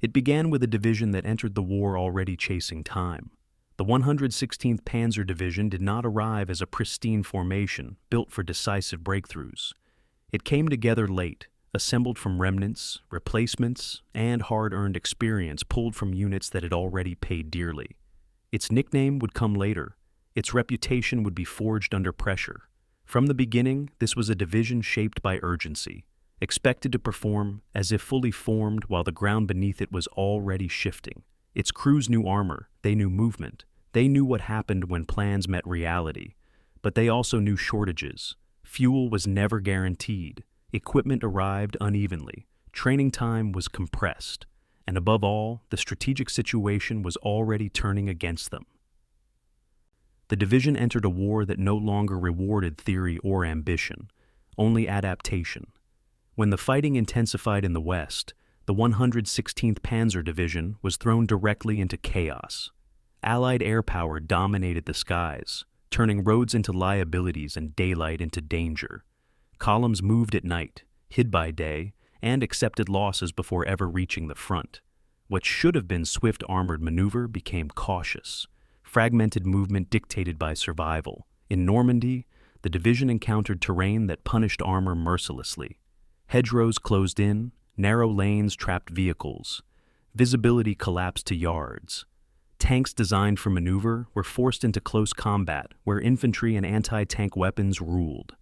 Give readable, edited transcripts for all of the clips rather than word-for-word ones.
It began with a division that entered the war already chasing time. The 116th Panzer Division did not arrive as a pristine formation built for decisive breakthroughs. It came together late, assembled from remnants, replacements, and hard-earned experience pulled from units that had already paid dearly. Its nickname would come later. Its reputation would be forged under pressure. From the beginning, this was a division shaped by urgency, expected to perform as if fully formed while the ground beneath it was already shifting. Its crews knew armor, they knew movement, they knew what happened when plans met reality, but they also knew shortages. Fuel was never guaranteed, equipment arrived unevenly, training time was compressed, and above all, the strategic situation was already turning against them. The division entered a war that no longer rewarded theory or ambition, only adaptation. When the fighting intensified in the West, the 116th Panzer Division was thrown directly into chaos. Allied air power dominated the skies, turning roads into liabilities and daylight into danger. Columns moved at night, hid by day, and accepted losses before ever reaching the front. What should have been swift armored maneuver became cautious, fragmented movement dictated by survival. In Normandy, the division encountered terrain that punished armor mercilessly. Hedgerows closed in, narrow lanes trapped vehicles. Visibility collapsed to yards. Tanks designed for maneuver were forced into close combat where infantry and anti-tank weapons ruled.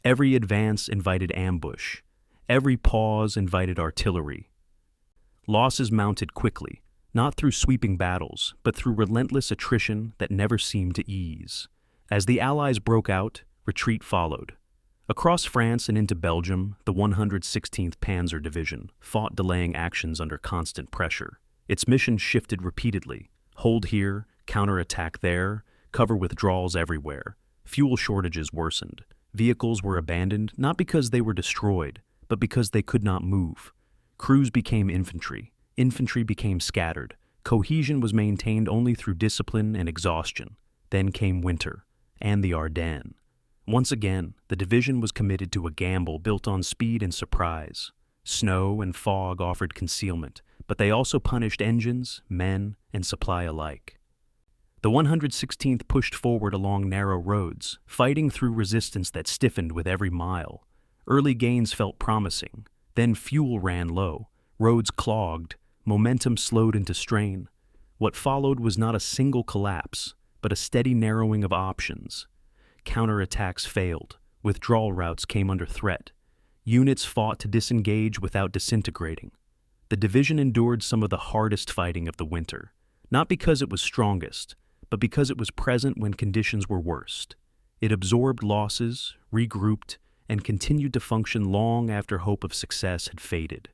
Every advance invited ambush. Every pause invited artillery. Losses mounted quickly, not through sweeping battles, but through relentless attrition that never seemed to ease. As the Allies broke out, retreat followed. Across France and into Belgium, the 116th Panzer Division fought delaying actions under constant pressure. Its mission shifted repeatedly. Hold here, counterattack there, cover withdrawals everywhere. Fuel shortages worsened. Vehicles were abandoned not because they were destroyed, but because they could not move. Crews became infantry. Infantry became scattered. Cohesion was maintained only through discipline and exhaustion. Then came winter, and the Ardennes. Once again, the division was committed to a gamble built on speed and surprise. Snow and fog offered concealment, but they also punished engines, men, and supply alike. The 116th pushed forward along narrow roads, fighting through resistance that stiffened with every mile. Early gains felt promising. Then fuel ran low, roads clogged, momentum slowed into strain. What followed was not a single collapse, but a steady narrowing of options. Counterattacks failed. Withdrawal routes came under threat. Units fought to disengage without disintegrating. The division endured some of the hardest fighting of the winter, not because it was strongest, but because it was present when conditions were worst. It absorbed losses, regrouped, and continued to function long after hope of success had faded.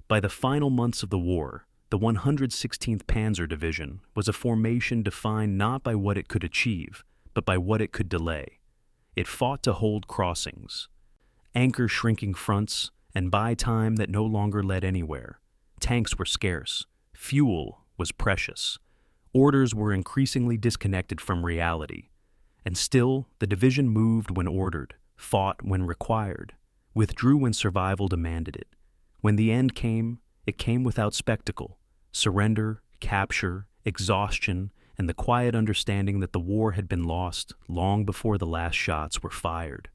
By the final months of the war, the 116th Panzer Division was a formation defined not by what it could achieve, but by what it could delay. It fought to hold crossings, anchor shrinking fronts, and buy time that no longer led anywhere. Tanks were scarce. Fuel was precious. Orders were increasingly disconnected from reality. And still, the division moved when ordered, fought when required, withdrew when survival demanded it. When the end came, it came without spectacle, surrender, capture, exhaustion, and the quiet understanding that the war had been lost long before the last shots were fired.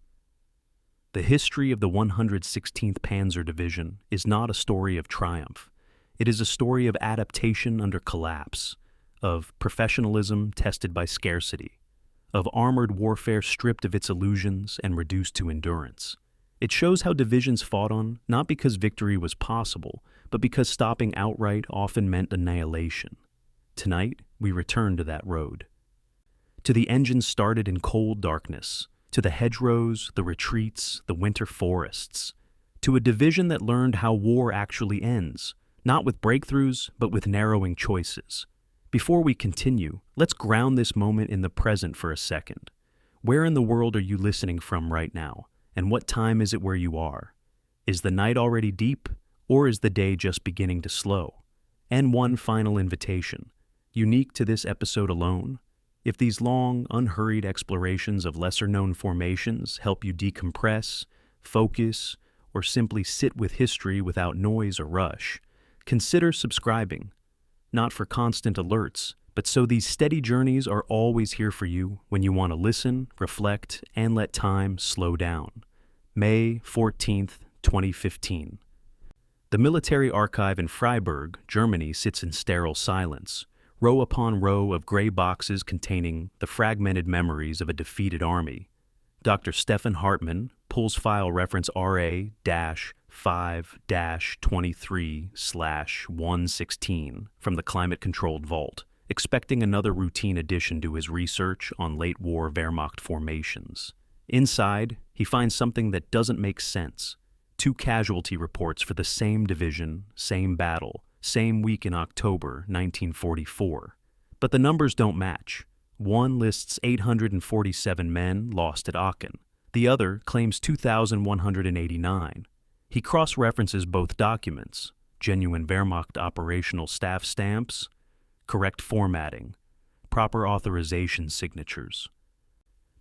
The history of the 116th Panzer Division is not a story of triumph. It is a story of adaptation under collapse, of professionalism tested by scarcity, of armored warfare stripped of its illusions and reduced to endurance. It shows how divisions fought on, not because victory was possible, but because stopping outright often meant annihilation. Tonight, we return to that road. To the engines started in cold darkness, to the hedgerows, the retreats, the winter forests, to a division that learned how war actually ends, not with breakthroughs, but with narrowing choices. Before we continue, let's ground this moment in the present for a second. Where in the world are you listening from right now, and what time is it where you are? Is the night already deep, or is the day just beginning to slow? And one final invitation. Unique to this episode alone, if these long, unhurried explorations of lesser-known formations help you decompress, focus, or simply sit with history without noise or rush, consider subscribing. Not for constant alerts, but so these steady journeys are always here for you when you want to listen, reflect, and let time slow down. May 14th, 2015. The military archive in Freiburg, Germany sits in sterile silence, row upon row of gray boxes containing the fragmented memories of a defeated army. Dr. Stefan Hartmann pulls file reference RA-5-23/116 from the climate-controlled vault, expecting another routine addition to his research on late-war Wehrmacht formations. Inside, he finds something that doesn't make sense. 2 casualty reports for the same division, same battle, same week in October 1944. But the numbers don't match. One lists 847 men lost at Aachen. The other claims 2,189. He cross-references both documents, genuine Wehrmacht operational staff stamps, correct formatting, proper authorization signatures.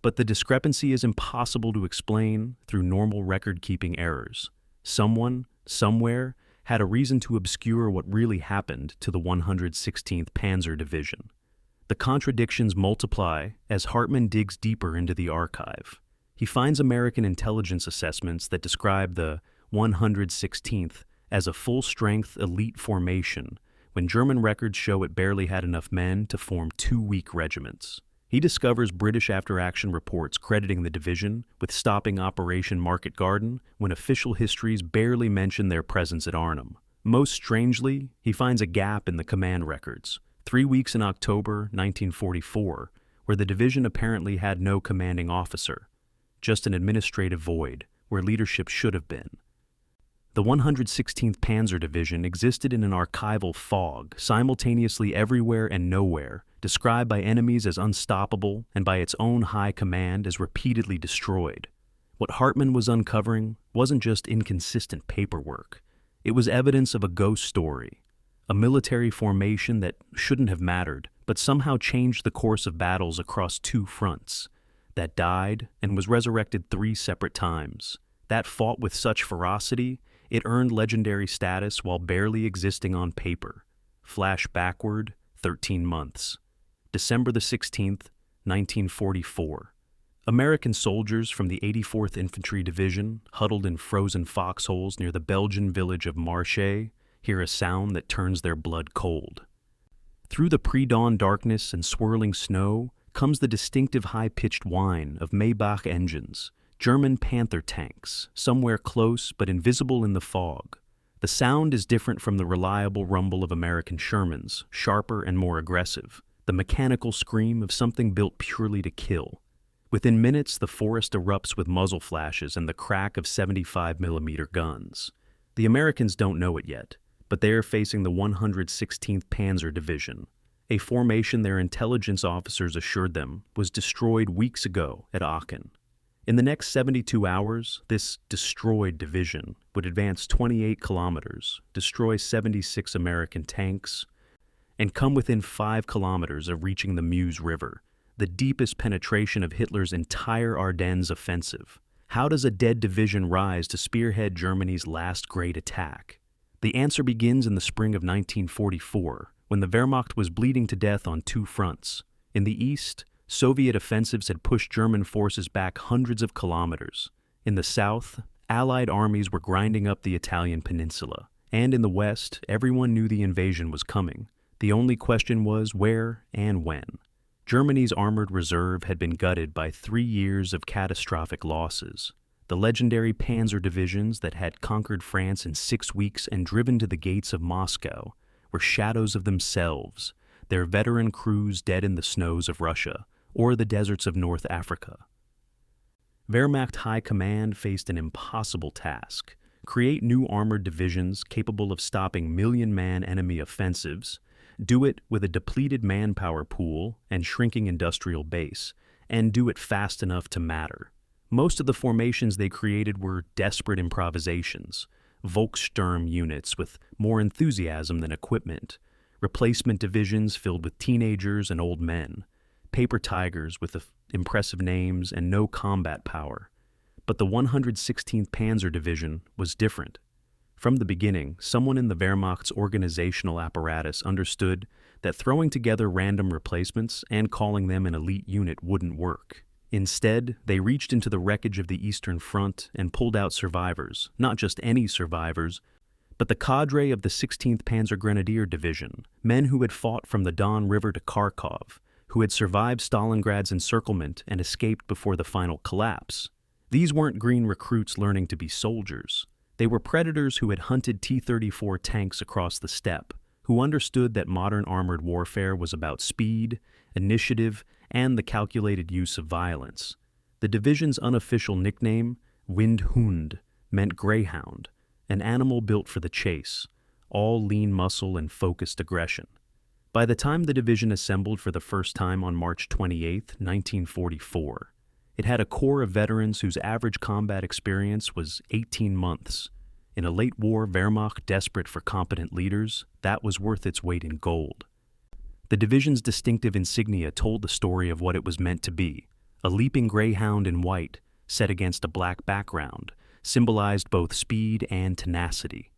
But the discrepancy is impossible to explain through normal record-keeping errors. Someone, somewhere, had a reason to obscure what really happened to the 116th Panzer Division. The contradictions multiply as Hartmann digs deeper into the archive. He finds American intelligence assessments that describe the 116th as a full-strength elite formation, when German records show it barely had enough men to form 2 weak regiments. He discovers British after-action reports crediting the division with stopping Operation Market Garden when official histories barely mention their presence at Arnhem. Most strangely, he finds a gap in the command records, 3 weeks in October 1944, where the division apparently had no commanding officer, just an administrative void where leadership should have been. The 116th Panzer Division existed in an archival fog, simultaneously everywhere and nowhere, described by enemies as unstoppable and by its own high command as repeatedly destroyed. What Hartmann was uncovering wasn't just inconsistent paperwork. It was evidence of a ghost story, a military formation that shouldn't have mattered, but somehow changed the course of battles across 2 fronts, that died and was resurrected 3 separate times, that fought with such ferocity it earned legendary status while barely existing on paper. Flash backward 13 months. December the 16th, 1944. American soldiers from the 84th Infantry Division, huddled in frozen foxholes near the Belgian village of Marche, hear a sound that turns their blood cold. Through the pre-dawn darkness and swirling snow comes the distinctive high-pitched whine of Maybach engines, German Panther tanks, somewhere close but invisible in the fog. The sound is different from the reliable rumble of American Shermans, sharper and more aggressive, the mechanical scream of something built purely to kill. Within minutes, the forest erupts with muzzle flashes and the crack of 75mm guns. The Americans don't know it yet, but they are facing the 116th Panzer Division, a formation their intelligence officers assured them was destroyed weeks ago at Aachen. In the next 72 hours, this destroyed division would advance 28 kilometers, destroy 76 American tanks, and come within 5 kilometers of reaching the Meuse River, the deepest penetration of Hitler's entire Ardennes Offensive. How does a dead division rise to spearhead Germany's last great attack? The answer begins in the spring of 1944, when the Wehrmacht was bleeding to death on 2 fronts. In the east, Soviet offensives had pushed German forces back hundreds of kilometers. In the south, Allied armies were grinding up the Italian peninsula. And in the west, everyone knew the invasion was coming. The only question was where and when. Germany's armored reserve had been gutted by 3 years of catastrophic losses. The legendary Panzer divisions that had conquered France in 6 weeks and driven to the gates of Moscow were shadows of themselves, their veteran crews dead in the snows of Russia or the deserts of North Africa. Wehrmacht High Command faced an impossible task: create new armored divisions capable of stopping million-man enemy offensives, do it with a depleted manpower pool and shrinking industrial base, and do it fast enough to matter. Most of the formations they created were desperate improvisations, Volkssturm units with more enthusiasm than equipment, replacement divisions filled with teenagers and old men, paper tigers with impressive names and no combat power. But the 116th Panzer Division was different. From the beginning, someone in the Wehrmacht's organizational apparatus understood that throwing together random replacements and calling them an elite unit wouldn't work. Instead, they reached into the wreckage of the Eastern Front and pulled out survivors, not just any survivors, but the cadre of the 16th Panzer Grenadier Division, men who had fought from the Don River to Kharkov, who had survived Stalingrad's encirclement and escaped before the final collapse. These weren't green recruits learning to be soldiers. They were predators who had hunted T-34 tanks across the steppe, who understood that modern armored warfare was about speed, initiative, and the calculated use of violence. The division's unofficial nickname, Windhund, meant greyhound, an animal built for the chase, all lean muscle and focused aggression. By the time the division assembled for the first time on March 28, 1944, it had a core of veterans whose average combat experience was 18 months. In a late-war Wehrmacht desperate for competent leaders, that was worth its weight in gold. The division's distinctive insignia told the story of what it was meant to be. A leaping greyhound in white, set against a black background, symbolized both speed and tenacity.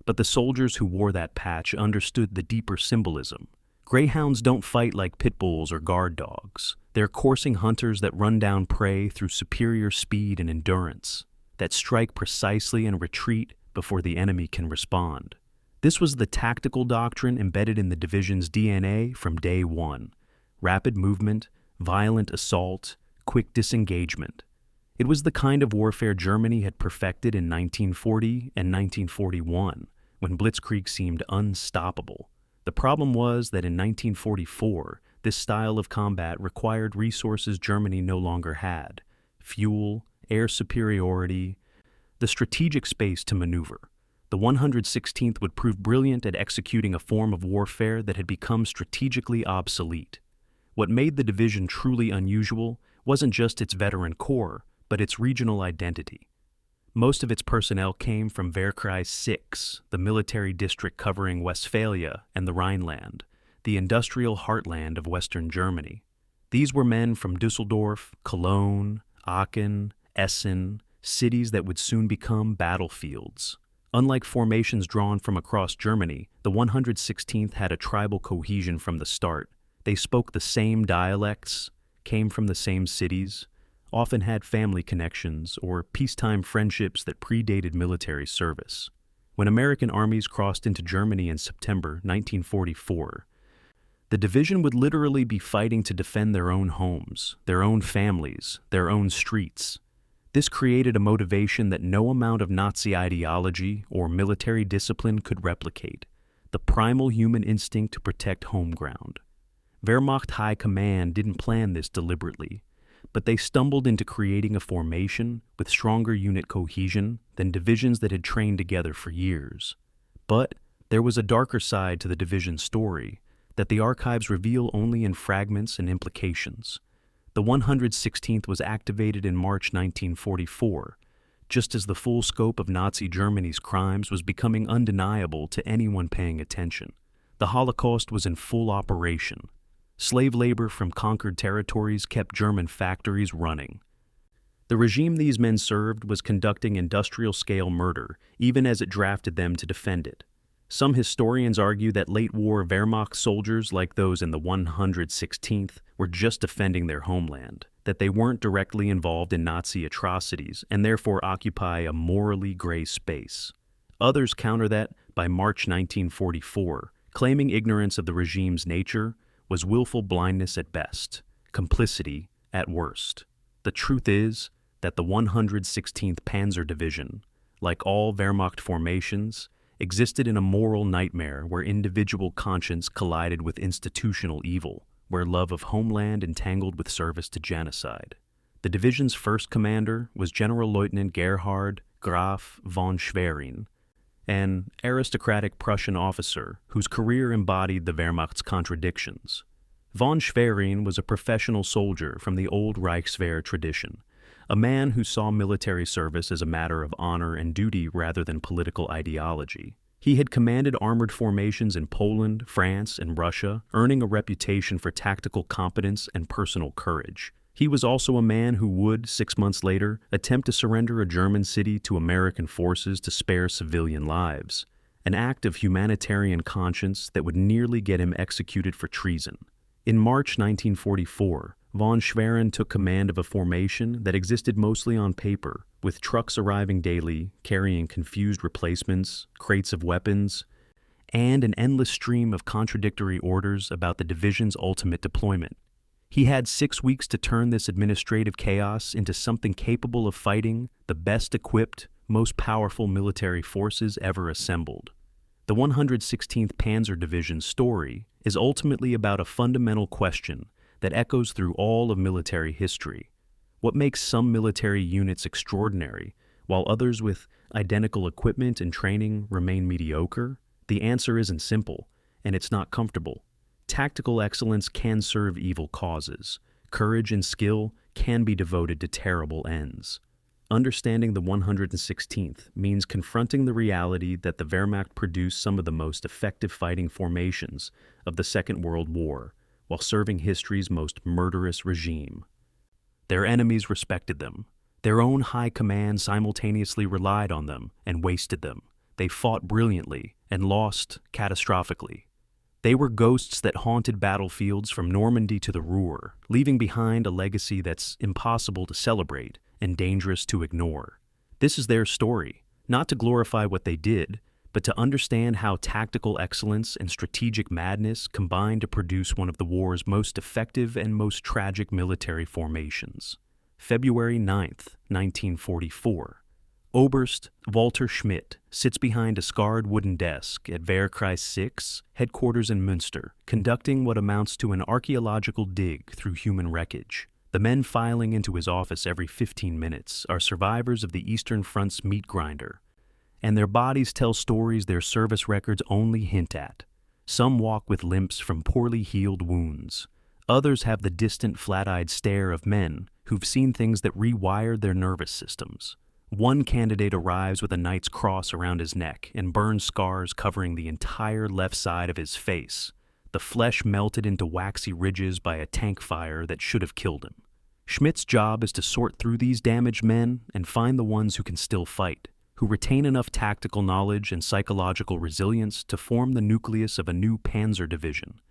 But the soldiers who wore that patch understood the deeper symbolism. Greyhounds don't fight like pit bulls or guard dogs. They're coursing hunters that run down prey through superior speed and endurance, that strike precisely and retreat before the enemy can respond. This was the tactical doctrine embedded in the division's DNA from day one. Rapid movement, violent assault, quick disengagement. It was the kind of warfare Germany had perfected in 1940 and 1941, when Blitzkrieg seemed unstoppable. The problem was that in 1944, this style of combat required resources Germany no longer had: fuel, air superiority, the strategic space to maneuver. The 116th would prove brilliant at executing a form of warfare that had become strategically obsolete. What made the division truly unusual wasn't just its veteran corps, but its regional identity. Most of its personnel came from Wehrkreis 6, the military district covering Westphalia and the Rhineland, the industrial heartland of Western Germany. These were men from Düsseldorf, Cologne, Aachen, Essen, cities that would soon become battlefields. Unlike formations drawn from across Germany, the 116th had a tribal cohesion from the start. They spoke the same dialects, came from the same cities, often had family connections or peacetime friendships that predated military service. When American armies crossed into Germany in September 1944, the division would literally be fighting to defend their own homes, their own families, their own streets. This created a motivation that no amount of Nazi ideology or military discipline could replicate: the primal human instinct to protect home ground. Wehrmacht High Command didn't plan this deliberately, but they stumbled into creating a formation with stronger unit cohesion than divisions that had trained together for years. But there was a darker side to the division's story that the archives reveal only in fragments and implications. The 116th was activated in March 1944, just as the full scope of Nazi Germany's crimes was becoming undeniable to anyone paying attention. The Holocaust was in full operation. Slave labor from conquered territories kept German factories running. The regime these men served was conducting industrial-scale murder, even as it drafted them to defend it. Some historians argue that late-war Wehrmacht soldiers, like those in the 116th, were just defending their homeland, that they weren't directly involved in Nazi atrocities and therefore occupy a morally gray space. Others counter that by March 1944, claiming ignorance of the regime's nature was willful blindness at best, complicity at worst. The truth is that the 116th Panzer Division, like all Wehrmacht formations, existed in a moral nightmare where individual conscience collided with institutional evil, where love of homeland entangled with service to genocide. The division's first commander was General Lieutenant Gerhard Graf von Schwerin, an aristocratic Prussian officer whose career embodied the Wehrmacht's contradictions. Von Schwerin was a professional soldier from the old Reichswehr tradition, a man who saw military service as a matter of honor and duty rather than political ideology. He had commanded armored formations in Poland, France, and Russia, earning a reputation for tactical competence and personal courage. He was also a man who would, 6 months later, attempt to surrender a German city to American forces to spare civilian lives, an act of humanitarian conscience that would nearly get him executed for treason. In March 1944, von Schwerin took command of a formation that existed mostly on paper, with trucks arriving daily, carrying confused replacements, crates of weapons, and an endless stream of contradictory orders about the division's ultimate deployment. He had 6 weeks to turn this administrative chaos into something capable of fighting the best-equipped, most powerful military forces ever assembled. The 116th Panzer Division's story is ultimately about a fundamental question that echoes through all of military history. What makes some military units extraordinary, while others with identical equipment and training remain mediocre? The answer isn't simple, and it's not comfortable. Tactical excellence can serve evil causes. Courage and skill can be devoted to terrible ends. Understanding the 116th means confronting the reality that the Wehrmacht produced some of the most effective fighting formations of the Second World War, while serving history's most murderous regime. Their enemies respected them. Their own high command simultaneously relied on them and wasted them. They fought brilliantly and lost catastrophically. They were ghosts that haunted battlefields from Normandy to the Ruhr, leaving behind a legacy that's impossible to celebrate and dangerous to ignore. This is their story, not to glorify what they did, but to understand how tactical excellence and strategic madness combined to produce one of the war's most effective and most tragic military formations. February 9th, 1944. Oberst Walter Schmidt sits behind a scarred wooden desk at Wehrkreis 6, headquarters in Münster, conducting what amounts to an archaeological dig through human wreckage. The men filing into his office every 15 minutes are survivors of the Eastern Front's meat grinder, and their bodies tell stories their service records only hint at. Some walk with limps from poorly healed wounds. Others have the distant, flat-eyed stare of men who've seen things that rewired their nervous systems. One candidate arrives with a knight's cross around his neck and burn scars covering the entire left side of his face, the flesh melted into waxy ridges by a tank fire that should have killed him. Schmidt's job is to sort through these damaged men and find the ones who can still fight, who retain enough tactical knowledge and psychological resilience to form the nucleus of a new Panzer Division.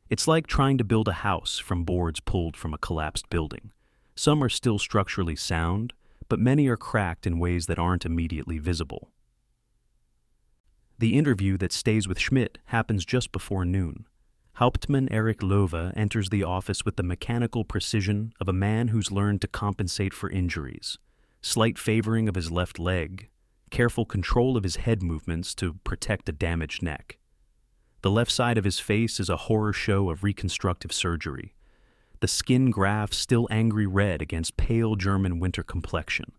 It's like trying to build a house from boards pulled from a collapsed building. Some are still structurally sound, but many are cracked in ways that aren't immediately visible. The interview that stays with Schmidt happens just before noon. Hauptmann Erich Löwe enters the office with the mechanical precision of a man who's learned to compensate for injuries. Slight favoring of his left leg, careful control of his head movements to protect a damaged neck. The left side of his face is a horror show of reconstructive surgery. The skin grafts still angry red against pale German winter complexion.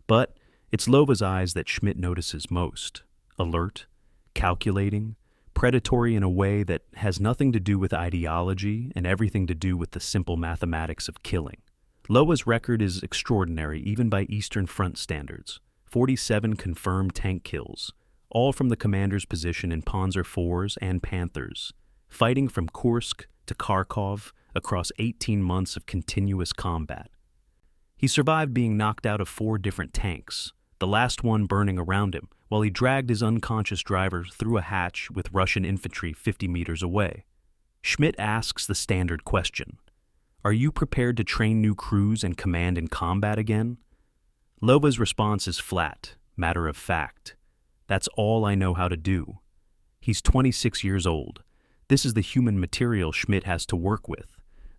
But it's Löwe's eyes that Schmidt notices most. Alert, calculating, predatory in a way that has nothing to do with ideology and everything to do with the simple mathematics of killing. Löwe's record is extraordinary even by Eastern Front standards. 47 confirmed tank kills, all from the commander's position in Panzer IVs and Panthers, fighting from Kursk to Kharkov across 18 months of continuous combat. He survived being knocked out of 4 different tanks, the last one burning around him, while he dragged his unconscious driver through a hatch with Russian infantry 50 meters away. Schmidt asks the standard question: "Are you prepared to train new crews and command in combat again?" Löwe's response is flat, matter of fact. "That's all I know how to do." He's 26 years old. This is the human material Schmidt has to work with.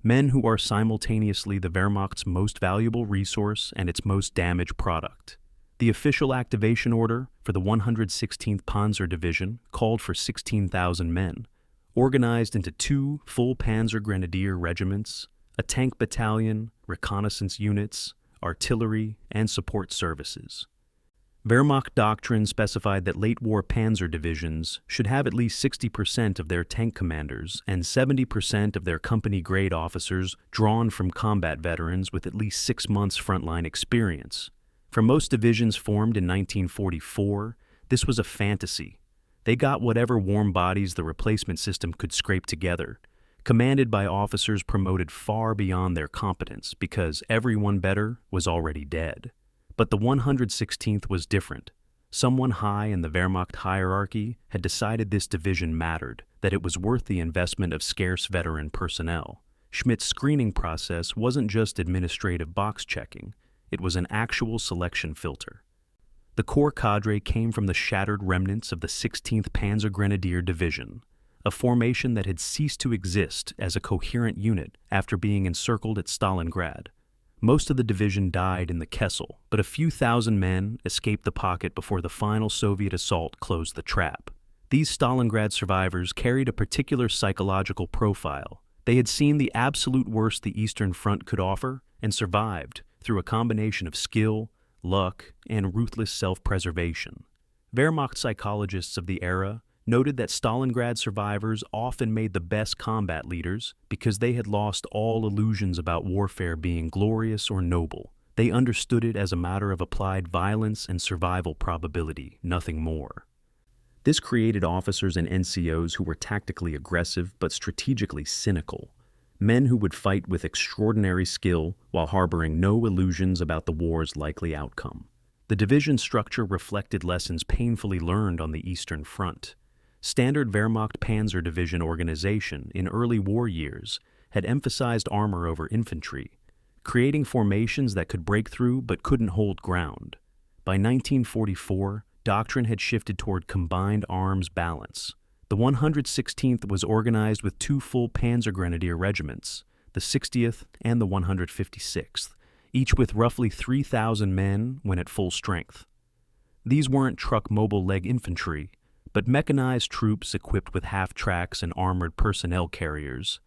Men who are simultaneously the Wehrmacht's most valuable resource and its most damaged product. The official activation order for the 116th Panzer Division called for 16,000 men, organized into 2 full Panzer Grenadier regiments, a tank battalion, reconnaissance units, artillery, and support services. Wehrmacht doctrine specified that late-war Panzer divisions should have at least 60% of their tank commanders and 70% of their company-grade officers drawn from combat veterans with at least 6 months frontline experience. For most divisions formed in 1944, this was a fantasy. They got whatever warm bodies the replacement system could scrape together. commanded by officers promoted far beyond their competence because everyone better was already dead. But the 116th was different. Someone high in the Wehrmacht hierarchy had decided this division mattered, that it was worth the investment of scarce veteran personnel. Schmidt's screening process wasn't just administrative box-checking, it was an actual selection filter. The Corps cadre came from the shattered remnants of the 16th Panzer Grenadier Division, a formation that had ceased to exist as a coherent unit after being encircled at Stalingrad. Most of the division died in the Kessel, but a few thousand men escaped the pocket before the final Soviet assault closed the trap. These Stalingrad survivors carried a particular psychological profile. They had seen the absolute worst the Eastern Front could offer and survived through a combination of skill, luck, and ruthless self-preservation. Wehrmacht psychologists of the era noted that Stalingrad survivors often made the best combat leaders because they had lost all illusions about warfare being glorious or noble. They understood it as a matter of applied violence and survival probability, nothing more. This created officers and NCOs who were tactically aggressive but strategically cynical, men who would fight with extraordinary skill while harboring no illusions about the war's likely outcome. The division structure reflected lessons painfully learned on the Eastern Front. Standard Wehrmacht Panzer Division organization in early war years had emphasized armor over infantry, creating formations that could break through but couldn't hold ground. By 1944, doctrine had shifted toward combined arms balance. The 116th was organized with two full Panzer Grenadier regiments, the 60th and the 156th, each with roughly 3,000 men when at full strength. These weren't truck-mobile leg infantry, but mechanized troops equipped with half-tracks and armored personnel carriers,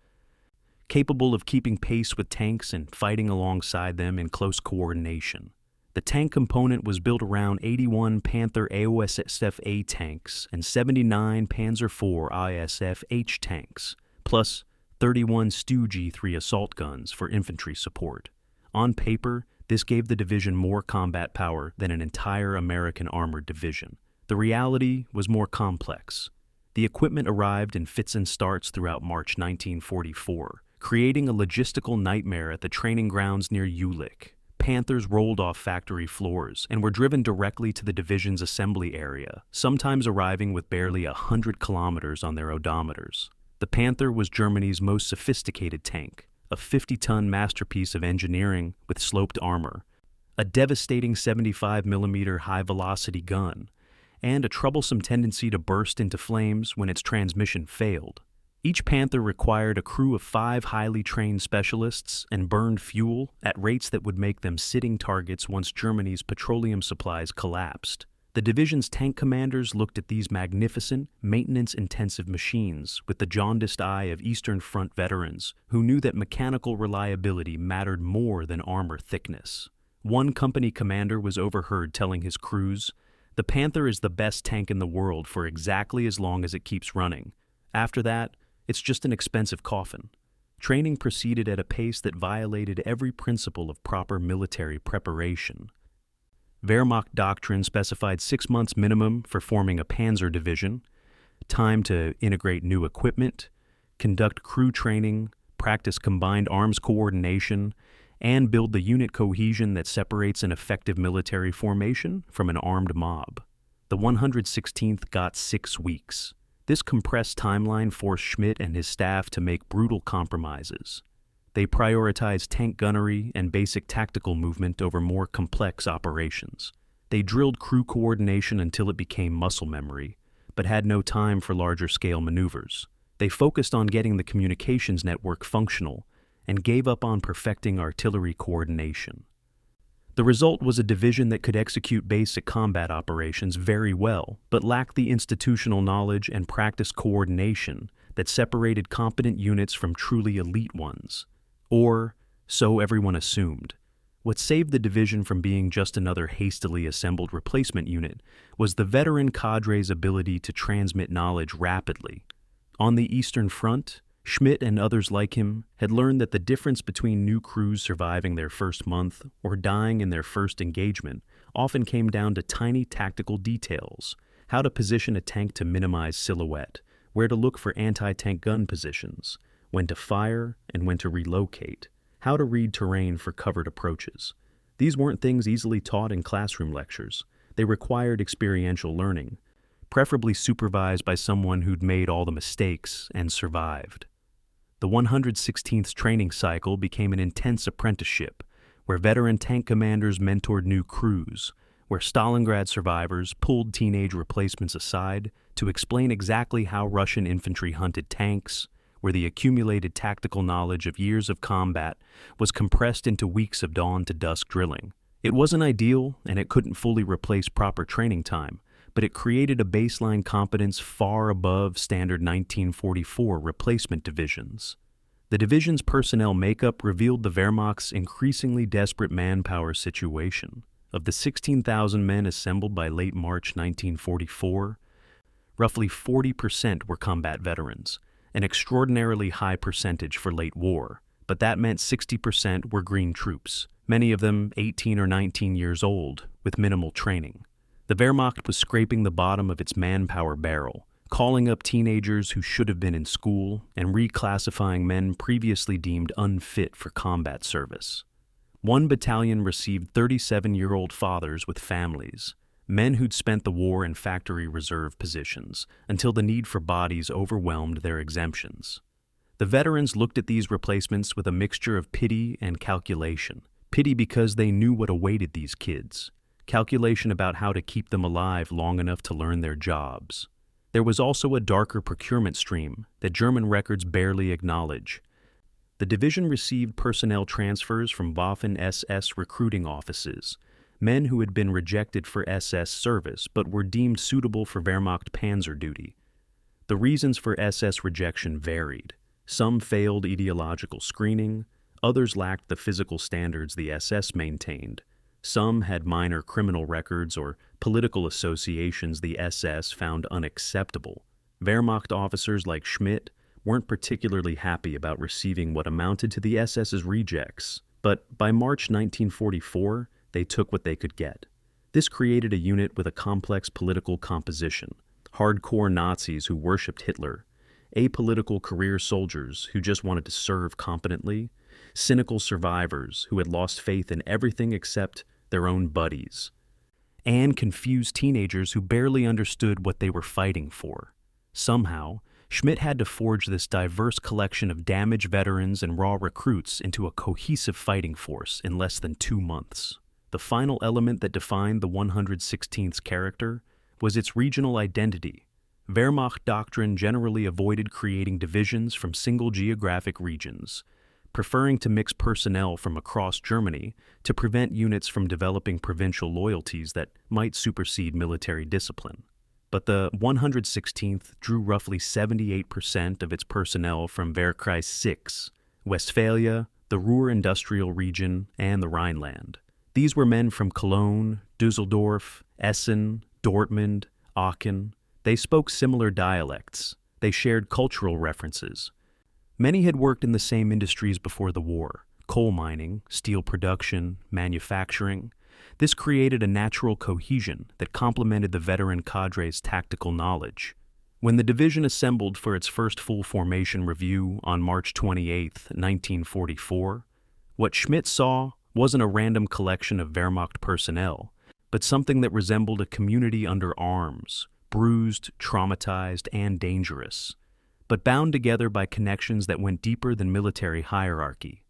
capable of keeping pace with tanks and fighting alongside them in close coordination. The tank component was built around 81 Panther AOSF-A tanks and 79 Panzer IV ISF-H tanks, plus 31 Stu G3 assault guns for infantry support. On paper, this gave the division more combat power than an entire American armored division. The reality was more complex. The equipment arrived in fits and starts throughout March 1944, creating a logistical nightmare at the training grounds near Jülich. Panthers rolled off factory floors and were driven directly to the division's assembly area, sometimes arriving with barely 100 kilometers on their odometers. The Panther was Germany's most sophisticated tank, a 50-ton masterpiece of engineering with sloped armor, a devastating 75mm high-velocity gun, and a troublesome tendency to burst into flames when its transmission failed. Each Panther required a crew of 5 highly trained specialists and burned fuel at rates that would make them sitting targets once Germany's petroleum supplies collapsed. The division's tank commanders looked at these magnificent, maintenance-intensive machines with the jaundiced eye of Eastern Front veterans who knew that mechanical reliability mattered more than armor thickness. One company commander was overheard telling his crews, "The Panther is the best tank in the world for exactly as long as it keeps running. After that, it's just an expensive coffin." Training proceeded at a pace that violated every principle of proper military preparation. Wehrmacht doctrine specified 6 months minimum for forming a Panzer Division, time to integrate new equipment, conduct crew training, practice combined arms coordination, and build the unit cohesion that separates an effective military formation from an armed mob. The 116th got 6 weeks. This compressed timeline forced Schmidt and his staff to make brutal compromises. They prioritized tank gunnery and basic tactical movement over more complex operations. They drilled crew coordination until it became muscle memory, but had no time for larger-scale maneuvers. They focused on getting the communications network functional and gave up on perfecting artillery coordination. The result was a division that could execute basic combat operations very well, but lacked the institutional knowledge and practice coordination that separated competent units from truly elite ones. Or, so everyone assumed. What saved the division from being just another hastily assembled replacement unit was the veteran cadre's ability to transmit knowledge rapidly. On the Eastern Front, Schmidt and others like him had learned that the difference between new crews surviving their first month or dying in their first engagement often came down to tiny tactical details: how to position a tank to minimize silhouette, where to look for anti-tank gun positions, when to fire and when to relocate, how to read terrain for covered approaches. These weren't things easily taught in classroom lectures. They required experiential learning, preferably supervised by someone who'd made all the mistakes and survived. The 116th training cycle became an intense apprenticeship, where veteran tank commanders mentored new crews, where Stalingrad survivors pulled teenage replacements aside to explain exactly how Russian infantry hunted tanks, where the accumulated tactical knowledge of years of combat was compressed into weeks of dawn-to-dusk drilling. It wasn't ideal, and it couldn't fully replace proper training time, but it created a baseline competence far above standard 1944 replacement divisions. The division's personnel makeup revealed the Wehrmacht's increasingly desperate manpower situation. Of the 16,000 men assembled by late March 1944, roughly 40% were combat veterans, an extraordinarily high percentage for late war, but that meant 60% were green troops, many of them 18 or 19 years old, with minimal training. The Wehrmacht was scraping the bottom of its manpower barrel, calling up teenagers who should have been in school and reclassifying men previously deemed unfit for combat service. One battalion received 37-year-old fathers with families, men who'd spent the war in factory reserve positions until the need for bodies overwhelmed their exemptions. The veterans looked at these replacements with a mixture of pity and calculation. Pity because they knew what awaited these kids. Calculation about how to keep them alive long enough to learn their jobs. There was also a darker procurement stream that German records barely acknowledge. The division received personnel transfers from Waffen-SS recruiting offices, men who had been rejected for SS service but were deemed suitable for Wehrmacht Panzer duty. The reasons for SS rejection varied. Some failed ideological screening, others lacked the physical standards the SS maintained. Some had minor criminal records or political associations the SS found unacceptable. Wehrmacht officers like Schmidt weren't particularly happy about receiving what amounted to the SS's rejects, but by March 1944, they took what they could get. This created a unit with a complex political composition: hardcore Nazis who worshipped Hitler, apolitical career soldiers who just wanted to serve competently, cynical survivors who had lost faith in everything except their own buddies, and confused teenagers who barely understood what they were fighting for. Somehow, Schmidt had to forge this diverse collection of damaged veterans and raw recruits into a cohesive fighting force in less than 2 months. The final element that defined the 116th's character was its regional identity. Wehrmacht doctrine generally avoided creating divisions from single geographic regions, preferring to mix personnel from across Germany to prevent units from developing provincial loyalties that might supersede military discipline. But the 116th drew roughly 78% of its personnel from Wehrkreis 6, Westphalia, the Ruhr industrial region, and the Rhineland. These were men from Cologne, Düsseldorf, Essen, Dortmund, Aachen. They spoke similar dialects. They shared cultural references. Many had worked in the same industries before the war: coal mining, steel production, manufacturing. This created a natural cohesion that complemented the veteran cadres' tactical knowledge. When the division assembled for its first full formation review on March 28, 1944, what Schmidt saw wasn't a random collection of Wehrmacht personnel, but something that resembled a community under arms, bruised, traumatized, and dangerous, but bound together by connections that went deeper than military hierarchy.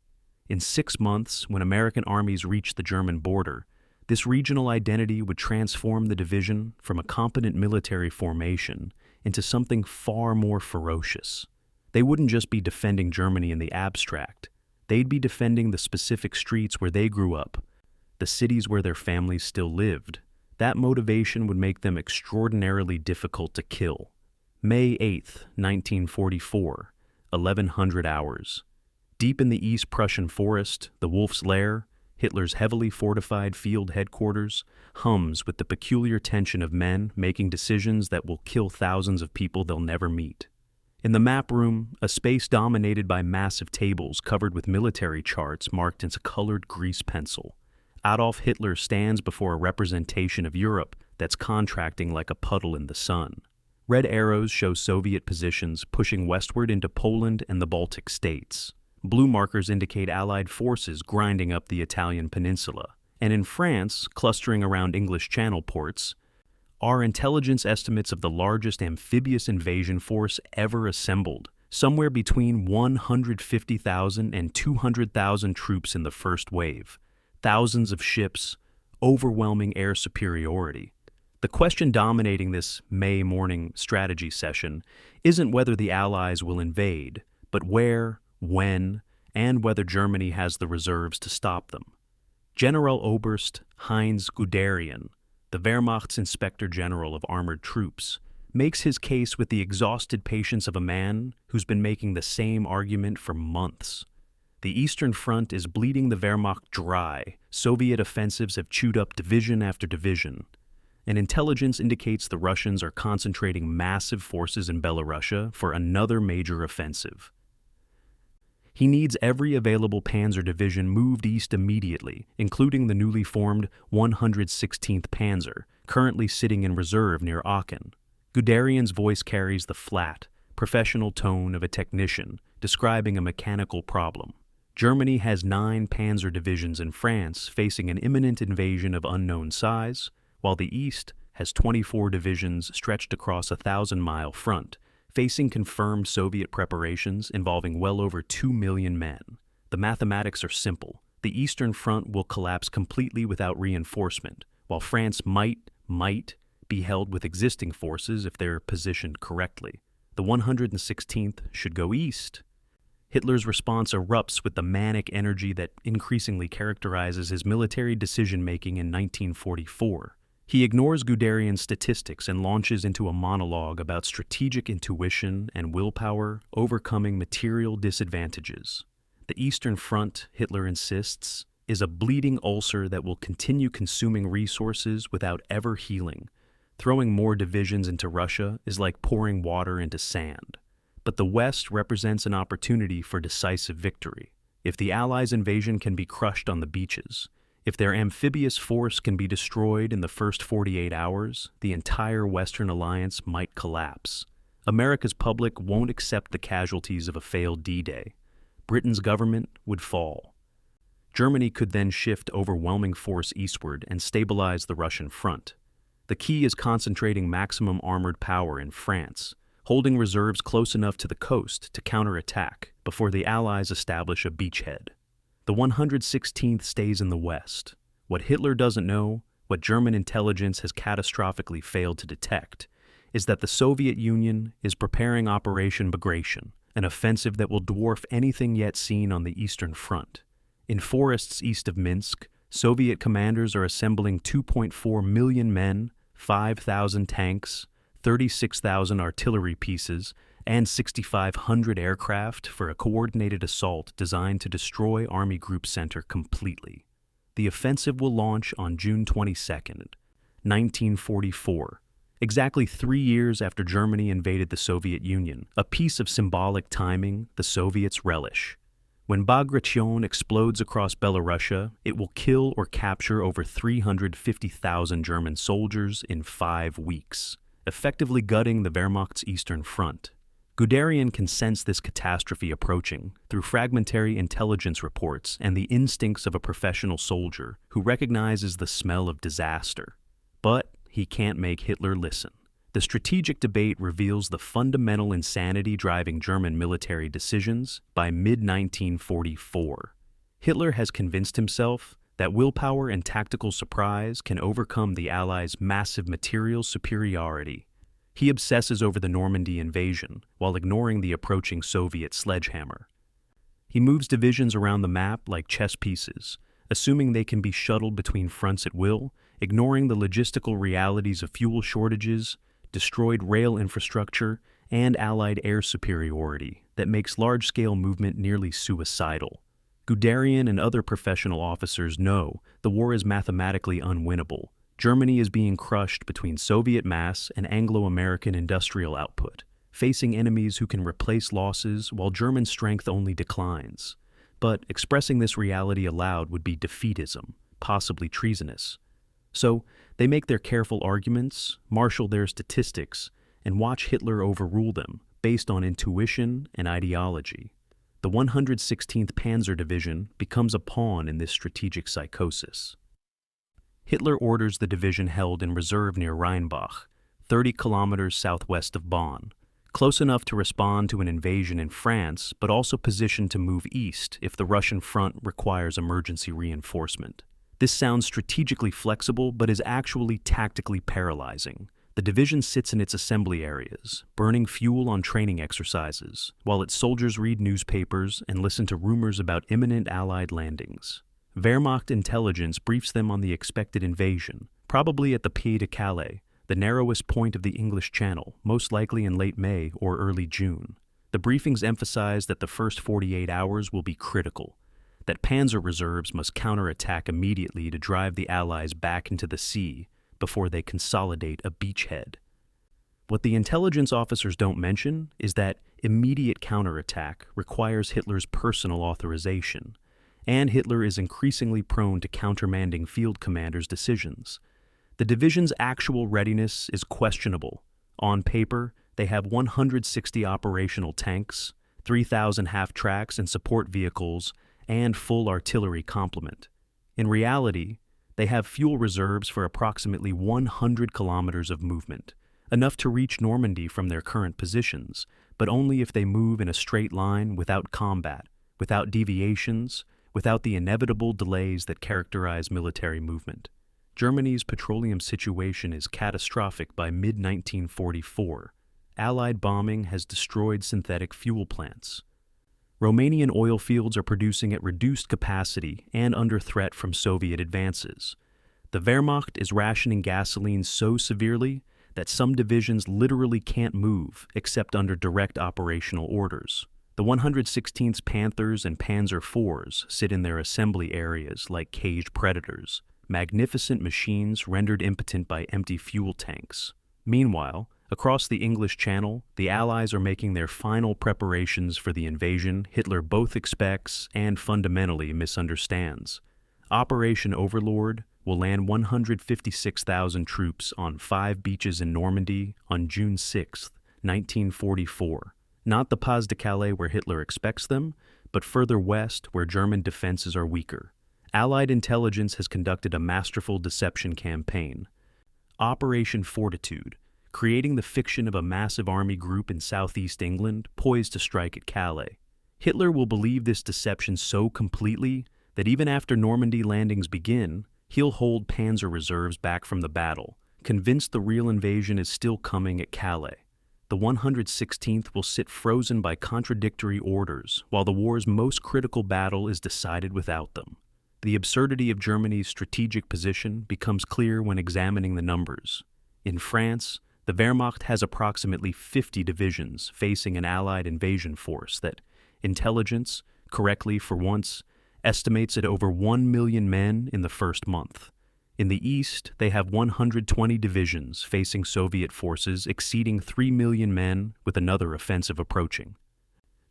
In 6 months, when American armies reached the German border, this regional identity would transform the division from a competent military formation into something far more ferocious. They wouldn't just be defending Germany in the abstract. They'd be defending the specific streets where they grew up, the cities where their families still lived. That motivation would make them extraordinarily difficult to kill. May 8, 1944, 1100 hours. Deep in the East Prussian forest, the Wolf's Lair, Hitler's heavily fortified field headquarters, hums with the peculiar tension of men making decisions that will kill thousands of people they'll never meet. In the map room, a space dominated by massive tables covered with military charts marked into colored grease pencil, Adolf Hitler stands before a representation of Europe that's contracting like a puddle in the sun. Red arrows show Soviet positions pushing westward into Poland and the Baltic states. Blue markers indicate Allied forces grinding up the Italian peninsula. And in France, clustering around English Channel ports, are intelligence estimates of the largest amphibious invasion force ever assembled, somewhere between 150,000 and 200,000 troops in the first wave, thousands of ships, overwhelming air superiority. The question dominating this May morning strategy session isn't whether the Allies will invade, but where, when, and whether Germany has the reserves to stop them. General Oberst Heinz Guderian, the Wehrmacht's Inspector General of Armored Troops, makes his case with the exhausted patience of a man who's been making the same argument for months. The Eastern Front is bleeding the Wehrmacht dry. Soviet offensives have chewed up division after division. And intelligence indicates the Russians are concentrating massive forces in Belorussia for another major offensive. He needs every available Panzer Division moved east immediately, including the newly formed 116th Panzer, currently sitting in reserve near Aachen. Guderian's voice carries the flat, professional tone of a technician describing a mechanical problem. Germany has 9 Panzer Divisions in France facing an imminent invasion of unknown size, while the East has 24 divisions stretched across a 1,000-mile front, facing confirmed Soviet preparations involving well over 2 million men. The mathematics are simple. The Eastern Front will collapse completely without reinforcement, while France might be held with existing forces if they're positioned correctly. The 116th should go east. Hitler's response erupts with the manic energy that increasingly characterizes his military decision-making in 1944. He ignores Guderian's statistics and launches into a monologue about strategic intuition and willpower overcoming material disadvantages. The Eastern Front, Hitler insists, is a bleeding ulcer that will continue consuming resources without ever healing. Throwing more divisions into Russia is like pouring water into sand. But the West represents an opportunity for decisive victory. If the Allies' invasion can be crushed on the beaches, if their amphibious force can be destroyed in the first 48 hours, the entire Western alliance might collapse. America's public won't accept the casualties of a failed D-Day. Britain's government would fall. Germany could then shift overwhelming force eastward and stabilize the Russian front. The key is concentrating maximum armored power in France, holding reserves close enough to the coast to counterattack before the Allies establish a beachhead. The 116th stays in the West. What Hitler doesn't know, what German intelligence has catastrophically failed to detect, is that the Soviet Union is preparing Operation Bagration, an offensive that will dwarf anything yet seen on the Eastern Front. In forests east of Minsk, Soviet commanders are assembling 2.4 million men, 5,000 tanks, 36,000 artillery pieces, and 6,500 aircraft for a coordinated assault designed to destroy Army Group Center completely. The offensive will launch on June 22nd, 1944, exactly 3 years after Germany invaded the Soviet Union, a piece of symbolic timing the Soviets relish. When Bagration explodes across Belorussia, it will kill or capture over 350,000 German soldiers in 5 weeks, effectively gutting the Wehrmacht's Eastern Front. Guderian can sense this catastrophe approaching through fragmentary intelligence reports and the instincts of a professional soldier who recognizes the smell of disaster. But he can't make Hitler listen. The strategic debate reveals the fundamental insanity driving German military decisions by mid-1944. Hitler has convinced himself that willpower and tactical surprise can overcome the Allies' massive material superiority. He obsesses over the Normandy invasion while ignoring the approaching Soviet sledgehammer. He moves divisions around the map like chess pieces, assuming they can be shuttled between fronts at will, ignoring the logistical realities of fuel shortages, destroyed rail infrastructure, and Allied air superiority that makes large-scale movement nearly suicidal. Guderian and other professional officers know the war is mathematically unwinnable. Germany is being crushed between Soviet mass and Anglo-American industrial output, facing enemies who can replace losses while German strength only declines. But expressing this reality aloud would be defeatism, possibly treasonous. So they make their careful arguments, marshal their statistics, and watch Hitler overrule them based on intuition and ideology. The 116th Panzer Division becomes a pawn in this strategic psychosis. Hitler orders the division held in reserve near Rheinbach, 30 kilometers southwest of Bonn, close enough to respond to an invasion in France, but also positioned to move east if the Russian front requires emergency reinforcement. This sounds strategically flexible, but is actually tactically paralyzing. The division sits in its assembly areas, burning fuel on training exercises, while its soldiers read newspapers and listen to rumors about imminent Allied landings. Wehrmacht intelligence briefs them on the expected invasion, probably at the Pied de Calais, the narrowest point of the English Channel, most likely in late May or early June. The briefings emphasize that the first 48 hours will be critical, that panzer reserves must counterattack immediately to drive the Allies back into the sea before they consolidate a beachhead. What the intelligence officers don't mention is that immediate counterattack requires Hitler's personal authorization, and Hitler is increasingly prone to countermanding field commanders' decisions. The division's actual readiness is questionable. On paper, they have 160 operational tanks, 3,000 half-tracks and support vehicles, and full artillery complement. In reality, they have fuel reserves for approximately 100 kilometers of movement, enough to reach Normandy from their current positions, but only if they move in a straight line without combat, without deviations, without the inevitable delays that characterize military movement. Germany's petroleum situation is catastrophic by mid-1944. Allied bombing has destroyed synthetic fuel plants. Romanian oil fields are producing at reduced capacity and under threat from Soviet advances. The Wehrmacht is rationing gasoline so severely that some divisions literally can't move except under direct operational orders. The 116th Panthers and Panzer IVs sit in their assembly areas like caged predators, magnificent machines rendered impotent by empty fuel tanks. Meanwhile, across the English Channel, the Allies are making their final preparations for the invasion Hitler both expects and fundamentally misunderstands. Operation Overlord will land 156,000 troops on 5 beaches in Normandy on June 6, 1944. Not the Pas de Calais where Hitler expects them, but further west where German defenses are weaker. Allied intelligence has conducted a masterful deception campaign. Operation Fortitude, creating the fiction of a massive army group in southeast England poised to strike at Calais. Hitler will believe this deception so completely that even after Normandy landings begin, he'll hold panzer reserves back from the battle, convinced the real invasion is still coming at Calais. The 116th will sit frozen by contradictory orders, while the war's most critical battle is decided without them. The absurdity of Germany's strategic position becomes clear when examining the numbers. In France, the Wehrmacht has approximately 50 divisions facing an Allied invasion force that intelligence, correctly for once, estimates at over 1 million men in the first month. In the east, they have 120 divisions facing Soviet forces exceeding 3 million men with another offensive approaching.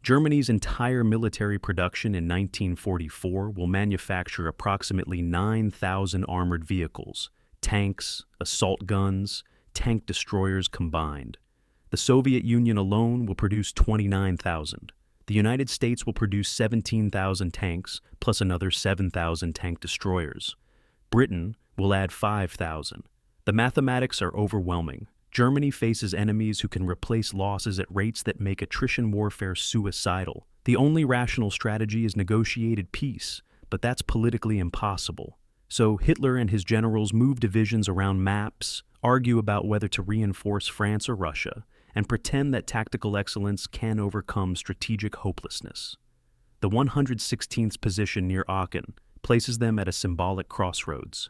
Germany's entire military production in 1944 will manufacture approximately 9,000 armored vehicles, tanks, assault guns, tank destroyers combined. The Soviet Union alone will produce 29,000. The United States will produce 17,000 tanks, plus another 7,000 tank destroyers. Britain will add 5,000. The mathematics are overwhelming. Germany faces enemies who can replace losses at rates that make attrition warfare suicidal. The only rational strategy is negotiated peace, but that's politically impossible. So Hitler and his generals move divisions around maps, argue about whether to reinforce France or Russia, and pretend that tactical excellence can overcome strategic hopelessness. The 116th's position near Aachen places them at a symbolic crossroads.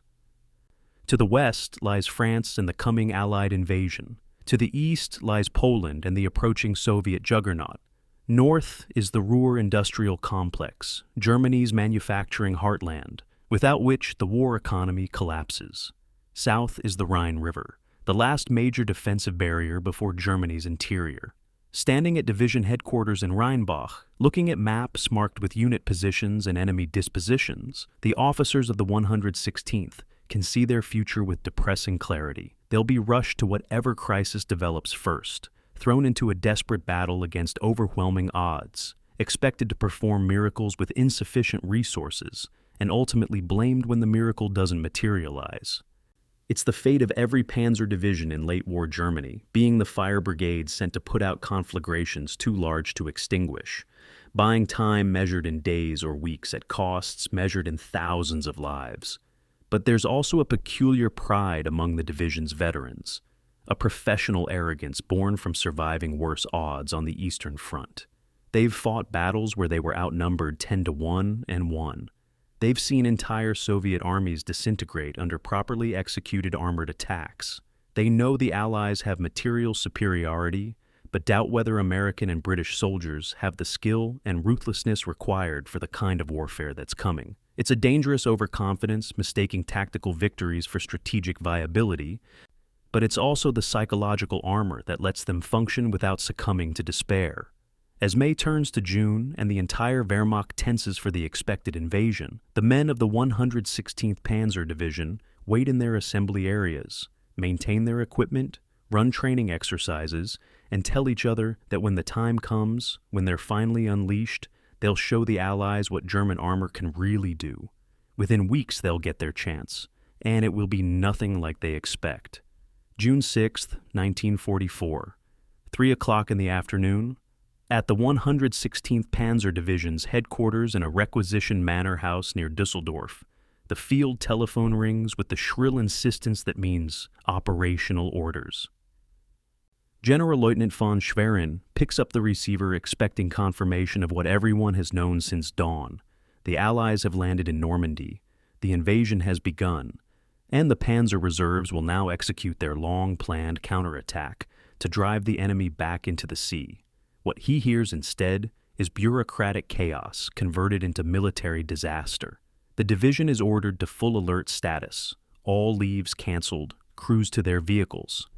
To the west lies France and the coming Allied invasion. To the east lies Poland and the approaching Soviet juggernaut. North is the Ruhr industrial complex, Germany's manufacturing heartland, without which the war economy collapses. South is the Rhine River, the last major defensive barrier before Germany's interior. Standing at division headquarters in Rheinbach, looking at maps marked with unit positions and enemy dispositions, the officers of the 116th can see their future with depressing clarity. They'll be rushed to whatever crisis develops first, thrown into a desperate battle against overwhelming odds, expected to perform miracles with insufficient resources, and ultimately blamed when the miracle doesn't materialize. It's the fate of every Panzer Division in late war Germany, being the fire brigade sent to put out conflagrations too large to extinguish, buying time measured in days or weeks at costs measured in thousands of lives. But there's also a peculiar pride among the division's veterans, a professional arrogance born from surviving worse odds on the Eastern Front. They've fought battles where they were outnumbered 10-1 and won. They've seen entire Soviet armies disintegrate under properly executed armored attacks. They know the Allies have material superiority, but doubt whether American and British soldiers have the skill and ruthlessness required for the kind of warfare that's coming. It's a dangerous overconfidence, mistaking tactical victories for strategic viability, but it's also the psychological armor that lets them function without succumbing to despair. As May turns to June and the entire Wehrmacht tenses for the expected invasion, the men of the 116th Panzer Division wait in their assembly areas, maintain their equipment, run training exercises, and tell each other that when the time comes, when they're finally unleashed, they'll show the Allies what German armor can really do. Within weeks they'll get their chance, and it will be nothing like they expect. June 6, 1944, 3 o'clock in the afternoon, at the 116th Panzer Division's headquarters in a requisition manor house near Düsseldorf, the field telephone rings with the shrill insistence that means operational orders. General Lieutenant von Schwerin picks up the receiver expecting confirmation of what everyone has known since dawn. The Allies have landed in Normandy, the invasion has begun, and the Panzer Reserves will now execute their long-planned counterattack to drive the enemy back into the sea. What he hears instead is bureaucratic chaos converted into military disaster. The division is ordered to full alert status, all leaves canceled, crews to their vehicles.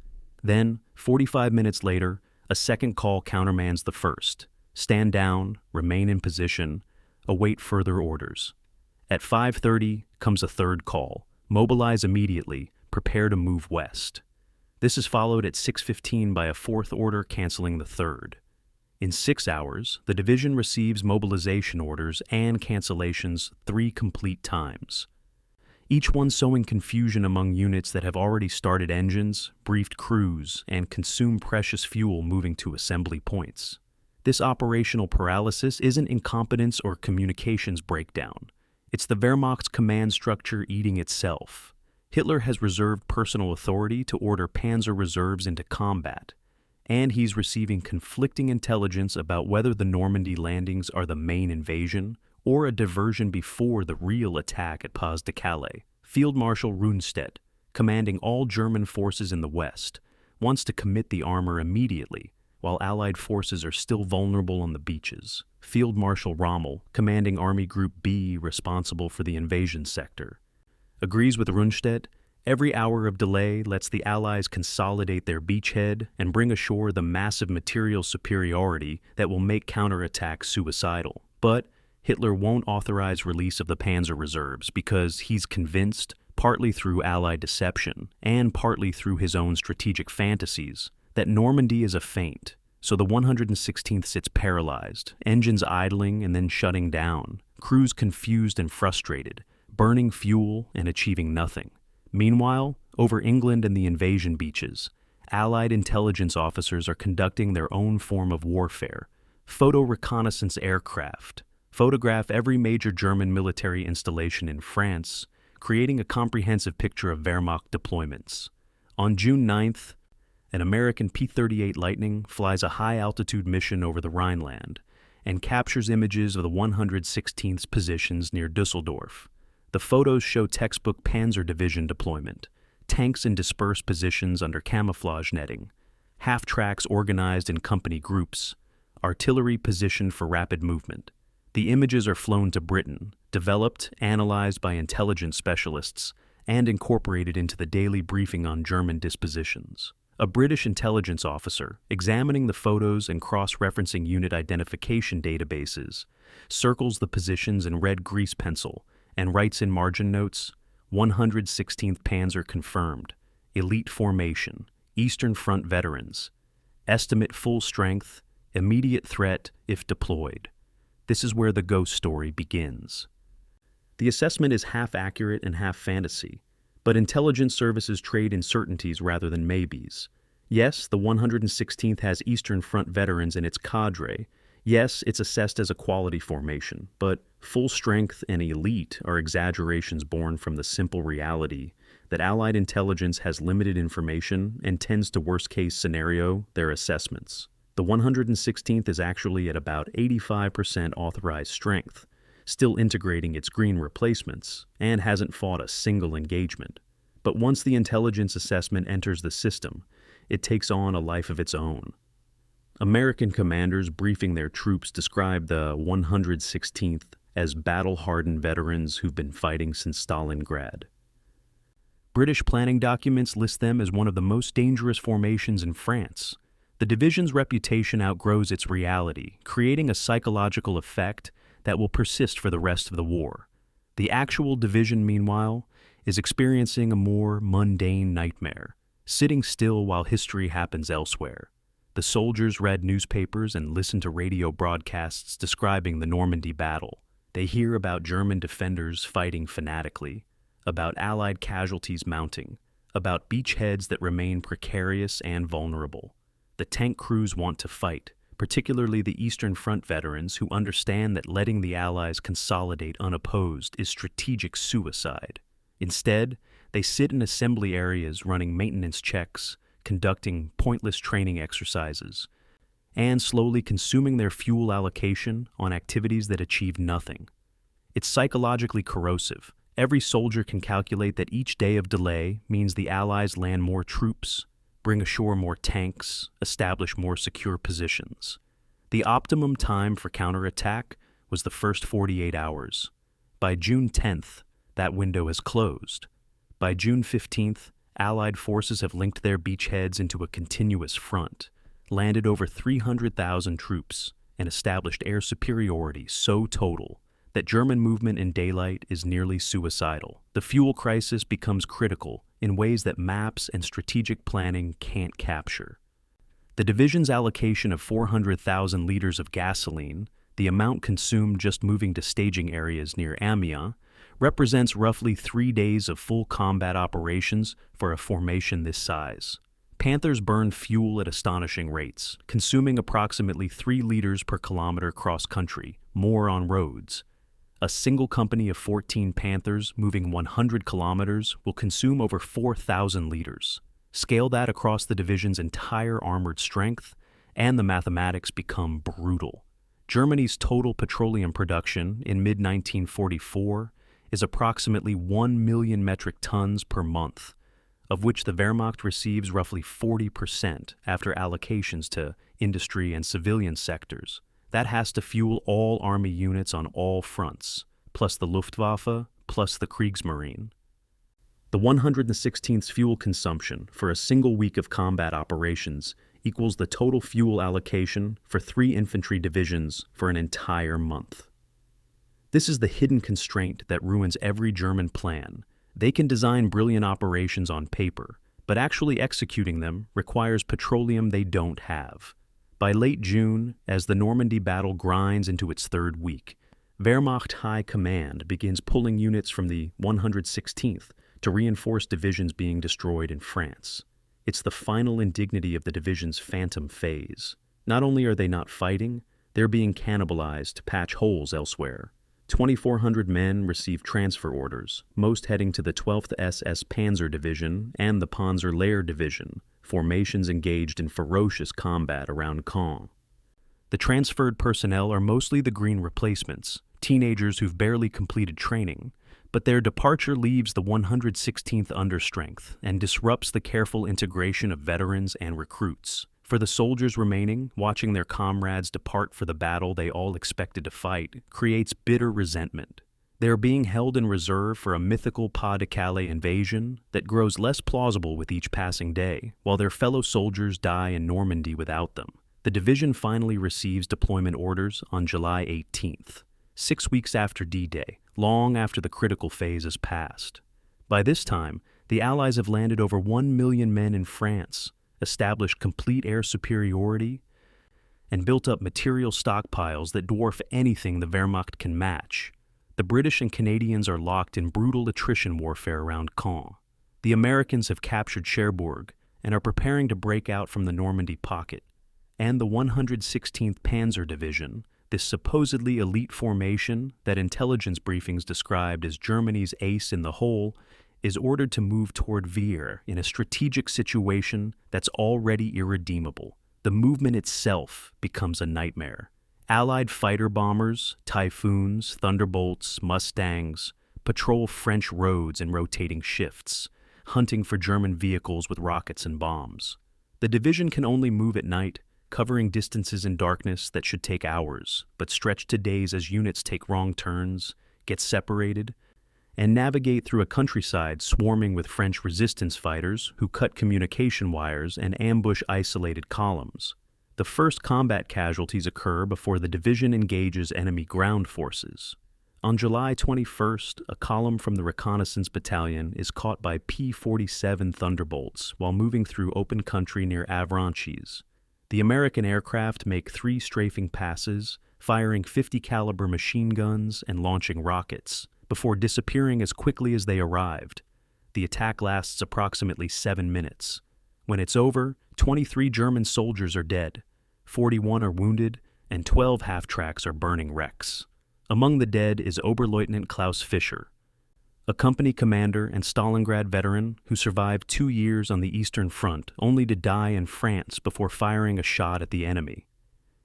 Then, 45 minutes later, a second call countermands the first. Stand down, remain in position, await further orders. At 5:30 comes a third call. Mobilize immediately, prepare to move west. This is followed at 6:15 by a fourth order canceling the third. In 6 hours, the division receives mobilization orders and cancellations 3 complete times. Each one sowing confusion among units that have already started engines, briefed crews, and consumed precious fuel moving to assembly points. This operational paralysis isn't incompetence or communications breakdown. It's the Wehrmacht's command structure eating itself. Hitler has reserved personal authority to order Panzer Reserves into combat, and he's receiving conflicting intelligence about whether the Normandy landings are the main invasion or a diversion before the real attack at Pas de Calais. Field Marshal Rundstedt, commanding all German forces in the west, wants to commit the armor immediately, while Allied forces are still vulnerable on the beaches. Field Marshal Rommel, commanding Army Group B responsible for the invasion sector, agrees with Rundstedt. Every hour of delay lets the Allies consolidate their beachhead and bring ashore the massive material superiority that will make counterattack suicidal. But Hitler won't authorize release of the Panzer Reserves because he's convinced, partly through Allied deception and partly through his own strategic fantasies, that Normandy is a feint. So the 116th sits paralyzed, engines idling and then shutting down, crews confused and frustrated, burning fuel and achieving nothing. Meanwhile, over England and the invasion beaches, Allied intelligence officers are conducting their own form of warfare. Photo reconnaissance aircraft photograph every major German military installation in France, creating a comprehensive picture of Wehrmacht deployments. On June 9th, an American P-38 Lightning flies a high-altitude mission over the Rhineland and captures images of the 116th's positions near Düsseldorf. The photos show textbook Panzer Division deployment, tanks in dispersed positions under camouflage netting, half-tracks organized in company groups, artillery positioned for rapid movement. The images are flown to Britain, developed, analyzed by intelligence specialists, and incorporated into the daily briefing on German dispositions. A British intelligence officer, examining the photos and cross-referencing unit identification databases, circles the positions in red grease pencil and writes in margin notes, 116th Panzer confirmed. Elite formation. Eastern Front veterans. Estimate full strength. Immediate threat if deployed. This is where the ghost story begins. The assessment is half accurate and half fantasy, but intelligence services trade in certainties rather than maybes. Yes, the 116th has Eastern Front veterans in its cadre. Yes, it's assessed as a quality formation, but full strength and elite are exaggerations born from the simple reality that Allied intelligence has limited information and tends to worst-case scenario their assessments. The 116th is actually at about 85% authorized strength, still integrating its green replacements, and hasn't fought a single engagement. But once the intelligence assessment enters the system, it takes on a life of its own. American commanders briefing their troops describe the 116th as battle-hardened veterans who've been fighting since Stalingrad. British planning documents list them as one of the most dangerous formations in France. The division's reputation outgrows its reality, creating a psychological effect that will persist for the rest of the war. The actual division, meanwhile, is experiencing a more mundane nightmare, sitting still while history happens elsewhere. The soldiers read newspapers and listened to radio broadcasts describing the Normandy battle. They hear about German defenders fighting fanatically, about Allied casualties mounting, about beachheads that remain precarious and vulnerable. The tank crews want to fight, particularly the Eastern Front veterans who understand that letting the Allies consolidate unopposed is strategic suicide. Instead, they sit in assembly areas running maintenance checks, conducting pointless training exercises, and slowly consuming their fuel allocation on activities that achieve nothing. It's psychologically corrosive. Every soldier can calculate that each day of delay means the Allies land more troops, bring ashore more tanks, establish more secure positions. The optimum time for counterattack was the first 48 hours. By June 10th, that window has closed. By June 15th, Allied forces have linked their beachheads into a continuous front, landed over 300,000 troops, and established air superiority so total that German movement in daylight is nearly suicidal. The fuel crisis becomes critical in ways that maps and strategic planning can't capture. The division's allocation of 400,000 liters of gasoline, the amount consumed just moving to staging areas near Amiens, represents roughly 3 days of full combat operations for a formation this size. Panthers burn fuel at astonishing rates, consuming approximately 3 liters per kilometer cross-country, more on roads. A single company of 14 Panthers moving 100 kilometers will consume over 4,000 liters. Scale that across the division's entire armored strength, and the mathematics become brutal. Germany's total petroleum production in mid-1944 is approximately 1 million metric tons per month, of which the Wehrmacht receives roughly 40% after allocations to industry and civilian sectors. That has to fuel all army units on all fronts, plus the Luftwaffe, plus the Kriegsmarine. The 116th's fuel consumption for a single week of combat operations equals the total fuel allocation for 3 infantry divisions for an entire month. This is the hidden constraint that ruins every German plan. They can design brilliant operations on paper, but actually executing them requires petroleum they don't have. By late June, as the Normandy battle grinds into its 3rd week, Wehrmacht High Command begins pulling units from the 116th to reinforce divisions being destroyed in France. It's the final indignity of the division's phantom phase. Not only are they not fighting, they're being cannibalized to patch holes elsewhere. 2,400 men received transfer orders, most heading to the 12th SS Panzer Division and the Panzer Lehr Division, formations engaged in ferocious combat around Caen. The transferred personnel are mostly the green replacements, teenagers who've barely completed training, but their departure leaves the 116th under strength and disrupts the careful integration of veterans and recruits. For the soldiers remaining, watching their comrades depart for the battle they all expected to fight creates bitter resentment. They are being held in reserve for a mythical Pas-de-Calais invasion that grows less plausible with each passing day, while their fellow soldiers die in Normandy without them. The division finally receives deployment orders on July 18th, 6 weeks after D-Day, long after the critical phase has passed. By this time, the Allies have landed over 1 million men in France, established complete air superiority, and built up material stockpiles that dwarf anything the Wehrmacht can match. The British and Canadians are locked in brutal attrition warfare around Caen. The Americans have captured Cherbourg and are preparing to break out from the Normandy pocket. And the 116th Panzer Division, this supposedly elite formation that intelligence briefings described as Germany's ace in the hole, is ordered to move toward Veer in a strategic situation that's already irredeemable. The movement itself becomes a nightmare. Allied fighter bombers, Typhoons, Thunderbolts, Mustangs patrol French roads in rotating shifts, hunting for German vehicles with rockets and bombs. The division can only move at night, covering distances in darkness that should take hours, but stretch to days as units take wrong turns, get separated, and navigate through a countryside swarming with French resistance fighters who cut communication wires and ambush isolated columns. The first combat casualties occur before the division engages enemy ground forces. On July 21st, a column from the reconnaissance battalion is caught by P-47 Thunderbolts while moving through open country near Avranches. The American aircraft make 3 strafing passes, firing 50 caliber machine guns and launching rockets, before disappearing as quickly as they arrived. The attack lasts approximately 7 minutes. When it's over, 23 German soldiers are dead, 41 are wounded, and 12 half-tracks are burning wrecks. Among the dead is Oberleutnant Klaus Fischer, a company commander and Stalingrad veteran who survived 2 years on the Eastern Front only to die in France before firing a shot at the enemy.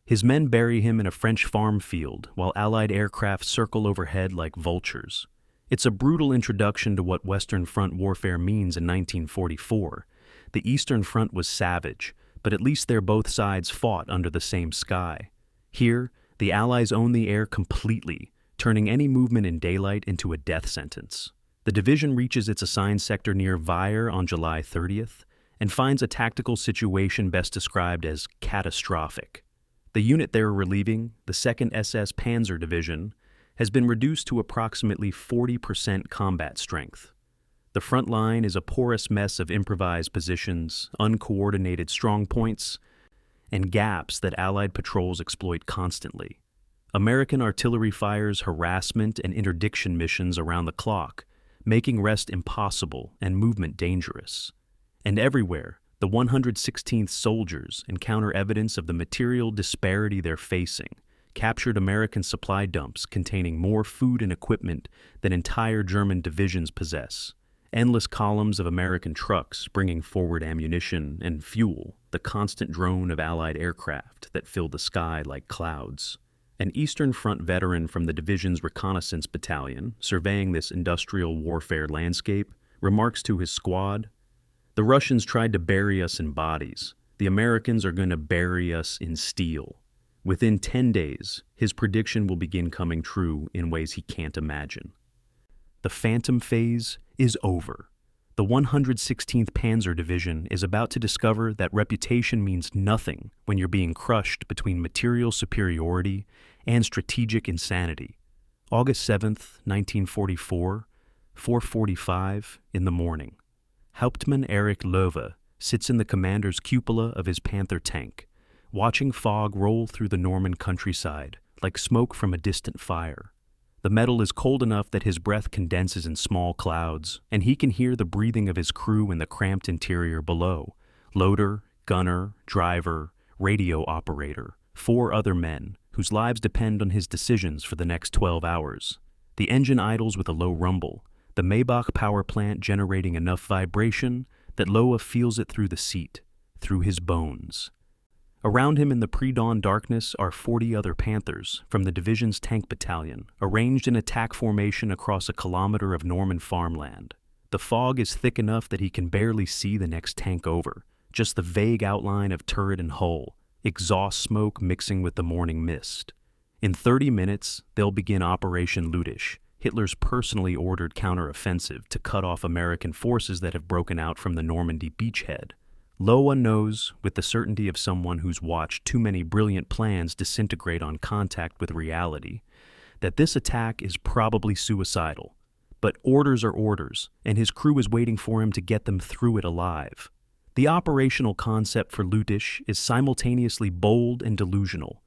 His men bury him in a French farm field while Allied aircraft circle overhead like vultures. It's a brutal introduction to what Western Front warfare means in 1944. The Eastern Front was savage, but at least there both sides fought under the same sky. Here, the Allies own the air completely, turning any movement in daylight into a death sentence. The division reaches its assigned sector near Veer on July 30th and finds a tactical situation best described as catastrophic. The unit they are relieving, the 2nd SS Panzer Division, has been reduced to approximately 40% combat strength. The front line is a porous mess of improvised positions, uncoordinated strongpoints, and gaps that Allied patrols exploit constantly. American artillery fires harassment and interdiction missions around the clock, making rest impossible and movement dangerous. And everywhere, the 116th soldiers encounter evidence of the material disparity they're facing, captured American supply dumps containing more food and equipment than entire German divisions possess, endless columns of American trucks bringing forward ammunition and fuel, the constant drone of Allied aircraft that fill the sky like clouds. An Eastern Front veteran from the division's reconnaissance battalion, surveying this industrial warfare landscape, remarks to his squad, "The Russians tried to bury us in bodies. The Americans are going to bury us in steel." Within 10 days, his prediction will begin coming true in ways he can't imagine. The phantom phase is over. The 116th Panzer Division is about to discover that reputation means nothing when you're being crushed between material superiority and strategic insanity. August 7th, 1944, 4:45 in the morning. Hauptmann Erich Löwe sits in the commander's cupola of his Panther tank, watching fog roll through the Norman countryside like smoke from a distant fire. The metal is cold enough that his breath condenses in small clouds, and he can hear the breathing of his crew in the cramped interior below. Loader, gunner, driver, radio operator, 4 other men, whose lives depend on his decisions for the next 12 hours. The engine idles with a low rumble, the Maybach power plant generating enough vibration that Löwe feels it through the seat, through his bones. Around him in the pre-dawn darkness are 40 other Panthers from the division's tank battalion, arranged in attack formation across a kilometer of Norman farmland. The fog is thick enough that he can barely see the next tank over, just the vague outline of turret and hull, exhaust smoke mixing with the morning mist. In 30 minutes, they'll begin Operation Lüttich, Hitler's personally ordered counteroffensive to cut off American forces that have broken out from the Normandy beachhead. Löwe knows, with the certainty of someone who's watched too many brilliant plans disintegrate on contact with reality, that this attack is probably suicidal, But orders are orders, and his crew is waiting for him to get them through it alive. The operational concept for Lüttich is simultaneously bold and delusional.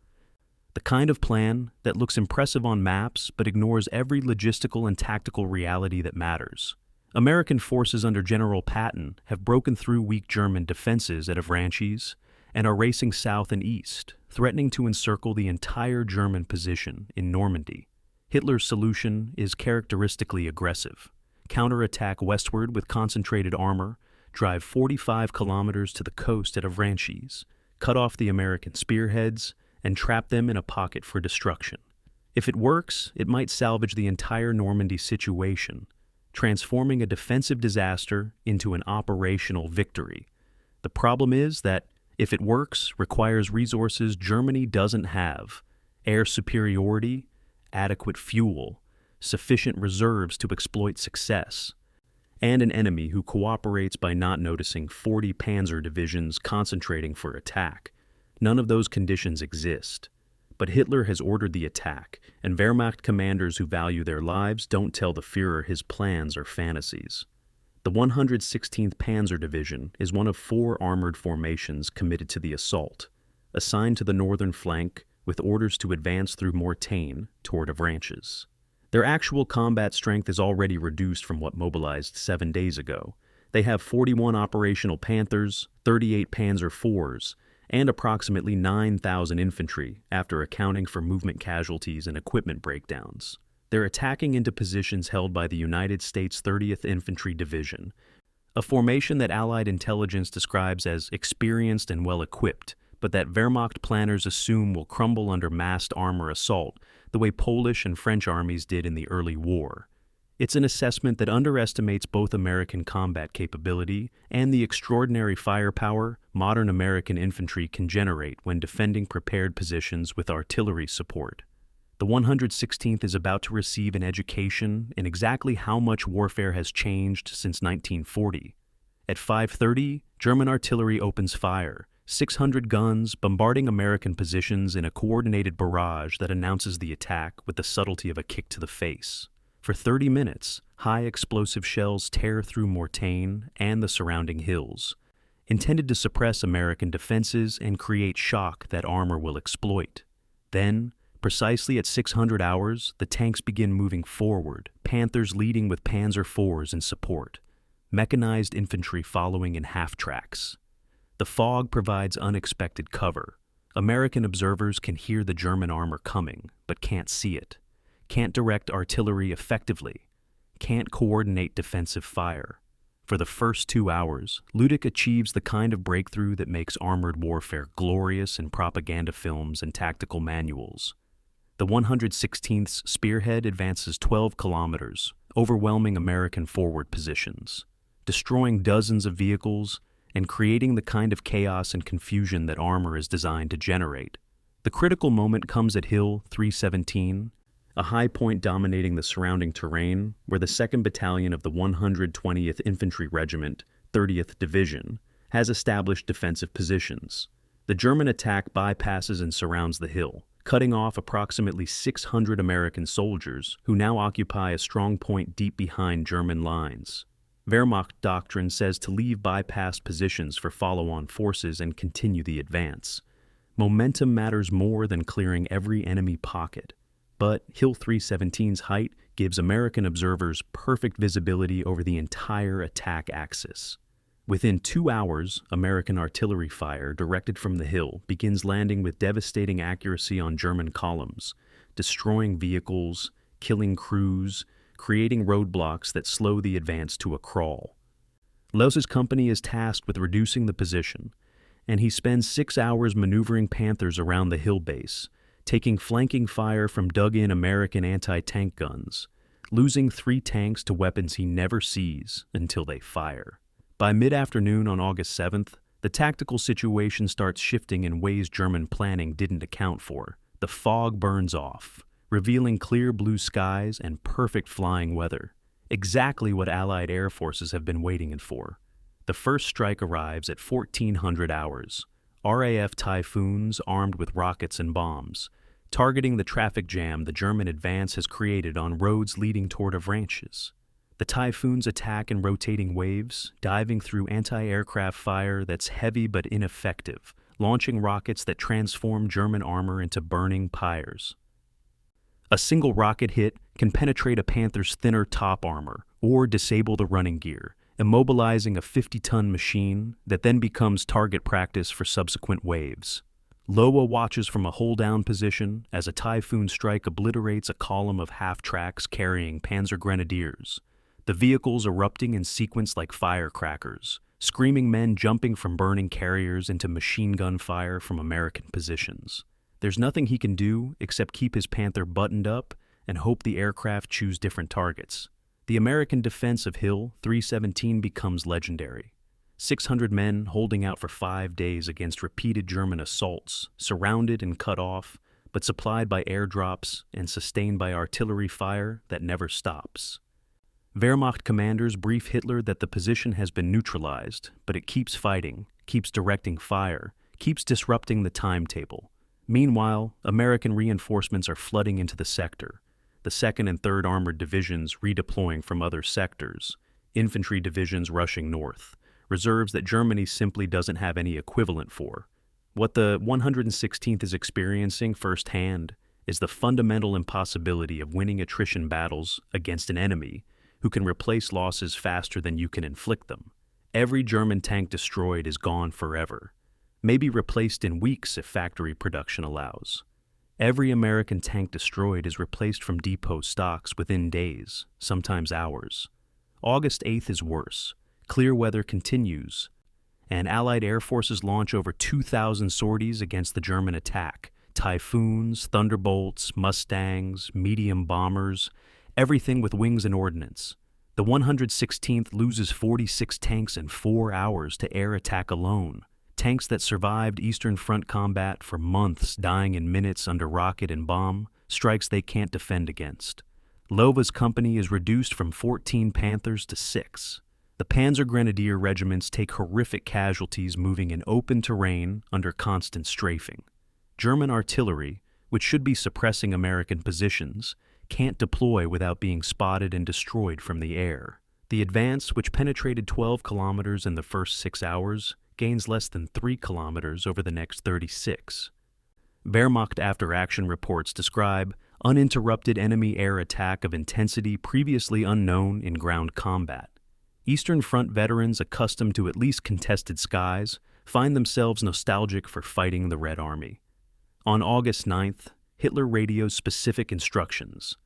The kind of plan that looks impressive on maps but ignores every logistical and tactical reality that matters. American forces under General Patton have broken through weak German defenses at Avranches and are racing south and east, threatening to encircle the entire German position in Normandy. Hitler's solution is characteristically aggressive. Counterattack westward with concentrated armor, drive 45 kilometers to the coast at Avranches, cut off the American spearheads, and trap them in a pocket for destruction. If it works, it might salvage the entire Normandy situation, transforming a defensive disaster into an operational victory. The problem is that, if it works, requires resources Germany doesn't have: air superiority, adequate fuel, sufficient reserves to exploit success, and an enemy who cooperates by not noticing 40 Panzer Divisions concentrating for attack. None of those conditions exist. But Hitler has ordered the attack, and Wehrmacht commanders who value their lives don't tell the Führer his plans are fantasies. The 116th Panzer Division is one of 4 armored formations committed to the assault, assigned to the northern flank with orders to advance through Mortain toward Avranches. Their actual combat strength is already reduced from what mobilized 7 days ago. They have 41 operational Panthers, 38 Panzer IVs, and approximately 9,000 infantry after accounting for movement casualties and equipment breakdowns. They're attacking into positions held by the United States 30th Infantry Division, a formation that Allied intelligence describes as experienced and well-equipped, but that Wehrmacht planners assume will crumble under massed armor assault the way Polish and French armies did in the early war. It's an assessment that underestimates both American combat capability and the extraordinary firepower modern American infantry can generate when defending prepared positions with artillery support. The 116th is about to receive an education in exactly how much warfare has changed since 1940. At 5:30, German artillery opens fire, 600 guns bombarding American positions in a coordinated barrage that announces the attack with the subtlety of a kick to the face. For 30 minutes, high explosive shells tear through Mortain and the surrounding hills, intended to suppress American defenses and create shock that armor will exploit. Then, precisely at 600 hours, the tanks begin moving forward, Panthers leading with Panzer IVs in support, mechanized infantry following in half-tracks. The fog provides unexpected cover. American observers can hear the German armor coming, but can't see it, can't direct artillery effectively, can't coordinate defensive fire. For the first 2 hours, Lüttich achieves the kind of breakthrough that makes armored warfare glorious in propaganda films and tactical manuals. The 116th's spearhead advances 12 kilometers, overwhelming American forward positions, destroying dozens of vehicles, and creating the kind of chaos and confusion that armor is designed to generate. The critical moment comes at Hill 317, a high point dominating the surrounding terrain, where the 2nd Battalion of the 120th Infantry Regiment, 30th Division, has established defensive positions. The German attack bypasses and surrounds the hill, cutting off approximately 600 American soldiers who now occupy a strong point deep behind German lines. Wehrmacht doctrine says to leave bypassed positions for follow-on forces and continue the advance. Momentum matters more than clearing every enemy pocket. But Hill 317's height gives American observers perfect visibility over the entire attack axis. Within 2 hours, American artillery fire directed from the hill begins landing with devastating accuracy on German columns, destroying vehicles, killing crews, creating roadblocks that slow the advance to a crawl. Loese's company is tasked with reducing the position, and he spends 6 hours maneuvering Panthers around the hill base, taking flanking fire from dug-in American anti-tank guns, losing 3 tanks to weapons he never sees until they fire. By mid-afternoon on August 7th, the tactical situation starts shifting in ways German planning didn't account for. The fog burns off, revealing clear blue skies and perfect flying weather, exactly what Allied air forces have been waiting for. The first strike arrives at 1400 hours. RAF Typhoons armed with rockets and bombs, targeting the traffic jam the German advance has created on roads leading toward Avranches. The Typhoons attack in rotating waves, diving through anti-aircraft fire that's heavy but ineffective, launching rockets that transform German armor into burning pyres. A single rocket hit can penetrate a Panther's thinner top armor or disable the running gear, immobilizing a 50-ton machine that then becomes target practice for subsequent waves. Loa watches from a hold-down position as a Typhoon strike obliterates a column of half-tracks carrying Panzer Grenadiers, the vehicles erupting in sequence like firecrackers, screaming men jumping from burning carriers into machine gun fire from American positions. There's nothing he can do except keep his Panther buttoned up and hope the aircraft choose different targets. The American defense of Hill 317 becomes legendary. 600 men holding out for 5 days against repeated German assaults, surrounded and cut off, but supplied by airdrops and sustained by artillery fire that never stops. Wehrmacht commanders brief Hitler that the position has been neutralized, but it keeps fighting, keeps directing fire, keeps disrupting the timetable. Meanwhile, American reinforcements are flooding into the sector, the 2nd and 3rd Armored Divisions redeploying from other sectors, infantry divisions rushing north, reserves that Germany simply doesn't have any equivalent for. What the 116th is experiencing firsthand is the fundamental impossibility of winning attrition battles against an enemy who can replace losses faster than you can inflict them. Every German tank destroyed is gone forever, maybe replaced in weeks if factory production allows. Every American tank destroyed is replaced from depot stocks within days, sometimes hours. August 8th is worse. Clear weather continues, and Allied air forces launch over 2,000 sorties against the German attack. Typhoons, Thunderbolts, Mustangs, medium bombers, everything with wings and ordnance. The 116th loses 46 tanks in 4 hours to air attack alone. Tanks that survived Eastern Front combat for months, dying in minutes under rocket and bomb, strikes they can't defend against. Lova's company is reduced from 14 Panthers to 6. The Panzer Grenadier regiments take horrific casualties moving in open terrain under constant strafing. German artillery, which should be suppressing American positions, can't deploy without being spotted and destroyed from the air. The advance, which penetrated 12 kilometers in the first 6 hours, gains less than 3 kilometers over the next 36. Wehrmacht after-action reports describe uninterrupted enemy air attack of intensity previously unknown in ground combat. Eastern Front veterans accustomed to at least contested skies find themselves nostalgic for fighting the Red Army. On August 9th, Hitler radios specific instructions.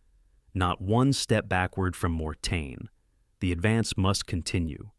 Not one step backward from Mortain. The advance must continue.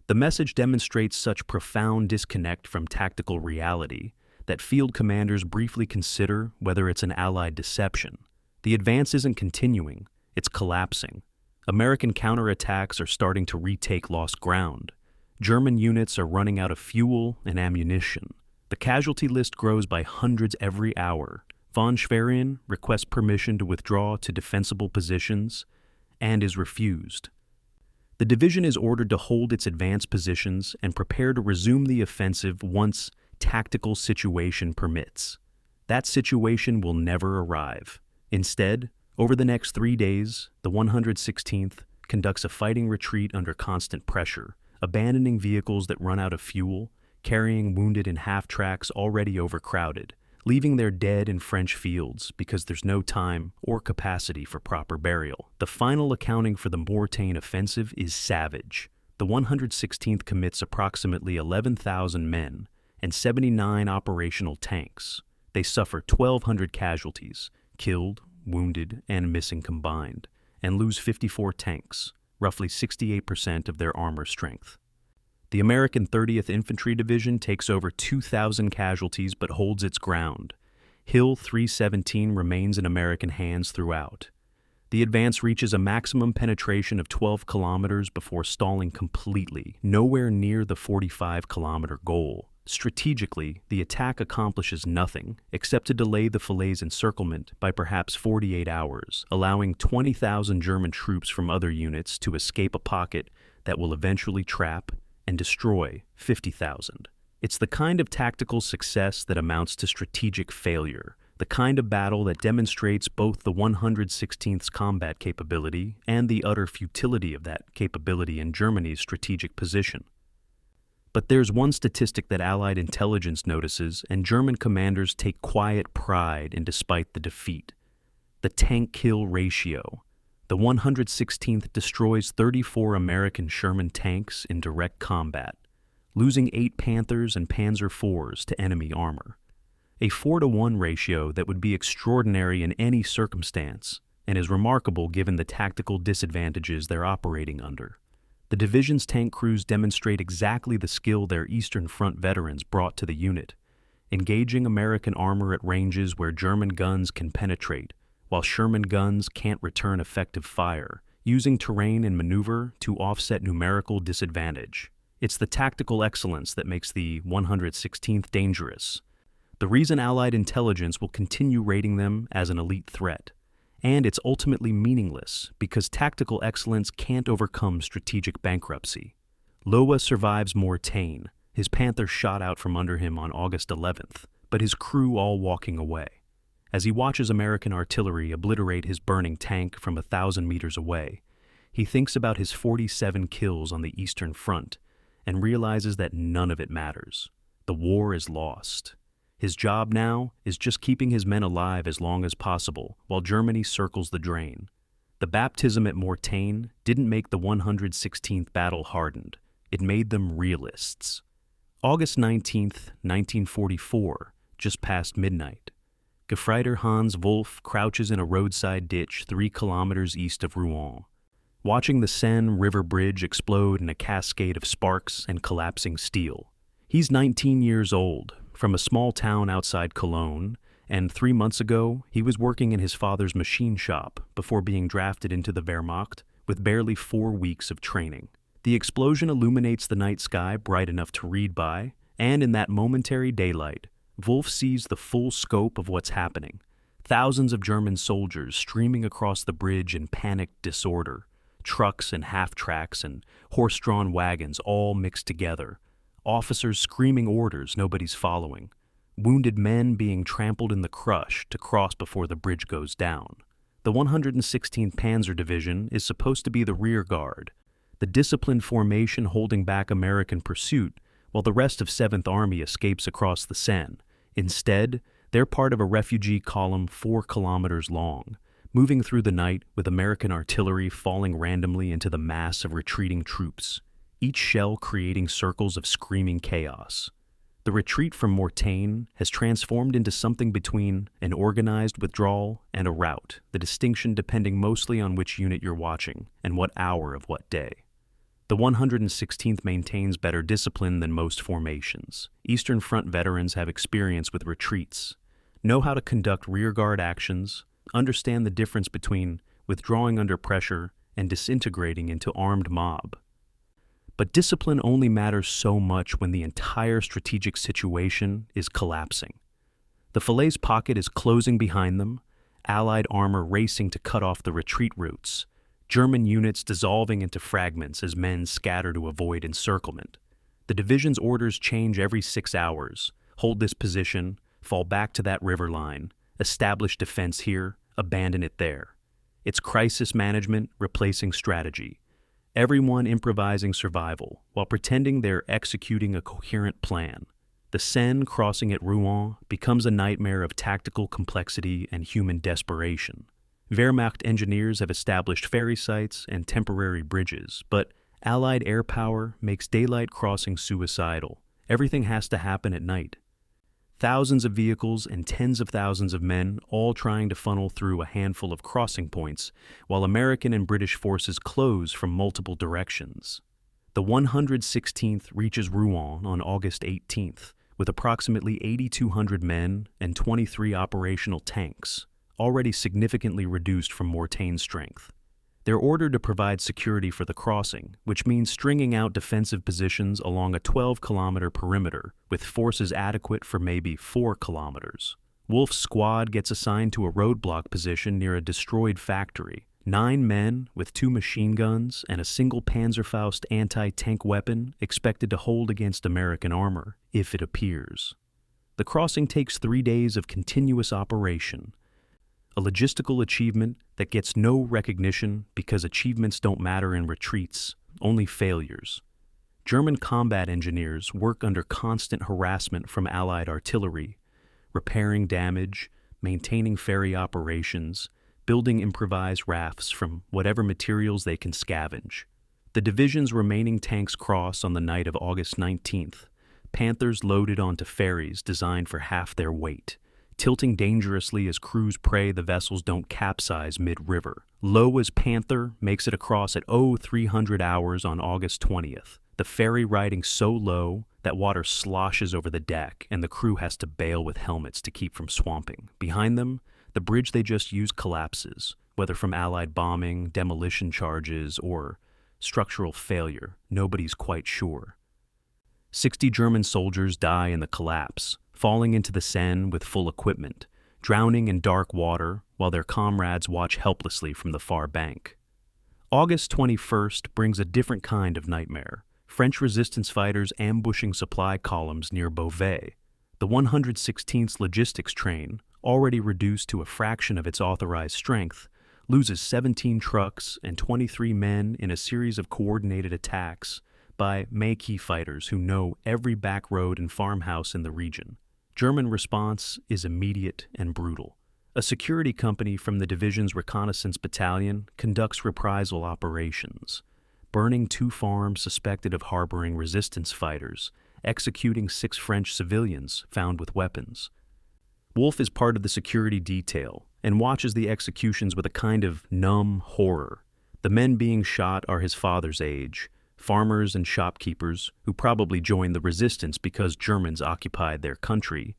The message demonstrates such profound disconnect from tactical reality that field commanders briefly consider whether it's an Allied deception. The advance isn't continuing, it's collapsing. American counterattacks are starting to retake lost ground. German units are running out of fuel and ammunition. The casualty list grows by hundreds every hour. Von Schwerin requests permission to withdraw to defensible positions and is refused. The division is ordered to hold its advanced positions and prepare to resume the offensive once tactical situation permits. That situation will never arrive. Instead, over the next 3 days, the 116th conducts a fighting retreat under constant pressure, abandoning vehicles that run out of fuel, carrying wounded in half-tracks already overcrowded, leaving their dead in French fields because there's no time or capacity for proper burial. The final accounting for the Mortain offensive is savage. The 116th commits approximately 11,000 men and 79 operational tanks. They suffer 1,200 casualties, killed, wounded, and missing combined, and lose 54 tanks, roughly 68% of their armor strength. The American 30th Infantry Division takes over 2,000 casualties but holds its ground. Hill 317 remains in American hands throughout. The advance reaches a maximum penetration of 12 kilometers before stalling completely, nowhere near the 45-kilometer goal. Strategically, the attack accomplishes nothing except to delay the Falaise encirclement by perhaps 48 hours, allowing 20,000 German troops from other units to escape a pocket that will eventually trap and destroy 50,000. It's the kind of tactical success that amounts to strategic failure, the kind of battle that demonstrates both the 116th's combat capability and the utter futility of that capability in Germany's strategic position. But there's one statistic that Allied intelligence notices and German commanders take quiet pride in despite the defeat: the tank-kill ratio. The 116th destroys 34 American Sherman tanks in direct combat, losing 8 Panthers and Panzer IVs to enemy armor. A 4-to-1 ratio that would be extraordinary in any circumstance and is remarkable given the tactical disadvantages they're operating under. The division's tank crews demonstrate exactly the skill their Eastern Front veterans brought to the unit, engaging American armor at ranges where German guns can penetrate, while Sherman guns can't return effective fire, using terrain and maneuver to offset numerical disadvantage. It's the tactical excellence that makes the 116th dangerous. The reason Allied intelligence will continue rating them as an elite threat. And it's ultimately meaningless because tactical excellence can't overcome strategic bankruptcy. Loa survives Mortain, his Panther shot out from under him on August 11th, but his crew all walking away. As he watches American artillery obliterate his burning tank from 1,000 meters away, he thinks about his 47 kills on the Eastern Front and realizes that none of it matters. The war is lost. His job now is just keeping his men alive as long as possible while Germany circles the drain. The baptism at Mortain didn't make the 116th battle hardened. It made them realists. August 19th, 1944, just past midnight. Gefreiter Hans Wolf crouches in a roadside ditch 3 kilometers east of Rouen, watching the Seine River Bridge explode in a cascade of sparks and collapsing steel. He's 19 years old, from a small town outside Cologne, and 3 months ago he was working in his father's machine shop before being drafted into the Wehrmacht with barely 4 weeks of training. The explosion illuminates the night sky bright enough to read by, and in that momentary daylight, Wolf sees the full scope of what's happening. Thousands of German soldiers streaming across the bridge in panicked disorder, trucks and half-tracks and horse-drawn wagons all mixed together, officers screaming orders nobody's following, wounded men being trampled in the crush to cross before the bridge goes down. The 116th Panzer Division is supposed to be the rear guard, the disciplined formation holding back American pursuit while the rest of 7th Army escapes across the Seine. Instead, they're part of a refugee column 4 kilometers long, moving through the night with American artillery falling randomly into the mass of retreating troops, each shell creating circles of screaming chaos. The retreat from Mortain has transformed into something between an organized withdrawal and a rout, the distinction depending mostly on which unit you're watching and what hour of what day. The 116th maintains better discipline than most formations. Eastern Front veterans have experience with retreats, know how to conduct rearguard actions, understand the difference between withdrawing under pressure and disintegrating into armed mob. But discipline only matters so much when the entire strategic situation is collapsing. The Falaise pocket is closing behind them, Allied armor racing to cut off the retreat routes, German units dissolving into fragments as men scatter to avoid encirclement. The division's orders change every 6 hours. Hold this position, fall back to that river line, establish defense here, abandon it there. It's crisis management replacing strategy. Everyone improvising survival while pretending they're executing a coherent plan. The Seine crossing at Rouen becomes a nightmare of tactical complexity and human desperation. Wehrmacht engineers have established ferry sites and temporary bridges, but Allied air power makes daylight crossing suicidal. Everything has to happen at night. Thousands of vehicles and tens of thousands of men all trying to funnel through a handful of crossing points, while American and British forces close from multiple directions. The 116th reaches Rouen on August 18th, with approximately 8,200 men and 23 operational tanks, already significantly reduced from Mortain's strength. They're ordered to provide security for the crossing, which means stringing out defensive positions along a 12-kilometer perimeter with forces adequate for maybe 4 kilometers. Wolf's squad gets assigned to a roadblock position near a destroyed factory. 9 men with 2 machine guns and a single Panzerfaust anti-tank weapon expected to hold against American armor, if it appears. The crossing takes 3 days of continuous operation, a logistical achievement that gets no recognition because achievements don't matter in retreats, only failures. German combat engineers work under constant harassment from Allied artillery, repairing damage, maintaining ferry operations, building improvised rafts from whatever materials they can scavenge. The division's remaining tanks cross on the night of August 19th, Panthers loaded onto ferries designed for half their weight, tilting dangerously as crews pray the vessels don't capsize mid-river. Low as Panther makes it across at 0300 hours on August 20th, the ferry riding so low that water sloshes over the deck and the crew has to bail with helmets to keep from swamping. Behind them, the bridge they just used collapses, whether from Allied bombing, demolition charges, or structural failure. Nobody's quite sure. 60 German soldiers die in the collapse, falling into the Seine with full equipment, drowning in dark water while their comrades watch helplessly from the far bank. August 21st brings a different kind of nightmare. French resistance fighters ambushing supply columns near Beauvais. The 116th logistics train, already reduced to a fraction of its authorized strength, loses 17 trucks and 23 men in a series of coordinated attacks by Maquis fighters who know every back road and farmhouse in the region. German response is immediate and brutal. A security company from the division's reconnaissance battalion conducts reprisal operations, burning 2 farms suspected of harboring resistance fighters, executing 6 French civilians found with weapons. Wolf is part of the security detail and watches the executions with a kind of numb horror. The men being shot are his father's age, farmers and shopkeepers who probably joined the resistance because Germans occupied their country,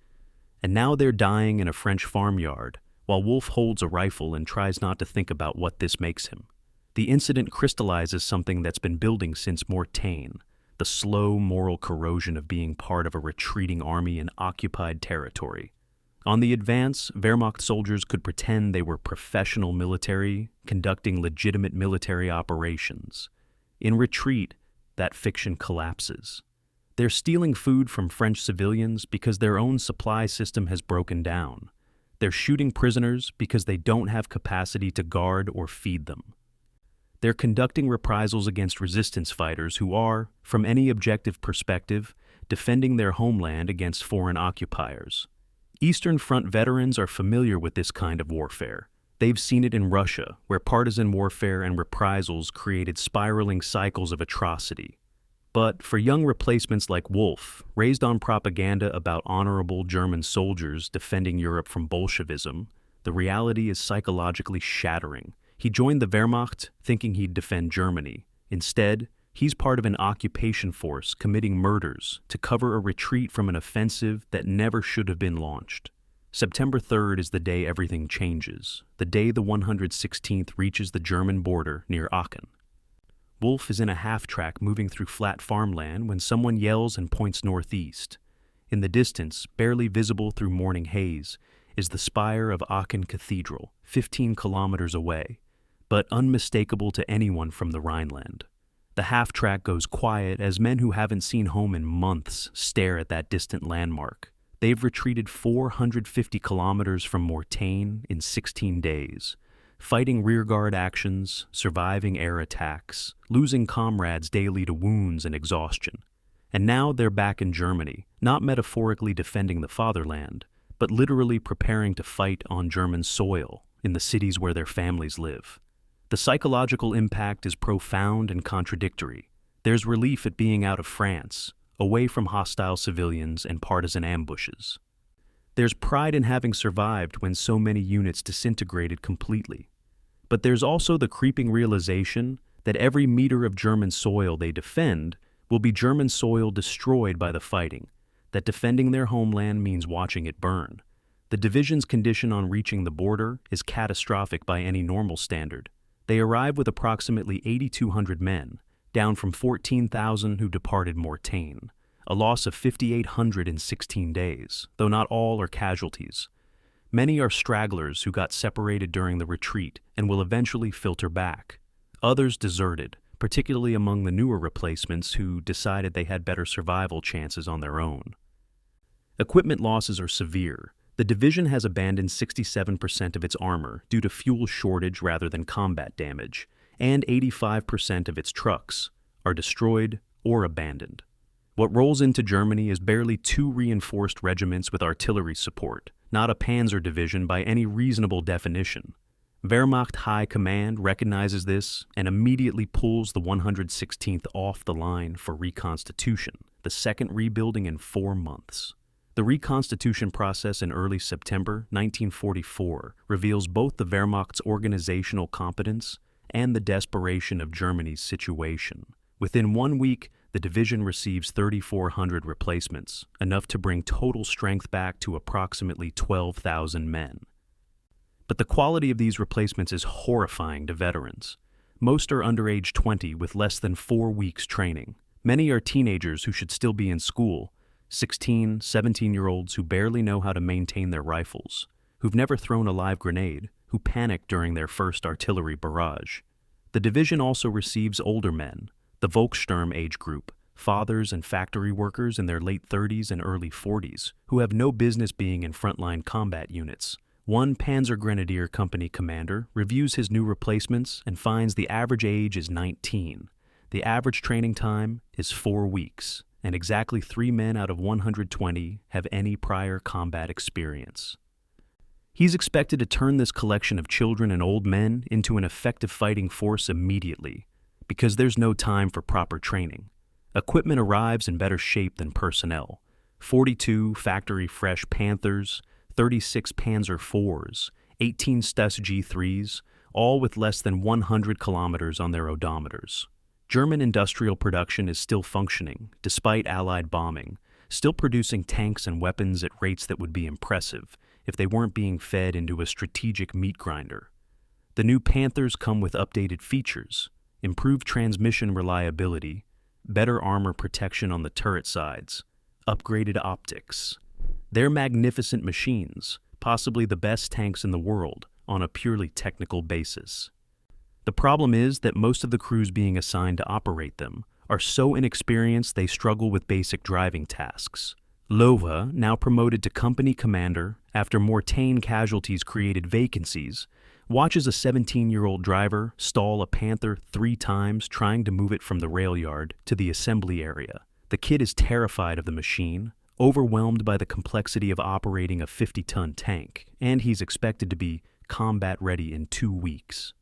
and now they're dying in a French farmyard, while Wolf holds a rifle and tries not to think about what this makes him. The incident crystallizes something that's been building since Mortain, the slow moral corrosion of being part of a retreating army in occupied territory. On the advance, Wehrmacht soldiers could pretend they were professional military, conducting legitimate military operations. In retreat, that fiction collapses. They're stealing food from French civilians because their own supply system has broken down. They're shooting prisoners because they don't have capacity to guard or feed them. They're conducting reprisals against resistance fighters who are, from any objective perspective, defending their homeland against foreign occupiers. Eastern Front veterans are familiar with this kind of warfare. They've seen it in Russia, where partisan warfare and reprisals created spiraling cycles of atrocity. But for young replacements like Wolf, raised on propaganda about honorable German soldiers defending Europe from Bolshevism, the reality is psychologically shattering. He joined the Wehrmacht thinking he'd defend Germany. Instead, he's part of an occupation force committing murders to cover a retreat from an offensive that never should have been launched. September 3rd is the day everything changes, the day the 116th reaches the German border near Aachen. Wolf is in a half-track moving through flat farmland when someone yells and points northeast. In the distance, barely visible through morning haze, is the spire of Aachen Cathedral, 15 kilometers away, but unmistakable to anyone from the Rhineland. The half-track goes quiet as men who haven't seen home in months stare at that distant landmark. They've retreated 450 kilometers from Mortain in 16 days, fighting rearguard actions, surviving air attacks, losing comrades daily to wounds and exhaustion. And now they're back in Germany, not metaphorically defending the fatherland, but literally preparing to fight on German soil in the cities where their families live. The psychological impact is profound and contradictory. There's relief at being out of France, away from hostile civilians and partisan ambushes. There's pride in having survived when so many units disintegrated completely. But there's also the creeping realization that every meter of German soil they defend will be German soil destroyed by the fighting, that defending their homeland means watching it burn. The division's condition on reaching the border is catastrophic by any normal standard. They arrive with approximately 8,200 men, down from 14,000 who departed Mortain, a loss of 5,800 in 16 days, though not all are casualties. Many are stragglers who got separated during the retreat and will eventually filter back. Others deserted, particularly among the newer replacements who decided they had better survival chances on their own. Equipment losses are severe. The division has abandoned 67% of its armor due to fuel shortage rather than combat damage, and 85% of its trucks are destroyed or abandoned. What rolls into Germany is barely 2 reinforced regiments with artillery support, not a Panzer Division by any reasonable definition. Wehrmacht High Command recognizes this and immediately pulls the 116th off the line for reconstitution, the second rebuilding in 4 months. The reconstitution process in early September 1944 reveals both the Wehrmacht's organizational competence and the desperation of Germany's situation. Within 1 week, the division receives 3,400 replacements, enough to bring total strength back to approximately 12,000 men. But the quality of these replacements is horrifying to veterans. Most are under age 20 with less than 4 weeks training. Many are teenagers who should still be in school, 16, 17-year-olds who barely know how to maintain their rifles, who've never thrown a live grenade, who panic during their first artillery barrage. The division also receives older men, the Volkssturm age group, fathers and factory workers in their late 30s and early 40s, who have no business being in frontline combat units. One Panzer Grenadier Company commander reviews his new replacements and finds the average age is 19. The average training time is 4 weeks, and exactly 3 men out of 120 have any prior combat experience. He's expected to turn this collection of children and old men into an effective fighting force immediately, because there's no time for proper training. Equipment arrives in better shape than personnel. 42 factory-fresh Panthers, 36 Panzer IVs, 18 Stuss G3s, all with less than 100 kilometers on their odometers. German industrial production is still functioning, despite Allied bombing, still producing tanks and weapons at rates that would be impressive if they weren't being fed into a strategic meat grinder. The new Panthers come with updated features, improved transmission reliability, better armor protection on the turret sides, upgraded optics. They're magnificent machines, possibly the best tanks in the world, on a purely technical basis. The problem is that most of the crews being assigned to operate them are so inexperienced they struggle with basic driving tasks. Lowe, now promoted to company commander after Mortain casualties created vacancies, watches a 17-year-old driver stall a Panther 3 times trying to move it from the rail yard to the assembly area. The kid is terrified of the machine, overwhelmed by the complexity of operating a 50-ton tank, and he's expected to be combat-ready in 2 weeks.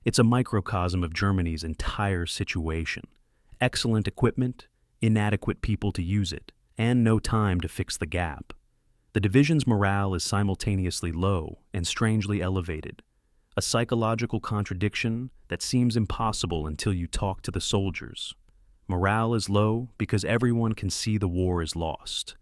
It's a microcosm of Germany's entire situation. Excellent equipment, inadequate people to use it, and no time to fix the gap. The division's morale is simultaneously low and strangely elevated, a psychological contradiction that seems impossible until you talk to the soldiers. Morale is low because everyone can see the war is lost,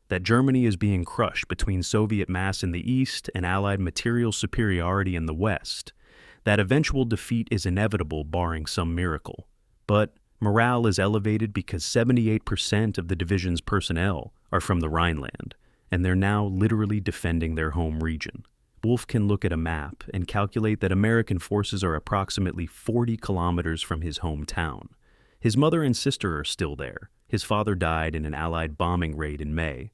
that Germany is being crushed between Soviet mass in the east and Allied material superiority in the west, that eventual defeat is inevitable barring some miracle. But morale is elevated because 78% of the division's personnel are from the Rhineland, and they're now literally defending their home region. Wolf can look at a map and calculate that American forces are approximately 40 kilometers from his hometown. His mother and sister are still there. His father died in an Allied bombing raid in May,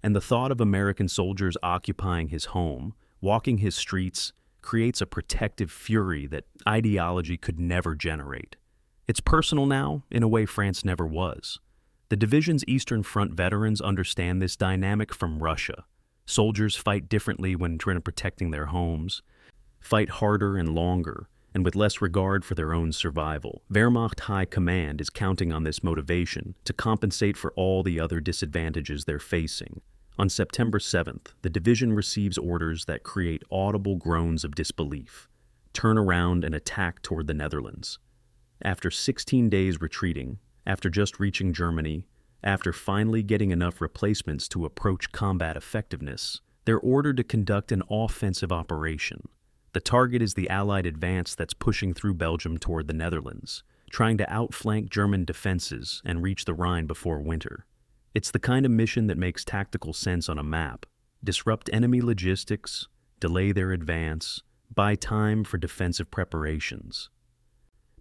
and the thought of American soldiers occupying his home, walking his streets, creates a protective fury that ideology could never generate. It's personal now, in a way France never was. The division's Eastern Front veterans understand this dynamic from Russia. Soldiers fight differently when protecting their homes, fight harder and longer, and with less regard for their own survival. Wehrmacht High Command is counting on this motivation to compensate for all the other disadvantages they're facing. On September 7th, the division receives orders that create audible groans of disbelief. Turn around and attack toward the Netherlands. After 16 days retreating, after just reaching Germany, after finally getting enough replacements to approach combat effectiveness, they're ordered to conduct an offensive operation. The target is the Allied advance that's pushing through Belgium toward the Netherlands, trying to outflank German defenses and reach the Rhine before winter. It's the kind of mission that makes tactical sense on a map. Disrupt enemy logistics, delay their advance, buy time for defensive preparations.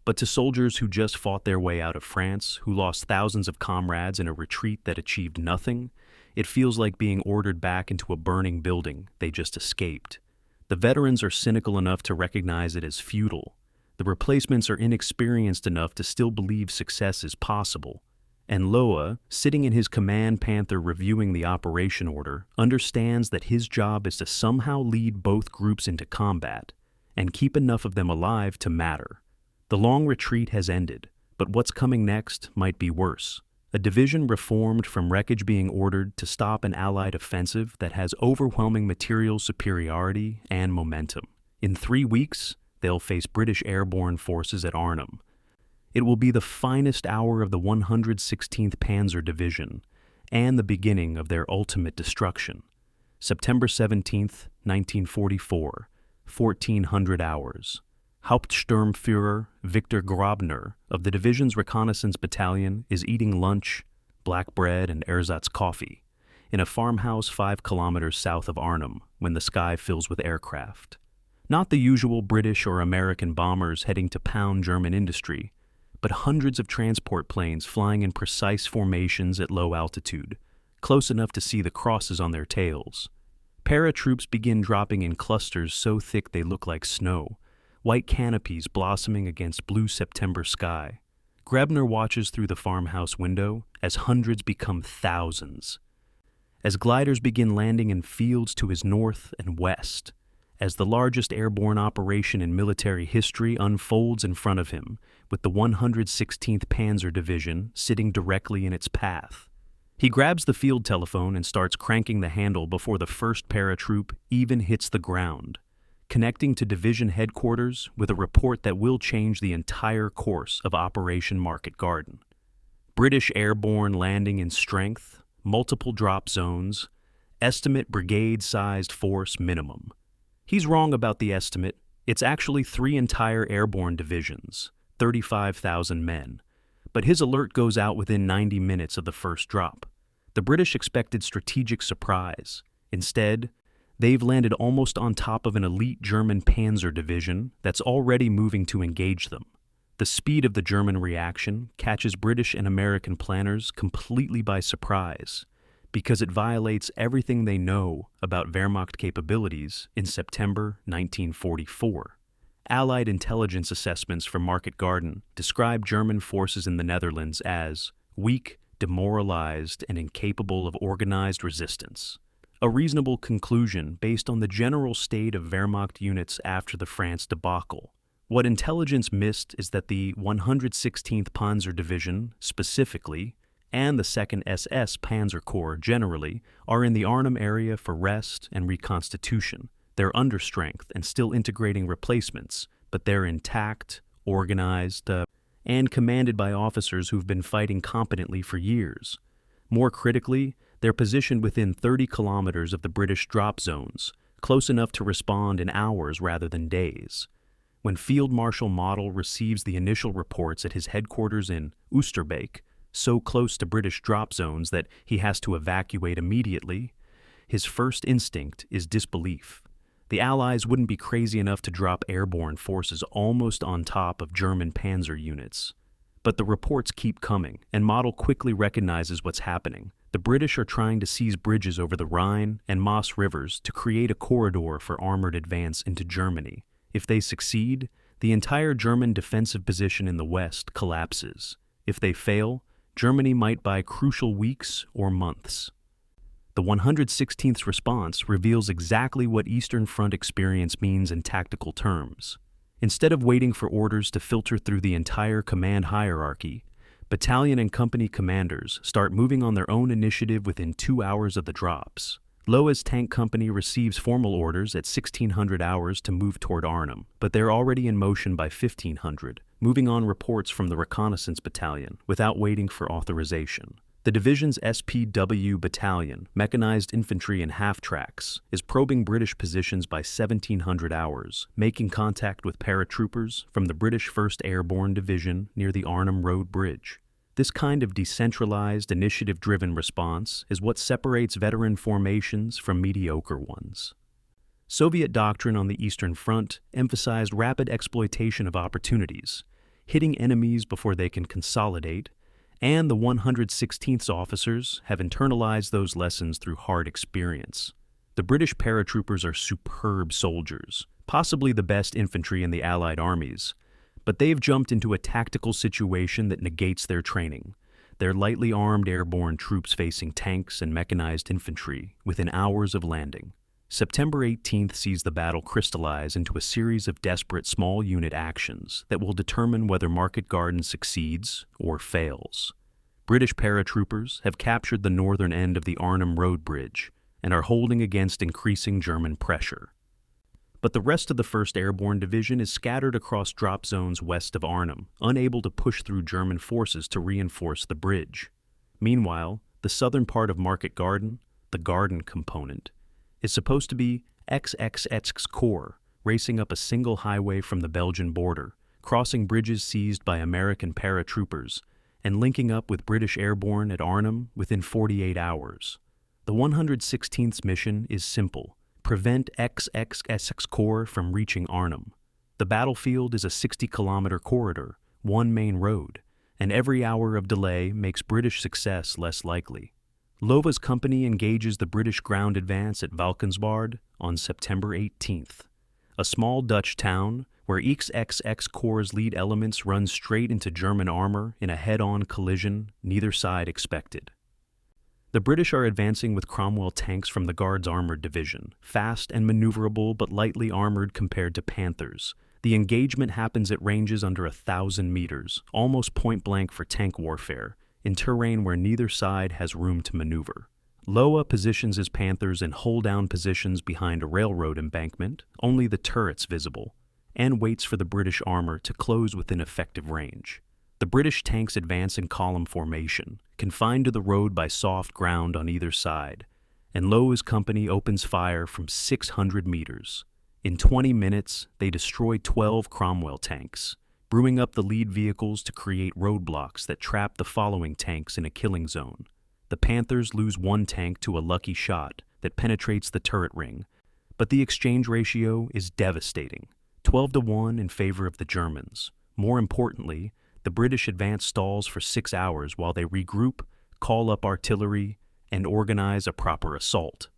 But to soldiers who just fought their way out of France, who lost thousands of comrades in a retreat that achieved nothing, It feels like being ordered back into a burning building they just escaped. The veterans are cynical enough to recognize it as futile. The replacements are inexperienced enough to still believe success is possible. And Loa, sitting in his command panther reviewing the operation order, understands that his job is to somehow lead both groups into combat and keep enough of them alive to matter. The long retreat has ended, but what's coming next might be worse. A division reformed from wreckage being ordered to stop an Allied offensive that has overwhelming material superiority and momentum. In 3 weeks, they'll face British airborne forces at Arnhem. It will be the finest hour of the 116th Panzer Division and the beginning of their ultimate destruction. September 17th, 1944, 1400 hours. Hauptsturmführer Victor Grobner of the division's reconnaissance battalion is eating lunch, black bread, and ersatz coffee in a farmhouse 5 kilometers south of Arnhem when the sky fills with aircraft. Not the usual British or American bombers heading to pound German industry, but hundreds of transport planes flying in precise formations at low altitude, close enough to see the crosses on their tails. Paratroops begin dropping in clusters so thick they look like snow, white canopies blossoming against blue September sky. Grebner watches through the farmhouse window as hundreds become thousands. As gliders begin landing in fields to his north and west, as the largest airborne operation in military history unfolds in front of him, with the 116th Panzer Division sitting directly in its path. He grabs the field telephone and starts cranking the handle before the first paratroop even hits the ground, connecting to division headquarters with a report that will change the entire course of Operation Market Garden. British airborne landing in strength, multiple drop zones, estimate brigade-sized force minimum. He's wrong about the estimate. It's actually 3 entire airborne divisions, 35,000 men. But his alert goes out within 90 minutes of the first drop. The British expected strategic surprise. Instead, they've landed almost on top of an elite German Panzer Division that's already moving to engage them. The speed of the German reaction catches British and American planners completely by surprise, because it violates everything they know about Wehrmacht capabilities in September 1944. Allied intelligence assessments from Market Garden describe German forces in the Netherlands as weak, demoralized, and incapable of organized resistance. A reasonable conclusion based on the general state of Wehrmacht units after the France debacle. What intelligence missed is that the 116th Panzer Division, specifically, and the 2nd SS Panzer Corps generally, are in the Arnhem area for rest and reconstitution. They're understrength and still integrating replacements, but they're intact, organized, and commanded by officers who've been fighting competently for years. More critically, they're positioned within 30 kilometers of the British drop zones, close enough to respond in hours rather than days. When Field Marshal Model receives the initial reports at his headquarters in Oosterbeek, so close to British drop zones that he has to evacuate immediately, his first instinct is disbelief. The Allies wouldn't be crazy enough to drop airborne forces almost on top of German panzer units. But the reports keep coming, and Model quickly recognizes what's happening. The British are trying to seize bridges over the Rhine and Maas rivers to create a corridor for armored advance into Germany. If they succeed, the entire German defensive position in the west collapses. If they fail, Germany might buy crucial weeks or months. The 116th's response reveals exactly what Eastern Front experience means in tactical terms. Instead of waiting for orders to filter through the entire command hierarchy, battalion and company commanders start moving on their own initiative within 2 hours of the drops. Loa's tank company receives formal orders at 1600 hours to move toward Arnhem, but they're already in motion by 1500, moving on reports from the reconnaissance battalion without waiting for authorization. The division's SPW battalion, mechanized infantry and half-tracks, is probing British positions by 1700 hours, making contact with paratroopers from the British 1st Airborne Division near the Arnhem Road Bridge. This kind of decentralized, initiative-driven response is what separates veteran formations from mediocre ones. Soviet doctrine on the Eastern Front emphasized rapid exploitation of opportunities, hitting enemies before they can consolidate, And the 116th officers have internalized those lessons through hard experience. The British paratroopers are superb soldiers, possibly the best infantry in the Allied armies, but they've jumped into a tactical situation that negates their training. They're lightly armed airborne troops facing tanks and mechanized infantry within hours of landing. September 18th sees the battle crystallize into a series of desperate small unit actions that will determine whether Market Garden succeeds or fails. British paratroopers have captured the northern end of the Arnhem road bridge and are holding against increasing German pressure. But the rest of the 1st Airborne Division is scattered across drop zones west of Arnhem, unable to push through German forces to reinforce the bridge. Meanwhile, the southern part of Market Garden, the Garden component, is supposed to be XXX Corps, racing up a single highway from the Belgian border, crossing bridges seized by American paratroopers, and linking up with British airborne at Arnhem within 48 hours. The 116th's mission is simple: prevent XXX Corps from reaching Arnhem. The battlefield is a 60-kilometer corridor, one main road, and every hour of delay makes British success less likely. Lova's company engages the British ground advance at Valkenswaard on September 18th, a small Dutch town where XXX Corps' lead elements run straight into German armor in a head-on collision neither side expected. The British are advancing with Cromwell tanks from the Guards Armored Division, fast and maneuverable but lightly armored compared to Panthers. The engagement happens at ranges under 1,000 meters, almost point-blank for tank warfare, in terrain where neither side has room to maneuver. Loa positions his Panthers in hull-down positions behind a railroad embankment, only the turrets visible, and waits for the British armor to close within effective range. The British tanks advance in column formation, confined to the road by soft ground on either side, and Loa's company opens fire from 600 meters. In 20 minutes, they destroy 12 Cromwell tanks, brewing up the lead vehicles to create roadblocks that trap the following tanks in a killing zone. The Panthers lose one tank to a lucky shot that penetrates the turret ring, but the exchange ratio is devastating, 12-1 in favor of the Germans. More importantly, the British advance stalls for 6 hours while they regroup, call up artillery, and organize a proper assault.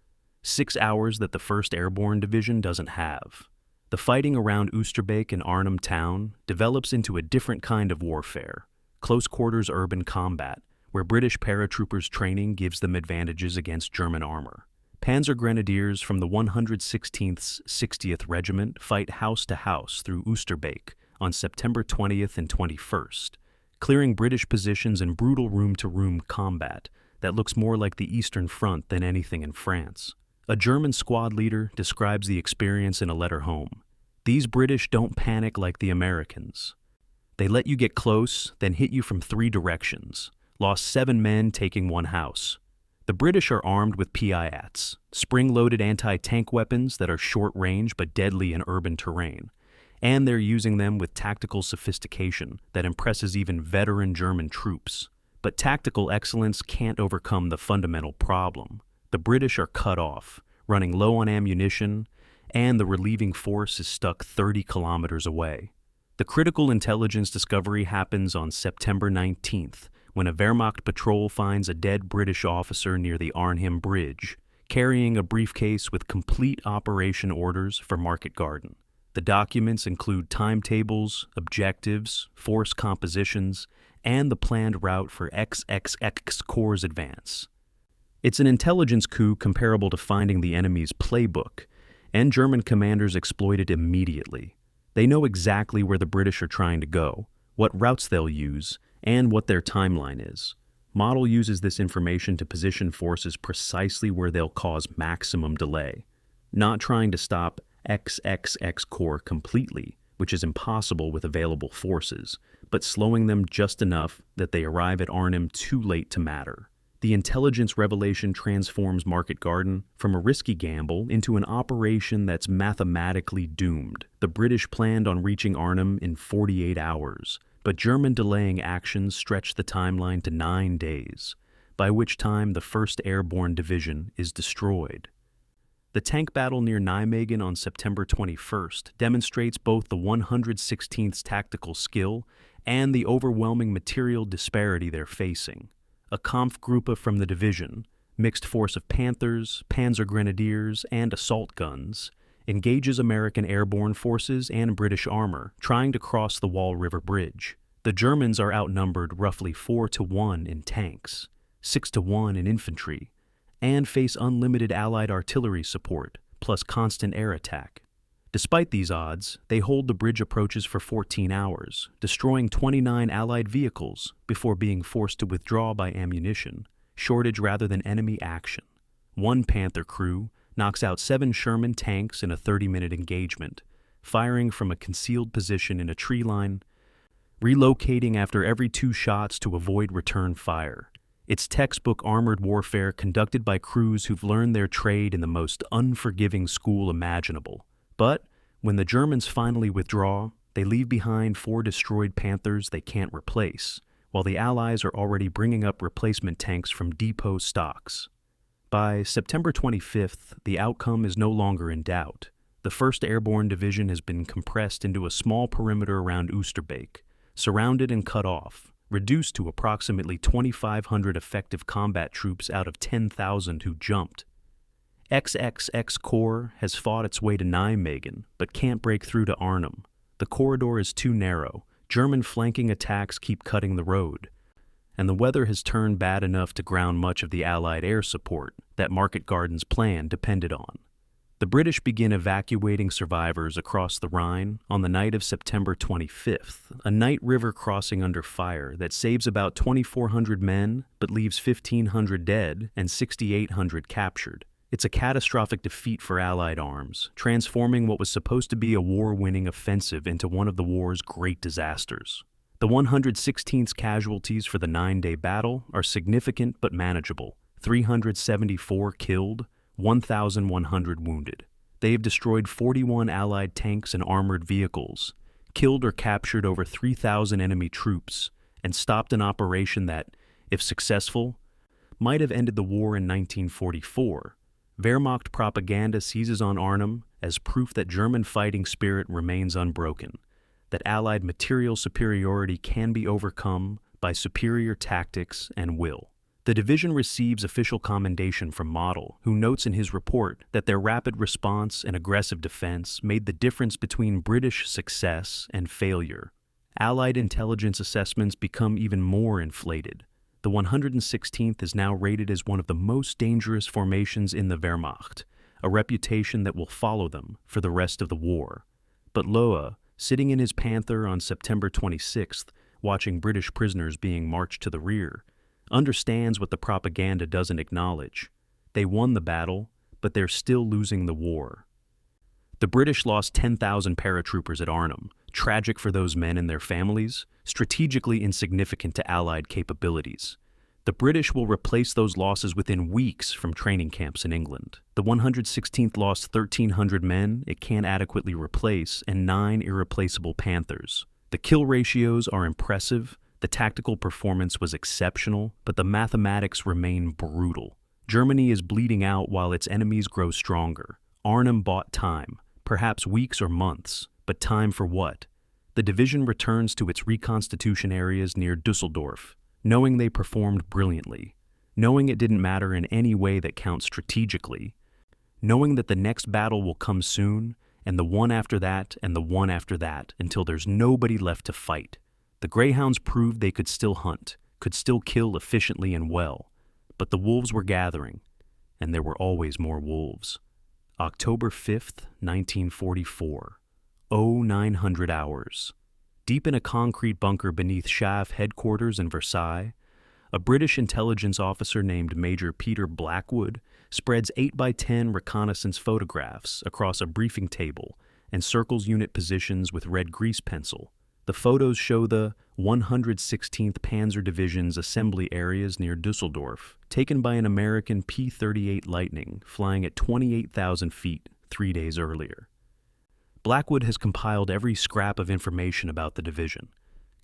6 hours that the 1st Airborne Division doesn't have. The fighting around Oosterbeek and Arnhem town develops into a different kind of warfare, close-quarters urban combat, where British paratroopers training gives them advantages against German armor. Panzer Grenadiers from the 116th 60th Regiment fight house to house through Oosterbeek on September 20th and 21st, clearing British positions in brutal room-to-room combat that looks more like the Eastern Front than anything in France. A German squad leader describes the experience in a letter home. "These British don't panic like the Americans. They let you get close, then hit you from 3 directions. Lost 7 men taking one house." The British are armed with PIATs, spring-loaded anti-tank weapons that are short-range but deadly in urban terrain, and they're using them with tactical sophistication that impresses even veteran German troops. But tactical excellence can't overcome the fundamental problem. The British are cut off, running low on ammunition, and the relieving force is stuck 30 kilometers away. The critical intelligence discovery happens on September 19th, when a Wehrmacht patrol finds a dead British officer near the Arnhem Bridge, carrying a briefcase with complete operation orders for Market Garden. The documents include timetables, objectives, force compositions, and the planned route for XXX Corps' advance. It's an intelligence coup comparable to finding the enemy's playbook, and German commanders exploit it immediately. They know exactly where the British are trying to go, what routes they'll use, and what their timeline is. Model uses this information to position forces precisely where they'll cause maximum delay, not trying to stop XXX Corps completely, which is impossible with available forces, but slowing them just enough that they arrive at Arnhem too late to matter. The intelligence revelation transforms Market Garden from a risky gamble into an operation that's mathematically doomed. The British planned on reaching Arnhem in 48 hours, but German delaying actions stretched the timeline to 9 days, by which time the 1st Airborne Division is destroyed. The tank battle near Nijmegen on September 21st demonstrates both the 116th's tactical skill and the overwhelming material disparity they're facing. A Kampfgruppe from the division, mixed force of Panthers, Panzer Grenadiers, and assault guns, engages American airborne forces and British armor trying to cross the Wall River Bridge. The Germans are outnumbered roughly 4-1 in tanks, 6-1 in infantry, and face unlimited Allied artillery support, plus constant air attack. Despite these odds, they hold the bridge approaches for 14 hours, destroying 29 Allied vehicles before being forced to withdraw by ammunition, shortage rather than enemy action. One Panther crew knocks out 7 Sherman tanks in a 30-minute engagement, firing from a concealed position in a tree line, relocating after every 2 shots to avoid return fire. It's textbook armored warfare conducted by crews who've learned their trade in the most unforgiving school imaginable. But when the Germans finally withdraw, they leave behind 4 destroyed Panthers they can't replace, while the Allies are already bringing up replacement tanks from depot stocks. By September 25th, the outcome is no longer in doubt. The 1st Airborne Division has been compressed into a small perimeter around Oosterbeek, surrounded and cut off, reduced to approximately 2,500 effective combat troops out of 10,000 who jumped. XXX Corps has fought its way to Nijmegen, but can't break through to Arnhem. The corridor is too narrow, German flanking attacks keep cutting the road, and the weather has turned bad enough to ground much of the Allied air support that Market Garden's plan depended on. The British begin evacuating survivors across the Rhine on the night of September 25th, a night river crossing under fire that saves about 2,400 men but leaves 1,500 dead and 6,800 captured. It's a catastrophic defeat for Allied arms, transforming what was supposed to be a war-winning offensive into one of the war's great disasters. The 116th's casualties for the 9-day battle are significant but manageable: 374 killed, 1,100 wounded. They have destroyed 41 Allied tanks and armored vehicles, killed or captured over 3,000 enemy troops, and stopped an operation that, if successful, might have ended the war in 1944. Wehrmacht propaganda seizes on Arnhem as proof that German fighting spirit remains unbroken, that Allied material superiority can be overcome by superior tactics and will. The division receives official commendation from Model, who notes in his report that their rapid response and aggressive defense made the difference between British success and failure. Allied intelligence assessments become even more inflated. The 116th is now rated as one of the most dangerous formations in the Wehrmacht, a reputation that will follow them for the rest of the war. But Loa, sitting in his Panther on September 26th, watching British prisoners being marched to the rear, understands what the propaganda doesn't acknowledge. They won the battle, but they're still losing the war. The British lost 10,000 paratroopers at Arnhem, tragic for those men and their families, strategically insignificant to Allied capabilities. The British will replace those losses within weeks from training camps in England. The 116th lost 1,300 men it can't adequately replace and 9 irreplaceable Panthers. The kill ratios are impressive, the tactical performance was exceptional, but the mathematics remain brutal. Germany is bleeding out while its enemies grow stronger. Arnhem bought time, perhaps weeks or months, but time for what? The division returns to its reconstitution areas near Düsseldorf, knowing they performed brilliantly, knowing it didn't matter in any way that counts strategically, knowing that the next battle will come soon, and the one after that, and the one after that, until there's nobody left to fight. The Greyhounds proved they could still hunt, could still kill efficiently and well, but the wolves were gathering, and there were always more wolves. October 5th, 1944. 0900 hours. Deep in a concrete bunker beneath SHAF headquarters in Versailles, a British intelligence officer named Major Peter Blackwood spreads 8x10 reconnaissance photographs across a briefing table and circles unit positions with red grease pencil. The photos show the 116th Panzer Division's assembly areas near Düsseldorf, taken by an American P-38 Lightning flying at 28,000 feet 3 days earlier. Blackwood has compiled every scrap of information about the division: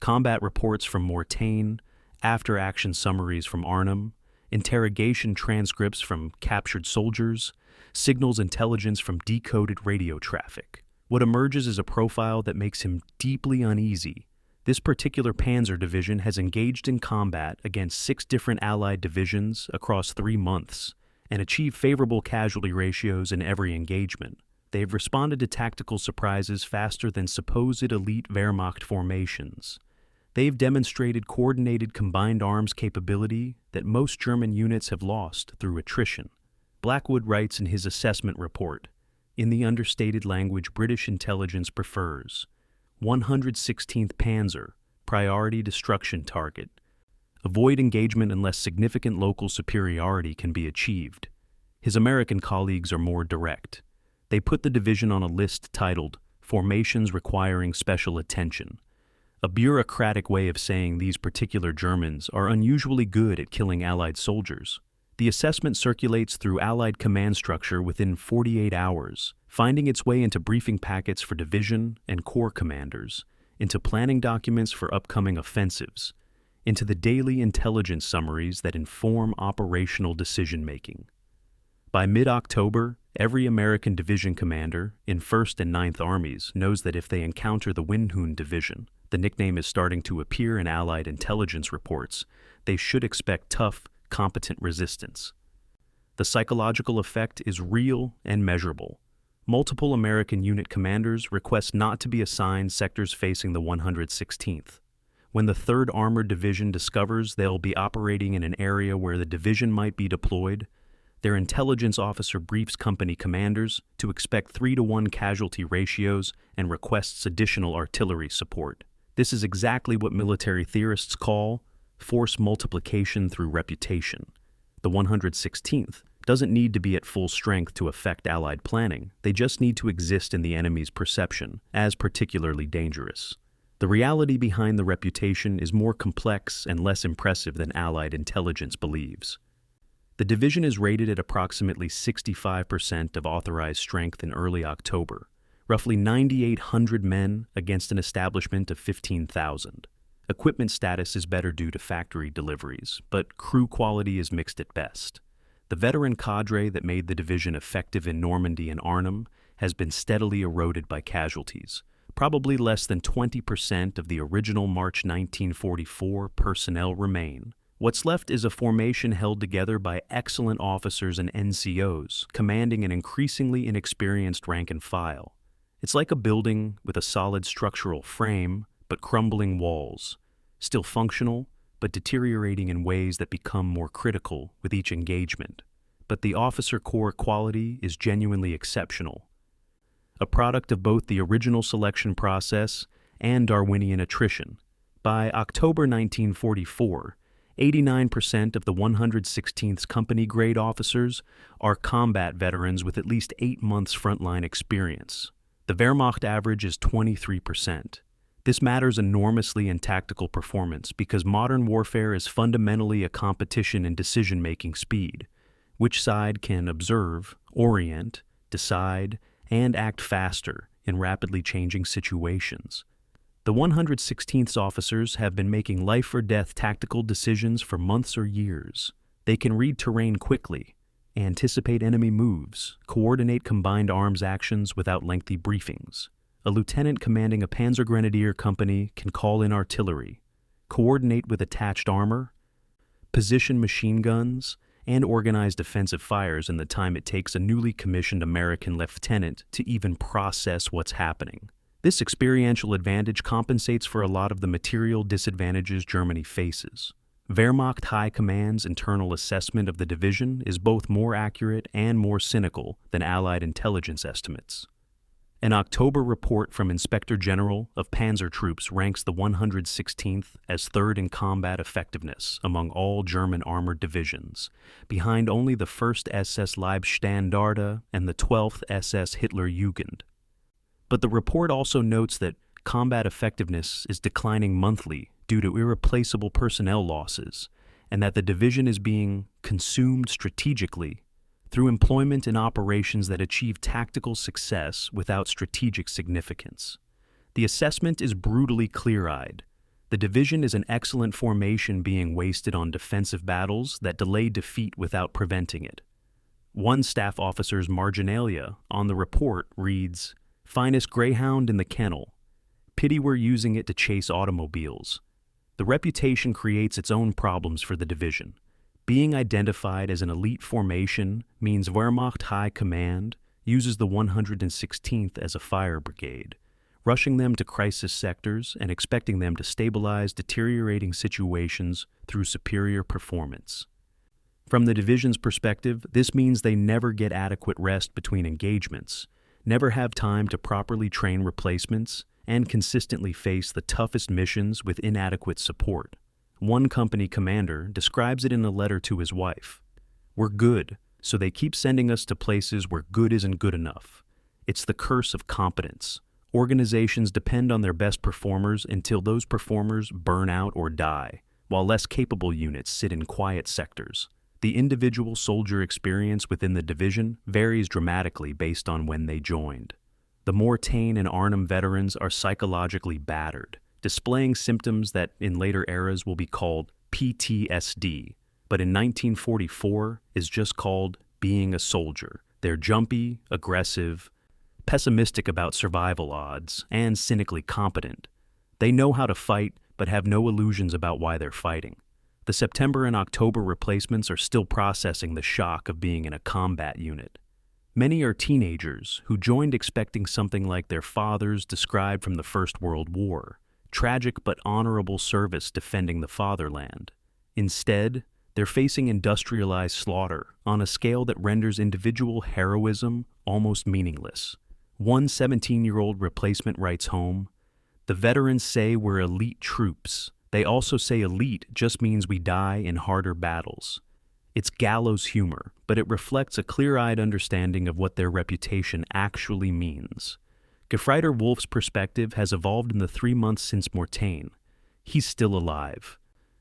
combat reports from Mortain, after-action summaries from Arnhem, interrogation transcripts from captured soldiers, signals intelligence from decoded radio traffic. What emerges is a profile that makes him deeply uneasy. This particular Panzer Division has engaged in combat against 6 different Allied divisions across 3 months and achieved favorable casualty ratios in every engagement. They have responded to tactical surprises faster than supposed elite Wehrmacht formations. They've demonstrated coordinated combined arms capability that most German units have lost through attrition. Blackwood writes in his assessment report, in the understated language British intelligence prefers, 116th Panzer, priority destruction target. Avoid engagement unless significant local superiority can be achieved. His American colleagues are more direct. They put the division on a list titled Formations Requiring Special Attention, a bureaucratic way of saying these particular Germans are unusually good at killing Allied soldiers. The assessment circulates through Allied command structure within 48 hours, finding its way into briefing packets for division and corps commanders, into planning documents for upcoming offensives, into the daily intelligence summaries that inform operational decision-making. By mid-October, every American division commander in 1st and 9th Armies knows that if they encounter the Windhund Division, the nickname is starting to appear in Allied intelligence reports, they should expect tough, competent resistance. The psychological effect is real and measurable. Multiple American unit commanders request not to be assigned sectors facing the 116th. When the 3rd Armored Division discovers they'll be operating in an area where the division might be deployed, their intelligence officer briefs company commanders to expect 3-to-1 casualty ratios and requests additional artillery support. This is exactly what military theorists call force multiplication through reputation. The 116th doesn't need to be at full strength to affect Allied planning. They just need to exist in the enemy's perception as particularly dangerous. The reality behind the reputation is more complex and less impressive than Allied intelligence believes. The division is rated at approximately 65% of authorized strength in early October, roughly 9,800 men against an establishment of 15,000. Equipment status is better due to factory deliveries, but crew quality is mixed at best. The veteran cadre that made the division effective in Normandy and Arnhem has been steadily eroded by casualties. Probably less than 20% of the original March 1944 personnel remain. What's left is a formation held together by excellent officers and NCOs, commanding an increasingly inexperienced rank and file. It's like a building with a solid structural frame, but crumbling walls, still functional, but deteriorating in ways that become more critical with each engagement. But the officer corps quality is genuinely exceptional, a product of both the original selection process and Darwinian attrition. By October 1944, 89% of the 116th company grade officers are combat veterans with at least 8 months frontline experience. The Wehrmacht average is 23%. This matters enormously in tactical performance because modern warfare is fundamentally a competition in decision-making speed. Which side can observe, orient, decide, and act faster in rapidly changing situations. The 116th's officers have been making life-or-death tactical decisions for months or years. They can read terrain quickly, anticipate enemy moves, coordinate combined arms actions without lengthy briefings. A lieutenant commanding a Panzer Grenadier company can call in artillery, coordinate with attached armor, position machine guns, and organize defensive fires in the time it takes a newly commissioned American lieutenant to even process what's happening. This experiential advantage compensates for a lot of the material disadvantages Germany faces. Wehrmacht High Command's internal assessment of the division is both more accurate and more cynical than Allied intelligence estimates. An October report from Inspector General of Panzer Troops ranks the 116th as third in combat effectiveness among all German armored divisions, behind only the 1st SS Leibstandarte and the 12th SS Hitlerjugend. But the report also notes that combat effectiveness is declining monthly due to irreplaceable personnel losses, and that the division is being consumed strategically through employment in operations that achieve tactical success without strategic significance. The assessment is brutally clear-eyed. The division is an excellent formation being wasted on defensive battles that delay defeat without preventing it. One staff officer's marginalia on the report reads, "Finest greyhound in the kennel. Pity we're using it to chase automobiles." The reputation creates its own problems for the division. Being identified as an elite formation means Wehrmacht High Command uses the 116th as a fire brigade, rushing them to crisis sectors and expecting them to stabilize deteriorating situations through superior performance. From the division's perspective, this means they never get adequate rest between engagements, never have time to properly train replacements, and consistently face the toughest missions with inadequate support. One company commander describes it in a letter to his wife. "We're good, so they keep sending us to places where good isn't good enough. It's the curse of competence. Organizations depend on their best performers until those performers burn out or die, while less capable units sit in quiet sectors. The individual soldier experience within the division varies dramatically based on when they joined. The Mortain and Arnhem veterans are psychologically battered, displaying symptoms that in later eras will be called PTSD, but in 1944 is just called being a soldier. They're jumpy, aggressive, pessimistic about survival odds, and cynically competent. They know how to fight, but have no illusions about why they're fighting. The September and October replacements are still processing the shock of being in a combat unit. Many are teenagers who joined expecting something like their fathers described from the First World War, tragic but honorable service defending the fatherland. Instead, they're facing industrialized slaughter on a scale that renders individual heroism almost meaningless. One 17-year-old replacement writes home, "The veterans say we're elite troops. They also say elite just means we die in harder battles." It's gallows humor, but it reflects a clear-eyed understanding of what their reputation actually means. Gefreiter Wolf's perspective has evolved in the 3 months since Mortain. He's still alive,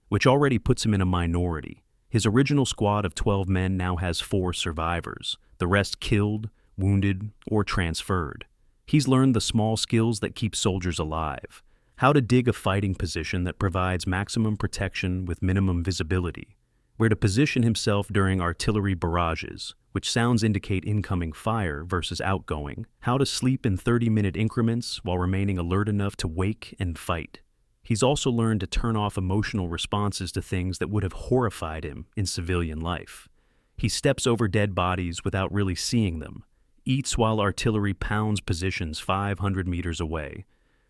which already puts him in a minority. His original squad of 12 men now has 4 survivors, the rest killed, wounded, or transferred. He's learned the small skills that keep soldiers alive, how to dig a fighting position that provides maximum protection with minimum visibility, where to position himself during artillery barrages, which sounds indicate incoming fire versus outgoing, how to sleep in 30-minute increments while remaining alert enough to wake and fight. He's also learned to turn off emotional responses to things that would have horrified him in civilian life. He steps over dead bodies without really seeing them, eats while artillery pounds positions 500 meters away,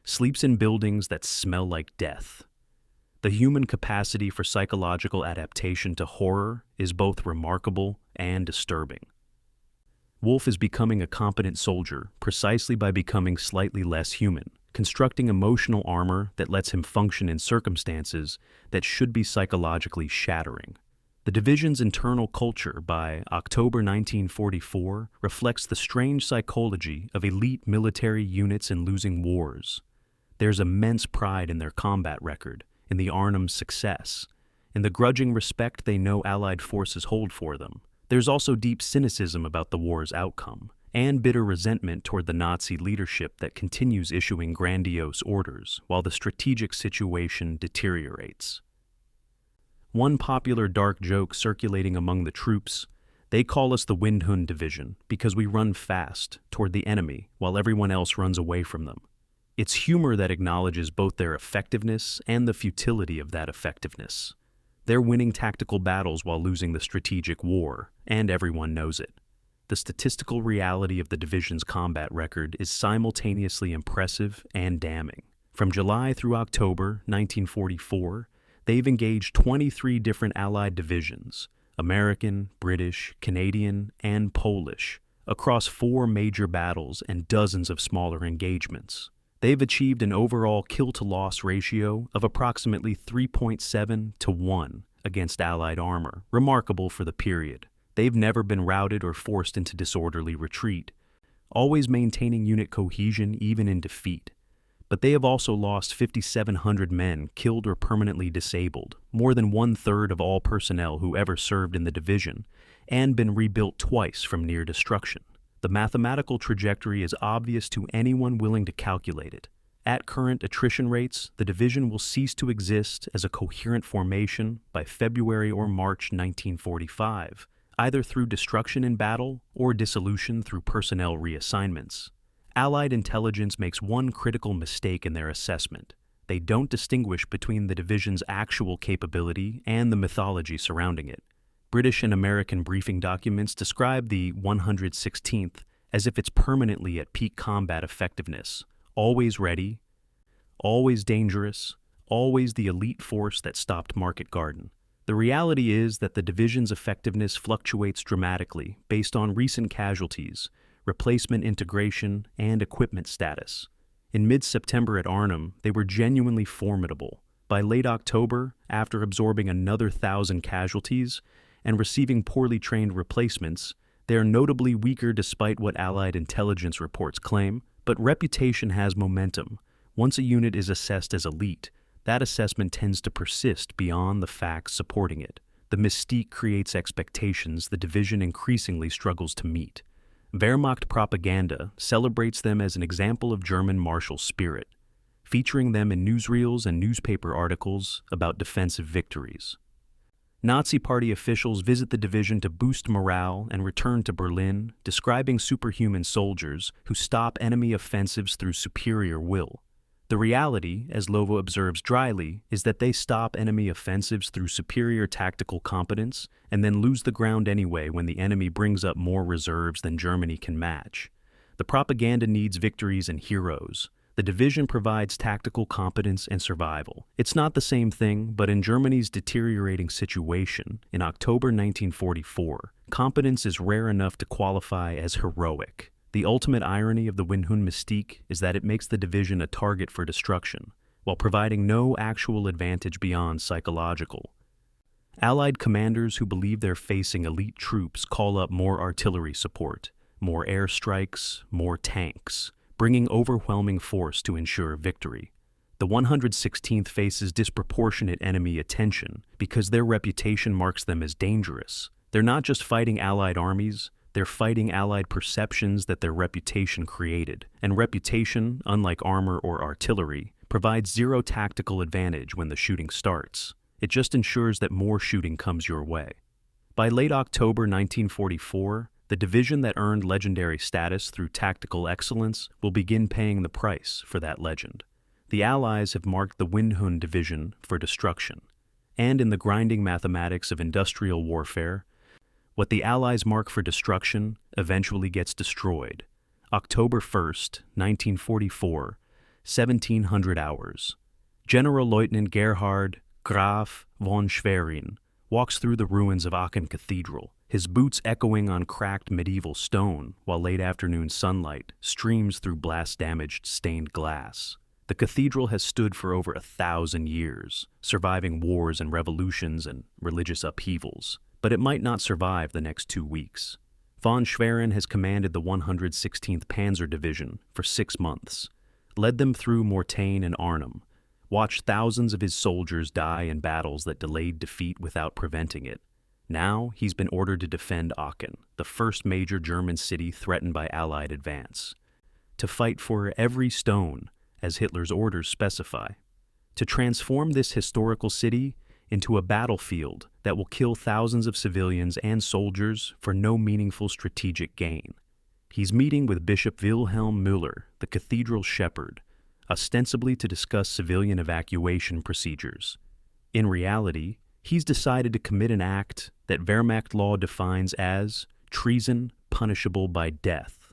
sleeps in buildings that smell like death. The human capacity for psychological adaptation to horror is both remarkable and disturbing. Wolf is becoming a competent soldier precisely by becoming slightly less human, constructing emotional armor that lets him function in circumstances that should be psychologically shattering. The division's internal culture by October 1944 reflects the strange psychology of elite military units in losing wars. There's immense pride in their combat record, in the Arnhem's success, in the grudging respect they know Allied forces hold for them. There's also deep cynicism about the war's outcome, and bitter resentment toward the Nazi leadership that continues issuing grandiose orders while the strategic situation deteriorates. One popular dark joke circulating among the troops, they call us the Windhund Division because we run fast toward the enemy while everyone else runs away from them. It's humor that acknowledges both their effectiveness and the futility of that effectiveness. They're winning tactical battles while losing the strategic war, and everyone knows it. The statistical reality of the division's combat record is simultaneously impressive and damning. From July through October 1944, they've engaged 23 different Allied divisions, American, British, Canadian, and Polish, across 4 major battles and dozens of smaller engagements. They've achieved an overall kill-to-loss ratio of approximately 3.7 to 1 against Allied armor, remarkable for the period. They've never been routed or forced into disorderly retreat, always maintaining unit cohesion even in defeat. But they have also lost 5,700 men killed or permanently disabled, more than 1/3 of all personnel who ever served in the division, and been rebuilt twice from near destruction. The mathematical trajectory is obvious to anyone willing to calculate it. At current attrition rates, the division will cease to exist as a coherent formation by February or March 1945, either through destruction in battle or dissolution through personnel reassignments. Allied intelligence makes one critical mistake in their assessment. They don't distinguish between the division's actual capability and the mythology surrounding it. British and American briefing documents describe the 116th as if it's permanently at peak combat effectiveness, always ready, always dangerous, always the elite force that stopped Market Garden. The reality is that the division's effectiveness fluctuates dramatically based on recent casualties, replacement integration, and equipment status. In mid-September at Arnhem, they were genuinely formidable. By late October, after absorbing another 1,000 casualties and receiving poorly trained replacements, they are notably weaker despite what Allied intelligence reports claim, but reputation has momentum. Once a unit is assessed as elite, that assessment tends to persist beyond the facts supporting it. The mystique creates expectations the division increasingly struggles to meet. Wehrmacht propaganda celebrates them as an example of German martial spirit, featuring them in newsreels and newspaper articles about defensive victories. Nazi Party officials visit the division to boost morale and return to Berlin, describing superhuman soldiers who stop enemy offensives through superior will. The reality, as Lovo observes dryly, is that they stop enemy offensives through superior tactical competence and then lose the ground anyway when the enemy brings up more reserves than Germany can match. The propaganda needs victories and heroes. The division provides tactical competence and survival. It's not the same thing, but in Germany's deteriorating situation, in October 1944, competence is rare enough to qualify as heroic. The ultimate irony of the Windhund mystique is that it makes the division a target for destruction, while providing no actual advantage beyond psychological. Allied commanders who believe they're facing elite troops call up more artillery support, more airstrikes, more tanks, bringing overwhelming force to ensure victory. The 116th faces disproportionate enemy attention because their reputation marks them as dangerous. They're not just fighting Allied armies, they're fighting Allied perceptions that their reputation created. And reputation, unlike armor or artillery, provides zero tactical advantage when the shooting starts. It just ensures that more shooting comes your way. By late October 1944, the division that earned legendary status through tactical excellence will begin paying the price for that legend. The Allies have marked the Windhund Division for destruction. And in the grinding mathematics of industrial warfare, what the Allies mark for destruction eventually gets destroyed. October 1st, 1944, 1700 hours. General Lieutenant Gerhard Graf von Schwerin walks through the ruins of Aachen Cathedral, his boots echoing on cracked medieval stone while late afternoon sunlight streams through blast-damaged stained glass. The cathedral has stood for over 1,000 years, surviving wars and revolutions and religious upheavals. But it might not survive the next 2 weeks. Von Schwerin has commanded the 116th Panzer Division for 6 months, led them through Mortain and Arnhem, watched thousands of his soldiers die in battles that delayed defeat without preventing it. Now he's been ordered to defend Aachen, the first major German city threatened by Allied advance, to fight for every stone, as Hitler's orders specify, to transform this historical city into a battlefield that will kill thousands of civilians and soldiers for no meaningful strategic gain. He's meeting with Bishop Wilhelm Müller, the cathedral shepherd, ostensibly to discuss civilian evacuation procedures. In reality, he's decided to commit an act that Wehrmacht law defines as treason punishable by death.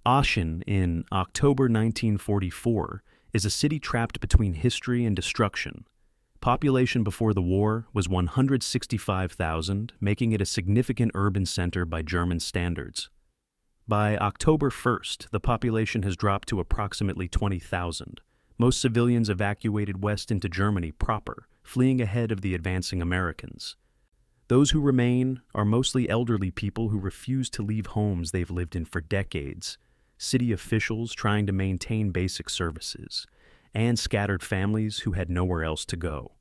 Aachen, in October 1944, is a city trapped between history and destruction. Population before the war was 165,000, making it a significant urban center by German standards. By October 1st, the population has dropped to approximately 20,000. Most civilians evacuated west into Germany proper, fleeing ahead of the advancing Americans. Those who remain are mostly elderly people who refuse to leave homes they've lived in for decades, city officials trying to maintain basic services, and scattered families who had nowhere else to go.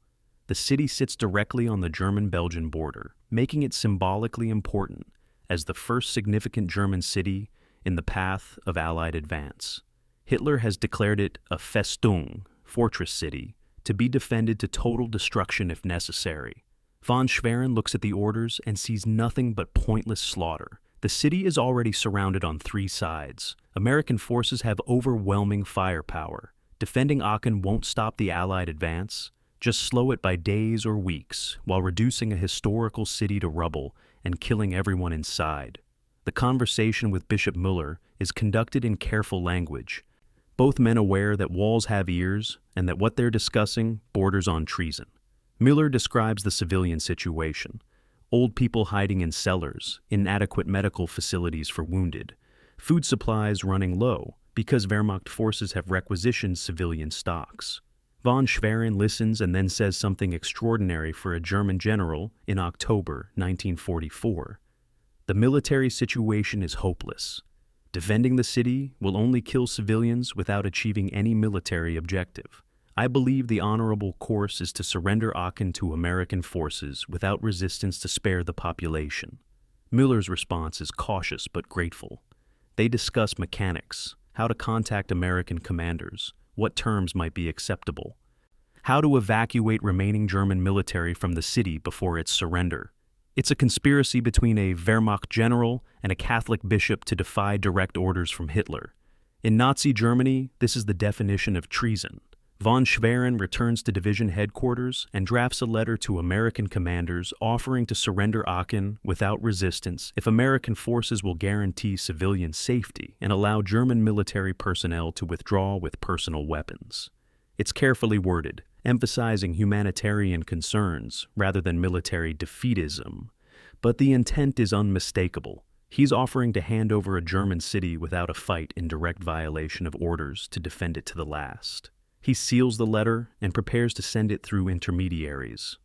The city sits directly on the German-Belgian border, making it symbolically important as the first significant German city in the path of Allied advance. Hitler has declared it a Festung, fortress city, to be defended to total destruction if necessary. Von Schwerin looks at the orders and sees nothing but pointless slaughter. The city is already surrounded on 3 sides. American forces have overwhelming firepower. Defending Aachen won't stop the Allied advance, just slow it by days or weeks, while reducing a historical city to rubble and killing everyone inside. The conversation with Bishop Müller is conducted in careful language, both men aware that walls have ears and that what they're discussing borders on treason. Müller describes the civilian situation: old people hiding in cellars, inadequate medical facilities for wounded, food supplies running low because Wehrmacht forces have requisitioned civilian stocks. Von Schwerin listens and then says something extraordinary for a German general in October 1944. The military situation is hopeless. Defending the city will only kill civilians without achieving any military objective. I believe the honorable course is to surrender Aachen to American forces without resistance to spare the population. Müller's response is cautious but grateful. They discuss mechanics, how to contact American commanders, what terms might be acceptable, how to evacuate remaining German military from the city before its surrender. It's a conspiracy between a Wehrmacht general and a Catholic bishop to defy direct orders from Hitler. In Nazi Germany, this is the definition of treason. Von Schwerin returns to division headquarters and drafts a letter to American commanders offering to surrender Aachen without resistance if American forces will guarantee civilian safety and allow German military personnel to withdraw with personal weapons. It's carefully worded, emphasizing humanitarian concerns rather than military defeatism, but the intent is unmistakable. He's offering to hand over a German city without a fight in direct violation of orders to defend it to the last. He seals the letter and prepares to send it through intermediaries,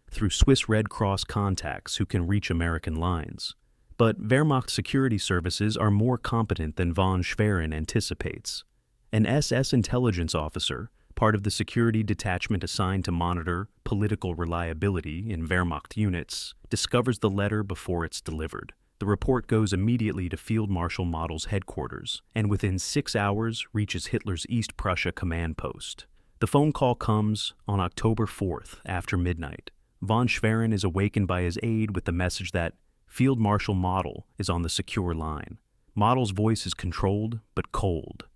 through Swiss Red Cross contacts who can reach American lines. But Wehrmacht security services are more competent than von Schwerin anticipates. An SS intelligence officer, part of the security detachment assigned to monitor political reliability in Wehrmacht units, discovers the letter before it's delivered. The report goes immediately to Field Marshal Model's headquarters, and within 6 hours reaches Hitler's East Prussia command post. The phone call comes on October 4th after midnight. Von Schwerin is awakened by his aide with the message that Field Marshal Model is on the secure line. Model's voice is controlled but cold.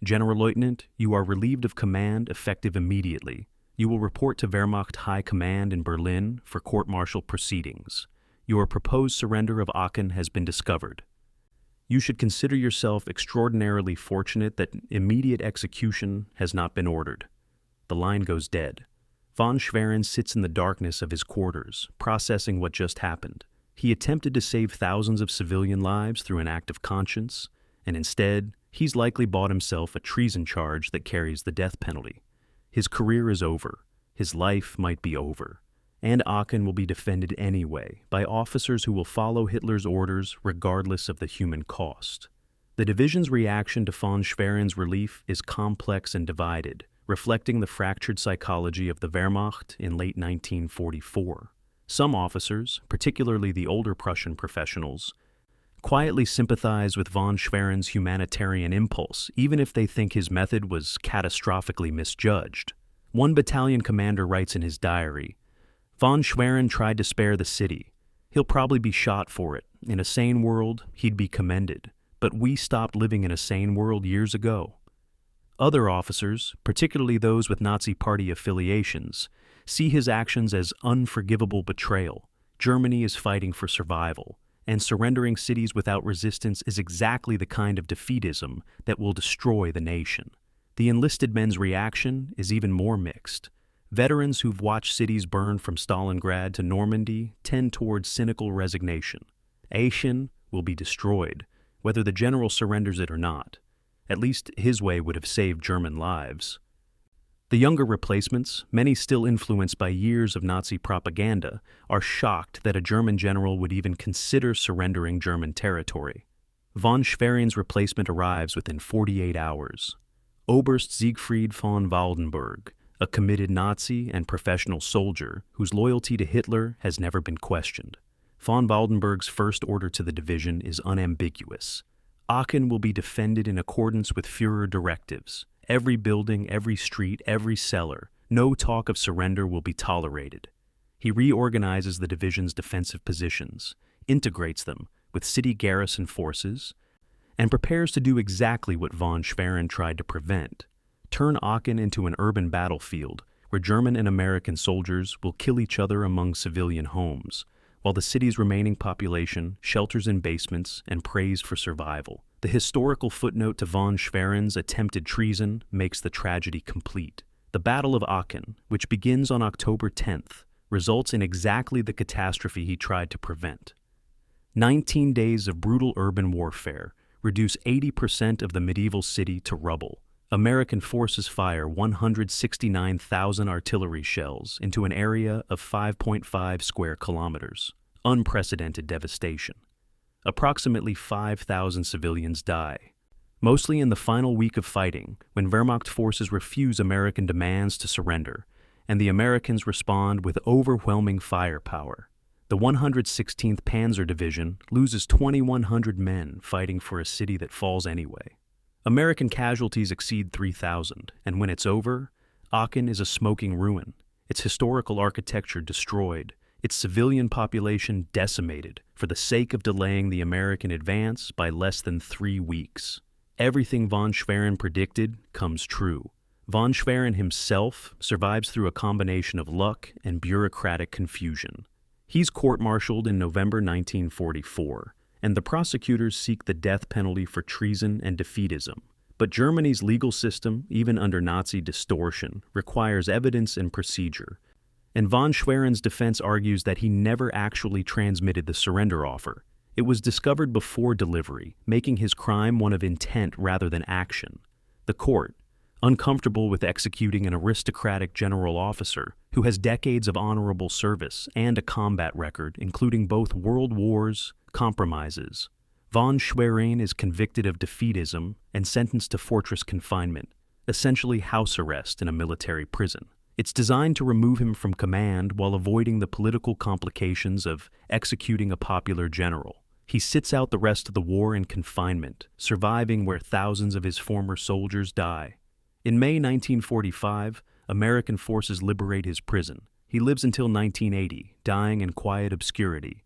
General Lieutenant, you are relieved of command effective immediately. You will report to Wehrmacht High Command in Berlin for court-martial proceedings. Your proposed surrender of Aachen has been discovered. You should consider yourself extraordinarily fortunate that immediate execution has not been ordered. The line goes dead. Von Schwerin sits in the darkness of his quarters, processing what just happened. He attempted to save thousands of civilian lives through an act of conscience, and instead, he's likely bought himself a treason charge that carries the death penalty. His career is over. His life might be over. And Aachen will be defended anyway by officers who will follow Hitler's orders regardless of the human cost. The division's reaction to von Schwerin's relief is complex and divided, reflecting the fractured psychology of the Wehrmacht in late 1944. Some officers, particularly the older Prussian professionals, quietly sympathize with von Schwerin's humanitarian impulse, even if they think his method was catastrophically misjudged. One battalion commander writes in his diary, "Von Schwerin tried to spare the city. He'll probably be shot for it. In a sane world, he'd be commended. But we stopped living in a sane world years ago." Other officers, particularly those with Nazi Party affiliations, see his actions as unforgivable betrayal. Germany is fighting for survival, and surrendering cities without resistance is exactly the kind of defeatism that will destroy the nation. The enlisted men's reaction is even more mixed. Veterans who've watched cities burn from Stalingrad to Normandy tend towards cynical resignation. Aachen will be destroyed, whether the general surrenders it or not. At least his way would have saved German lives. The younger replacements, many still influenced by years of Nazi propaganda, are shocked that a German general would even consider surrendering German territory. Von Schwerin's replacement arrives within 48 hours. Oberst Siegfried von Waldenberg, a committed Nazi and professional soldier whose loyalty to Hitler has never been questioned. Von Waldenberg's first order to the division is unambiguous: Aachen will be defended in accordance with Führer directives. Every building, every street, every cellar. No talk of surrender will be tolerated. He reorganizes the division's defensive positions, integrates them with city garrison forces, and prepares to do exactly what von Schwerin tried to prevent: turn Aachen into an urban battlefield where German and American soldiers will kill each other among civilian homes, while the city's remaining population shelters in basements and prays for survival. The historical footnote to von Schwerin's attempted treason makes the tragedy complete. The Battle of Aachen, which begins on October 10th, results in exactly the catastrophe he tried to prevent. 19 days of brutal urban warfare reduce 80% of the medieval city to rubble. American forces fire 169,000 artillery shells into an area of 5.5 square kilometers. Unprecedented devastation. Approximately 5,000 civilians die, mostly in the final week of fighting, when Wehrmacht forces refuse American demands to surrender, and the Americans respond with overwhelming firepower. The 116th Panzer Division loses 2,100 men fighting for a city that falls anyway. American casualties exceed 3,000, and when it's over, Aachen is a smoking ruin, its historical architecture destroyed, its civilian population decimated for the sake of delaying the American advance by less than 3 weeks. Everything von Schwerin predicted comes true. Von Schwerin himself survives through a combination of luck and bureaucratic confusion. He's court-martialed in November 1944, and the prosecutors seek the death penalty for treason and defeatism. But Germany's legal system, even under Nazi distortion, requires evidence and procedure. And von Schwerin's defense argues that he never actually transmitted the surrender offer. It was discovered before delivery, making his crime one of intent rather than action. The court, uncomfortable with executing an aristocratic general officer who has decades of honorable service and a combat record, including both world wars, compromises. Von Schwerin is convicted of defeatism and sentenced to fortress confinement, essentially house arrest in a military prison. It's designed to remove him from command while avoiding the political complications of executing a popular general. He sits out the rest of the war in confinement, surviving where thousands of his former soldiers die. In May 1945, American forces liberate his prison. He lives until 1980, dying in quiet obscurity,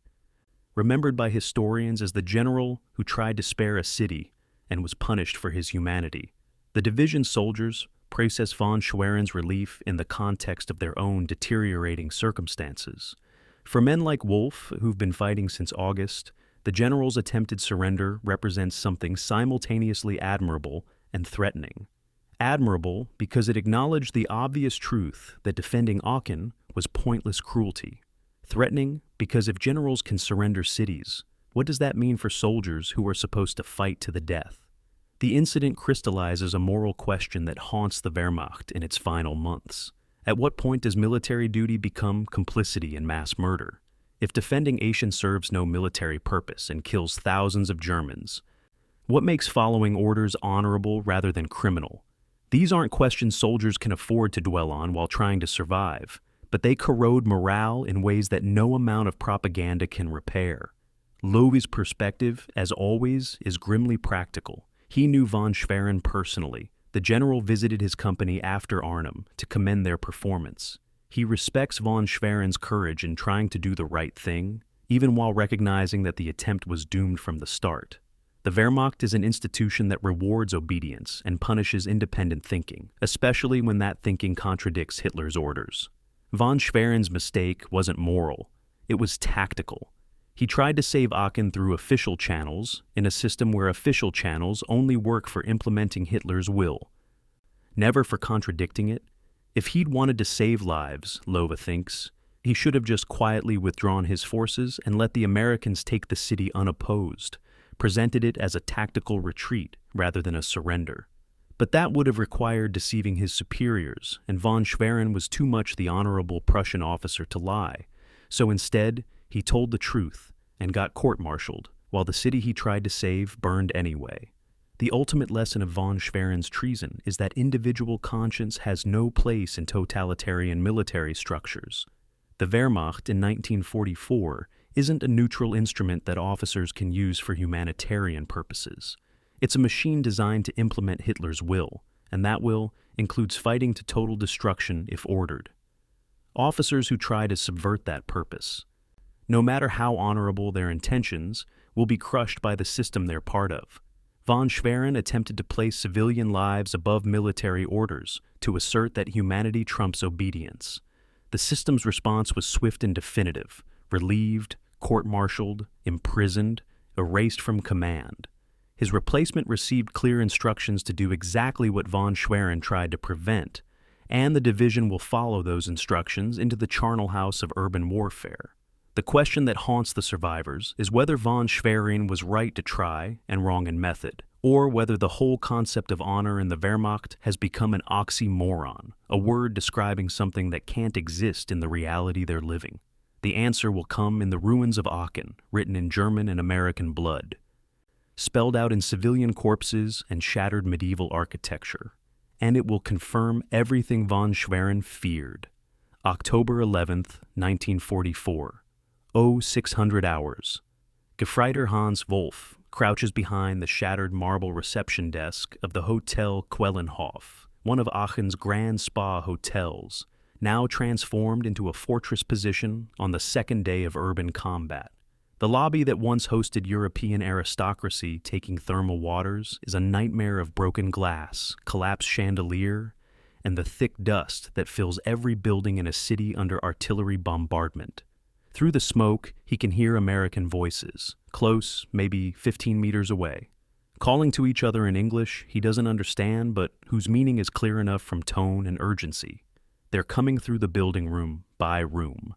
remembered by historians as the general who tried to spare a city and was punished for his humanity. The division soldiers process von Schwerin's relief in the context of their own deteriorating circumstances. For men like Wolf, who've been fighting since August, the general's attempted surrender represents something simultaneously admirable and threatening. Admirable because it acknowledged the obvious truth that defending Aachen was pointless cruelty. Threatening because if generals can surrender cities, what does that mean for soldiers who are supposed to fight to the death? The incident crystallizes a moral question that haunts the Wehrmacht in its final months. At what point does military duty become complicity in mass murder? If defending Aachen serves no military purpose and kills thousands of Germans, what makes following orders honorable rather than criminal? These aren't questions soldiers can afford to dwell on while trying to survive, but they corrode morale in ways that no amount of propaganda can repair. Loewe's perspective, as always, is grimly practical. He knew von Schwerin personally. The general visited his company after Arnhem to commend their performance. He respects von Schwerin's courage in trying to do the right thing, even while recognizing that the attempt was doomed from the start. The Wehrmacht is an institution that rewards obedience and punishes independent thinking, especially when that thinking contradicts Hitler's orders. Von Schwerin's mistake wasn't moral, it was tactical. He tried to save Aachen through official channels, in a system where official channels only work for implementing Hitler's will, never for contradicting it. If he'd wanted to save lives, Loewe thinks, he should have just quietly withdrawn his forces and let the Americans take the city unopposed, presented it as a tactical retreat rather than a surrender. But that would have required deceiving his superiors, and von Schwerin was too much the honorable Prussian officer to lie. So instead, he told the truth and got court-martialed, while the city he tried to save burned anyway. The ultimate lesson of von Schwerin's treason is that individual conscience has no place in totalitarian military structures. The Wehrmacht in 1944 isn't a neutral instrument that officers can use for humanitarian purposes. It's a machine designed to implement Hitler's will, and that will includes fighting to total destruction if ordered. Officers who try to subvert that purpose, no matter how honorable their intentions, will be crushed by the system they're part of. Von Schwerin attempted to place civilian lives above military orders, to assert that humanity trumps obedience. The system's response was swift and definitive: relieved, court-martialed, imprisoned, erased from command. His replacement received clear instructions to do exactly what von Schwerin tried to prevent, and the division will follow those instructions into the charnel house of urban warfare. The question that haunts the survivors is whether von Schwerin was right to try and wrong in method, or whether the whole concept of honor in the Wehrmacht has become an oxymoron, a word describing something that can't exist in the reality they're living. The answer will come in the ruins of Aachen, written in German and American blood, spelled out in civilian corpses and shattered medieval architecture, and it will confirm everything von Schwerin feared. October 11th, 1944. 0600 hours. Gefreiter Hans Wolf crouches behind the shattered marble reception desk of the Hotel Quellenhof, one of Aachen's grand spa hotels, now transformed into a fortress position on the second day of urban combat. The lobby that once hosted European aristocracy taking thermal waters is a nightmare of broken glass, collapsed chandelier, and the thick dust that fills every building in a city under artillery bombardment. Through the smoke, he can hear American voices, close, maybe 15 meters away, calling to each other in English he doesn't understand but whose meaning is clear enough from tone and urgency. They're coming through the building room by room,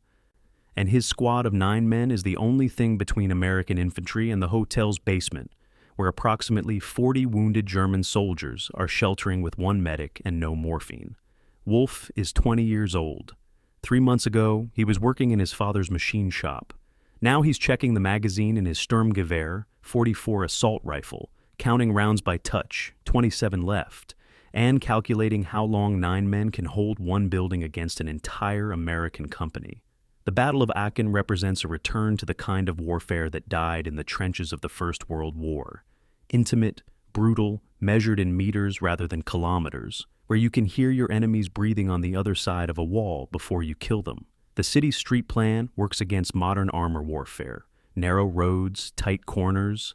and his squad of 9 men is the only thing between American infantry and the hotel's basement, where approximately 40 wounded German soldiers are sheltering with 1 medic and no morphine. Wolf is 20 years old. 3 months ago, he was working in his father's machine shop. Now he's checking the magazine in his Sturmgewehr 44 assault rifle, counting rounds by touch, 27 left, and calculating how long 9 men can hold one building against an entire American company. The Battle of Aachen represents a return to the kind of warfare that died in the trenches of the First World War. Intimate, brutal, measured in meters rather than kilometers, where you can hear your enemies breathing on the other side of a wall before you kill them. The city's street plan works against modern armor warfare: narrow roads, tight corners,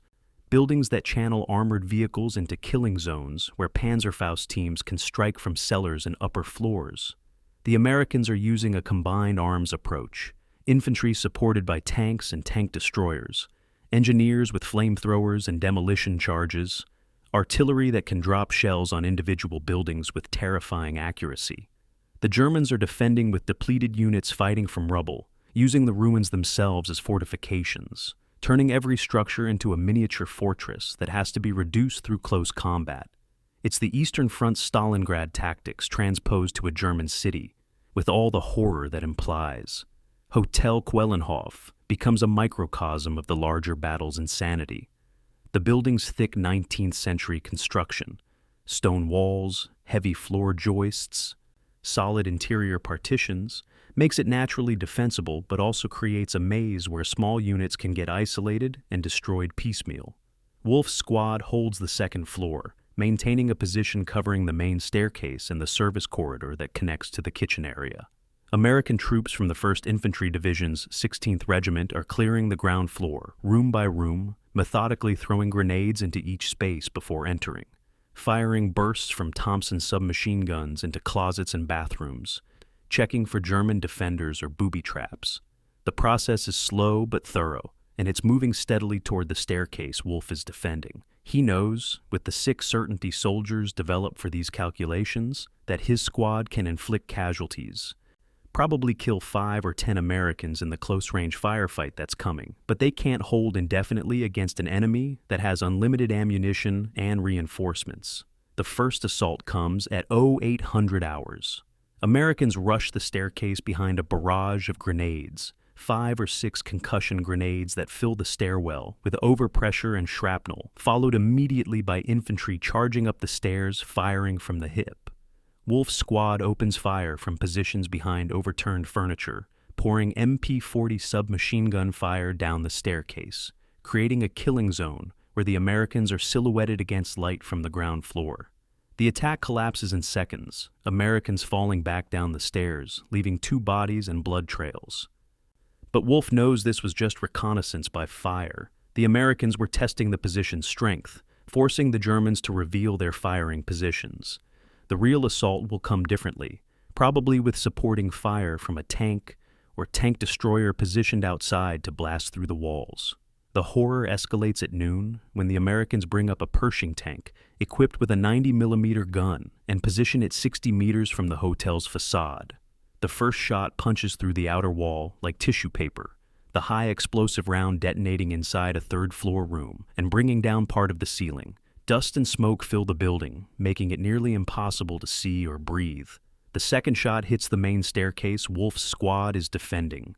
buildings that channel armored vehicles into killing zones where Panzerfaust teams can strike from cellars and upper floors. The Americans are using a combined arms approach: infantry supported by tanks and tank destroyers, engineers with flamethrowers and demolition charges, artillery that can drop shells on individual buildings with terrifying accuracy. The Germans are defending with depleted units fighting from rubble, using the ruins themselves as fortifications, turning every structure into a miniature fortress that has to be reduced through close combat. It's the Eastern Front's Stalingrad tactics transposed to a German city, with all the horror that implies. Hotel Quellenhof becomes a microcosm of the larger battle's insanity. The building's thick 19th century construction, stone walls, heavy floor joists, solid interior partitions, makes it naturally defensible but also creates a maze where small units can get isolated and destroyed piecemeal. Wolf's squad holds the second floor, maintaining a position covering the main staircase and the service corridor that connects to the kitchen area. American troops from the 1st Infantry Division's 16th Regiment are clearing the ground floor, room by room, methodically throwing grenades into each space before entering, firing bursts from Thompson submachine guns into closets and bathrooms, checking for German defenders or booby traps. The process is slow but thorough, and it's moving steadily toward the staircase Wolf is defending. He knows, with the 6 certainty soldiers developed for these calculations, that his squad can inflict casualties, probably kill 5 or 10 Americans in the close-range firefight that's coming, but they can't hold indefinitely against an enemy that has unlimited ammunition and reinforcements. The first assault comes at 0800 hours. Americans rush the staircase behind a barrage of grenades, 5 or 6 concussion grenades that fill the stairwell with overpressure and shrapnel, followed immediately by infantry charging up the stairs, firing from the hip. Wolf's squad opens fire from positions behind overturned furniture, pouring MP-40 submachine gun fire down the staircase, creating a killing zone where the Americans are silhouetted against light from the ground floor. The attack collapses in seconds, Americans falling back down the stairs, leaving 2 bodies and blood trails. But Wolfe knows this was just reconnaissance by fire. The Americans were testing the position's strength, forcing the Germans to reveal their firing positions. The real assault will come differently, probably with supporting fire from a tank or tank destroyer positioned outside to blast through the walls. The horror escalates at noon when the Americans bring up a Pershing tank equipped with a 90mm gun and position it 60 meters from the hotel's facade. The first shot punches through the outer wall like tissue paper, the high explosive round detonating inside a third-floor room and bringing down part of the ceiling. Dust and smoke fill the building, making it nearly impossible to see or breathe. The second shot hits the main staircase Wolfe's squad is defending,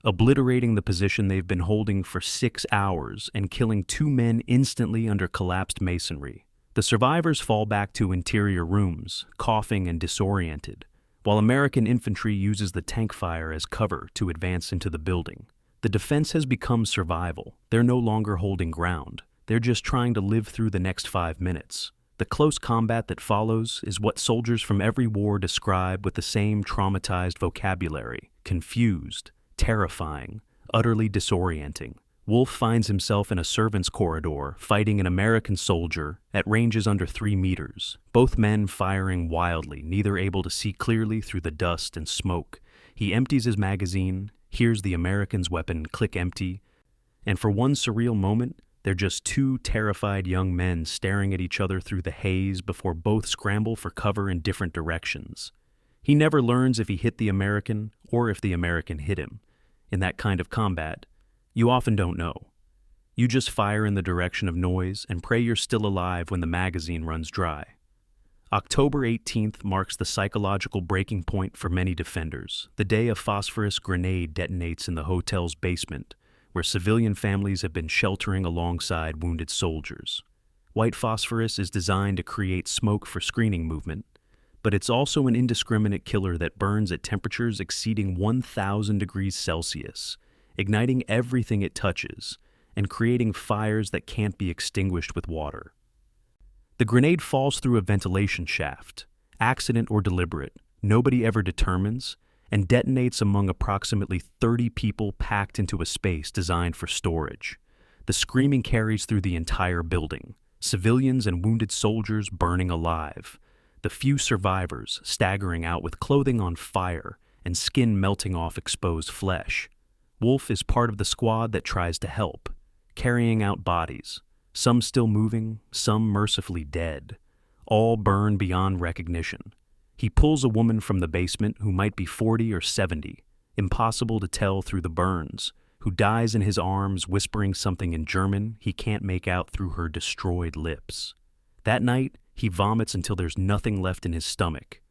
obliterating the position they've been holding for 6 hours and killing 2 men instantly under collapsed masonry. The survivors fall back to interior rooms, coughing and disoriented, while American infantry uses the tank fire as cover to advance into the building. The defense has become survival. They're no longer holding ground. They're just trying to live through the next 5 minutes. The close combat that follows is what soldiers from every war describe with the same traumatized vocabulary: confused, terrifying, utterly disorienting. Wolfe finds himself in a servants' corridor fighting an American soldier at ranges under 3 meters, both men firing wildly, neither able to see clearly through the dust and smoke. He empties his magazine, hears the American's weapon click empty, and for one surreal moment, they're just 2 terrified young men staring at each other through the haze before both scramble for cover in different directions. He never learns if he hit the American or if the American hit him. In that kind of combat, you often don't know. You just fire in the direction of noise and pray you're still alive when the magazine runs dry. October 18th marks the psychological breaking point for many defenders, the day a phosphorus grenade detonates in the hotel's basement, where civilian families have been sheltering alongside wounded soldiers. White phosphorus is designed to create smoke for screening movement, but it's also an indiscriminate killer that burns at temperatures exceeding 1,000 degrees Celsius, igniting everything it touches and creating fires that can't be extinguished with water. The grenade falls through a ventilation shaft, accident or deliberate, nobody ever determines, and detonates among approximately 30 people packed into a space designed for storage. The screaming carries through the entire building, civilians and wounded soldiers burning alive, the few survivors staggering out with clothing on fire and skin melting off exposed flesh. Wolfe is part of the squad that tries to help, carrying out bodies, some still moving, some mercifully dead, all burned beyond recognition. He pulls a woman from the basement who might be 40 or 70, impossible to tell through the burns, who dies in his arms whispering something in German he can't make out through her destroyed lips. That night, he vomits until there's nothing left in his stomach,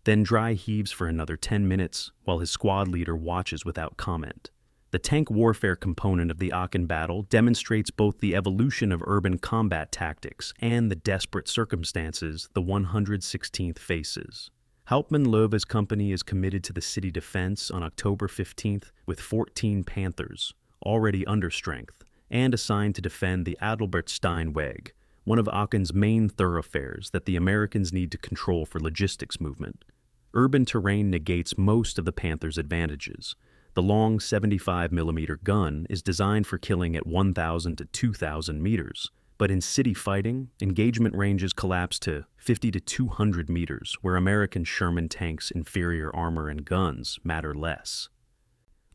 then dry heaves for another 10 minutes while his squad leader watches without comment. The tank warfare component of the Aachen battle demonstrates both the evolution of urban combat tactics and the desperate circumstances the 116th faces. Hauptmann-Löwe's company is committed to the city defense on October 15th with 14 Panthers, already under strength, and assigned to defend the Adalbertsteinweg, one of Aachen's main thoroughfares that the Americans need to control for logistics movement. Urban terrain negates most of the Panthers' advantages. The long 75mm gun is designed for killing at 1,000 to 2,000 meters, but in city fighting, engagement ranges collapse to 50 to 200 meters, where American Sherman tanks' inferior armor and guns matter less.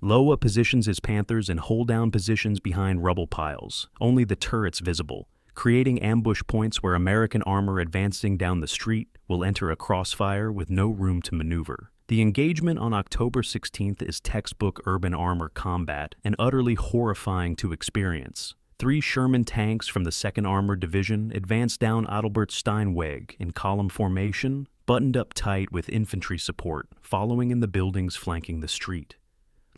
Löwe positions his Panthers in hold-down positions behind rubble piles, only the turrets visible, creating ambush points where American armor advancing down the street will enter a crossfire with no room to maneuver. The engagement on October 16th is textbook urban armor combat and utterly horrifying to experience. 3 Sherman tanks from the 2nd Armored Division advance down Adalbertsteinweg in column formation, buttoned up tight with infantry support, following in the buildings flanking the street.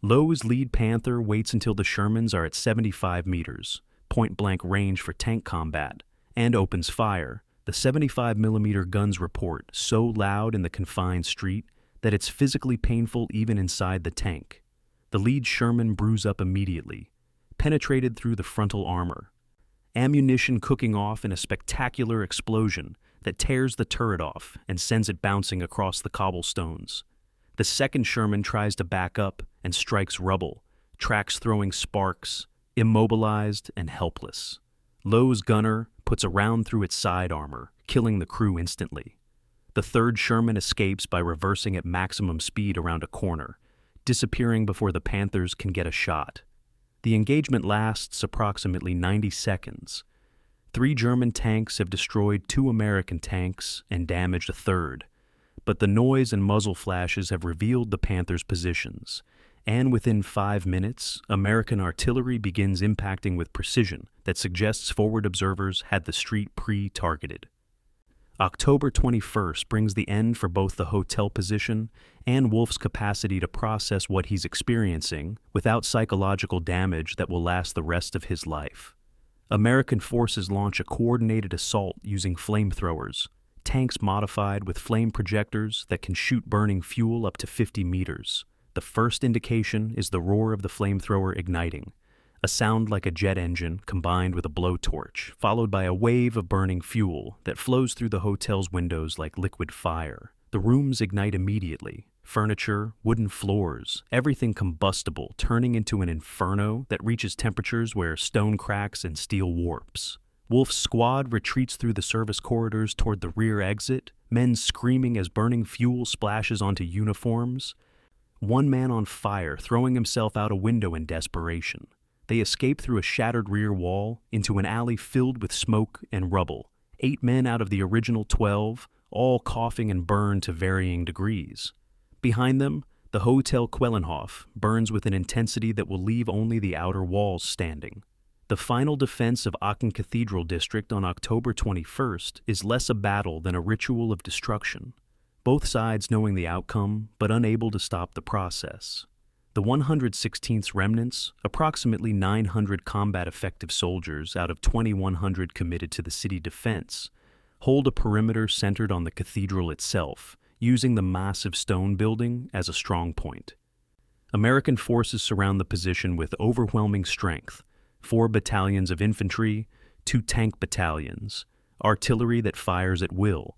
Löwe's lead Panther waits until the Shermans are at 75 meters, point-blank range for tank combat, and opens fire. The 75mm guns report so loud in the confined street that it's physically painful even inside the tank. The lead Sherman brews up immediately, penetrated through the frontal armor, ammunition cooking off in a spectacular explosion that tears the turret off and sends it bouncing across the cobblestones. The second Sherman tries to back up and strikes rubble, tracks throwing sparks, immobilized and helpless. Lowe's gunner puts a round through its side armor, killing the crew instantly. The third Sherman escapes by reversing at maximum speed around a corner, disappearing before the Panthers can get a shot. The engagement lasts approximately 90 seconds. 3 German tanks have destroyed 2 American tanks and damaged a third, but the noise and muzzle flashes have revealed the Panthers' positions, and within 5 minutes, American artillery begins impacting with precision that suggests forward observers had the street pre-targeted. October 21st brings the end for both the hotel position and Wolfe's capacity to process what he's experiencing without psychological damage that will last the rest of his life. American forces launch a coordinated assault using flamethrowers, tanks modified with flame projectors that can shoot burning fuel up to 50 meters. The first indication is the roar of the flamethrower igniting, a sound like a jet engine combined with a blowtorch, followed by a wave of burning fuel that flows through the hotel's windows like liquid fire. The rooms ignite immediately. Furniture, wooden floors, everything combustible, turning into an inferno that reaches temperatures where stone cracks and steel warps. Wolfe's squad retreats through the service corridors toward the rear exit, men screaming as burning fuel splashes onto uniforms. One man on fire, throwing himself out a window in desperation. They escape through a shattered rear wall into an alley filled with smoke and rubble. 8 men out of the original 12, all coughing and burned to varying degrees. Behind them, the Hotel Quellenhof burns with an intensity that will leave only the outer walls standing. The final defense of Aachen Cathedral District on October 21st is less a battle than a ritual of destruction, both sides knowing the outcome but unable to stop the process. The 116th remnants, approximately 900 combat-effective soldiers out of 2,100 committed to the city defense, hold a perimeter centered on the cathedral itself, using the massive stone building as a strong point. American forces surround the position with overwhelming strength, 4 battalions of infantry, 2 tank battalions, artillery that fires at will.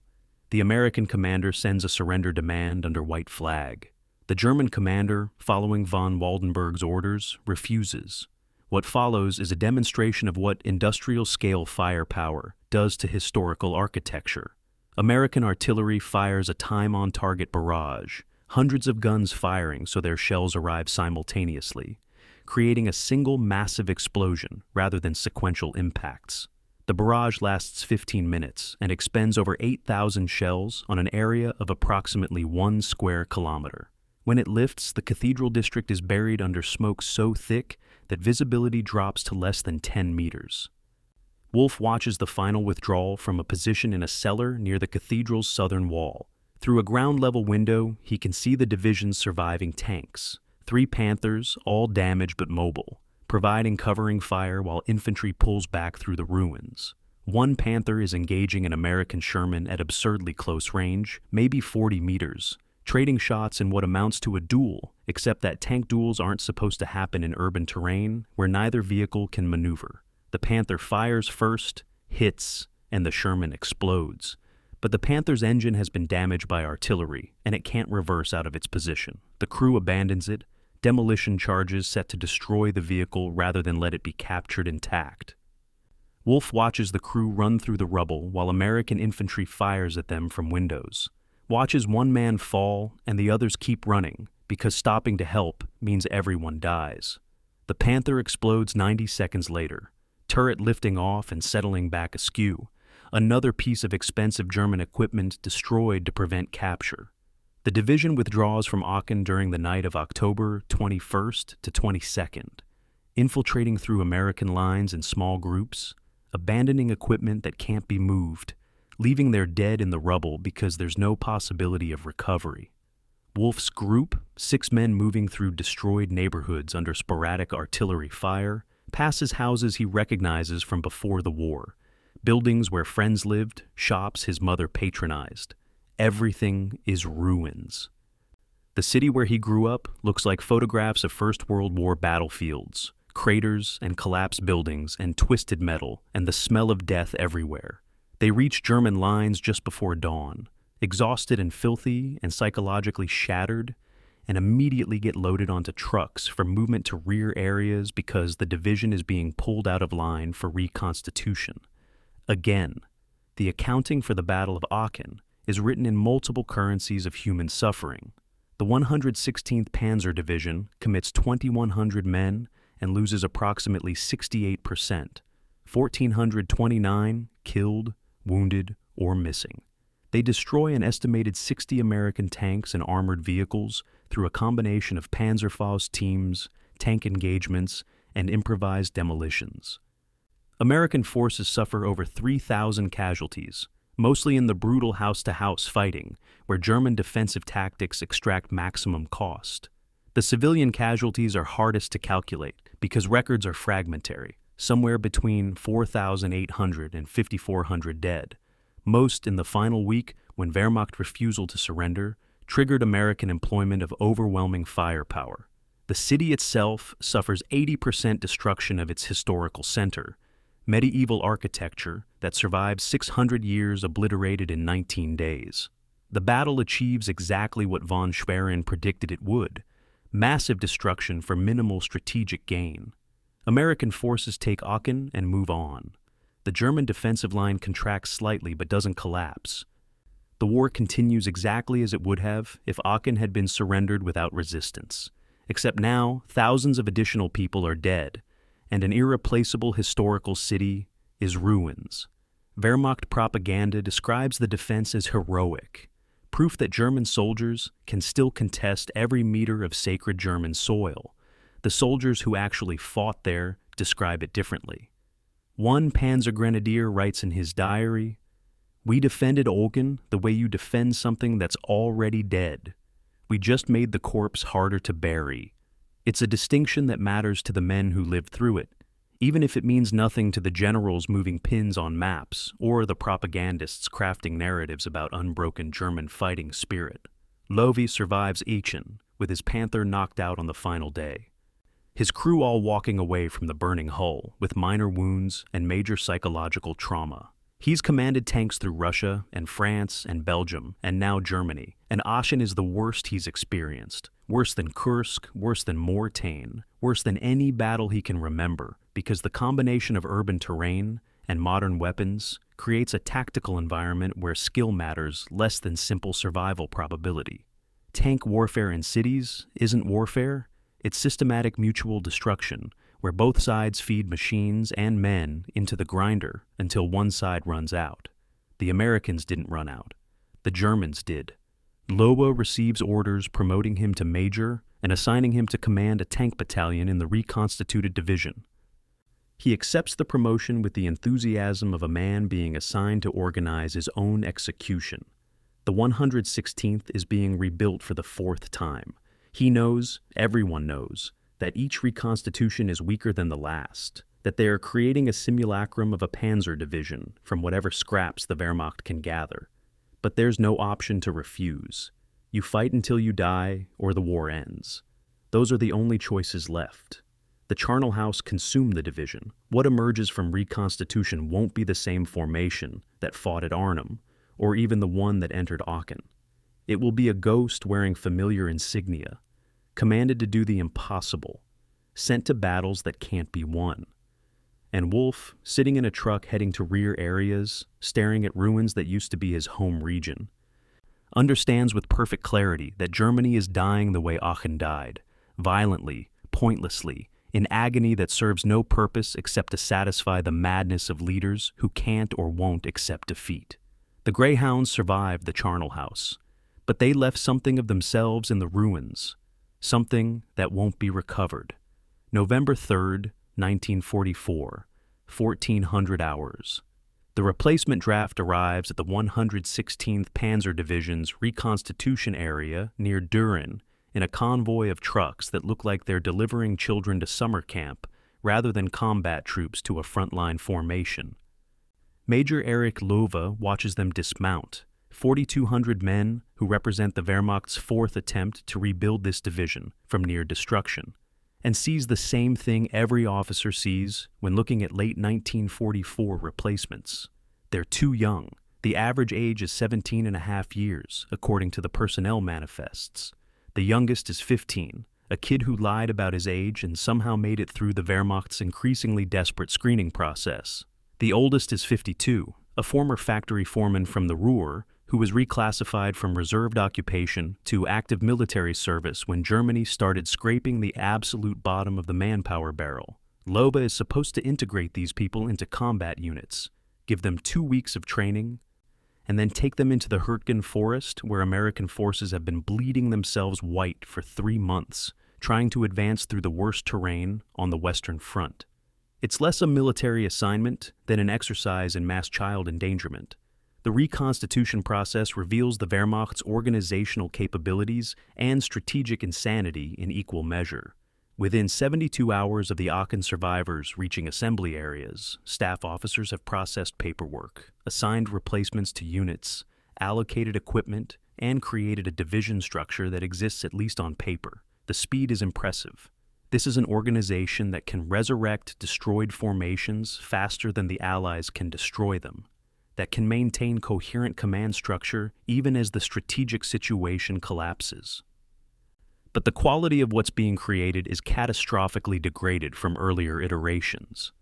The American commander sends a surrender demand under white flag. The German commander, following von Waldenberg's orders, refuses. What follows is a demonstration of what industrial-scale firepower does to historical architecture. American artillery fires a time-on-target barrage, hundreds of guns firing so their shells arrive simultaneously, creating a single massive explosion rather than sequential impacts. The barrage lasts 15 minutes and expends over 8,000 shells on an area of approximately 1 square kilometer. When it lifts, the cathedral district is buried under smoke so thick that visibility drops to less than 10 meters. Wolfe watches the final withdrawal from a position in a cellar near the cathedral's southern wall. Through a ground-level window, he can see the division's surviving tanks, 3 Panthers, all damaged but mobile, providing covering fire while infantry pulls back through the ruins. 1 Panther is engaging an American Sherman at absurdly close range, maybe 40 meters, trading shots in what amounts to a duel, except that tank duels aren't supposed to happen in urban terrain where neither vehicle can maneuver. The Panther fires first, hits, and the Sherman explodes. But the Panther's engine has been damaged by artillery, and it can't reverse out of its position. The crew abandons it, demolition charges set to destroy the vehicle rather than let it be captured intact. Wolfe watches the crew run through the rubble while American infantry fires at them from windows. Watches one man fall and the others keep running because stopping to help means everyone dies. The Panther explodes 90 seconds later, turret lifting off and settling back askew, another piece of expensive German equipment destroyed to prevent capture. The division withdraws from Aachen during the night of October 21st to 22nd, infiltrating through American lines in small groups, abandoning equipment that can't be moved, leaving their dead in the rubble because there's no possibility of recovery. Wolfe's group, 6 men moving through destroyed neighborhoods under sporadic artillery fire, passes houses he recognizes from before the war, buildings where friends lived, shops his mother patronized. Everything is ruins. The city where he grew up looks like photographs of First World War battlefields, craters and collapsed buildings and twisted metal and the smell of death everywhere. They reach German lines just before dawn, exhausted and filthy and psychologically shattered, and immediately get loaded onto trucks for movement to rear areas because the division is being pulled out of line for reconstitution. Again, the accounting for the Battle of Aachen is written in multiple currencies of human suffering. The 116th Panzer Division commits 2,100 men and loses approximately 68%, 1,429 killed, wounded, or missing. They destroy an estimated 60 American tanks and armored vehicles through a combination of Panzerfaust teams, tank engagements, and improvised demolitions. American forces suffer over 3,000 casualties, mostly in the brutal house-to-house fighting, where German defensive tactics extract maximum cost. The civilian casualties are hardest to calculate because records are fragmentary, somewhere between 4,800 and 5,400 dead, most in the final week when Wehrmacht refusal to surrender triggered American employment of overwhelming firepower. The city itself suffers 80% destruction of its historical center, medieval architecture that survived 600 years obliterated in 19 days. The battle achieves exactly what von Schwerin predicted it would: massive destruction for minimal strategic gain. American forces take Aachen and move on. The German defensive line contracts slightly but doesn't collapse. The war continues exactly as it would have if Aachen had been surrendered without resistance, except now thousands of additional people are dead, and an irreplaceable historical city is ruins. Wehrmacht propaganda describes the defense as heroic, proof that German soldiers can still contest every meter of sacred German soil. The soldiers who actually fought there describe it differently. One Panzer Grenadier writes in his diary, "We defended Aachen the way you defend something that's already dead. We just made the corpse harder to bury. It's a distinction that matters to the men who lived through it, even if it means nothing to the generals moving pins on maps or the propagandists crafting narratives about unbroken German fighting spirit." Loewe survives Aachen, with his Panther knocked out on the final day. His crew all walking away from the burning hull with minor wounds and major psychological trauma. He's commanded tanks through Russia and France and Belgium and now Germany, and Aachen is the worst he's experienced. Worse than Kursk, worse than Mortain, worse than any battle he can remember, because the combination of urban terrain and modern weapons creates a tactical environment where skill matters less than simple survival probability. Tank warfare in cities isn't warfare, it's systematic mutual destruction, where both sides feed machines and men into the grinder until one side runs out. The Americans didn't run out. The Germans did. Loewe receives orders promoting him to major and assigning him to command a tank battalion in the reconstituted division. He accepts the promotion with the enthusiasm of a man being assigned to organize his own execution. The 116th is being rebuilt for the 4th time. He knows, everyone knows, that each reconstitution is weaker than the last, that they are creating a simulacrum of a Panzer Division from whatever scraps the Wehrmacht can gather. But there's no option to refuse. You fight until you die, or the war ends. Those are the only choices left. The charnel house consumed the division. What emerges from reconstitution won't be the same formation that fought at Arnhem, or even the one that entered Aachen. It will be a ghost wearing familiar insignia, commanded to do the impossible, sent to battles that can't be won. And Wolf, sitting in a truck heading to rear areas, staring at ruins that used to be his home region, understands with perfect clarity that Germany is dying the way Aachen died, violently, pointlessly, in agony that serves no purpose except to satisfy the madness of leaders who can't or won't accept defeat. The Greyhounds survived the charnel house, but they left something of themselves in the ruins, something that won't be recovered. November 3rd, 1944, 1400 hours. The replacement draft arrives at the 116th Panzer Division's reconstitution area near Düren in a convoy of trucks that look like they're delivering children to summer camp rather than combat troops to a frontline formation. Major Erich Loewe watches them dismount, 4,200 men who represent the Wehrmacht's 4th attempt to rebuild this division from near destruction, and sees the same thing every officer sees when looking at late 1944 replacements. They're too young. The average age is 17 and a half years, according to the personnel manifests. The youngest is 15, a kid who lied about his age and somehow made it through the Wehrmacht's increasingly desperate screening process. The oldest is 52, a former factory foreman from the Ruhr who was reclassified from reserved occupation to active military service when Germany started scraping the absolute bottom of the manpower barrel. Loba is supposed to integrate these people into combat units, give them 2 weeks of training, and then take them into the Hurtgen forest where American forces have been bleeding themselves white for 3 months, trying to advance through the worst terrain on the Western Front. It's less a military assignment than an exercise in mass child endangerment. The reconstitution process reveals the Wehrmacht's organizational capabilities and strategic insanity in equal measure. Within 72 hours of the Aachen survivors reaching assembly areas, staff officers have processed paperwork, assigned replacements to units, allocated equipment, and created a division structure that exists at least on paper. The speed is impressive. This is an organization that can resurrect destroyed formations faster than the Allies can destroy them, that can maintain coherent command structure even as the strategic situation collapses. But the quality of what's being created is catastrophically degraded from earlier iterations.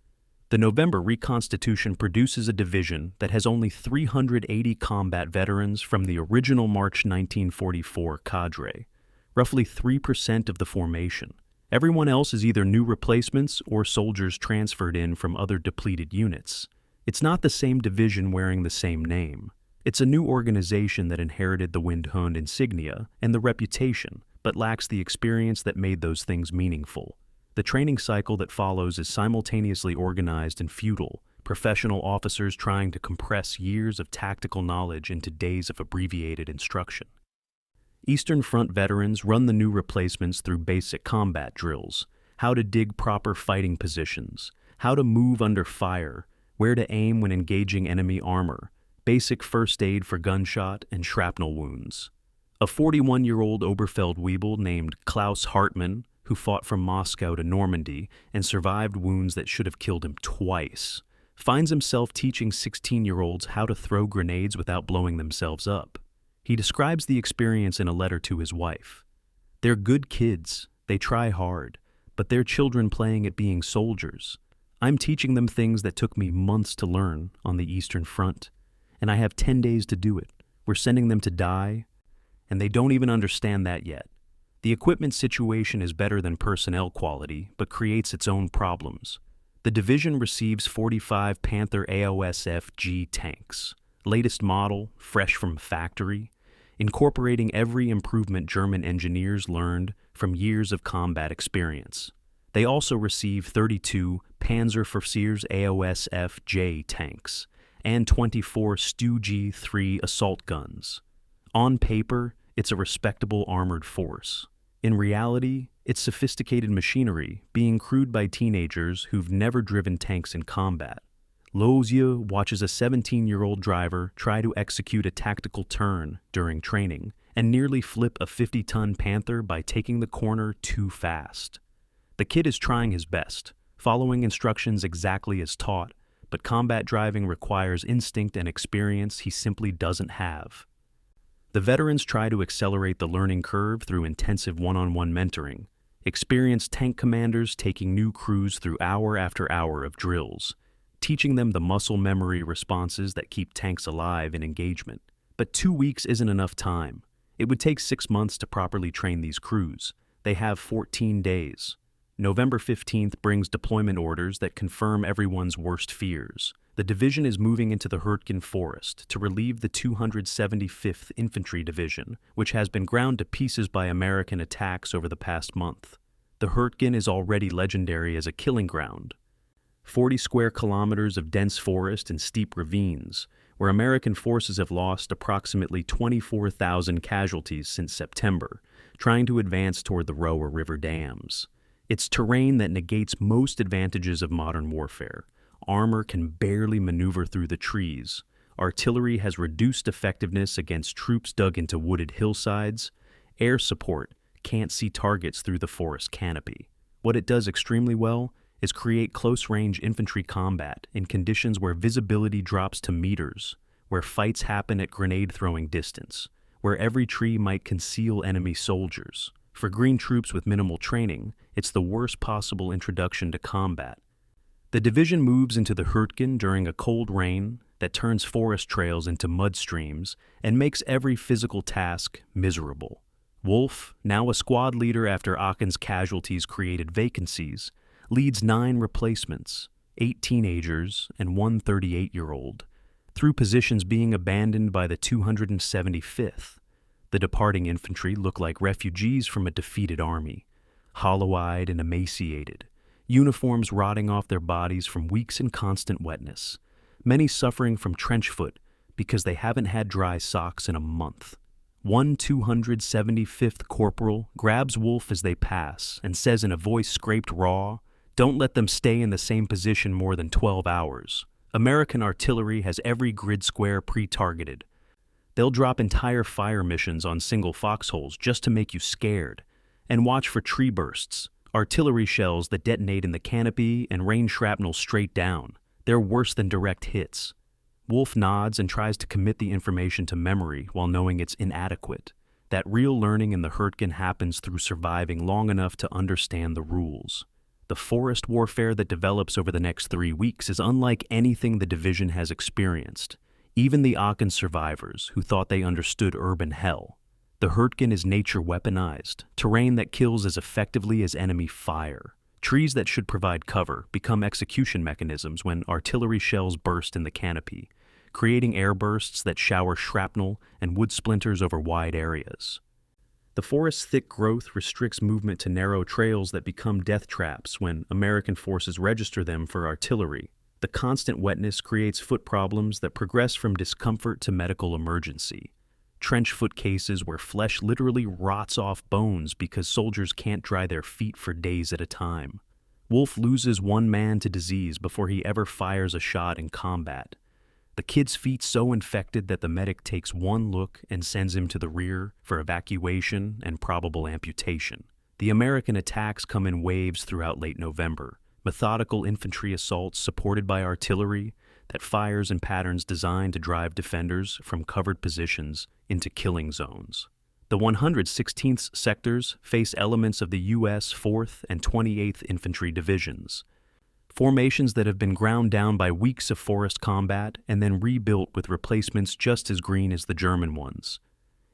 The November reconstitution produces a division that has only 380 combat veterans from the original March 1944 cadre, roughly 3% of the formation. Everyone else is either new replacements or soldiers transferred in from other depleted units. It's not the same division wearing the same name. It's a new organization that inherited the Windhund insignia and the reputation, but lacks the experience that made those things meaningful. The training cycle that follows is simultaneously organized and futile, professional officers trying to compress years of tactical knowledge into days of abbreviated instruction. Eastern Front veterans run the new replacements through basic combat drills, how to dig proper fighting positions, how to move under fire, where to aim when engaging enemy armor, basic first aid for gunshot and shrapnel wounds. A 41-year-old Oberfeldwebel named Klaus Hartmann, who fought from Moscow to Normandy and survived wounds that should have killed him twice, finds himself teaching 16-year-olds how to throw grenades without blowing themselves up. He describes the experience in a letter to his wife. "They're good kids, they try hard, but they're children playing at being soldiers. I'm teaching them things that took me months to learn on the Eastern Front, and I have 10 days to do it. We're sending them to die, and they don't even understand that yet. The equipment situation is better than personnel quality, but creates its own problems. The division receives 45 Panther AOSF-G tanks, latest model, fresh from factory, incorporating every improvement German engineers learned from years of combat experience. They also receive 32 Panzerversiers AOSF-J tanks and 24 Stu-G3 assault guns. On paper, it's a respectable armored force. In reality, it's sophisticated machinery being crewed by teenagers who've never driven tanks in combat. Lozier watches a 17-year-old driver try to execute a tactical turn during training and nearly flip a 50-ton Panther by taking the corner too fast. The kid is trying his best, following instructions exactly as taught, but combat driving requires instinct and experience he simply doesn't have. The veterans try to accelerate the learning curve through intensive one-on-one mentoring, experienced tank commanders taking new crews through hour after hour of drills, teaching them the muscle memory responses that keep tanks alive in engagement. But 2 weeks isn't enough time. It would take 6 months to properly train these crews. They have 14 days. November 15th brings deployment orders that confirm everyone's worst fears. The division is moving into the Hurtgen forest to relieve the 275th Infantry Division, which has been ground to pieces by American attacks over the past month. The Hurtgen is already legendary as a killing ground. 40 square kilometers of dense forest and steep ravines, where American forces have lost approximately 24,000 casualties since September, trying to advance toward the Roa River dams. It's terrain that negates most advantages of modern warfare. Armor can barely maneuver through the trees. Artillery has reduced effectiveness against troops dug into wooded hillsides. Air support can't see targets through the forest canopy. What it does extremely well is create close-range infantry combat in conditions where visibility drops to meters, where fights happen at grenade-throwing distance, where every tree might conceal enemy soldiers. For green troops with minimal training, it's the worst possible introduction to combat. The division moves into the Hurtgen during a cold rain that turns forest trails into mud streams and makes every physical task miserable. Wolf, now a squad leader after Aachen's casualties created vacancies, leads 9 replacements, 8 teenagers and one 38-year-old, through positions being abandoned by the 275th. The departing infantry look like refugees from a defeated army, hollow-eyed and emaciated, uniforms rotting off their bodies from weeks in constant wetness, many suffering from trench foot because they haven't had dry socks in a month. One 275th corporal grabs Wolf as they pass and says in a voice scraped raw, "Don't let them stay in the same position more than 12 hours. American artillery has every grid square pre-targeted. They'll drop entire fire missions on single foxholes just to make you scared. And watch for tree bursts, artillery shells that detonate in the canopy and rain shrapnel straight down. They're worse than direct hits." Wolf nods and tries to commit the information to memory while knowing it's inadequate. That real learning in the Hurtgen happens through surviving long enough to understand the rules. The forest warfare that develops over the next 3 weeks is unlike anything the division has experienced, even the Aachen survivors who thought they understood urban hell. The Hurtgen is nature weaponized, terrain that kills as effectively as enemy fire. Trees that should provide cover become execution mechanisms when artillery shells burst in the canopy, creating air bursts that shower shrapnel and wood splinters over wide areas. The forest's thick growth restricts movement to narrow trails that become death traps when American forces register them for artillery. The constant wetness creates foot problems that progress from discomfort to medical emergency. Trench foot cases where flesh literally rots off bones because soldiers can't dry their feet for days at a time. Wolf loses one man to disease before he ever fires a shot in combat. The kid's feet so infected that the medic takes one look and sends him to the rear for evacuation and probable amputation. The American attacks come in waves throughout late November, methodical infantry assaults supported by artillery that fires in patterns designed to drive defenders from covered positions into killing zones. The 116th sectors face elements of the U.S. 4th and 28th Infantry Divisions, formations that have been ground down by weeks of forest combat and then rebuilt with replacements just as green as the German ones.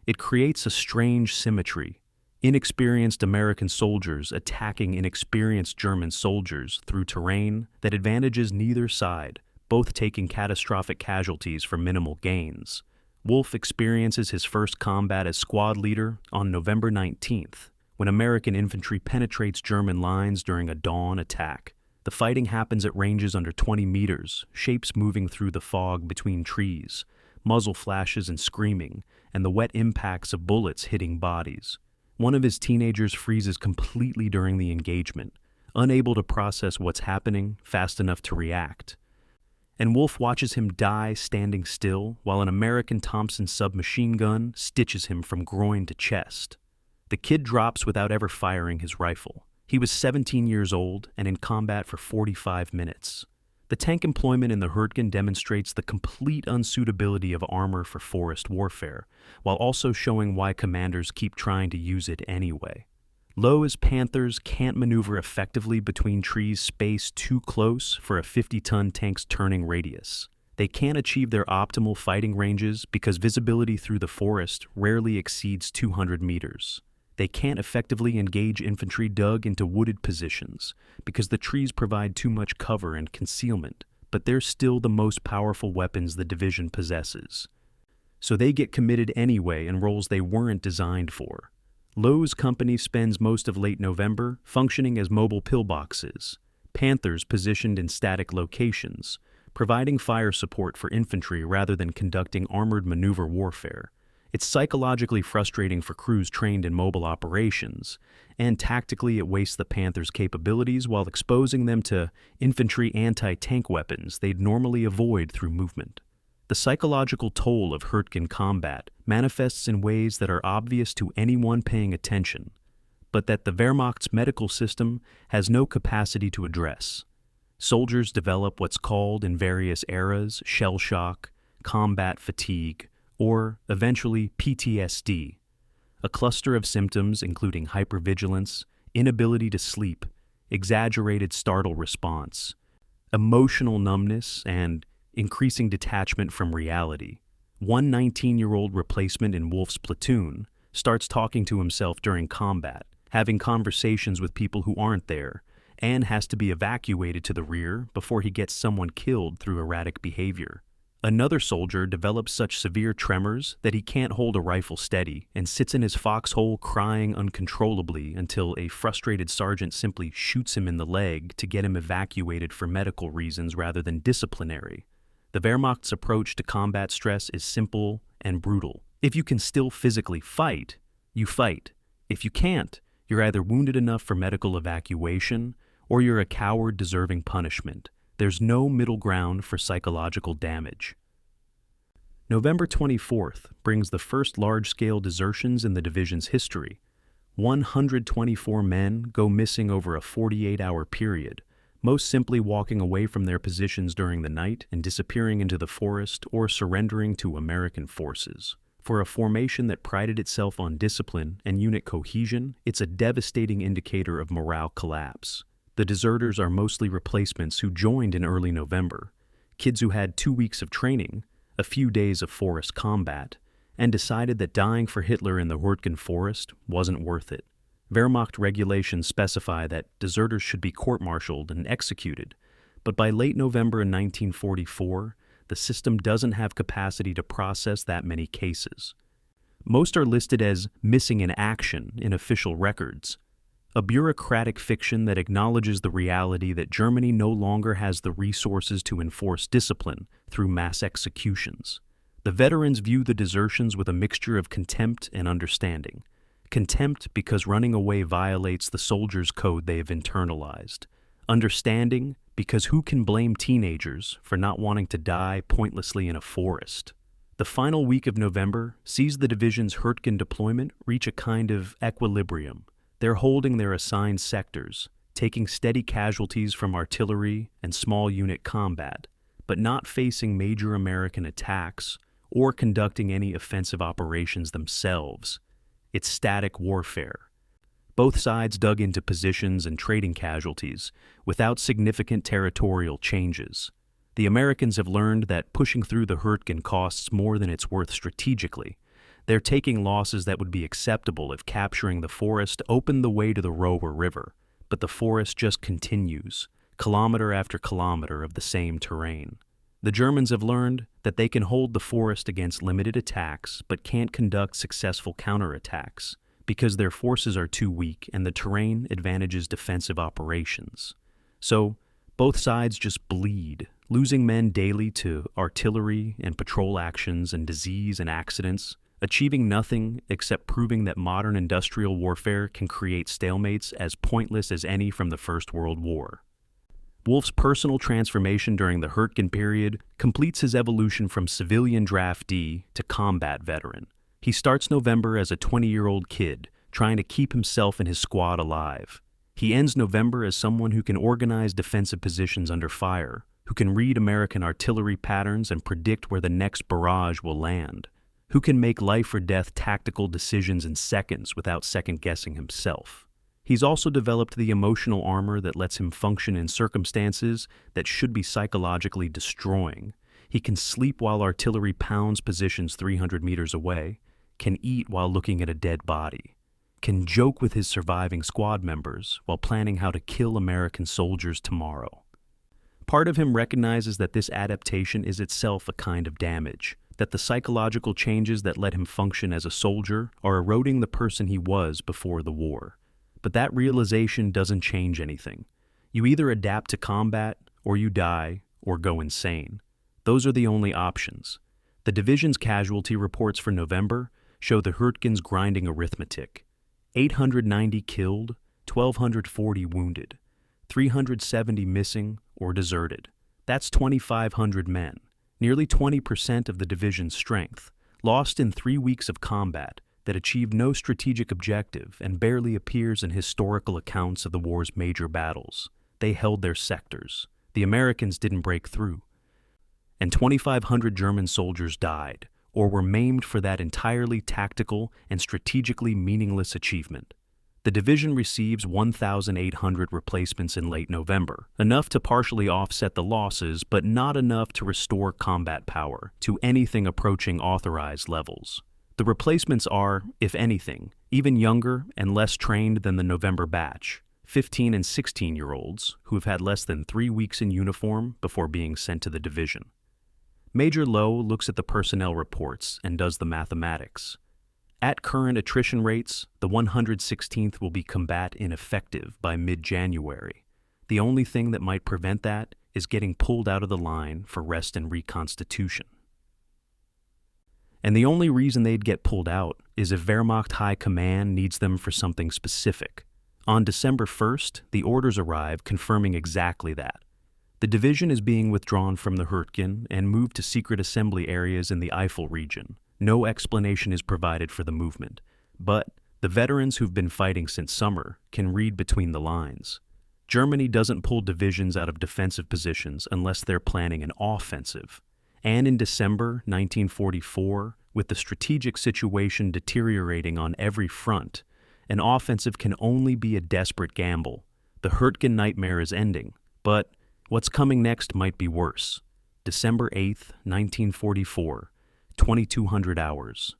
It creates a strange symmetry, inexperienced American soldiers attacking inexperienced German soldiers through terrain that advantages neither side, both taking catastrophic casualties for minimal gains. Wolf experiences his first combat as squad leader on November 19th, when American infantry penetrates German lines during a dawn attack. The fighting happens at ranges under 20 meters, shapes moving through the fog between trees, muzzle flashes and screaming, and the wet impacts of bullets hitting bodies. One of his teenagers freezes completely during the engagement, unable to process what's happening fast enough to react. And Wolf watches him die standing still while an American Thompson submachine gun stitches him from groin to chest. The kid drops without ever firing his rifle. He was 17 years old and in combat for 45 minutes. The tank employment in the Hurtgen demonstrates the complete unsuitability of armor for forest warfare, while also showing why commanders keep trying to use it anyway. Lowe's Panthers can't maneuver effectively between trees spaced too close for a 50-ton tank's turning radius. They can't achieve their optimal fighting ranges because visibility through the forest rarely exceeds 200 meters. They can't effectively engage infantry dug into wooded positions because the trees provide too much cover and concealment, but they're still the most powerful weapons the division possesses. So they get committed anyway in roles they weren't designed for. Lowe's company spends most of late November functioning as mobile pillboxes, Panthers positioned in static locations, providing fire support for infantry rather than conducting armored maneuver warfare. It's psychologically frustrating for crews trained in mobile operations, and tactically it wastes the Panthers' capabilities while exposing them to infantry anti-tank weapons they'd normally avoid through movement. The psychological toll of Hurtgen combat manifests in ways that are obvious to anyone paying attention. but that the Wehrmacht's medical system has no capacity to address. Soldiers develop what's called in various eras shell shock, combat fatigue, or eventually PTSD, a cluster of symptoms including hypervigilance, inability to sleep, exaggerated startle response, emotional numbness, and increasing detachment from reality. One 19-year-old replacement in Wolf's platoon starts talking to himself during combat, having conversations with people who aren't there, and has to be evacuated to the rear before he gets someone killed through erratic behavior. Another soldier develops such severe tremors that he can't hold a rifle steady and sits in his foxhole crying uncontrollably until a frustrated sergeant simply shoots him in the leg to get him evacuated for medical reasons rather than disciplinary. The Wehrmacht's approach to combat stress is simple and brutal. If you can still physically fight, you fight. If you can't, you're either wounded enough for medical evacuation or you're a coward deserving punishment. There's no middle ground for psychological damage. November 24th brings the first large-scale desertions in the division's history. 124 men go missing over a 48-hour period, most simply walking away from their positions during the night and disappearing into the forest or surrendering to American forces. For a formation that prided itself on discipline and unit cohesion, it's a devastating indicator of morale collapse. The deserters are mostly replacements who joined in early November, kids who had 2 weeks of training, a few days of forest combat, and decided that dying for Hitler in the Hurried forest wasn't worth it. Wehrmacht regulations specify that deserters should be court-martialed and executed, but by late November in 1944, the system doesn't have capacity to process that many cases. Most are listed as missing in action in official records, a bureaucratic fiction that acknowledges the reality that Germany no longer has the resources to enforce discipline through mass executions. The veterans view the desertions with a mixture of contempt and understanding. Contempt because running away violates the soldiers' code they have internalized. Understanding because who can blame teenagers for not wanting to die pointlessly in a forest? The final week of November sees the division's Hurried deployment reach a kind of equilibrium. They're holding their assigned sectors, taking steady casualties from artillery and small unit combat, but not facing major American attacks or conducting any offensive operations themselves. It's static warfare. Both sides dug into positions and trading casualties without significant territorial changes. The Americans have learned that pushing through the Hurried costs more than it's worth strategically. They're taking losses that would be acceptable if capturing the forest opened the way to the Roer River, but the forest just continues, kilometer after kilometer of the same terrain. The Germans have learned that they can hold the forest against limited attacks but can't conduct successful counterattacks because their forces are too weak and the terrain advantages defensive operations. So, both sides just bleed, losing men daily to artillery and patrol actions and disease and accidents, achieving nothing except proving that modern industrial warfare can create stalemates as pointless as any from the First World War. Wolf's personal transformation during the Hurried period completes his evolution from civilian draftee to combat veteran. He starts November as a 20-year-old kid, trying to keep himself and his squad alive. He ends November as someone who can organize defensive positions under fire, who can read American artillery patterns and predict where the next barrage will land, who can make life-or-death tactical decisions in seconds without second-guessing himself. He's also developed the emotional armor that lets him function in circumstances that should be psychologically destroying. He can sleep while artillery pounds positions 300 meters away, can eat while looking at a dead body, can joke with his surviving squad members while planning how to kill American soldiers tomorrow. Part of him recognizes that this adaptation is itself a kind of damage, that the psychological changes that let him function as a soldier are eroding the person he was before the war. But that realization doesn't change anything. You either adapt to combat, or you die, or go insane. Those are the only options. The division's casualty reports for November show the Hurried's grinding arithmetic. 890 killed, 1,240 wounded, 370 missing or deserted. That's 2,500 men, nearly 20% of the division's strength, lost in 3 weeks of combat, that achieved no strategic objective and barely appears in historical accounts of the war's major battles. They held their sectors. The Americans didn't break through. And 2,500 German soldiers died, or were maimed for that entirely tactical and strategically meaningless achievement. The division receives 1,800 replacements in late November, enough to partially offset the losses, but not enough to restore combat power to anything approaching authorized levels. The replacements are, if anything, even younger and less trained than the November batch, 15 and 16-year-olds who have had less than 3 weeks in uniform before being sent to the division. Major Lowe looks at the personnel reports and does the mathematics. At current attrition rates, the 116th will be combat ineffective by mid-January. The only thing that might prevent that is getting pulled out of the line for rest and reconstitution. And the only reason they'd get pulled out is if Wehrmacht High Command needs them for something specific. On December 1st, the orders arrive confirming exactly that. The division is being withdrawn from the Hurried and moved to secret assembly areas in the Eifel region. No explanation is provided for the movement, but the veterans who've been fighting since summer can read between the lines. Germany doesn't pull divisions out of defensive positions unless they're planning an offensive. And in December 1944, with the strategic situation deteriorating on every front, an offensive can only be a desperate gamble. The Hurried nightmare is ending, but what's coming next might be worse. December 8th, 1944, 2200 hours.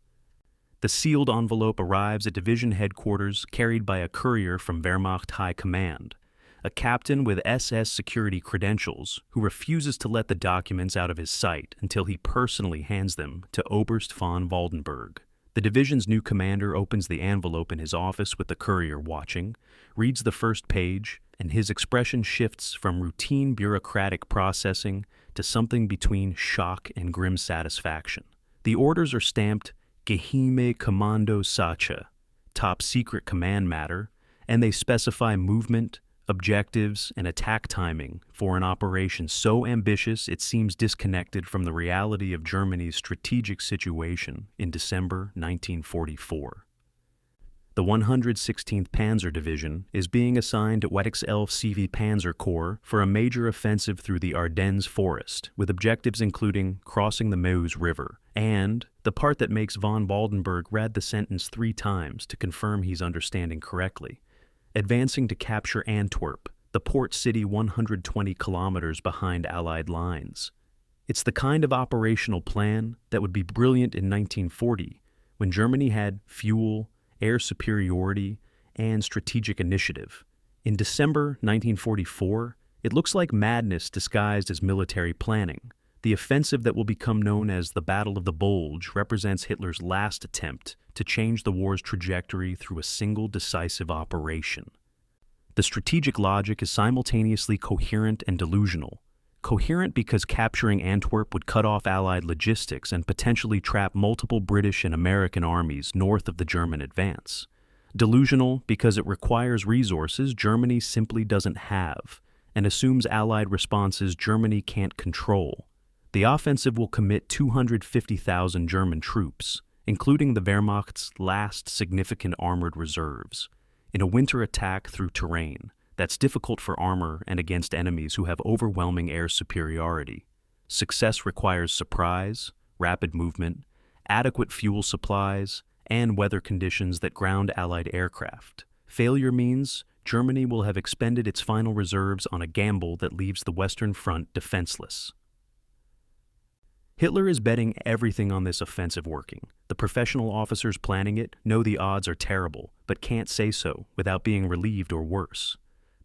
The sealed envelope arrives at division headquarters carried by a courier from Wehrmacht High Command, a captain with SS security credentials who refuses to let the documents out of his sight until he personally hands them to Oberst von Waldenberg. The division's new commander opens the envelope in his office with the courier watching, reads the first page, and his expression shifts from routine bureaucratic processing to something between shock and grim satisfaction. The orders are stamped Geheime Kommandosache, top secret command matter, and they specify movement, objectives, and attack timing for an operation so ambitious it seems disconnected from the reality of Germany's strategic situation in December 1944. The 116th Panzer Division is being assigned to 116th Panzer Corps for a major offensive through the Ardennes forest, with objectives including crossing the Meuse River, and the part that makes von Waldenberg read the sentence 3 times to confirm he's understanding correctly, advancing to capture Antwerp, the port city 120 kilometers behind Allied lines. It's the kind of operational plan that would be brilliant in 1940, when Germany had fuel, air superiority, and strategic initiative. In December 1944, it looks like madness disguised as military planning. The offensive that will become known as the Battle of the Bulge represents Hitler's last attempt to change the war's trajectory through a single decisive operation. The strategic logic is simultaneously coherent and delusional. Coherent because capturing Antwerp would cut off Allied logistics and potentially trap multiple British and American armies north of the German advance. Delusional because it requires resources Germany simply doesn't have and assumes Allied responses Germany can't control. The offensive will commit 250,000 German troops, including the Wehrmacht's last significant armored reserves, in a winter attack through terrain that's difficult for armor and against enemies who have overwhelming air superiority. Success requires surprise, rapid movement, adequate fuel supplies, and weather conditions that ground Allied aircraft. Failure means Germany will have expended its final reserves on a gamble that leaves the Western Front defenseless. Hitler is betting everything on this offensive working. The professional officers planning it know the odds are terrible, but can't say so without being relieved or worse.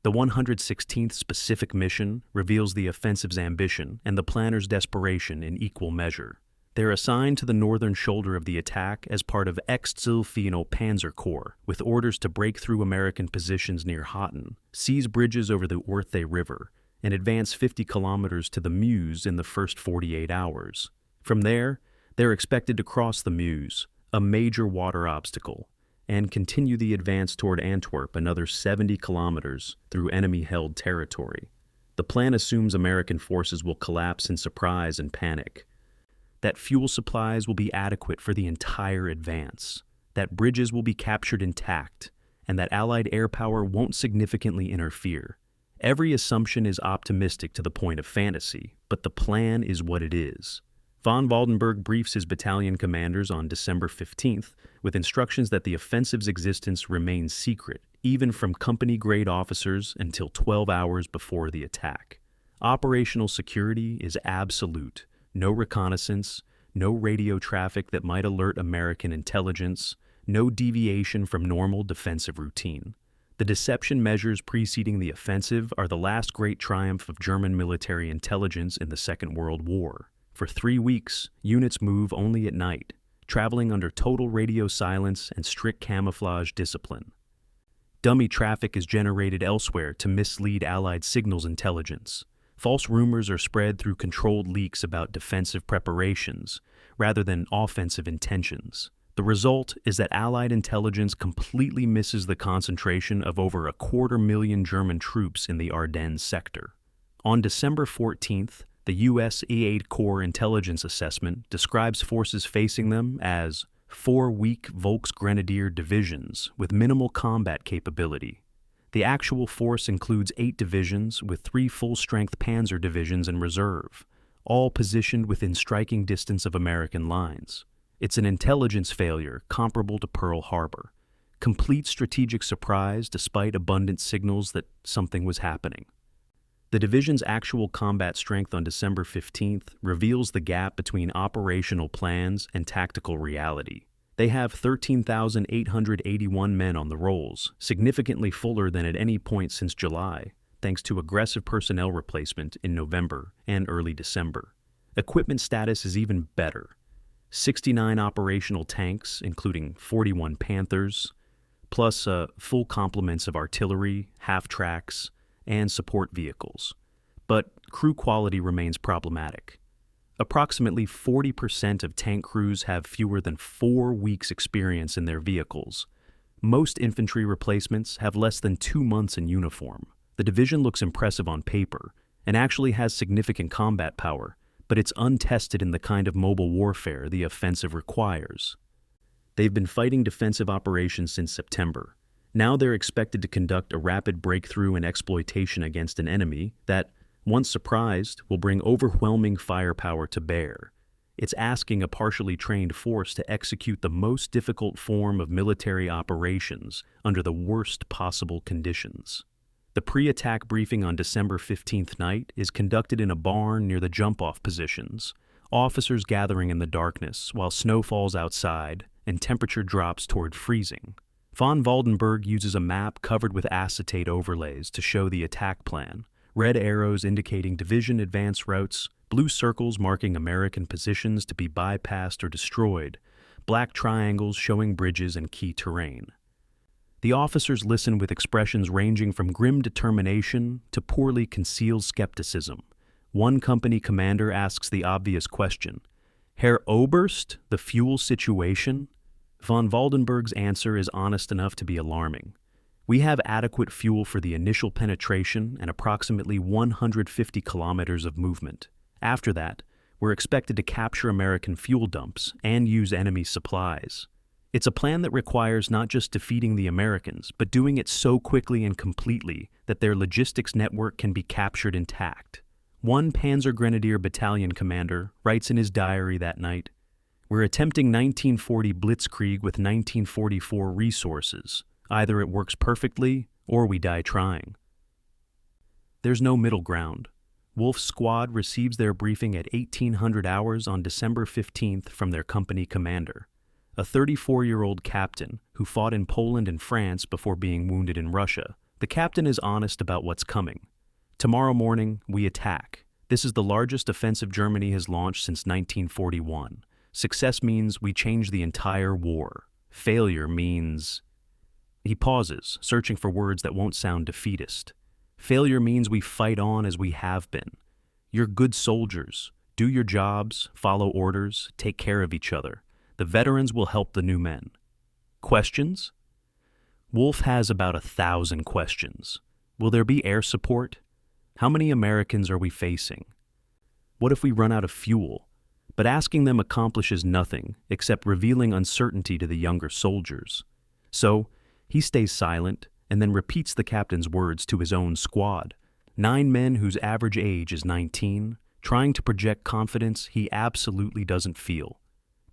The 116th specific mission reveals the offensive's ambition and the planners' desperation in equal measure. They're assigned to the northern shoulder of the attack as part of 116th Panzer Corps, with orders to break through American positions near Mortain, seize bridges over the Ourthe River, and advance 50 kilometers to the Meuse in the first 48 hours. From there, they're expected to cross the Meuse, a major water obstacle, and continue the advance toward Antwerp another 70 kilometers through enemy-held territory. The plan assumes American forces will collapse in surprise and panic, that fuel supplies will be adequate for the entire advance, that bridges will be captured intact, and that Allied air power won't significantly interfere. Every assumption is optimistic to the point of fantasy, but the plan is what it is. Von Waldenberg briefs his battalion commanders on December 15th with instructions that the offensive's existence remains secret, even from company-grade officers, until 12 hours before the attack. Operational security is absolute. No reconnaissance, no radio traffic that might alert American intelligence, no deviation from normal defensive routine. The deception measures preceding the offensive are the last great triumph of German military intelligence in the Second World War. For 3 weeks, units move only at night, traveling under total radio silence and strict camouflage discipline. Dummy traffic is generated elsewhere to mislead Allied signals intelligence. False rumors are spread through controlled leaks about defensive preparations, rather than offensive intentions. The result is that Allied intelligence completely misses the concentration of over 250,000 German troops in the Ardennes sector. On December 14th, the U.S. E-8 Corps intelligence assessment describes forces facing them as 4 weak Volksgrenadier divisions with minimal combat capability. The actual force includes 8 divisions with 3 full-strength Panzer divisions in reserve, all positioned within striking distance of American lines. It's an intelligence failure comparable to Pearl Harbor. Complete strategic surprise despite abundant signals that something was happening. The division's actual combat strength on December 15th reveals the gap between operational plans and tactical reality. They have 13,881 men on the rolls, significantly fuller than at any point since July, thanks to aggressive personnel replacement in November and early December. Equipment status is even better. 69 operational tanks, including 41 Panthers, plus full complements of artillery, half-tracks, and support vehicles. But crew quality remains problematic. Approximately 40% of tank crews have fewer than 4 weeks' experience in their vehicles. Most infantry replacements have less than 2 months in uniform. The division looks impressive on paper and actually has significant combat power, but it's untested in the kind of mobile warfare the offensive requires. They've been fighting defensive operations since September. Now they're expected to conduct a rapid breakthrough and exploitation against an enemy that, once surprised, will bring overwhelming firepower to bear. It's asking a partially trained force to execute the most difficult form of military operations under the worst possible conditions. The pre-attack briefing on December 15th night is conducted in a barn near the jump-off positions, officers gathering in the darkness while snow falls outside and temperature drops toward freezing. Von Waldenberg uses a map covered with acetate overlays to show the attack plan, red arrows indicating division advance routes, blue circles marking American positions to be bypassed or destroyed, black triangles showing bridges and key terrain. The officers listen with expressions ranging from grim determination to poorly concealed skepticism. One company commander asks the obvious question, "Herr Oberst, the fuel situation?" Von Waldenberg's answer is honest enough to be alarming. "We have adequate fuel for the initial penetration and approximately 150 kilometers of movement. After that, we're expected to capture American fuel dumps and use enemy supplies." It's a plan that requires not just defeating the Americans, but doing it so quickly and completely that their logistics network can be captured intact. One Panzer Grenadier battalion commander writes in his diary that night, "We're attempting 1940 blitzkrieg with 1944 resources. Either it works perfectly, or we die trying." There's no middle ground. Wolf's squad receives their briefing at 1800 hours on December 15th from their company commander, a 34-year-old captain who fought in Poland and France before being wounded in Russia. The captain is honest about what's coming. "Tomorrow morning, we attack. This is the largest offensive Germany has launched since 1941. Success means we change the entire war. Failure means..." He pauses, searching for words that won't sound defeatist. "Failure means we fight on as we have been. You're good soldiers. Do your jobs, follow orders, take care of each other. The veterans will help the new men." Questions? Wolf has about 1,000 questions. Will there be air support? How many Americans are we facing? What if we run out of fuel? but asking them accomplishes nothing except revealing uncertainty to the younger soldiers. So, he stays silent and then repeats the captain's words to his own squad. 9 men whose average age is 19, trying to project confidence he absolutely doesn't feel.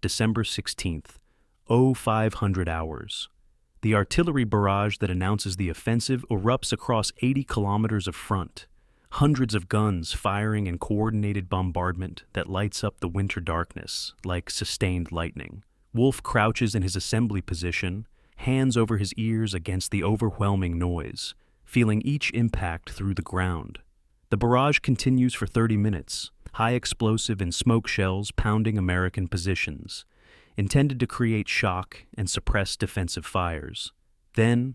December 16th, 0500 hours. The artillery barrage that announces the offensive erupts across 80 kilometers of front. Hundreds of guns firing in coordinated bombardment that lights up the winter darkness like sustained lightning. Wolf crouches in his assembly position, hands over his ears against the overwhelming noise, feeling each impact through the ground. The barrage continues for 30 minutes, high explosive and smoke shells pounding American positions, intended to create shock and suppress defensive fires. Then,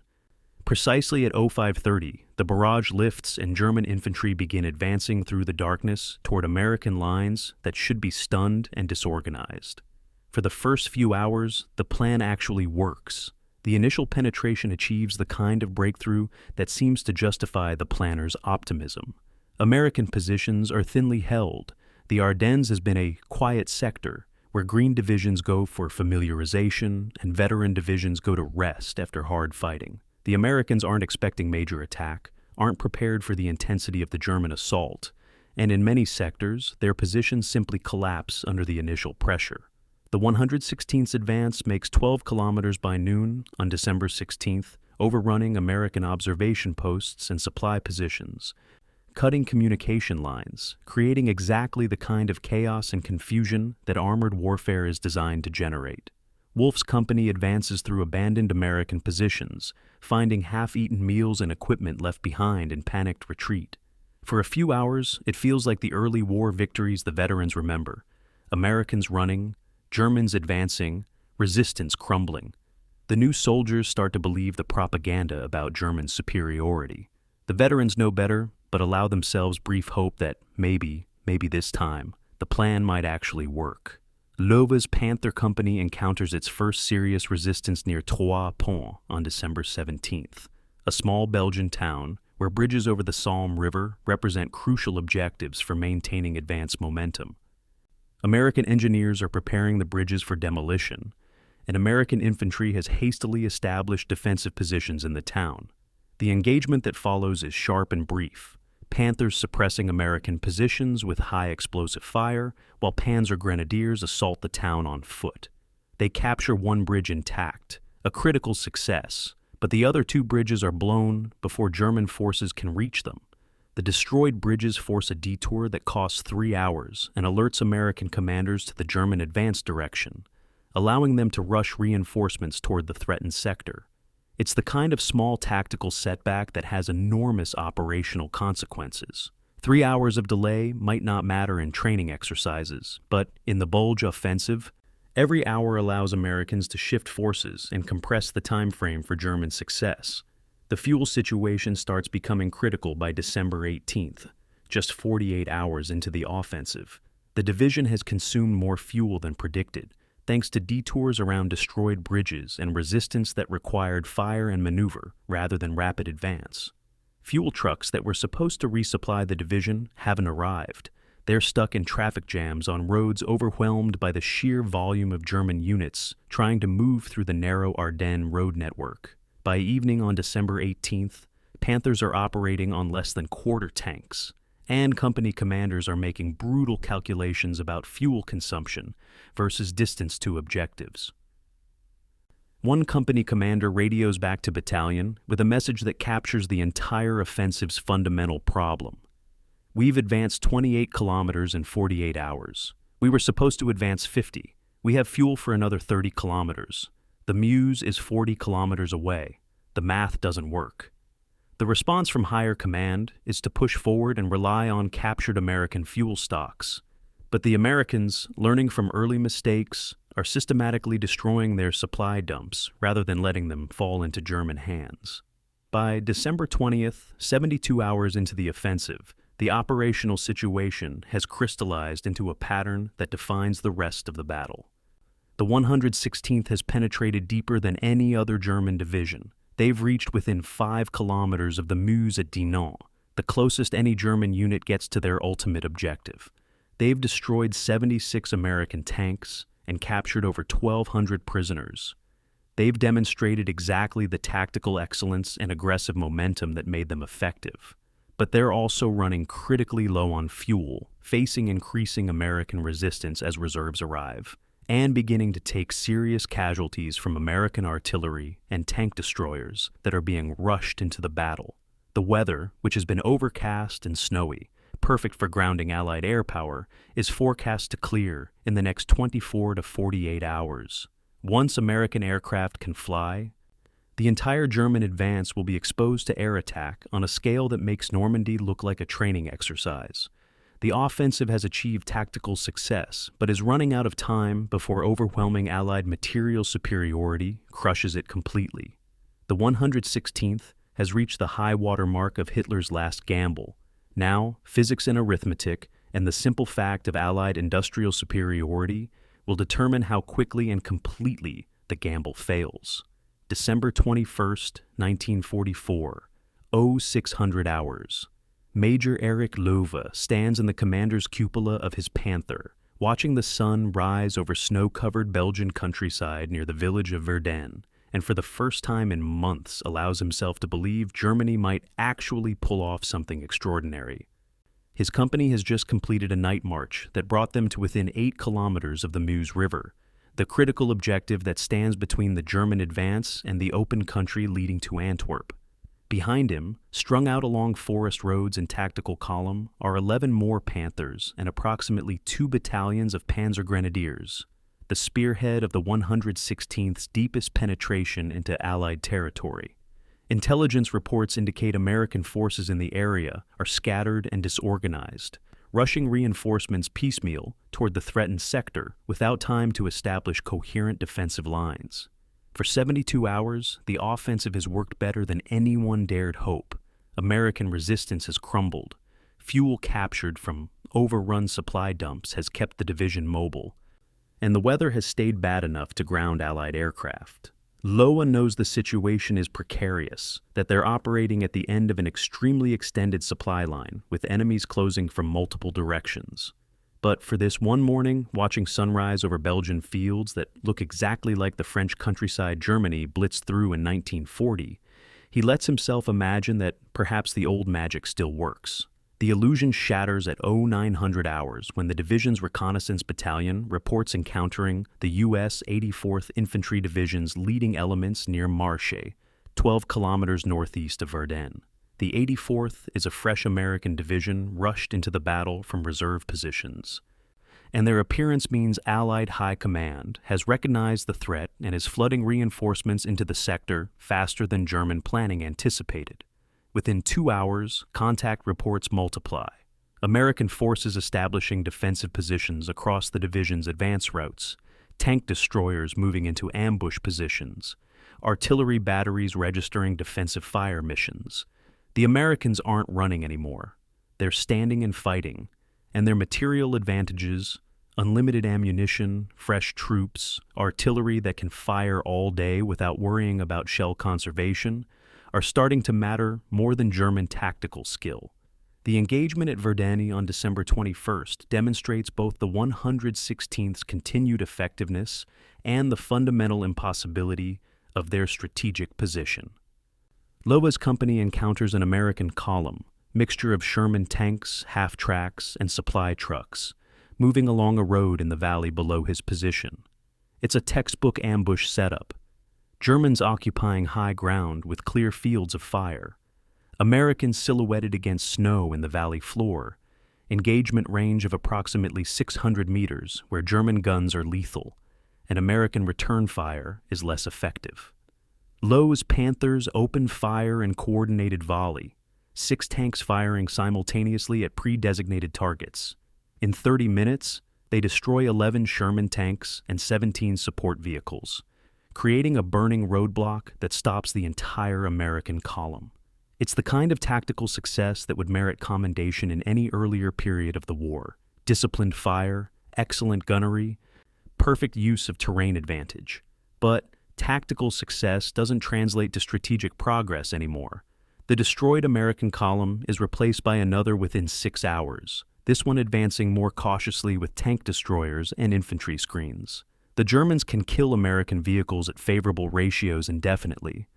precisely at 0530, the barrage lifts and German infantry begin advancing through the darkness toward American lines that should be stunned and disorganized. For the first few hours, the plan actually works. The initial penetration achieves the kind of breakthrough that seems to justify the planner's optimism. American positions are thinly held. The Ardennes has been a quiet sector, where green divisions go for familiarization and veteran divisions go to rest after hard fighting. The Americans aren't expecting major attack, aren't prepared for the intensity of the German assault, and in many sectors, their positions simply collapse under the initial pressure. The 116th advance makes 12 kilometers by noon on December 16th, overrunning American observation posts and supply positions, cutting communication lines, creating exactly the kind of chaos and confusion that armored warfare is designed to generate. Wolf's company advances through abandoned American positions, finding half-eaten meals and equipment left behind in panicked retreat. For a few hours, it feels like the early war victories the veterans remember. Americans running, Germans advancing, resistance crumbling. The new soldiers start to believe the propaganda about German superiority. The veterans know better, but allow themselves brief hope that maybe this time, the plan might actually work. Lova's Panther Company encounters its first serious resistance near Trois Ponts on December 17th, a small Belgian town where bridges over the Somme River represent crucial objectives for maintaining advance momentum. American engineers are preparing the bridges for demolition, and American infantry has hastily established defensive positions in the town. The engagement that follows is sharp and brief, Panthers suppressing American positions with high explosive fire, while Panzer Grenadiers assault the town on foot. They capture one bridge intact, a critical success, but the other 2 bridges are blown before German forces can reach them. The destroyed bridges force a detour that costs 3 hours and alerts American commanders to the German advance direction, allowing them to rush reinforcements toward the threatened sector. It's the kind of small tactical setback that has enormous operational consequences. 3 hours of delay might not matter in training exercises, but in the Bulge offensive, every hour allows Americans to shift forces and compress the time frame for German success. The fuel situation starts becoming critical by December 18th, just 48 hours into the offensive. The division has consumed more fuel than predicted, thanks to detours around destroyed bridges and resistance that required fire and maneuver rather than rapid advance. Fuel trucks that were supposed to resupply the division haven't arrived. They're stuck in traffic jams on roads overwhelmed by the sheer volume of German units trying to move through the narrow Ardennes road network. By evening on December 18th, Panthers are operating on less than quarter tanks, and company commanders are making brutal calculations about fuel consumption versus distance to objectives. One company commander radios back to battalion with a message that captures the entire offensive's fundamental problem. We've advanced 28 kilometers in 48 hours. We were supposed to advance 50. We have fuel for another 30 kilometers. The Meuse is 40 kilometers away. The math doesn't work. The response from higher command is to push forward and rely on captured American fuel stocks. But the Americans, learning from early mistakes, are systematically destroying their supply dumps rather than letting them fall into German hands. By December 20th, 72 hours into the offensive, the operational situation has crystallized into a pattern that defines the rest of the battle. The 116th has penetrated deeper than any other German division. They've reached within 5 kilometers of the Meuse at Dinant, the closest any German unit gets to their ultimate objective. They've destroyed 76 American tanks and captured over 1,200 prisoners. They've demonstrated exactly the tactical excellence and aggressive momentum that made them effective. But they're also running critically low on fuel, facing increasing American resistance as reserves arrive, and beginning to take serious casualties from American artillery and tank destroyers that are being rushed into the battle. The weather, which has been overcast and snowy, perfect for grounding Allied air power, is forecast to clear in the next 24 to 48 hours. Once American aircraft can fly, the entire German advance will be exposed to air attack on a scale that makes Normandy look like a training exercise. The offensive has achieved tactical success, but is running out of time before overwhelming Allied material superiority crushes it completely. The 116th has reached the high water mark of Hitler's last gamble. Now, physics and arithmetic, and the simple fact of Allied industrial superiority will determine how quickly and completely the gamble fails. December 21st, 1944, 0600 hours. Major Erich Löwe stands in the commander's cupola of his Panther, watching the sun rise over snow-covered Belgian countryside near the village of Verden, and for the first time in months allows himself to believe Germany might actually pull off something extraordinary. His company has just completed a night march that brought them to within 8 kilometers of the Meuse River, the critical objective that stands between the German advance and the open country leading to Antwerp. Behind him, strung out along forest roads in tactical column, are 11 more Panthers and approximately 2 battalions of Panzer Grenadiers, the spearhead of the 116th's deepest penetration into Allied territory. Intelligence reports indicate American forces in the area are scattered and disorganized, rushing reinforcements piecemeal toward the threatened sector without time to establish coherent defensive lines. For 72 hours, the offensive has worked better than anyone dared hope. American resistance has crumbled. Fuel captured from overrun supply dumps has kept the division mobile, and the weather has stayed bad enough to ground Allied aircraft. Löwe knows the situation is precarious, that they're operating at the end of an extremely extended supply line, with enemies closing from multiple directions. But for this one morning, watching sunrise over Belgian fields that look exactly like the French countryside Germany blitzed through in 1940, he lets himself imagine that perhaps the old magic still works. The illusion shatters at 0900 hours when the division's reconnaissance battalion reports encountering the U.S. 84th Infantry Division's leading elements near Marche, 12 kilometers northeast of Verdun. The 84th is a fresh American division rushed into the battle from reserve positions, and their appearance means Allied High Command has recognized the threat and is flooding reinforcements into the sector faster than German planning anticipated. Within 2 hours, contact reports multiply. American forces establishing defensive positions across the division's advance routes, tank destroyers moving into ambush positions, artillery batteries registering defensive fire missions. The Americans aren't running anymore. They're standing and fighting, and their material advantages, unlimited ammunition, fresh troops, artillery that can fire all day without worrying about shell conservation, are starting to matter more than German tactical skill. The engagement at Verdun on December 21st demonstrates both the 116th's continued effectiveness and the fundamental impossibility of their strategic position. Löwe's company encounters an American column, mixture of Sherman tanks, half-tracks, and supply trucks, moving along a road in the valley below his position. It's a textbook ambush setup. Germans occupying high ground with clear fields of fire. Americans silhouetted against snow in the valley floor. Engagement range of approximately 600 meters, where German guns are lethal, and American return fire is less effective. Löwe's Panthers open fire in coordinated volley, 6 tanks firing simultaneously at pre-designated targets. In 30 minutes, they destroy 11 Sherman tanks and 17 support vehicles, creating a burning roadblock that stops the entire American column. It's the kind of tactical success that would merit commendation in any earlier period of the war. Disciplined fire, excellent gunnery, perfect use of terrain advantage. But tactical success doesn't translate to strategic progress anymore. The destroyed American column is replaced by another within 6 hours, this one advancing more cautiously with tank destroyers and infantry screens. The Germans can kill American vehicles at favorable ratios indefinitely,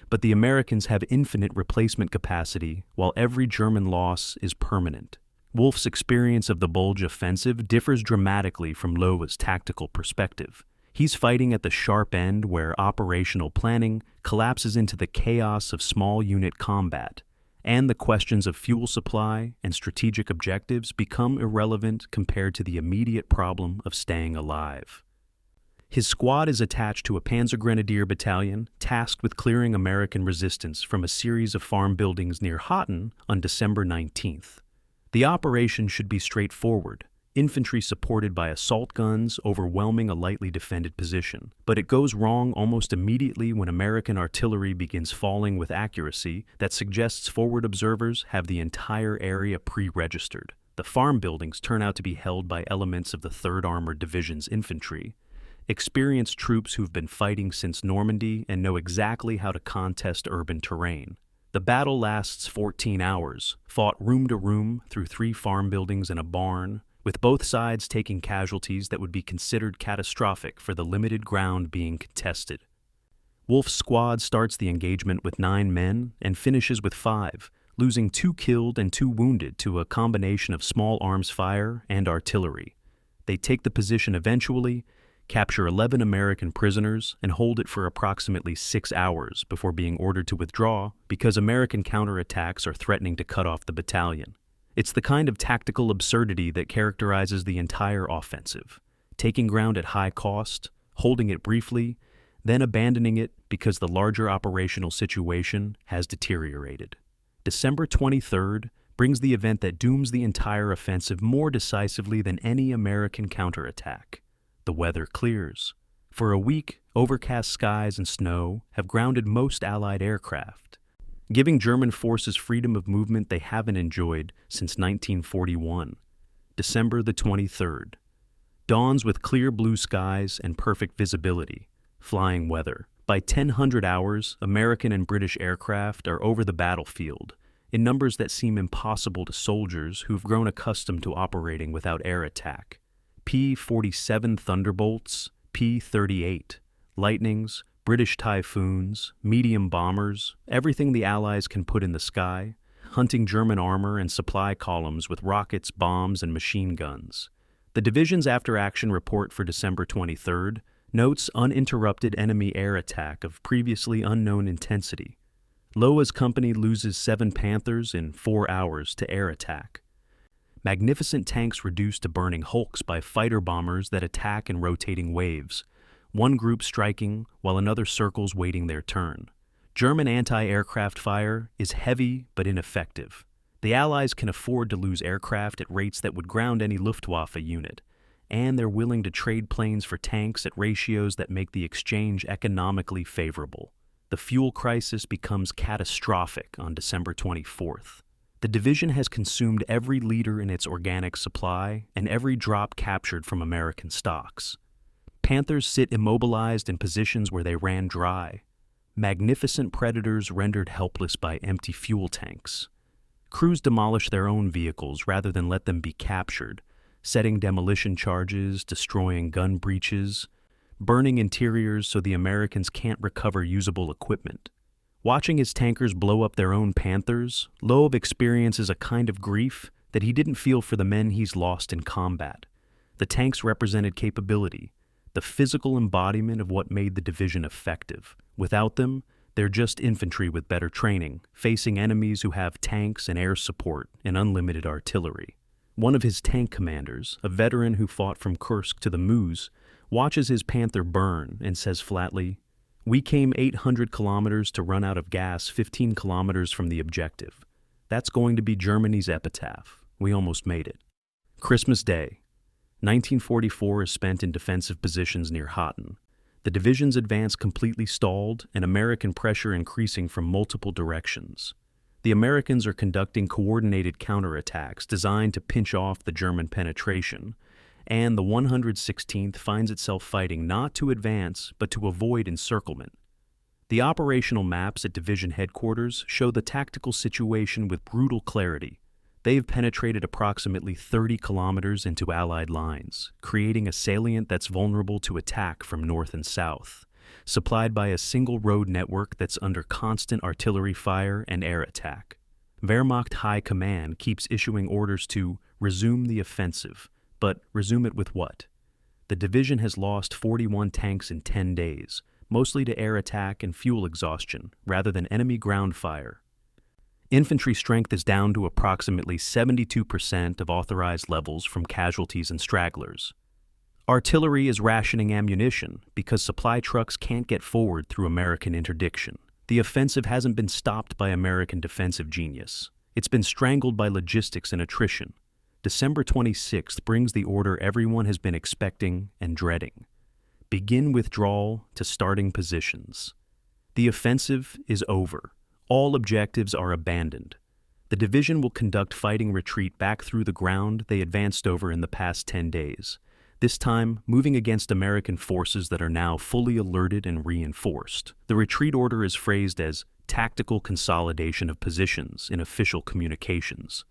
but the Americans have infinite replacement capacity, while every German loss is permanent. Wolfe's experience of the Bulge offensive differs dramatically from Lowa's tactical perspective. He's fighting at the sharp end where operational planning collapses into the chaos of small unit combat, and the questions of fuel supply and strategic objectives become irrelevant compared to the immediate problem of staying alive. His squad is attached to a Panzer Grenadier battalion tasked with clearing American resistance from a series of farm buildings near Mortain on December 19th. The operation should be straightforward, infantry supported by assault guns overwhelming a lightly defended position, but it goes wrong almost immediately when American artillery begins falling with accuracy that suggests forward observers have the entire area pre-registered. The farm buildings turn out to be held by elements of the 3rd Armored Division's infantry, experienced troops who've been fighting since Normandy and know exactly how to contest urban terrain. The battle lasts 14 hours, fought room to room through 3 farm buildings and a barn, with both sides taking casualties that would be considered catastrophic for the limited ground being contested. Wolfe's squad starts the engagement with 9 men and finishes with 5, losing 2 killed and 2 wounded to a combination of small arms fire and artillery. They take the position eventually, capture 11 American prisoners, and hold it for approximately 6 hours before being ordered to withdraw because American counterattacks are threatening to cut off the battalion. It's the kind of tactical absurdity that characterizes the entire offensive, taking ground at high cost, holding it briefly, then abandoning it because the larger operational situation has deteriorated. December 23rd brings the event that dooms the entire offensive more decisively than any American counterattack. The weather clears. For a week, overcast skies and snow have grounded most Allied aircraft, giving German forces freedom of movement they haven't enjoyed since 1941. December the 23rd. Dawns with clear blue skies and perfect visibility. Flying weather. By 1000 hours, American and British aircraft are over the battlefield, in numbers that seem impossible to soldiers who've grown accustomed to operating without air attack. P-47 Thunderbolts, P-38, Lightnings, British Typhoons, medium bombers, everything the Allies can put in the sky, hunting German armor and supply columns with rockets, bombs, and machine guns. The division's after-action report for December 23rd notes uninterrupted enemy air attack of previously unknown intensity. Lowa's company loses 7 Panthers in 4 hours to air attack. Magnificent tanks reduced to burning hulks by fighter bombers that attack in rotating waves, one group striking while another circles waiting their turn. German anti-aircraft fire is heavy but ineffective. The Allies can afford to lose aircraft at rates that would ground any Luftwaffe unit, and they're willing to trade planes for tanks at ratios that make the exchange economically favorable. The fuel crisis becomes catastrophic on December 24th. The division has consumed every liter in its organic supply and every drop captured from American stocks. Panthers sit immobilized in positions where they ran dry. Magnificent Predators rendered helpless by empty fuel tanks. Crews demolish their own vehicles rather than let them be captured, setting demolition charges, destroying gun breaches, burning interiors so the Americans can't recover usable equipment. Watching his tankers blow up their own Panthers, Lowe experiences a kind of grief that he didn't feel for the men he's lost in combat. The tanks represented capability, the physical embodiment of what made the division effective. Without them, they're just infantry with better training, facing enemies who have tanks and air support and unlimited artillery. One of his tank commanders, a veteran who fought from Kursk to the Meuse, watches his Panther burn and says flatly, "We came 800 kilometers to run out of gas 15 kilometers from the objective. That's going to be Germany's epitaph. We almost made it." Christmas Day, 1944 is spent in defensive positions near Mortain. The division's advance completely stalled and American pressure increasing from multiple directions. The Americans are conducting coordinated counterattacks designed to pinch off the German penetration, and the 116th finds itself fighting not to advance but to avoid encirclement. The operational maps at division headquarters show the tactical situation with brutal clarity. They've penetrated approximately 30 kilometers into Allied lines, creating a salient that's vulnerable to attack from north and south, supplied by a single road network that's under constant artillery fire and air attack. Wehrmacht High Command keeps issuing orders to resume the offensive, but resume it with what? The division has lost 41 tanks in 10 days, mostly to air attack and fuel exhaustion, rather than enemy ground fire. Infantry strength is down to approximately 72% of authorized levels from casualties and stragglers. Artillery is rationing ammunition because supply trucks can't get forward through American interdiction. The offensive hasn't been stopped by American defensive genius. It's been strangled by logistics and attrition. December 26th brings the order everyone has been expecting and dreading. Begin withdrawal to starting positions. The offensive is over. All objectives are abandoned. The division will conduct fighting retreat back through the ground they advanced over in the past 10 days, this time moving against American forces that are now fully alerted and reinforced. The retreat order is phrased as tactical consolidation of positions in official communications,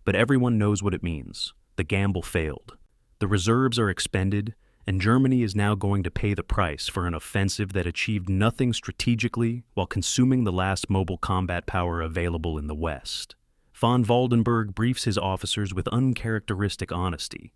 but everyone knows what it means. The gamble failed. The reserves are expended, and Germany is now going to pay the price for an offensive that achieved nothing strategically while consuming the last mobile combat power available in the West. Von Waldenberg briefs his officers with uncharacteristic honesty.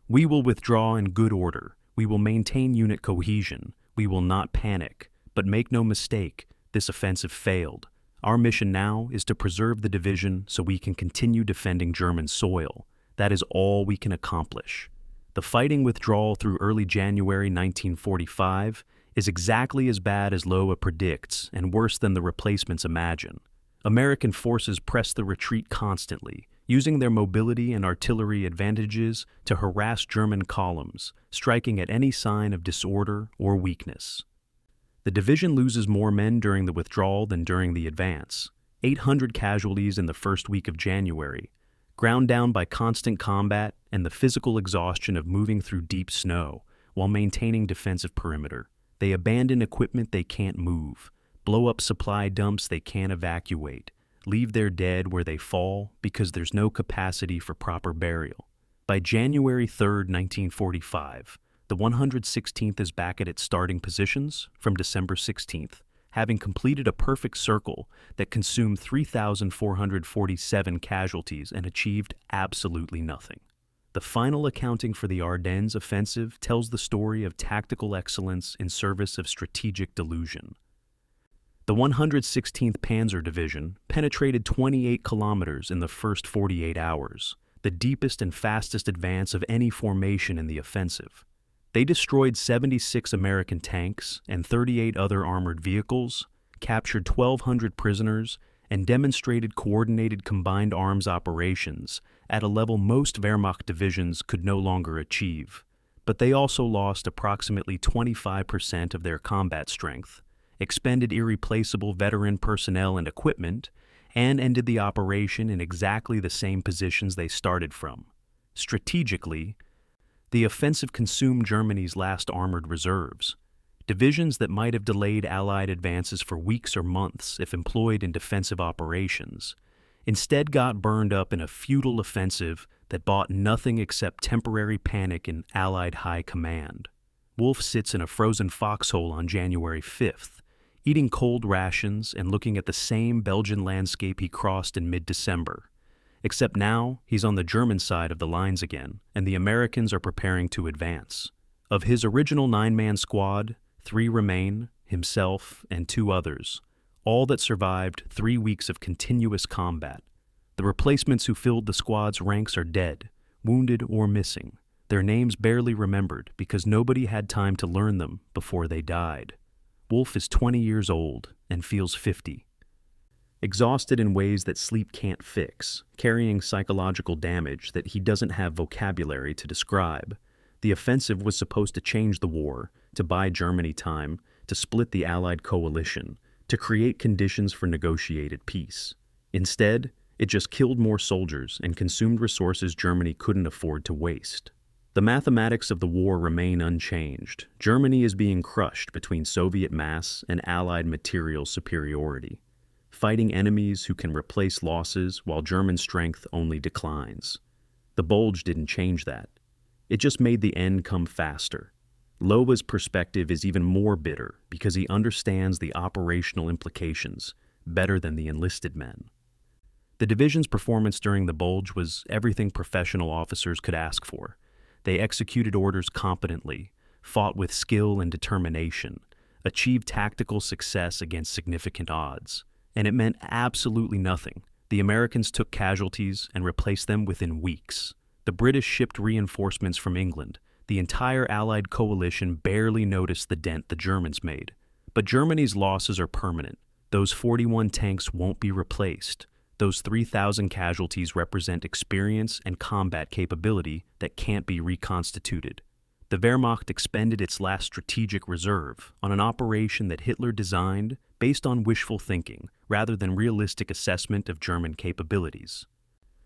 We will withdraw in good order. We will maintain unit cohesion. We will not panic. But make no mistake, this offensive failed. Our mission now is to preserve the division so we can continue defending German soil. That is all we can accomplish. The fighting withdrawal through early January 1945 is exactly as bad as Loa predicts and worse than the replacements imagine. American forces press the retreat constantly, using their mobility and artillery advantages to harass German columns, striking at any sign of disorder or weakness. The division loses more men during the withdrawal than during the advance. 800 casualties in the first week of January, ground down by constant combat and the physical exhaustion of moving through deep snow while maintaining defensive perimeter. They abandon equipment they can't move, blow up supply dumps they can't evacuate, leave their dead where they fall because there's no capacity for proper burial. By January 3, 1945, the 116th is back at its starting positions from December 16th, having completed a perfect circle that consumed 3,447 casualties and achieved absolutely nothing. The final accounting for the Ardennes Offensive tells the story of tactical excellence in service of strategic delusion. The 116th Panzer Division penetrated 28 kilometers in the first 48 hours, the deepest and fastest advance of any formation in the offensive. They destroyed 76 American tanks and 38 other armored vehicles, captured 1,200 prisoners, and demonstrated coordinated combined arms operations at a level most Wehrmacht divisions could no longer achieve. But they also lost approximately 25% of their combat strength, expended irreplaceable veteran personnel and equipment, and ended the operation in exactly the same positions they started from. Strategically, the offensive consumed Germany's last armored reserves, divisions that might have delayed Allied advances for weeks or months if employed in defensive operations, instead got burned up in a futile offensive that bought nothing except temporary panic in Allied high command. Wolf sits in a frozen foxhole on January 5th, eating cold rations and looking at the same Belgian landscape he crossed in mid-December. Except now, he's on the German side of the lines again, and the Americans are preparing to advance. Of his original 9-man squad, 3 remain, himself and 2 others, all that survived 3 weeks of continuous combat. The replacements who filled the squad's ranks are dead, wounded or missing, their names barely remembered because nobody had time to learn them before they died. Wolf is 20 years old and feels 50. Exhausted in ways that sleep can't fix, carrying psychological damage that he doesn't have vocabulary to describe, the offensive was supposed to change the war, to buy Germany time, to split the Allied coalition, to create conditions for negotiated peace. Instead, it just killed more soldiers and consumed resources Germany couldn't afford to waste. The mathematics of the war remain unchanged. Germany is being crushed between Soviet mass and Allied material superiority. fighting enemies who can replace losses while German strength only declines. The bulge didn't change that. It just made the end come faster. Lova's perspective is even more bitter because he understands the operational implications better than the enlisted men. The division's performance during the bulge was everything professional officers could ask for. They executed orders competently, fought with skill and determination, achieved tactical success against significant odds. And it meant absolutely nothing. The Americans took casualties and replaced them within weeks. The British shipped reinforcements from England. The entire Allied coalition barely noticed the dent the Germans made. But Germany's losses are permanent. Those 41 tanks won't be replaced. Those 3,000 casualties represent experience and combat capability that can't be reconstituted. The Wehrmacht expended its last strategic reserve on an operation that Hitler designed based on wishful thinking rather than realistic assessment of German capabilities.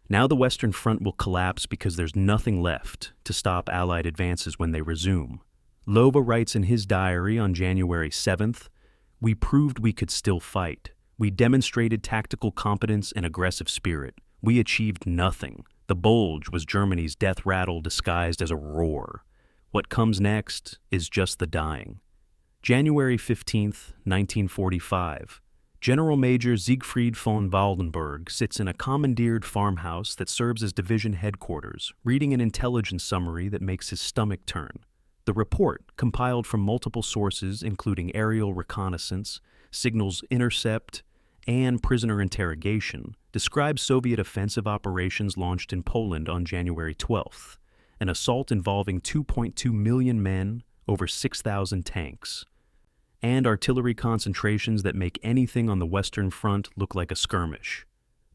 Now the Western Front will collapse because there's nothing left to stop Allied advances when they resume. Lova writes in his diary on January 7th, "We proved we could still fight. We demonstrated tactical competence and aggressive spirit. We achieved nothing. The bulge was Germany's death rattle disguised as a roar. What comes next is just the dying." January 15th, 1945. General Major Siegfried von Waldenberg sits in a commandeered farmhouse that serves as division headquarters, reading an intelligence summary that makes his stomach turn. The report, compiled from multiple sources including aerial reconnaissance, signals intercept, and prisoner interrogation, describes Soviet offensive operations launched in Poland on January 12th, an assault involving 2.2 million men, over 6,000 tanks, and artillery concentrations that make anything on the Western Front look like a skirmish.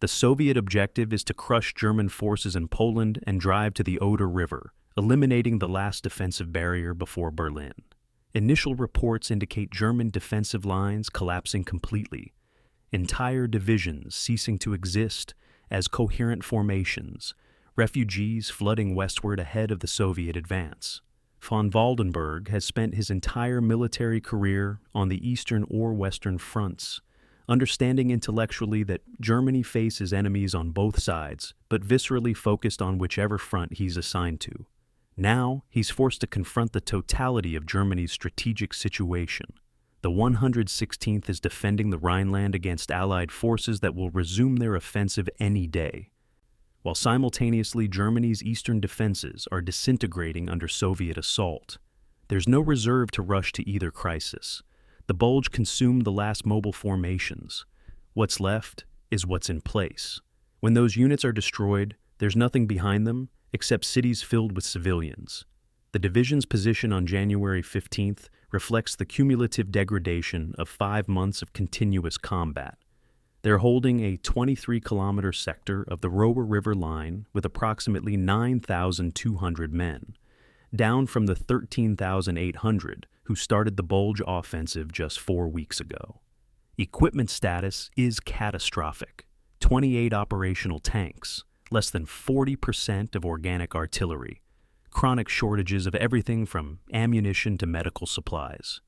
The Soviet objective is to crush German forces in Poland and drive to the Oder River, eliminating the last defensive barrier before Berlin. Initial reports indicate German defensive lines collapsing completely, entire divisions ceasing to exist as coherent formations, refugees flooding westward ahead of the Soviet advance. Von Waldenberg has spent his entire military career on the Eastern or Western fronts, understanding intellectually that Germany faces enemies on both sides, but viscerally focused on whichever front he's assigned to. Now, he's forced to confront the totality of Germany's strategic situation. The 116th is defending the Rhineland against Allied forces that will resume their offensive any day, while simultaneously Germany's eastern defenses are disintegrating under Soviet assault. There's no reserve to rush to either crisis. The bulge consumed the last mobile formations. What's left is what's in place. When those units are destroyed, there's nothing behind them except cities filled with civilians. The division's position on January 15th reflects the cumulative degradation of 5 months of continuous combat. They're holding a 23-kilometer sector of the Rower River line with approximately 9,200 men, down from the 13,800 who started the bulge offensive just 4 weeks ago. Equipment status is catastrophic. 28 operational tanks, less than 40% of organic artillery, chronic shortages of everything from ammunition to medical supplies.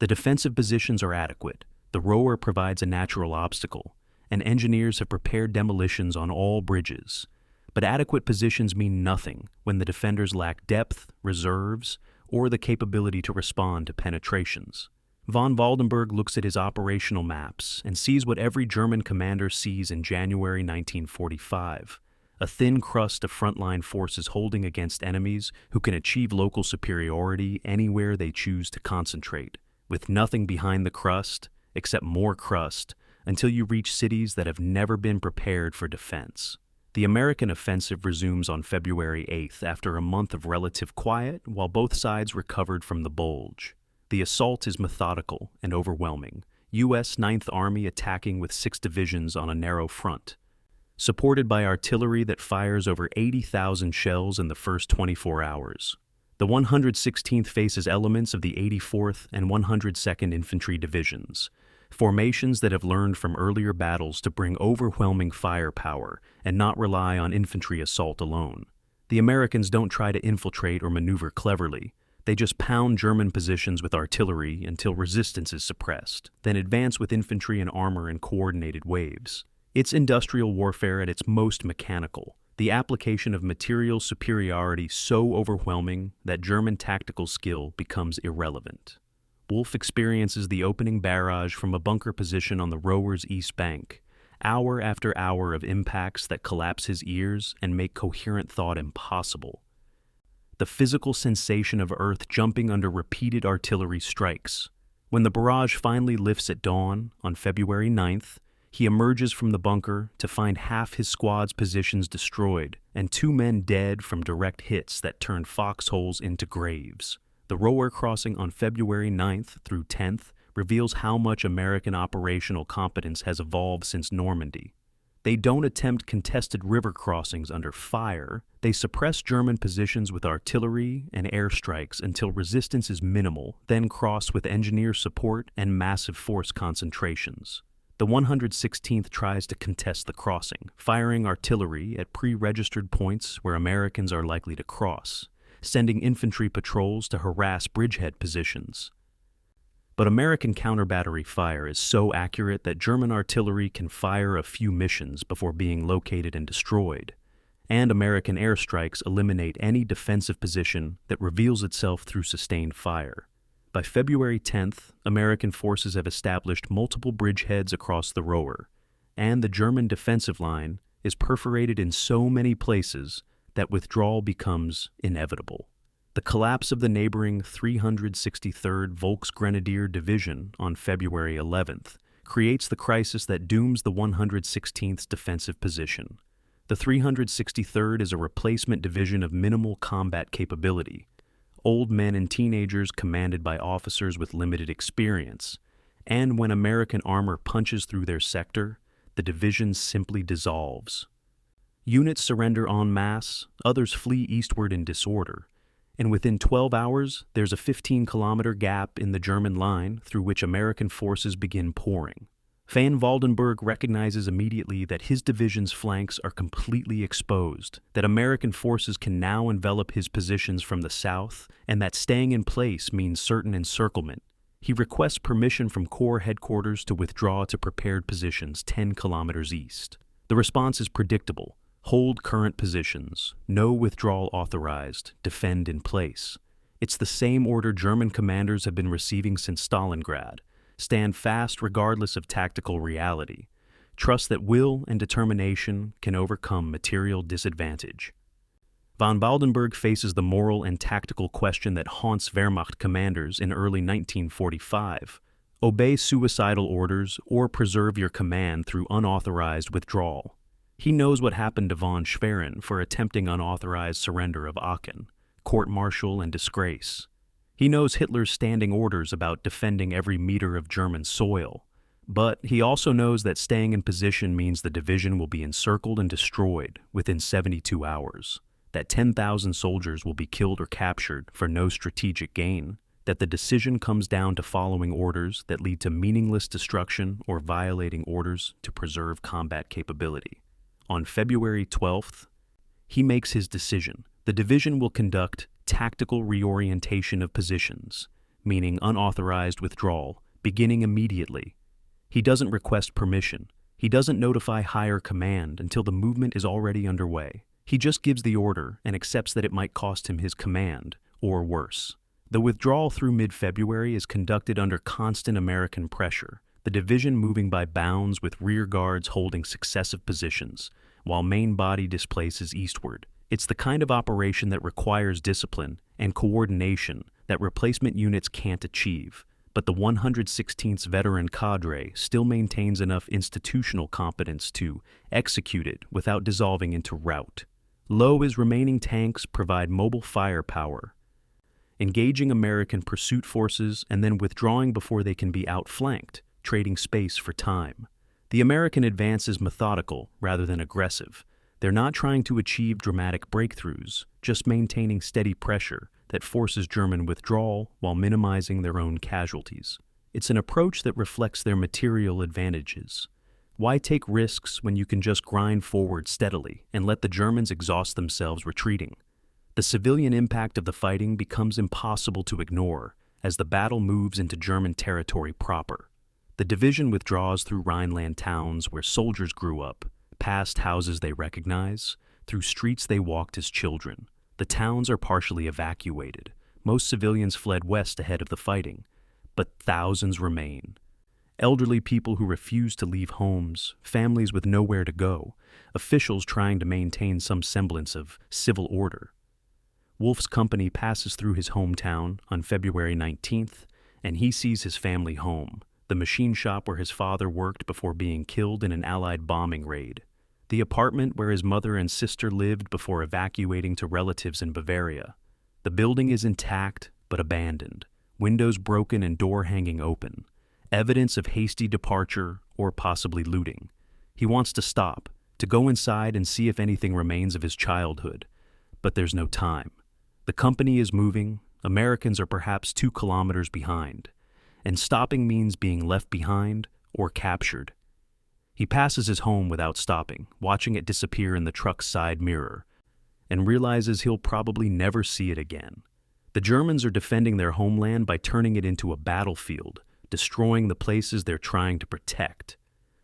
The defensive positions are adequate. The rower provides a natural obstacle, and engineers have prepared demolitions on all bridges. But adequate positions mean nothing when the defenders lack depth, reserves, or the capability to respond to penetrations. Von Waldenberg looks at his operational maps and sees what every German commander sees in January 1945, a thin crust of frontline forces holding against enemies who can achieve local superiority anywhere they choose to concentrate, with nothing behind the crust except more crust until you reach cities that have never been prepared for defense. The American offensive resumes on February 8th after a month of relative quiet while both sides recovered from the bulge. The assault is methodical and overwhelming, U.S. 9th Army attacking with 6 divisions on a narrow front, supported by artillery that fires over 80,000 shells in the first 24 hours. The 116th faces elements of the 84th and 102nd Infantry Divisions, formations that have learned from earlier battles to bring overwhelming firepower and not rely on infantry assault alone. The Americans don't try to infiltrate or maneuver cleverly. They just pound German positions with artillery until resistance is suppressed, then advance with infantry and armor in coordinated waves. It's industrial warfare at its most mechanical, the application of material superiority so overwhelming that German tactical skill becomes irrelevant. Wolfe experiences the opening barrage from a bunker position on the Rower's east bank, hour after hour of impacts that collapse his ears and make coherent thought impossible. The physical sensation of Earth jumping under repeated artillery strikes. When the barrage finally lifts at dawn on February 9th, he emerges from the bunker to find half his squad's positions destroyed and 2 men dead from direct hits that turned foxholes into graves. The Rower crossing on February 9th through 10th reveals how much American operational competence has evolved since Normandy. They don't attempt contested river crossings under fire. They suppress German positions with artillery and airstrikes until resistance is minimal, then cross with engineer support and massive force concentrations. The 116th tries to contest the crossing, firing artillery at pre-registered points where Americans are likely to cross, sending infantry patrols to harass bridgehead positions. But American counter-battery fire is so accurate that German artillery can fire a few missions before being located and destroyed, and American airstrikes eliminate any defensive position that reveals itself through sustained fire. By February 10th, American forces have established multiple bridgeheads across the Rower, and the German defensive line is perforated in so many places that withdrawal becomes inevitable. The collapse of the neighboring 363rd Volksgrenadier Division on February 11th creates the crisis that dooms the 116th's defensive position. The 363rd is a replacement division of minimal combat capability, old men and teenagers commanded by officers with limited experience, and when American armor punches through their sector, the division simply dissolves. Units surrender en masse, others flee eastward in disorder, and within 12 hours, there's a 15-kilometer gap in the German line through which American forces begin pouring. Van Valdenburg recognizes immediately that his division's flanks are completely exposed, that American forces can now envelop his positions from the south, and that staying in place means certain encirclement. He requests permission from Corps headquarters to withdraw to prepared positions 10 kilometers east. The response is predictable. Hold current positions. No withdrawal authorized. Defend in place. It's the same order German commanders have been receiving since Stalingrad. Stand fast regardless of tactical reality. Trust that will and determination can overcome material disadvantage. Von Valdenburg faces the moral and tactical question that haunts Wehrmacht commanders in early 1945. Obey suicidal orders or preserve your command through unauthorized withdrawal. He knows what happened to von Schwerin for attempting unauthorized surrender of Aachen, court-martial and disgrace. He knows Hitler's standing orders about defending every meter of German soil, but he also knows that staying in position means the division will be encircled and destroyed within 72 hours, that 10,000 soldiers will be killed or captured for no strategic gain, that the decision comes down to following orders that lead to meaningless destruction or violating orders to preserve combat capability. On February 12th, he makes his decision. The division will conduct tactical reorientation of positions, meaning unauthorized withdrawal, beginning immediately. He doesn't request permission. He doesn't notify higher command until the movement is already underway. He just gives the order and accepts that it might cost him his command, or worse. The withdrawal through mid-February is conducted under constant American pressure, the division moving by bounds with rear guards holding successive positions, while main body displaces eastward. It's the kind of operation that requires discipline and coordination that replacement units can't achieve, but the 116th's veteran cadre still maintains enough institutional competence to execute it without dissolving into rout. His remaining tanks provide mobile firepower, engaging American pursuit forces and then withdrawing before they can be outflanked, trading space for time. The American advance is methodical rather than aggressive. They're not trying to achieve dramatic breakthroughs, just maintaining steady pressure that forces German withdrawal while minimizing their own casualties. It's an approach that reflects their material advantages. Why take risks when you can just grind forward steadily and let the Germans exhaust themselves retreating? The civilian impact of the fighting becomes impossible to ignore as the battle moves into German territory proper. The division withdraws through Rhineland towns where soldiers grew up, past houses they recognize, through streets they walked as children. The towns are partially evacuated. Most civilians fled west ahead of the fighting, but thousands remain. Elderly people who refuse to leave homes, families with nowhere to go, officials trying to maintain some semblance of civil order. Wolfe's company passes through his hometown on February 19th, and he sees his family home, the machine shop where his father worked before being killed in an Allied bombing raid, the apartment where his mother and sister lived before evacuating to relatives in Bavaria. The building is intact but abandoned, windows broken and door hanging open, evidence of hasty departure or possibly looting. He wants to stop, to go inside and see if anything remains of his childhood, but there's no time. The company is moving, Americans are perhaps 2 kilometers behind, and stopping means being left behind or captured. He passes his home without stopping, watching it disappear in the truck's side mirror, and realizes he'll probably never see it again. The Germans are defending their homeland by turning it into a battlefield, destroying the places they're trying to protect.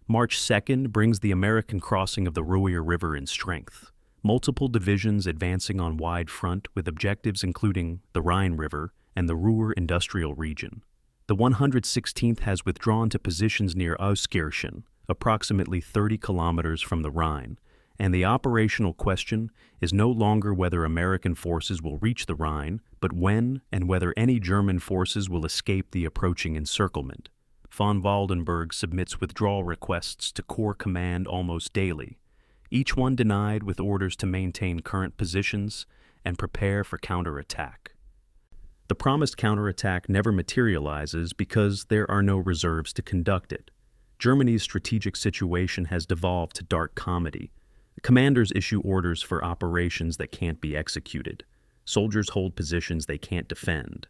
March 2nd brings the American crossing of the Roer River in strength. Multiple divisions advancing on wide front with objectives including the Rhine River and the Ruhr industrial region. The 116th has withdrawn to positions near Auskirchen, approximately 30 kilometers from the Rhine, and the operational question is no longer whether American forces will reach the Rhine, but when and whether any German forces will escape the approaching encirclement. Von Waldenberg submits withdrawal requests to Corps Command almost daily, each one denied with orders to maintain current positions and prepare for counterattack. The promised counterattack never materializes because there are no reserves to conduct it. Germany's strategic situation has devolved to dark comedy. Commanders issue orders for operations that can't be executed. Soldiers hold positions they can't defend.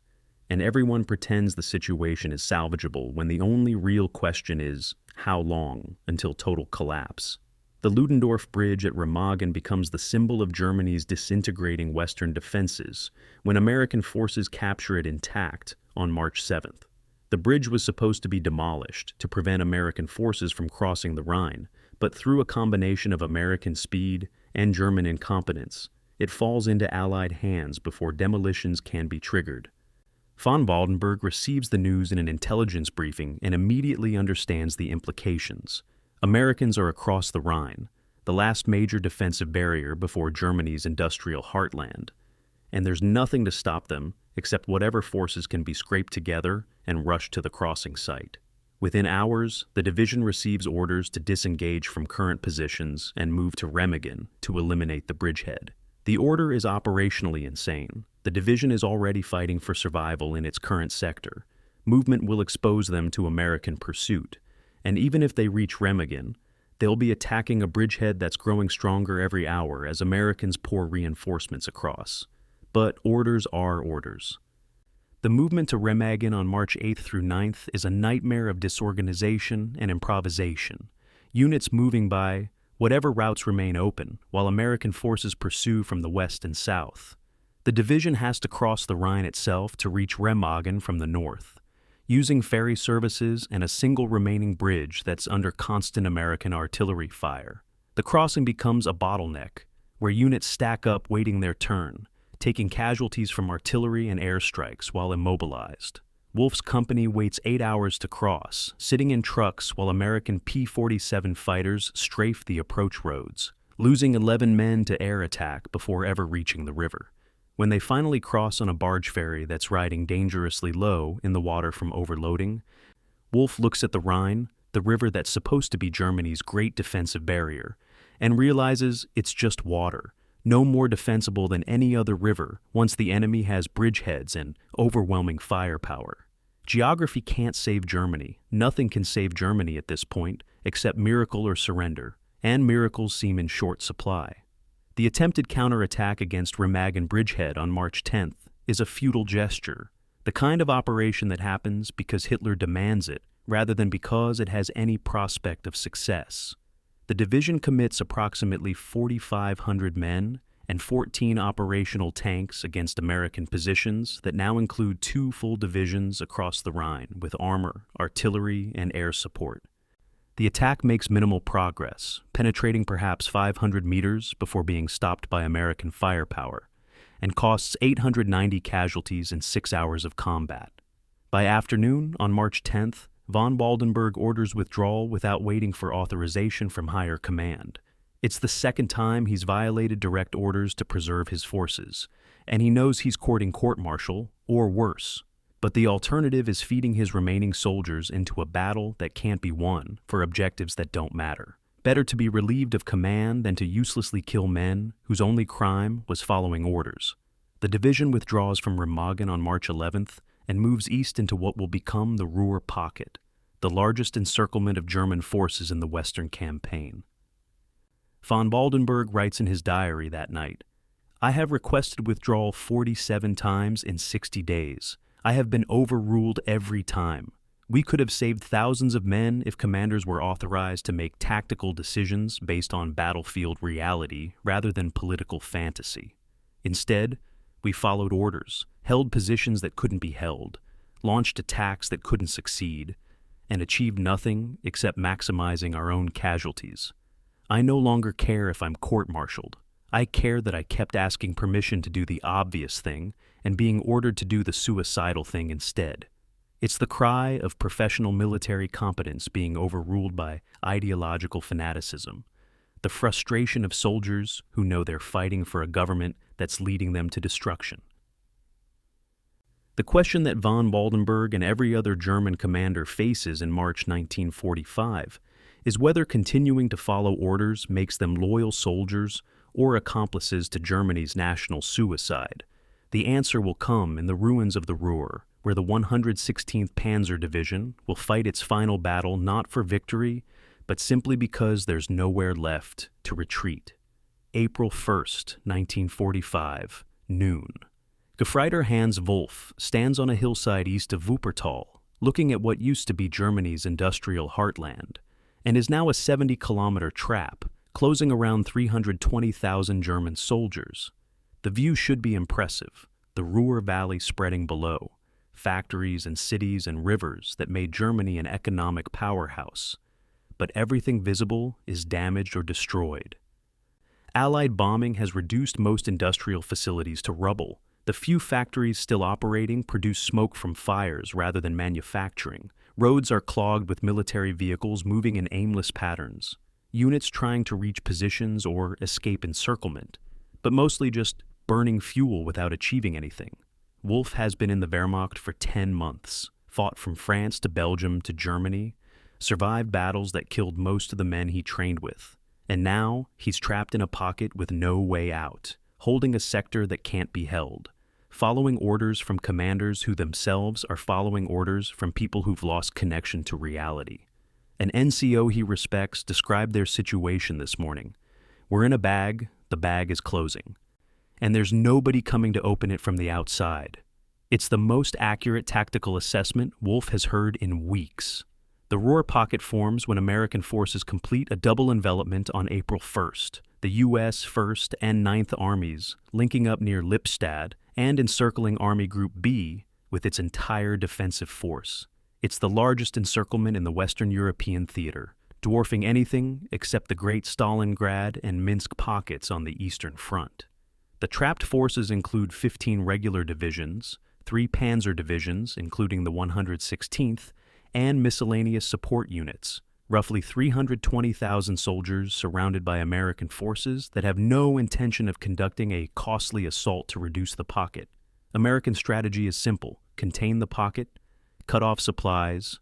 And everyone pretends the situation is salvageable when the only real question is, how long until total collapse? The Ludendorff Bridge at Remagen becomes the symbol of Germany's disintegrating Western defenses when American forces capture it intact on March 7th. The bridge was supposed to be demolished to prevent American forces from crossing the Rhine, but through a combination of American speed and German incompetence, it falls into Allied hands before demolitions can be triggered. Von Waldenberg receives the news in an intelligence briefing and immediately understands the implications. Americans are across the Rhine, the last major defensive barrier before Germany's industrial heartland, and there's nothing to stop them except whatever forces can be scraped together and rushed to the crossing site. Within hours, the division receives orders to disengage from current positions and move to Remagen to eliminate the bridgehead. The order is operationally insane. The division is already fighting for survival in its current sector. Movement will expose them to American pursuit, and even if they reach Remagen, they'll be attacking a bridgehead that's growing stronger every hour as Americans pour reinforcements across. But orders are orders. The movement to Remagen on March 8th through 9th is a nightmare of disorganization and improvisation. Units moving by whatever routes remain open, while American forces pursue from the west and south. The division has to cross the Rhine itself to reach Remagen from the north, using ferry services and a single remaining bridge that's under constant American artillery fire. The crossing becomes a bottleneck, where units stack up waiting their turn, taking casualties from artillery and airstrikes while immobilized. Wolfe's company waits 8 hours to cross, sitting in trucks while American P-47 fighters strafe the approach roads, losing 11 men to air attack before ever reaching the river. When they finally cross on a barge ferry that's riding dangerously low in the water from overloading, Wolfe looks at the Rhine, the river that's supposed to be Germany's great defensive barrier, and realizes it's just water, no more defensible than any other river once the enemy has bridgeheads and overwhelming firepower. Geography can't save Germany. Nothing can save Germany at this point except miracle or surrender, and miracles seem in short supply. The attempted counterattack against Remagen Bridgehead on March 10th is a futile gesture, the kind of operation that happens because Hitler demands it rather than because it has any prospect of success. The division commits approximately 4,500 men and 14 operational tanks against American positions that now include 2 full divisions across the Rhine with armor, artillery, and air support. The attack makes minimal progress, penetrating perhaps 500 meters before being stopped by American firepower, and costs 890 casualties in 6 hours of combat. By afternoon, on March 10th, von Waldenberg orders withdrawal without waiting for authorization from higher command. It's the second time he's violated direct orders to preserve his forces, and he knows he's courting court-martial, or worse. But the alternative is feeding his remaining soldiers into a battle that can't be won for objectives that don't matter. Better to be relieved of command than to uselessly kill men whose only crime was following orders. The division withdraws from Remagen on March 11th and moves east into what will become the Ruhr Pocket, the largest encirclement of German forces in the Western campaign. Von Waldenberg writes in his diary that night, "I have requested withdrawal 47 times in 60 days. I have been overruled every time. We could have saved thousands of men if commanders were authorized to make tactical decisions based on battlefield reality rather than political fantasy. Instead, we followed orders, held positions that couldn't be held, launched attacks that couldn't succeed, and achieved nothing except maximizing our own casualties. I no longer care if I'm court-martialed. I care that I kept asking permission to do the obvious thing and being ordered to do the suicidal thing instead. It's the cry of professional military competence being overruled by ideological fanaticism, the frustration of soldiers who know they're fighting for a government that's leading them to destruction." The question that von Waldenberg and every other German commander faces in March 1945 is whether continuing to follow orders makes them loyal soldiers or accomplices to Germany's national suicide. The answer will come in the ruins of the Ruhr, where the 116th Panzer Division will fight its final battle not for victory, but simply because there's nowhere left to retreat. April 1st, 1945, noon. Gefreiter Hans Wolf stands on a hillside east of Wuppertal, looking at what used to be Germany's industrial heartland, and is now a 70-kilometer trap, closing around 320,000 German soldiers. The view should be impressive, the Ruhr Valley spreading below, factories and cities and rivers that made Germany an economic powerhouse. But everything visible is damaged or destroyed. Allied bombing has reduced most industrial facilities to rubble. The few factories still operating produce smoke from fires rather than manufacturing. Roads are clogged with military vehicles moving in aimless patterns, units trying to reach positions or escape encirclement, but mostly just burning fuel without achieving anything. Wolf has been in the Wehrmacht for 10 months, fought from France to Belgium to Germany, survived battles that killed most of the men he trained with, and now he's trapped in a pocket with no way out, holding a sector that can't be held, following orders from commanders who themselves are following orders from people who've lost connection to reality. An NCO he respects described their situation this morning. "We're in a bag, the bag is closing, and there's nobody coming to open it from the outside." It's the most accurate tactical assessment Wolf has heard in weeks. The Ruhr Pocket forms when American forces complete a double envelopment on April 1st, the U.S. 1st and 9th Armies linking up near Lippstadt and encircling Army Group B with its entire defensive force. It's the largest encirclement in the Western European theater, dwarfing anything except the Great Stalingrad and Minsk pockets on the Eastern Front. The trapped forces include 15 regular divisions, 3 Panzer divisions, including the 116th, and miscellaneous support units, roughly 320,000 soldiers surrounded by American forces that have no intention of conducting a costly assault to reduce the pocket. American strategy is simple: contain the pocket, cut off supplies,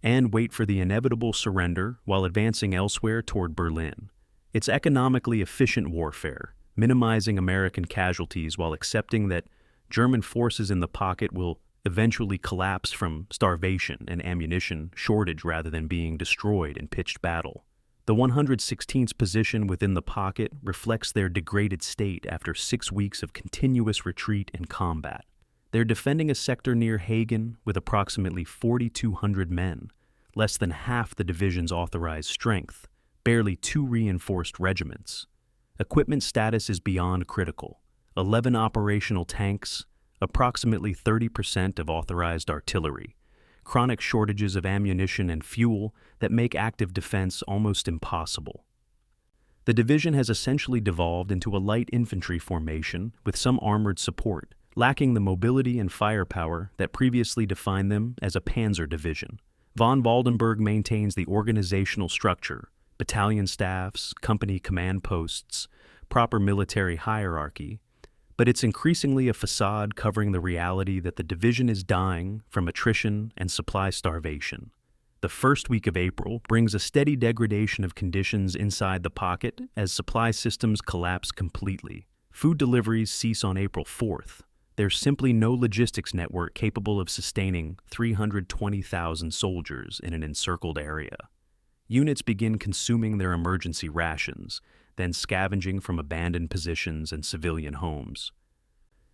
and wait for the inevitable surrender while advancing elsewhere toward Berlin. It's economically efficient warfare, minimizing American casualties while accepting that German forces in the pocket will eventually collapse from starvation and ammunition shortage rather than being destroyed in pitched battle. The 116th's position within the pocket reflects their degraded state after 6 weeks of continuous retreat and combat. They're defending a sector near Hagen with approximately 4,200 men, less than half the division's authorized strength, barely 2 reinforced regiments. Equipment status is beyond critical. 11 operational tanks, approximately 30% of authorized artillery, chronic shortages of ammunition and fuel that make active defense almost impossible. The division has essentially devolved into a light infantry formation with some armored support, lacking the mobility and firepower that previously defined them as a Panzer Division. Von Waldenberg maintains the organizational structure, battalion staffs, company command posts, proper military hierarchy, but it's increasingly a facade covering the reality that the division is dying from attrition and supply starvation. The first week of April brings a steady degradation of conditions inside the pocket as supply systems collapse completely. Food deliveries cease on April 4th. There's simply no logistics network capable of sustaining 320,000 soldiers in an encircled area. Units begin consuming their emergency rations, then scavenging from abandoned positions and civilian homes.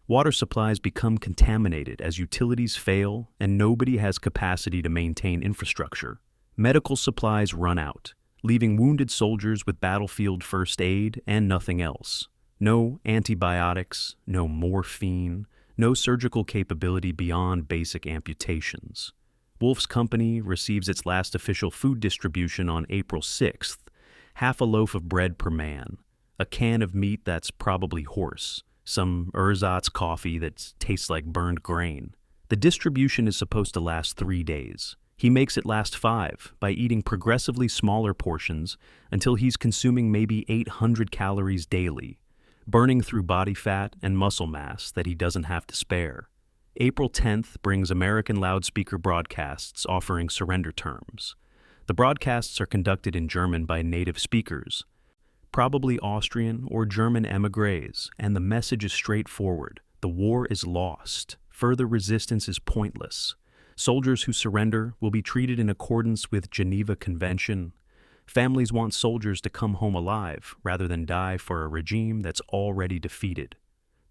Water supplies become contaminated as utilities fail and nobody has capacity to maintain infrastructure. Medical supplies run out, leaving wounded soldiers with battlefield first aid and nothing else. No antibiotics, no morphine, no surgical capability beyond basic amputations. Wolf's company receives its last official food distribution on April 6th, half a loaf of bread per man, a can of meat that's probably horse, some ersatz coffee that tastes like burned grain. The distribution is supposed to last 3 days. He makes it last 5 by eating progressively smaller portions until he's consuming maybe 800 calories daily, burning through body fat and muscle mass that he doesn't have to spare. April 10th brings American loudspeaker broadcasts offering surrender terms. The broadcasts are conducted in German by native speakers, probably Austrian or German émigrés, and the message is straightforward. The war is lost. Further resistance is pointless. Soldiers who surrender will be treated in accordance with Geneva Convention. Families want soldiers to come home alive rather than die for a regime that's already defeated.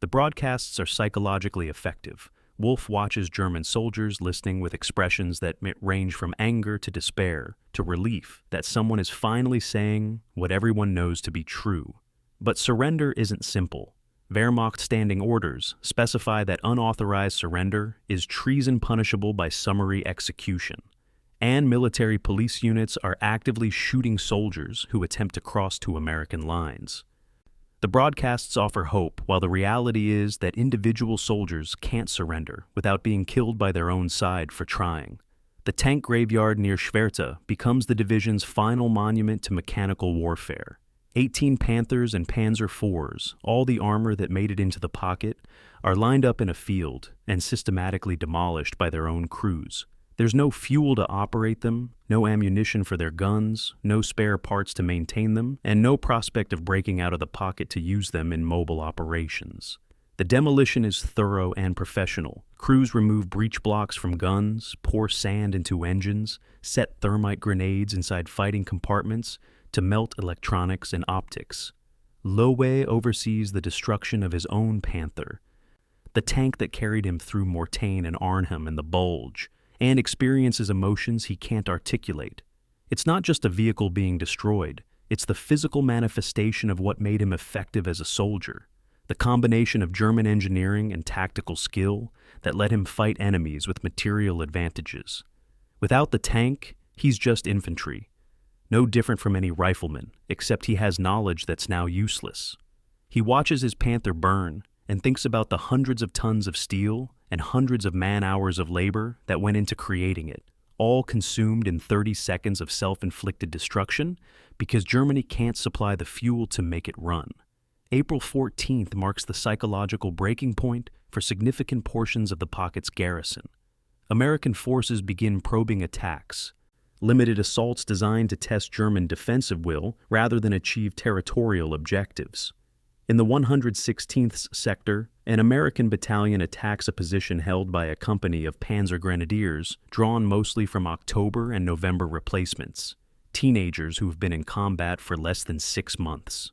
The broadcasts are psychologically effective. Wolf watches German soldiers listening with expressions that range from anger to despair to relief that someone is finally saying what everyone knows to be true. But surrender isn't simple. Wehrmacht standing orders specify that unauthorized surrender is treason punishable by summary execution, and military police units are actively shooting soldiers who attempt to cross to American lines. The broadcasts offer hope, while the reality is that individual soldiers can't surrender without being killed by their own side for trying. The tank graveyard near Schwerte becomes the division's final monument to mechanical warfare. 18 Panthers and Panzer IVs, all the armor that made it into the pocket, are lined up in a field and systematically demolished by their own crews. There's no fuel to operate them, no ammunition for their guns, no spare parts to maintain them, and no prospect of breaking out of the pocket to use them in mobile operations. The demolition is thorough and professional. Crews remove breech blocks from guns, pour sand into engines, set thermite grenades inside fighting compartments to melt electronics and optics. Lowe oversees the destruction of his own Panther, the tank that carried him through Mortain and Arnhem and the Bulge, and experiences emotions he can't articulate. It's not just a vehicle being destroyed, it's the physical manifestation of what made him effective as a soldier, the combination of German engineering and tactical skill that let him fight enemies with material advantages. Without the tank, he's just infantry, no different from any rifleman, except he has knowledge that's now useless. He watches his Panther burn and thinks about the hundreds of tons of steel and hundreds of man-hours of labor that went into creating it, all consumed in 30 seconds of self-inflicted destruction because Germany can't supply the fuel to make it run. April 14th marks the psychological breaking point for significant portions of the pocket's garrison. American forces begin probing attacks, limited assaults designed to test German defensive will rather than achieve territorial objectives. In the 116th sector, an American battalion attacks a position held by a company of Panzer Grenadiers drawn mostly from October and November replacements, teenagers who have been in combat for less than 6 months.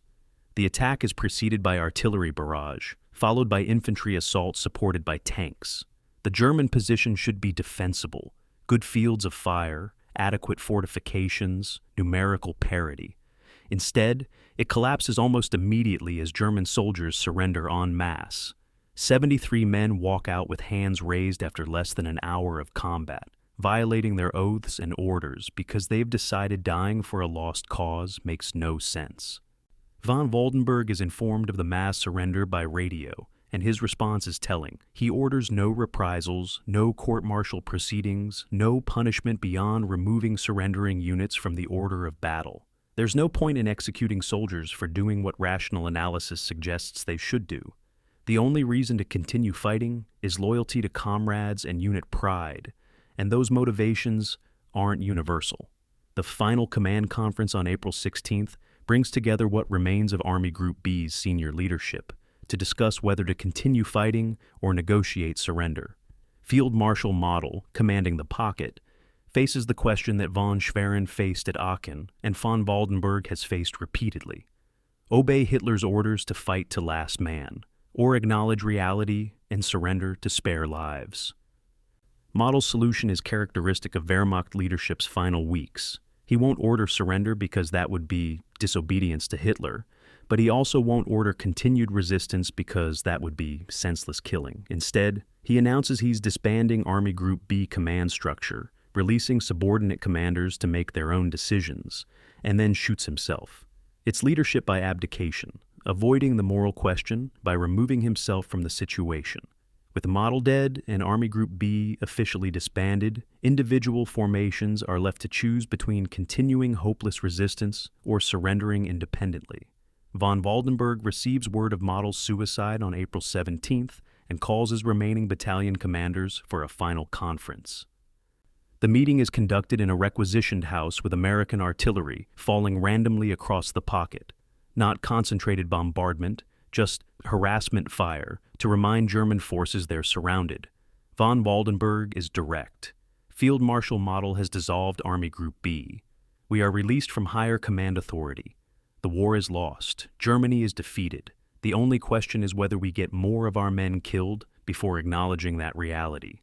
The attack is preceded by artillery barrage, followed by infantry assault supported by tanks. The German position should be defensible, good fields of fire, adequate fortifications, numerical parity. Instead, it collapses almost immediately as German soldiers surrender en masse. 73 men walk out with hands raised after less than an hour of combat, violating their oaths and orders because they've decided dying for a lost cause makes no sense. Von Waldenberg is informed of the mass surrender by radio, and his response is telling. He orders no reprisals, no court-martial proceedings, no punishment beyond removing surrendering units from the order of battle. There's no point in executing soldiers for doing what rational analysis suggests they should do. The only reason to continue fighting is loyalty to comrades and unit pride, and those motivations aren't universal. The final command conference on April 16th brings together what remains of Army Group B's senior leadership to discuss whether to continue fighting or negotiate surrender. Field Marshal Model, commanding the pocket, faces the question that von Schwerin faced at Aachen and von Waldenberg has faced repeatedly. Obey Hitler's orders to fight to last man, or acknowledge reality and surrender to spare lives. Model's solution is characteristic of Wehrmacht leadership's final weeks. He won't order surrender because that would be disobedience to Hitler, but he also won't order continued resistance because that would be senseless killing. Instead, he announces he's disbanding Army Group B command structure, releasing subordinate commanders to make their own decisions, and then shoots himself. It's leadership by abdication, avoiding the moral question by removing himself from the situation. With Model dead and Army Group B officially disbanded, individual formations are left to choose between continuing hopeless resistance or surrendering independently. Von Waldenberg receives word of Model's suicide on April 17th and calls his remaining battalion commanders for a final conference. The meeting is conducted in a requisitioned house with American artillery falling randomly across the pocket. Not concentrated bombardment, just harassment fire to remind German forces they're surrounded. Von Waldenberg is direct. Field Marshal Model has dissolved Army Group B. We are released from higher command authority. The war is lost. Germany is defeated. The only question is whether we get more of our men killed before acknowledging that reality.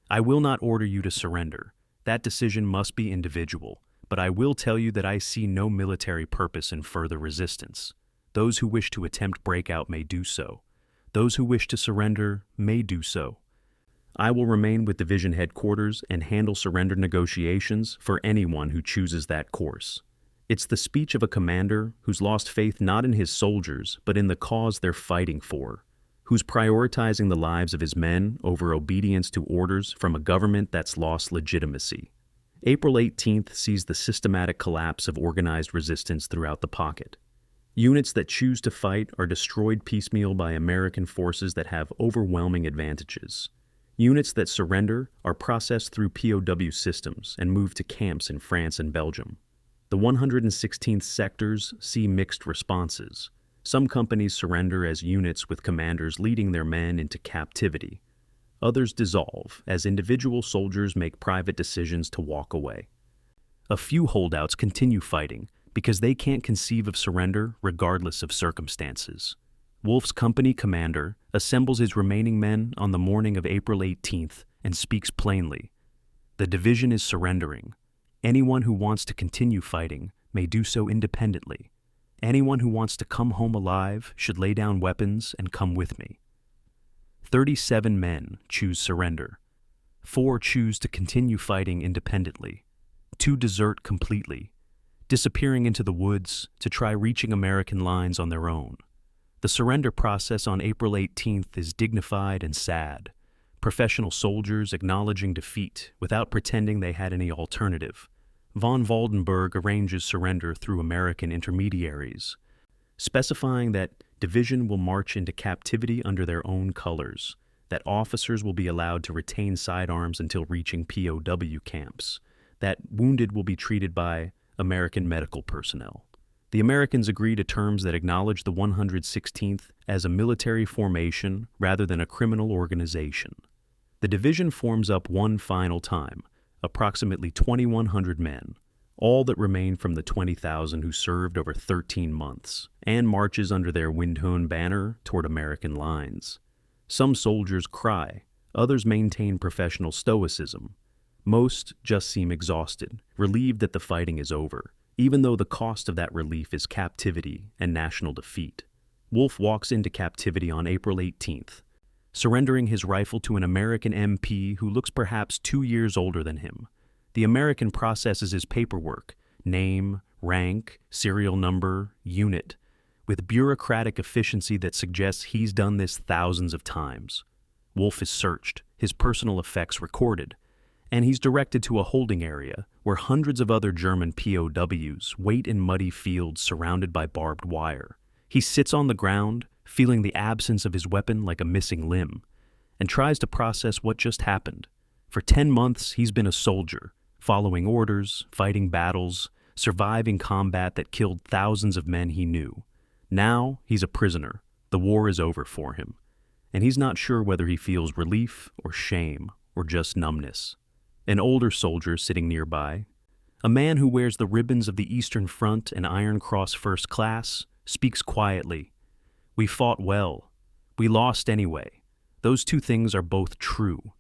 I will not order you to surrender. That decision must be individual, but I will tell you that I see no military purpose in further resistance. Those who wish to attempt breakout may do so. Those who wish to surrender may do so. I will remain with division headquarters and handle surrender negotiations for anyone who chooses that course. It's the speech of a commander who's lost faith not in his soldiers, but in the cause they're fighting for, who's prioritizing the lives of his men over obedience to orders from a government that's lost legitimacy. April 18th sees the systematic collapse of organized resistance throughout the pocket. Units that choose to fight are destroyed piecemeal by American forces that have overwhelming advantages. Units that surrender are processed through POW systems and moved to camps in France and Belgium. The 116th sectors see mixed responses. Some companies surrender as units with commanders leading their men into captivity. Others dissolve as individual soldiers make private decisions to walk away. A few holdouts continue fighting because they can't conceive of surrender regardless of circumstances. Wolf's company commander assembles his remaining men on the morning of April 18th and speaks plainly. The division is surrendering. Anyone who wants to continue fighting may do so independently. Anyone who wants to come home alive should lay down weapons and come with me. 37 men choose surrender. 4 choose to continue fighting independently. 2 desert completely, disappearing into the woods to try reaching American lines on their own. The surrender process on April 18th is dignified and sad. Professional soldiers acknowledging defeat without pretending they had any alternative. Von Waldenberg arranges surrender through American intermediaries, specifying that division will march into captivity under their own colors, that officers will be allowed to retain sidearms until reaching POW camps, that wounded will be treated by American medical personnel. The Americans agree to terms that acknowledge the 116th as a military formation rather than a criminal organization. The division forms up one final time, approximately 2,100 men, all that remain from the 20,000 who served over 13 months, and marches under their Windhund banner toward American lines. Some soldiers cry, others maintain professional stoicism. Most just seem exhausted, relieved that the fighting is over, even though the cost of that relief is captivity and national defeat. Wolfe walks into captivity on April 18th, surrendering his rifle to an American MP who looks perhaps 2 years older than him. The American processes his paperwork, name, rank, serial number, unit, with bureaucratic efficiency that suggests he's done this thousands of times. Wolfe is searched, his personal effects recorded, and he's directed to a holding area where hundreds of other German POWs wait in muddy fields surrounded by barbed wire. He sits on the ground, feeling the absence of his weapon like a missing limb, and tries to process what just happened. For 10 months, he's been a soldier, following orders, fighting battles, surviving combat that killed thousands of men he knew. Now, he's a prisoner. The war is over for him, and he's not sure whether he feels relief or shame or just numbness. An older soldier sitting nearby, a man who wears the ribbons of the Eastern Front and Iron Cross First Class, speaks quietly. "We fought well. We lost anyway. Those two things are both true."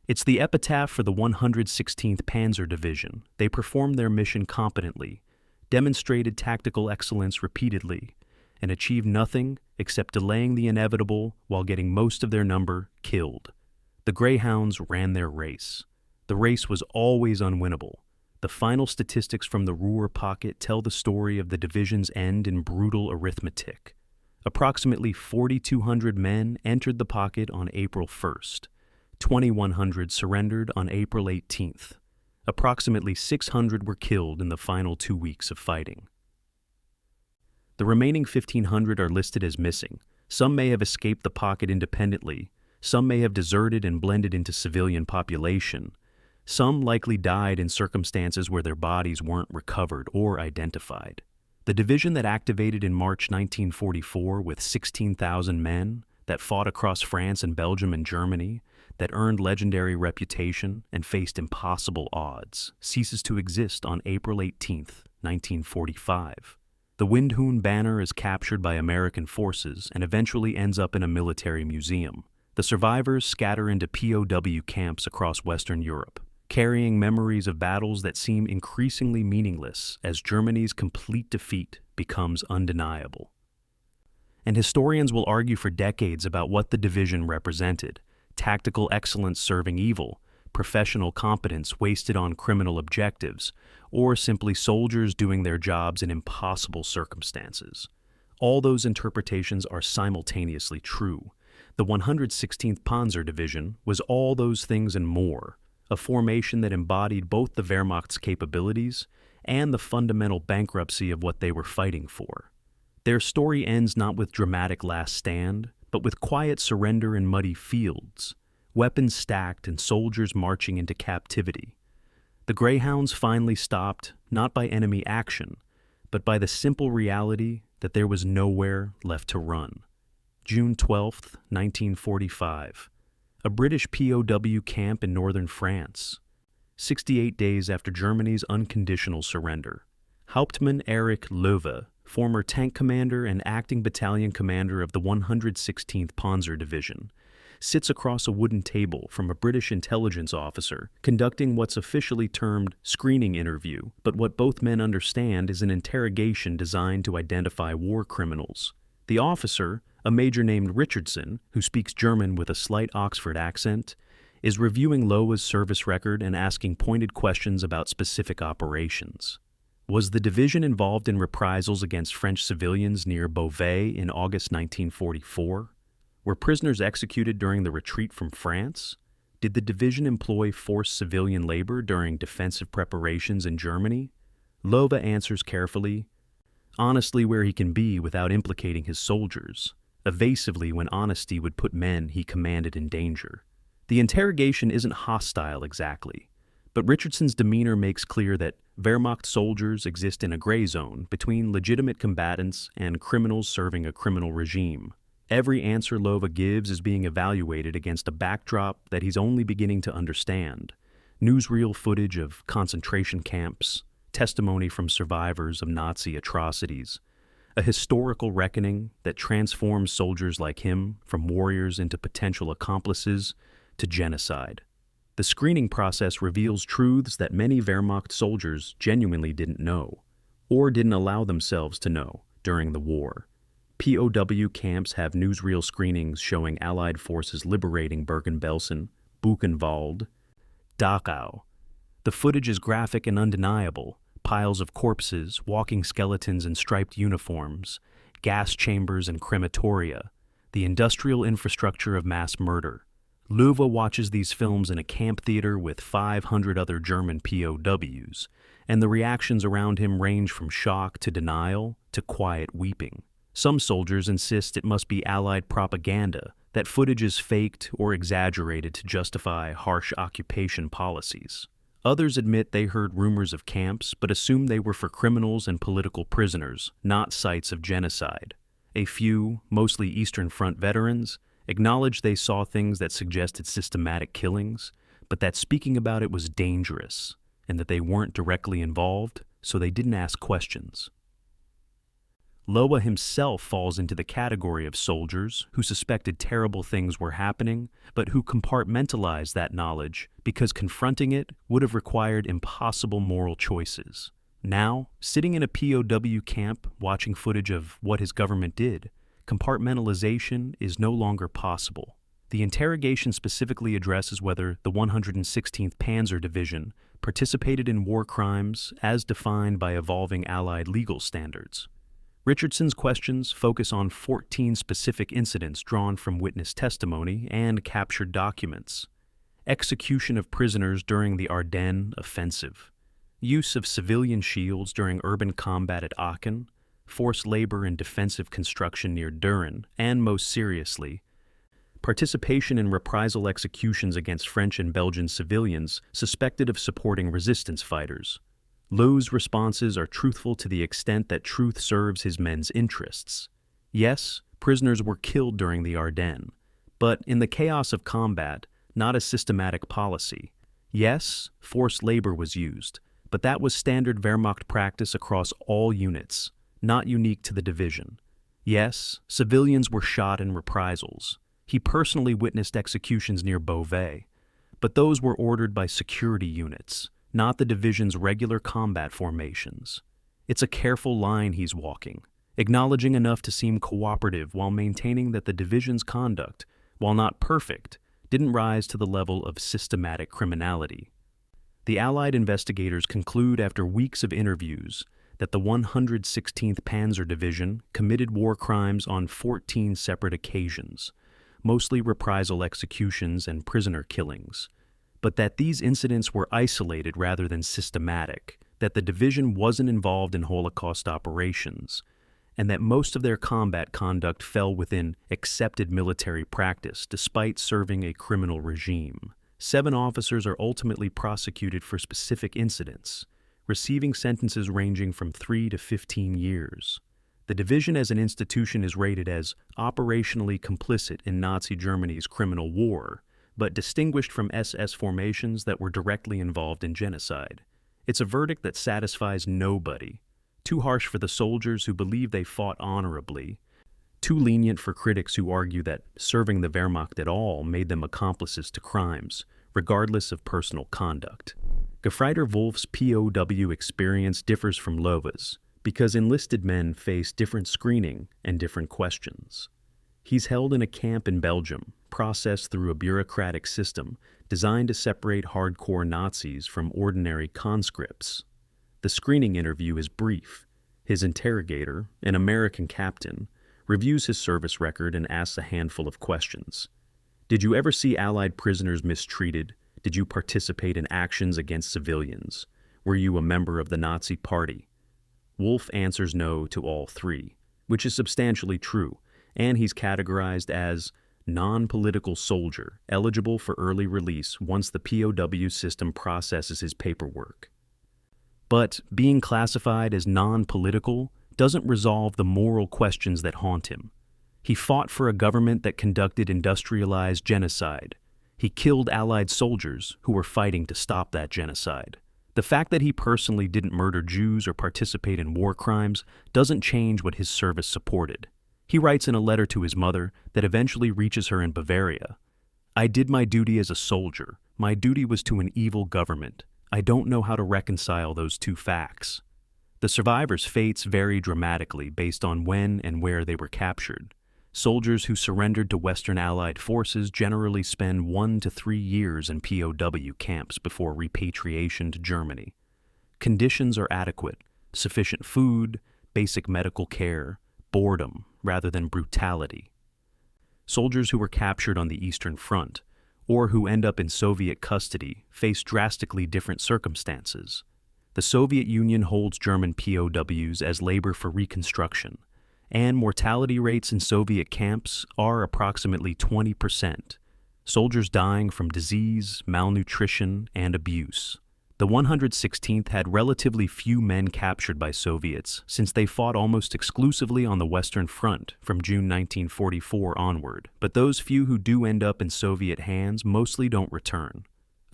It's the epitaph for the 116th Panzer Division. They performed their mission competently, demonstrated tactical excellence repeatedly, and achieved nothing except delaying the inevitable while getting most of their number killed. The Greyhounds ran their race. The race was always unwinnable. The final statistics from the Ruhr pocket tell the story of the division's end in brutal arithmetic. Approximately 4,200 men entered the pocket on April 1st. 2,100 surrendered on April 18th. Approximately 600 were killed in the final 2 weeks of fighting. The remaining 1,500 are listed as missing. Some may have escaped the pocket independently. Some may have deserted and blended into civilian population. Some likely died in circumstances where their bodies weren't recovered or identified. The division that activated in March 1944 with 16,000 men, that fought across France and Belgium and Germany, that earned legendary reputation and faced impossible odds, ceases to exist on April 18th, 1945. The Windhund banner is captured by American forces and eventually ends up in a military museum. The survivors scatter into POW camps across Western Europe, carrying memories of battles that seem increasingly meaningless as Germany's complete defeat becomes undeniable. And historians will argue for decades about what the division represented: tactical excellence serving evil, professional competence wasted on criminal objectives, or simply soldiers doing their jobs in impossible circumstances. All those interpretations are simultaneously true. The 116th Panzer Division was all those things and more, a formation that embodied both the Wehrmacht's capabilities and the fundamental bankruptcy of what they were fighting for. Their story ends not with dramatic last stand, but with quiet surrender in muddy fields, weapons stacked and soldiers marching into captivity. The Greyhounds finally stopped, not by enemy action, but by the simple reality that there was nowhere left to run. June 12, 1945. A British POW camp in northern France. 68 days after Germany's unconditional surrender. Hauptmann Erich Löwe, former tank commander and acting battalion commander of the 116th Panzer Division, sits across a wooden table from a British intelligence officer conducting what's officially termed screening interview, but what both men understand is an interrogation designed to identify war criminals. The officer, a major named Richardson, who speaks German with a slight Oxford accent, is reviewing Löwe's service record and asking pointed questions about specific operations. Was the division involved in reprisals against French civilians near Beauvais in August 1944? Were prisoners executed during the retreat from France? Did the division employ forced civilian labor during defensive preparations in Germany? Löwe answers carefully, honestly where he can be without implicating his soldiers, evasively when honesty would put men he commanded in danger. The interrogation isn't hostile exactly, but Richardson's demeanor makes clear that Wehrmacht soldiers exist in a gray zone between legitimate combatants and criminals serving a criminal regime. Every answer Löwe gives is being evaluated against a backdrop that he's only beginning to understand: newsreel footage of concentration camps, testimony from survivors of Nazi atrocities, a historical reckoning that transforms soldiers like him from warriors into potential accomplices to genocide. The screening process reveals truths that many Wehrmacht soldiers genuinely didn't know. or didn't allow themselves to know during the war. POW camps have newsreel screenings showing Allied forces liberating Bergen-Belsen, Buchenwald, Dachau. The footage is graphic and undeniable. Piles of corpses, walking skeletons in striped uniforms, gas chambers and crematoria, the industrial infrastructure of mass murder. Löwe watches these films in a camp theater with 500 other German POWs, and the reactions around him range from shock to denial to quiet weeping. Some soldiers insist it must be Allied propaganda, that footage is faked or exaggerated to justify harsh occupation policies. Others admit they heard rumors of camps but assume they were for criminals and political prisoners, not sites of genocide. A few, mostly Eastern Front veterans, acknowledged they saw things that suggested systematic killings, but that speaking about it was dangerous, and that they weren't directly involved, so they didn't ask questions. Löwe himself falls into the category of soldiers who suspected terrible things were happening, but who compartmentalized that knowledge because confronting it would have required impossible moral choices. Now, sitting in a POW camp watching footage of what his government did, compartmentalization is no longer possible. The interrogation specifically addresses whether the 116th Panzer Division participated in war crimes as defined by evolving Allied legal standards. Richardson's questions focus on 14 specific incidents drawn from witness testimony and captured documents. Execution of prisoners during the Ardennes Offensive, use of civilian shields during urban combat at Aachen, forced labor in defensive construction near Düren, and most seriously, participation in reprisal executions against French and Belgian civilians suspected of supporting resistance fighters. Löwe's responses are truthful to the extent that truth serves his men's interests. Yes, prisoners were killed during the Ardennes, but in the chaos of combat, not a systematic policy. Yes, forced labor was used, but that was standard Wehrmacht practice across all units, not unique to the division. Yes, civilians were shot in reprisals. He personally witnessed executions near Beauvais, but those were ordered by security units, not the division's regular combat formations. It's a careful line he's walking, acknowledging enough to seem cooperative while maintaining that the division's conduct, while not perfect, didn't rise to the level of systematic criminality. The Allied investigators conclude after weeks of interviews that the 116th Panzer Division committed war crimes on 14 separate occasions, mostly reprisal executions and prisoner killings, but that these incidents were isolated rather than systematic, that the division wasn't involved in Holocaust operations, and that most of their combat conduct fell within accepted military practice despite serving a criminal regime. 7 officers are ultimately prosecuted for specific incidents, receiving sentences ranging from 3 to 15 years. The division as an institution is rated as operationally complicit in Nazi Germany's criminal war, but distinguished from SS formations that were directly involved in genocide. It's a verdict that satisfies nobody. Too harsh for the soldiers who believe they fought honorably, too lenient for critics who argue that serving the Wehrmacht at all made them accomplices to crimes, regardless of personal conduct. Gefreiter Wolf's POW experience differs from Löwe's, because enlisted men face different screening and different questions. He's held in a camp in Belgium, processed through a bureaucratic system designed to separate hardcore Nazis from ordinary conscripts. The screening interview is brief. His interrogator, an American captain, reviews his service record and asks a handful of questions. Did you ever see Allied prisoners mistreated? Did you participate in actions against civilians? Were you a member of the Nazi Party? Wolf answers no to all 3, which is substantially true, and he's categorized as non-political soldier, eligible for early release once the POW system processes his paperwork. But being classified as non-political doesn't resolve the moral questions that haunt him. He fought for a government that conducted industrialized genocide. He killed Allied soldiers who were fighting to stop that genocide. The fact that he personally didn't murder Jews or participate in war crimes doesn't change what his service supported. He writes in a letter to his mother that eventually reaches her in Bavaria, "I did my duty as a soldier. My duty was to an evil government. I don't know how to reconcile those two facts." The survivors' fates vary dramatically based on when and where they were captured. Soldiers who surrendered to Western Allied forces generally spend 1 to 3 years in POW camps before repatriation to Germany. Conditions are adequate: sufficient food, basic medical care, boredom rather than brutality. Soldiers who were captured on the Eastern Front, or who end up in Soviet custody, face drastically different circumstances. The Soviet Union holds German POWs as labor for reconstruction, and mortality rates in Soviet camps are approximately 20%, soldiers dying from disease, malnutrition, and abuse. The 116th had relatively few men captured by Soviets since they fought almost exclusively on the Western Front from June 1944 onward, but those few who do end up in Soviet hands mostly don't return.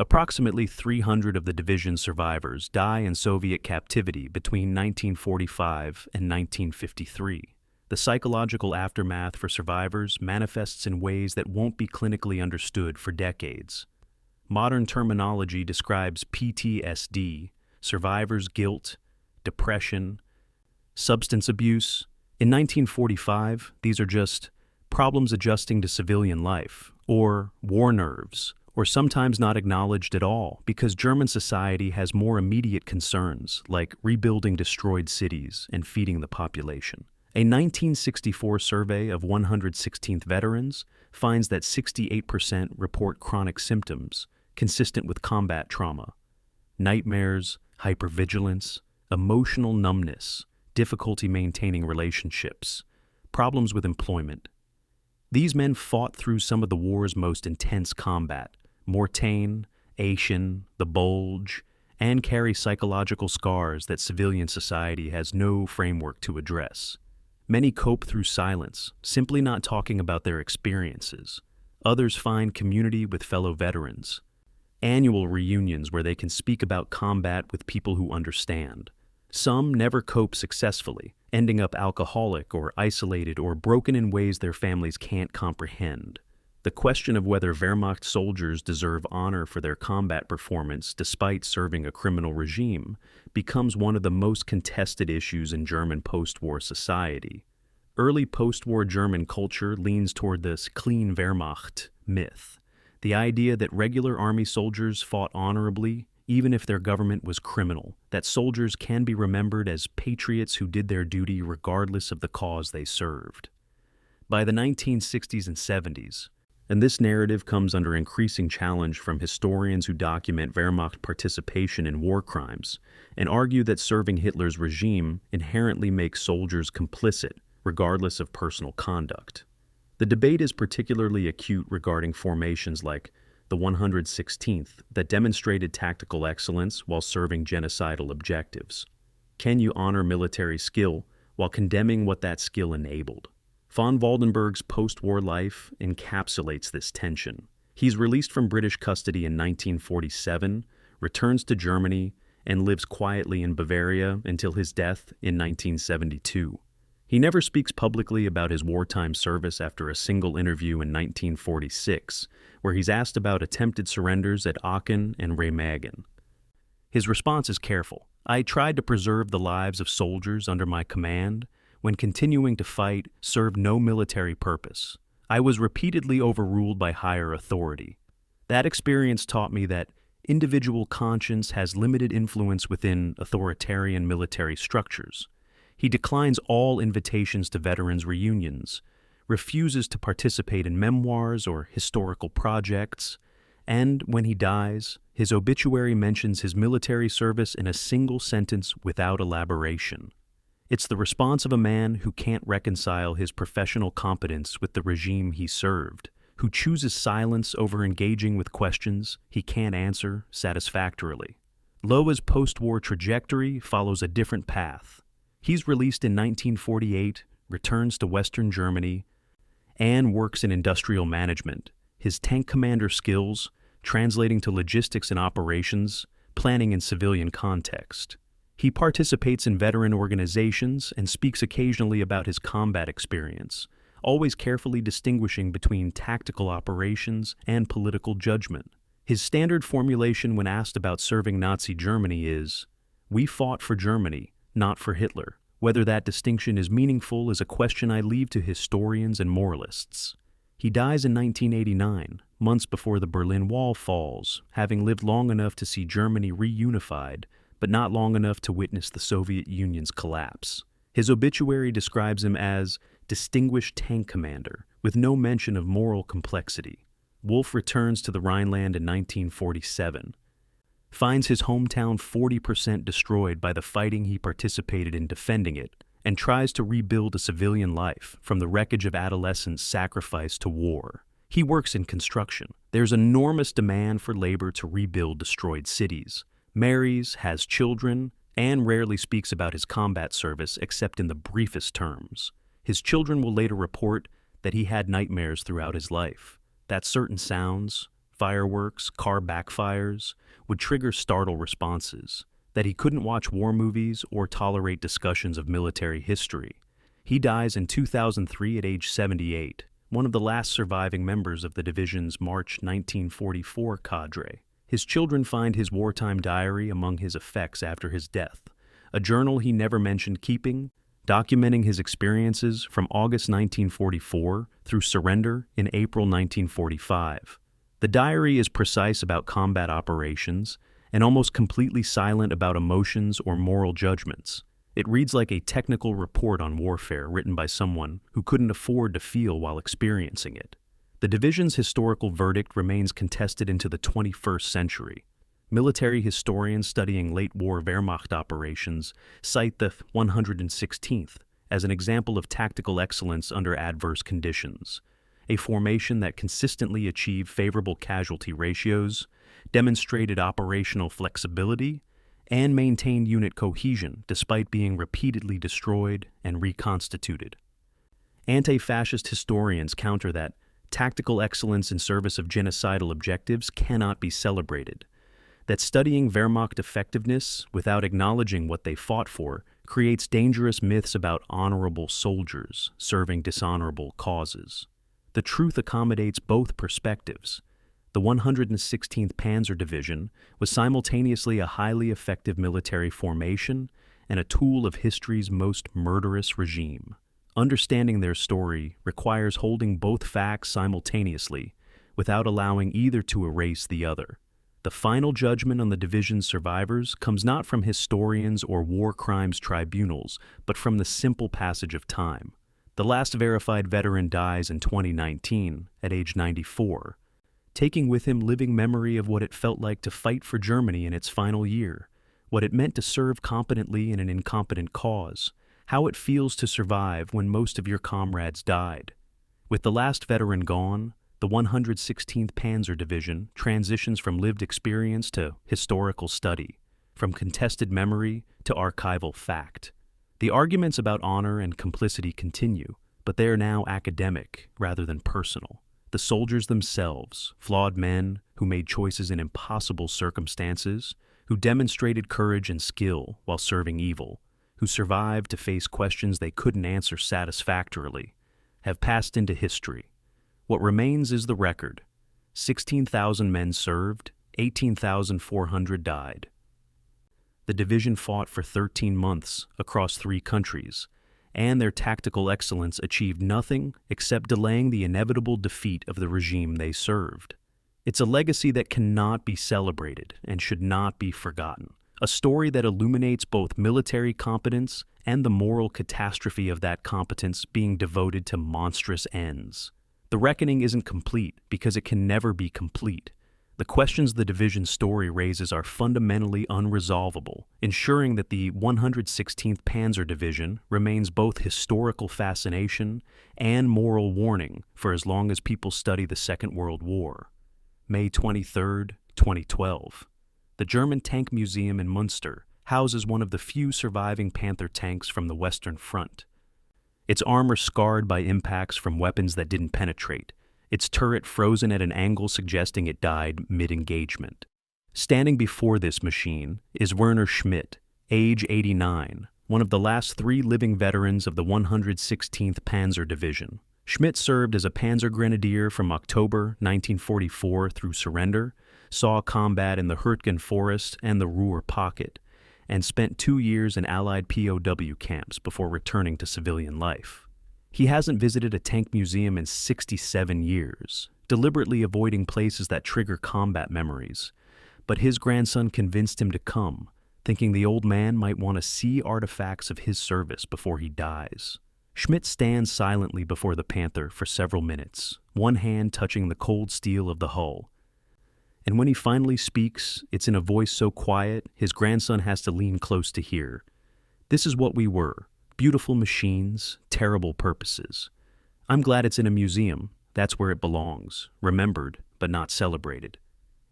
Approximately 300 of the division's survivors die in Soviet captivity between 1945 and 1953. The psychological aftermath for survivors manifests in ways that won't be clinically understood for decades. Modern terminology describes PTSD, survivors' guilt, depression, substance abuse. In 1945, these are just problems adjusting to civilian life, or war nerves, or sometimes not acknowledged at all because German society has more immediate concerns like rebuilding destroyed cities and feeding the population. A 1964 survey of 116th veterans finds that 68% report chronic symptoms consistent with combat trauma: nightmares, hypervigilance, emotional numbness, difficulty maintaining relationships, problems with employment. These men fought through some of the war's most intense combat: Mortain, Attrition, the Bulge, and carry psychological scars that civilian society has no framework to address. Many cope through silence, simply not talking about their experiences. Others find community with fellow veterans. Annual reunions where they can speak about combat with people who understand. Some never cope successfully, ending up alcoholic or isolated or broken in ways their families can't comprehend. The question of whether Wehrmacht soldiers deserve honor for their combat performance despite serving a criminal regime becomes one of the most contested issues in German post-war society. Early post-war German culture leans toward this clean Wehrmacht myth, the idea that regular army soldiers fought honorably even if their government was criminal, that soldiers can be remembered as patriots who did their duty regardless of the cause they served. By the 1960s and 70s, and this narrative comes under increasing challenge from historians who document Wehrmacht participation in war crimes and argue that serving Hitler's regime inherently makes soldiers complicit, regardless of personal conduct. The debate is particularly acute regarding formations like the 116th that demonstrated tactical excellence while serving genocidal objectives. Can you honor military skill while condemning what that skill enabled? Von Waldenberg's post-war life encapsulates this tension. He's released from British custody in 1947, returns to Germany, and lives quietly in Bavaria until his death in 1972. He never speaks publicly about his wartime service after a single interview in 1946, where he's asked about attempted surrenders at Aachen and Remagen. His response is careful. "I tried to preserve the lives of soldiers under my command. When continuing to fight served no military purpose. I was repeatedly overruled by higher authority. That experience taught me that individual conscience has limited influence within authoritarian military structures." He declines all invitations to veterans' reunions, refuses to participate in memoirs or historical projects, and when he dies, his obituary mentions his military service in a single sentence without elaboration. It's the response of a man who can't reconcile his professional competence with the regime he served, who chooses silence over engaging with questions he can't answer satisfactorily. Loa's post-war trajectory follows a different path. He's released in 1948, returns to Western Germany, and works in industrial management, his tank commander skills translating to logistics and operations, planning in civilian context. He participates in veteran organizations and speaks occasionally about his combat experience, always carefully distinguishing between tactical operations and political judgment. His standard formulation when asked about serving Nazi Germany is, "We fought for Germany, not for Hitler. Whether that distinction is meaningful is a question I leave to historians and moralists. He dies in 1989, months before the Berlin Wall falls, having lived long enough to see Germany reunified, but not long enough to witness the Soviet Union's collapse. His obituary describes him as distinguished tank commander, with no mention of moral complexity. Wolf returns to the Rhineland in 1947, finds his hometown 40% destroyed by the fighting he participated in defending it, and tries to rebuild a civilian life from the wreckage of adolescence sacrificed to war. He works in construction. There's enormous demand for labor to rebuild destroyed cities. Marries, has children, and rarely speaks about his combat service except in the briefest terms. His children will later report that he had nightmares throughout his life, that certain sounds, fireworks, car backfires, would trigger startle responses, that he couldn't watch war movies or tolerate discussions of military history. He dies in 2003 at age 78, one of the last surviving members of the division's March 1944 cadre. His children find his wartime diary among his effects after his death, a journal he never mentioned keeping, documenting his experiences from August 1944 through surrender in April 1945. The diary is precise about combat operations and almost completely silent about emotions or moral judgments. It reads like a technical report on warfare written by someone who couldn't afford to feel while experiencing it. The division's historical verdict remains contested into the 21st century. Military historians studying late-war Wehrmacht operations cite the 116th as an example of tactical excellence under adverse conditions, a formation that consistently achieved favorable casualty ratios, demonstrated operational flexibility, and maintained unit cohesion despite being repeatedly destroyed and reconstituted. Anti-fascist historians counter that tactical excellence in service of genocidal objectives cannot be celebrated, that studying Wehrmacht effectiveness without acknowledging what they fought for creates dangerous myths about honorable soldiers serving dishonorable causes. The truth accommodates both perspectives. The 116th Panzer Division was simultaneously a highly effective military formation and a tool of history's most murderous regime. Understanding their story requires holding both facts simultaneously without allowing either to erase the other. The final judgment on the division's survivors comes not from historians or war crimes tribunals, but from the simple passage of time. The last verified veteran dies in 2019 at age 94, taking with him living memory of what it felt like to fight for Germany in its final year, what it meant to serve competently in an incompetent cause, how it feels to survive when most of your comrades died. With the last veteran gone, the 116th Panzer Division transitions from lived experience to historical study, from contested memory to archival fact. The arguments about honor and complicity continue, but they are now academic rather than personal. The soldiers themselves, flawed men who made choices in impossible circumstances, who demonstrated courage and skill while serving evil, who survived to face questions they couldn't answer satisfactorily, have passed into history. What remains is the record. 16,000 men served, 18,400 died. The division fought for 13 months across 3 countries, and their tactical excellence achieved nothing except delaying the inevitable defeat of the regime they served. It's a legacy that cannot be celebrated and should not be forgotten, a story that illuminates both military competence and the moral catastrophe of that competence being devoted to monstrous ends. The reckoning isn't complete because it can never be complete. The questions the division's story raises are fundamentally unresolvable, ensuring that the 116th Panzer Division remains both historical fascination and moral warning for as long as people study the Second World War. May 23, 2012. The German Tank Museum in Munster houses one of the few surviving Panther tanks from the Western Front. Its armor scarred by impacts from weapons that didn't penetrate, its turret frozen at an angle suggesting it died mid-engagement. Standing before this machine is Werner Schmidt, age 89, one of the last 3 living veterans of the 116th Panzer Division. Schmidt served as a Panzer Grenadier from October 1944 through surrender, saw combat in the Hurtgen Forest and the Ruhr Pocket, and spent 2 years in Allied POW camps before returning to civilian life. He hasn't visited a tank museum in 67 years, deliberately avoiding places that trigger combat memories. But his grandson convinced him to come, thinking the old man might want to see artifacts of his service before he dies. Schmidt stands silently before the Panther for several minutes, one hand touching the cold steel of the hull. And when he finally speaks, it's in a voice so quiet, his grandson has to lean close to hear. "This is what we were. Beautiful machines, terrible purposes. I'm glad it's in a museum. That's where it belongs, remembered but not celebrated.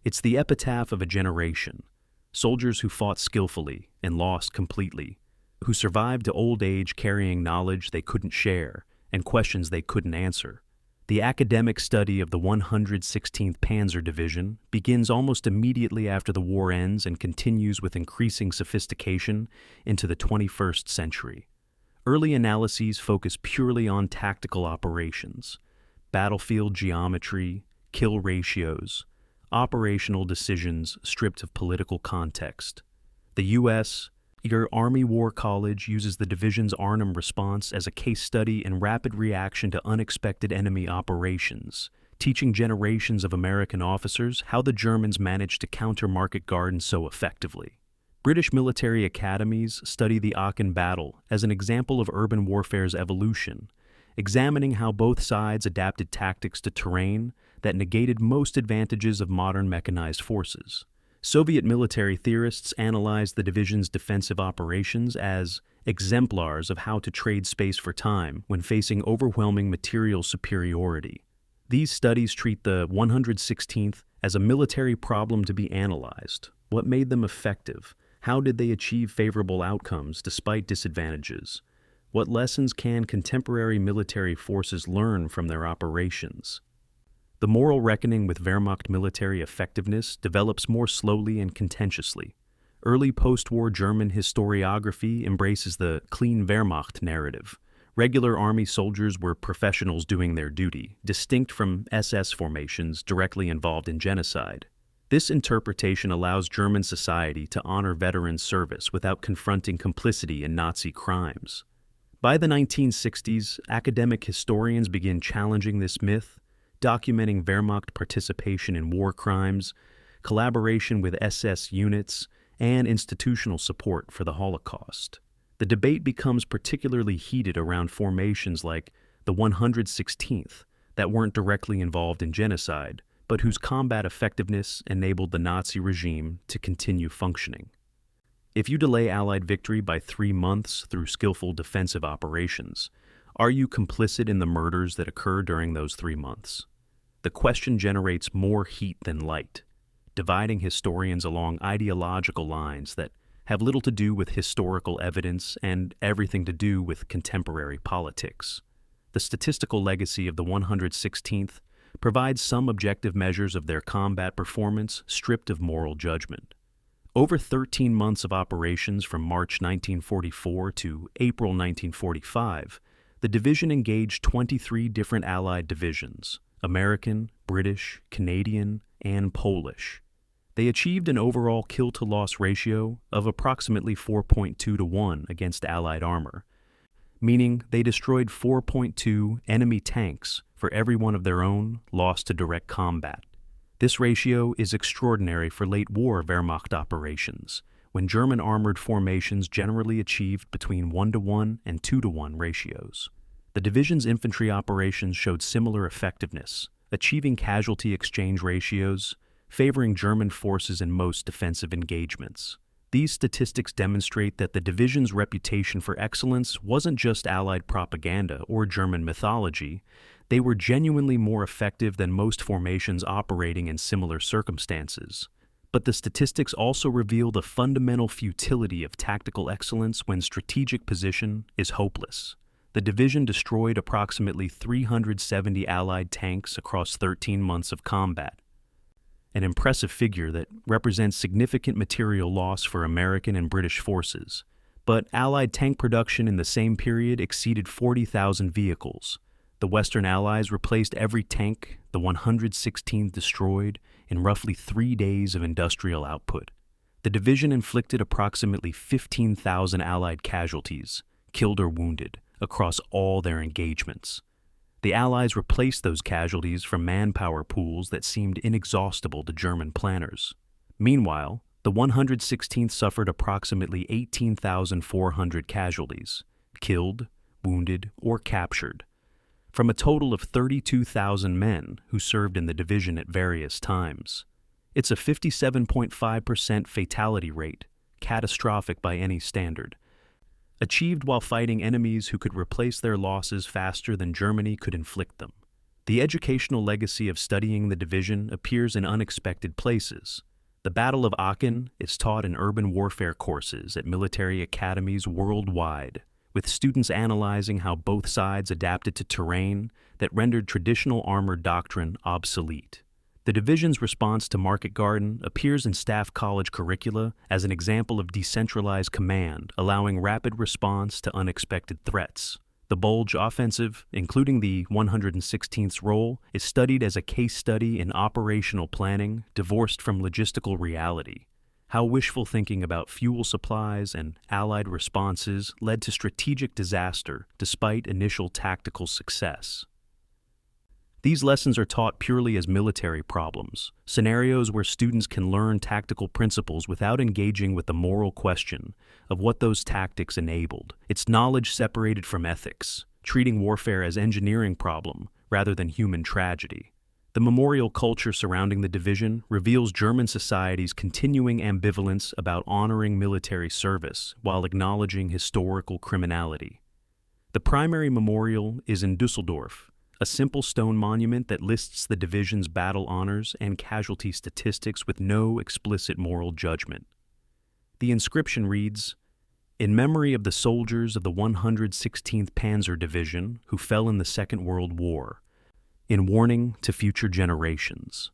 It's the epitaph of a generation. Soldiers who fought skillfully and lost completely, who survived to old age carrying knowledge they couldn't share and questions they couldn't answer. The academic study of the 116th Panzer Division begins almost immediately after the war ends and continues with increasing sophistication into the 21st century. Early analyses focus purely on tactical operations, battlefield geometry, kill ratios, operational decisions stripped of political context. The U.S. Army War College uses the division's Arnhem response as a case study in rapid reaction to unexpected enemy operations, teaching generations of American officers how the Germans managed to counter market gardens so effectively. British military academies study the Aachen battle as an example of urban warfare's evolution, examining how both sides adapted tactics to terrain that negated most advantages of modern mechanized forces. Soviet military theorists analyzed the division's defensive operations as exemplars of how to trade space for time when facing overwhelming material superiority. These studies treat the 116th as a military problem to be analyzed. What made them effective? How did they achieve favorable outcomes despite disadvantages? What lessons can contemporary military forces learn from their operations? The moral reckoning with Wehrmacht military effectiveness develops more slowly and contentiously. Early post-war German historiography embraces the clean Wehrmacht narrative. Regular army soldiers were professionals doing their duty, distinct from SS formations directly involved in genocide. This interpretation allows German society to honor veterans' service without confronting complicity in Nazi crimes. By the 1960s, academic historians begin challenging this myth, documenting Wehrmacht participation in war crimes, collaboration with SS units, and institutional support for the Holocaust. The debate becomes particularly heated around formations like the 116th that weren't directly involved in genocide, but whose combat effectiveness enabled the Nazi regime to continue functioning. If you delay Allied victory by 3 months through skillful defensive operations, are you complicit in the murders that occur during those 3 months? The question generates more heat than light, dividing historians along ideological lines that have little to do with historical evidence and everything to do with contemporary politics. The statistical legacy of the 116th provides some objective measures of their combat performance stripped of moral judgment. Over 13 months of operations from March 1944 to April 1945, the division engaged 23 different Allied divisions, American, British, Canadian, and Polish. They achieved an overall kill-to-loss ratio of approximately 4.2 to 1 against Allied armor, meaning they destroyed 4.2 enemy tanks for every one of their own lost to direct combat. This ratio is extraordinary for late-war Wehrmacht operations, when German armored formations generally achieved between 1-to-1 and 2-to-1 ratios. The division's infantry operations showed similar effectiveness, achieving casualty exchange ratios, favoring German forces in most defensive engagements. These statistics demonstrate that the division's reputation for excellence wasn't just Allied propaganda or German mythology. They were genuinely more effective than most formations operating in similar circumstances. But the statistics also reveal the fundamental futility of tactical excellence when strategic position is hopeless. The division destroyed approximately 370 Allied tanks across 13 months of combat, an impressive figure that represents significant material loss for American and British forces. But Allied tank production in the same period exceeded 40,000 vehicles. The Western Allies replaced every tank the 116th destroyed in roughly 3 days of industrial output. The division inflicted approximately 15,000 Allied casualties, killed or wounded, across all their engagements. The Allies replaced those casualties from manpower pools that seemed inexhaustible to German planners. Meanwhile, the 116th suffered approximately 18,400 casualties, killed, wounded, or captured, from a total of 32,000 men who served in the division at various times. It's a 57.5% fatality rate, catastrophic by any standard, achieved while fighting enemies who could replace their losses faster than Germany could inflict them. The educational legacy of studying the division appears in unexpected places. The Battle of Aachen is taught in urban warfare courses at military academies worldwide, with students analyzing how both sides adapted to terrain that rendered traditional armored doctrine obsolete. The division's response to Market Garden appears in staff college curricula as an example of decentralized command, allowing rapid response to unexpected threats. The Bulge Offensive, including the 116th's role, is studied as a case study in operational planning divorced from logistical reality. How wishful thinking about fuel supplies and Allied responses led to strategic disaster despite initial tactical success. These lessons are taught purely as military problems, scenarios where students can learn tactical principles without engaging with the moral question of what those tactics enabled. It's knowledge separated from ethics, treating warfare as engineering problem rather than human tragedy. The memorial culture surrounding the division reveals German society's continuing ambivalence about honoring military service while acknowledging historical criminality. The primary memorial is in Düsseldorf, a simple stone monument that lists the division's battle honors and casualty statistics with no explicit moral judgment. The inscription reads, "In memory of the soldiers of the 116th Panzer Division who fell in the Second World War, in warning to future generations."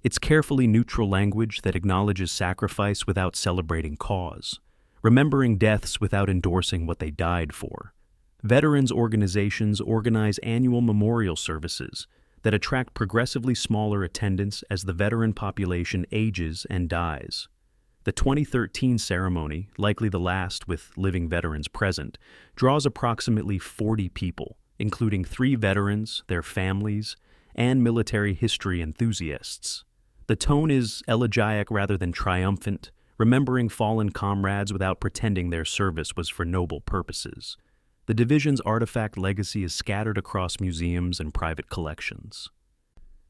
It's carefully neutral language that acknowledges sacrifice without celebrating cause, remembering deaths without endorsing what they died for. Veterans organizations organize annual memorial services that attract progressively smaller attendance as the veteran population ages and dies. The 2013 ceremony, likely the last with living veterans present, draws approximately 40 people, including 3 veterans, their families, and military history enthusiasts. The tone is elegiac rather than triumphant, remembering fallen comrades without pretending their service was for noble purposes. The division's artifact legacy is scattered across museums and private collections.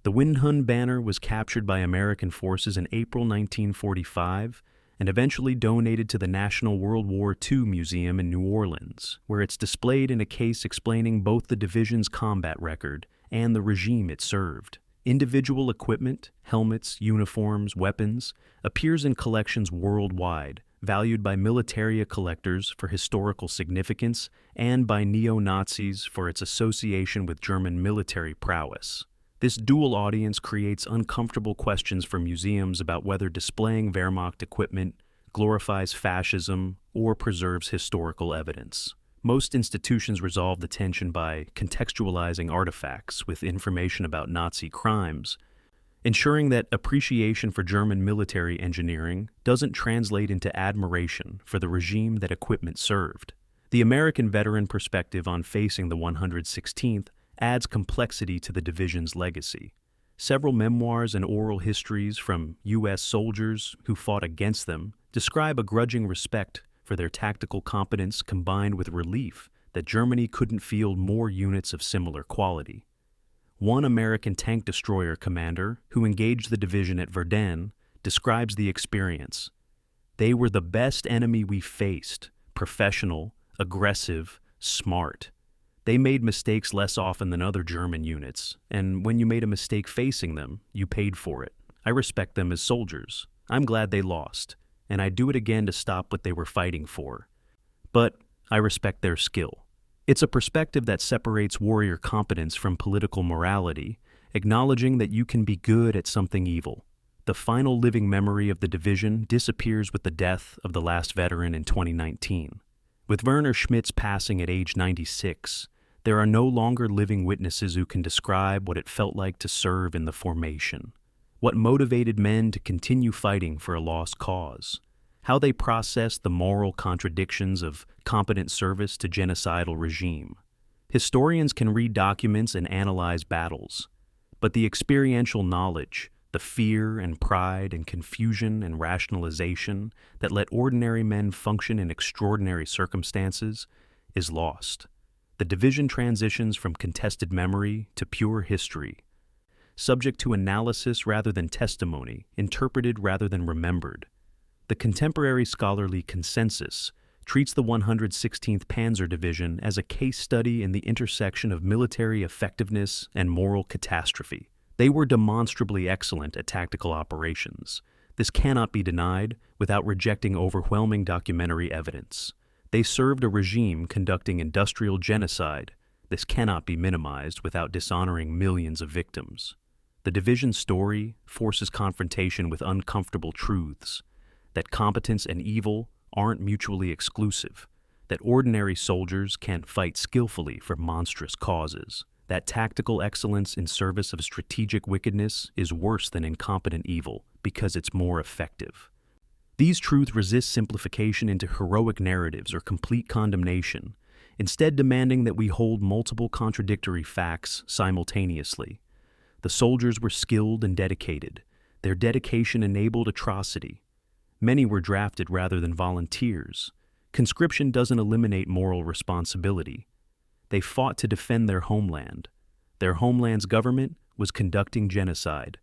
The Windhund banner was captured by American forces in April 1945 and eventually donated to the National World War II Museum in New Orleans, where it's displayed in a case explaining both the division's combat record and the regime it served. Individual equipment, helmets, uniforms, weapons, appears in collections worldwide, valued by militaria collectors for historical significance and by neo-Nazis for its association with German military prowess. This dual audience creates uncomfortable questions for museums about whether displaying Wehrmacht equipment glorifies fascism or preserves historical evidence. Most institutions resolve the tension by contextualizing artifacts with information about Nazi crimes, ensuring that appreciation for German military engineering doesn't translate into admiration for the regime that equipment served. The American veteran perspective on facing the 116th adds complexity to the division's legacy. Several memoirs and oral histories from U.S. soldiers who fought against them describe a grudging respect for their tactical competence combined with relief that Germany couldn't field more units of similar quality. One American tank destroyer commander who engaged the division at Verdun describes the experience. "They were the best enemy we faced, professional, aggressive, smart. They made mistakes less often than other German units, and when you made a mistake facing them, you paid for it. I respect them as soldiers. I'm glad they lost, and I'd do it again to stop what they were fighting for. But I respect their skill." It's a perspective that separates warrior competence from political morality, acknowledging that you can be good at something evil. The final living memory of the division disappears with the death of the last veteran in 2019. With Werner Schmidt's passing at age 96, there are no longer living witnesses who can describe what it felt like to serve in the formation. What motivated men to continue fighting for a lost cause? How they processed the moral contradictions of competent service to genocidal regime. Historians can read documents and analyze battles, but the experiential knowledge, the fear and pride and confusion and rationalization that let ordinary men function in extraordinary circumstances is lost. The division transitions from contested memory to pure history, subject to analysis rather than testimony, interpreted rather than remembered. The contemporary scholarly consensus treats the 116th Panzer Division as a case study in the intersection of military effectiveness and moral catastrophe. They were demonstrably excellent at tactical operations. This cannot be denied without rejecting overwhelming documentary evidence. They served a regime conducting industrial genocide. This cannot be minimized without dishonoring millions of victims. The division's story forces confrontation with uncomfortable truths, that competence and evil aren't mutually exclusive, that ordinary soldiers can fight skillfully for monstrous causes, that tactical excellence in service of strategic wickedness is worse than incompetent evil because it's more effective. These truths resist simplification into heroic narratives or complete condemnation, instead demanding that we hold multiple contradictory facts simultaneously. The soldiers were skilled and dedicated. Their dedication enabled atrocity. Many were drafted rather than volunteers. Conscription doesn't eliminate moral responsibility. They fought to defend their homeland. Their homeland's government was conducting genocide.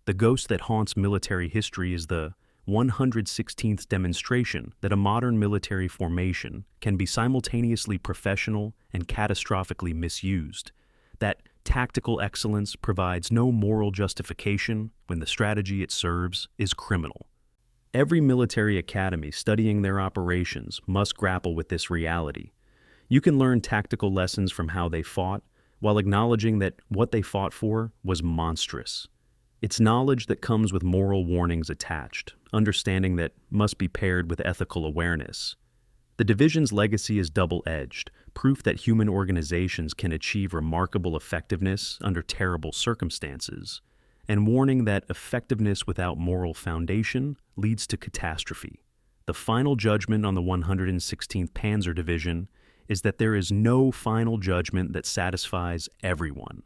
The ghost that haunts military history is the 116th demonstration that a modern military formation can be simultaneously professional and catastrophically misused, that tactical excellence provides no moral justification when the strategy it serves is criminal. Every military academy studying their operations must grapple with this reality. You can learn tactical lessons from how they fought, while acknowledging that what they fought for was monstrous. It's knowledge that comes with moral warnings attached, understanding that must be paired with ethical awareness. The division's legacy is double-edged, proof that human organizations can achieve remarkable effectiveness under terrible circumstances, and warning that effectiveness without moral foundation leads to catastrophe. The final judgment on the 116th Panzer Division is that there is no final judgment that satisfies everyone.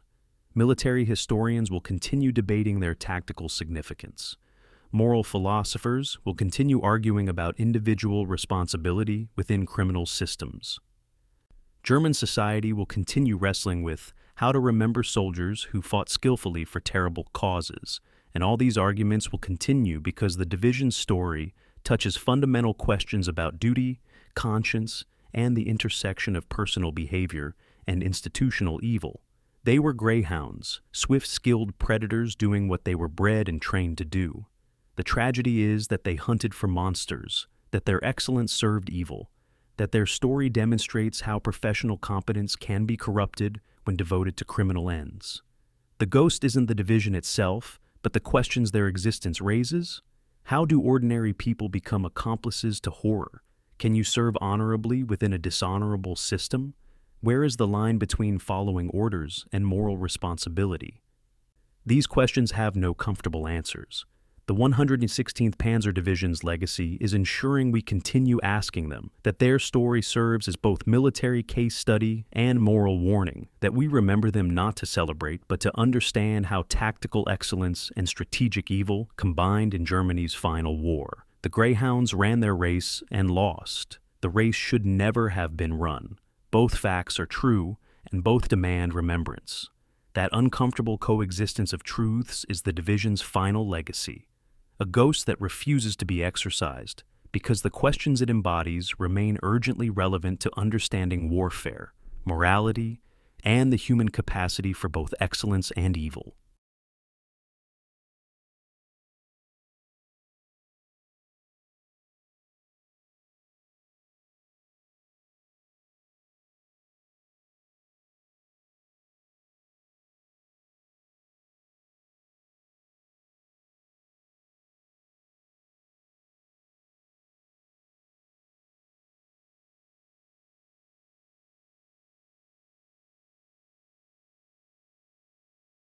Military historians will continue debating their tactical significance. Moral philosophers will continue arguing about individual responsibility within criminal systems. German society will continue wrestling with how to remember soldiers who fought skillfully for terrible causes, and all these arguments will continue because the division's story touches fundamental questions about duty, conscience, and the intersection of personal behavior and institutional evil. They were greyhounds, swift, skilled predators doing what they were bred and trained to do. The tragedy is that they hunted for monsters, that their excellence served evil, that their story demonstrates how professional competence can be corrupted when devoted to criminal ends. The ghost isn't the division itself, but the questions their existence raises. How do ordinary people become accomplices to horror? Can you serve honorably within a dishonorable system? Where is the line between following orders and moral responsibility? These questions have no comfortable answers. The 116th Panzer Division's legacy is ensuring we continue asking them, that their story serves as both military case study and moral warning, that we remember them not to celebrate, but to understand how tactical excellence and strategic evil combined in Germany's final war. The Greyhounds ran their race and lost. The race should never have been run. Both facts are true, and both demand remembrance. That uncomfortable coexistence of truths is the division's final legacy, a ghost that refuses to be exorcised because the questions it embodies remain urgently relevant to understanding warfare, morality, and the human capacity for both excellence and evil.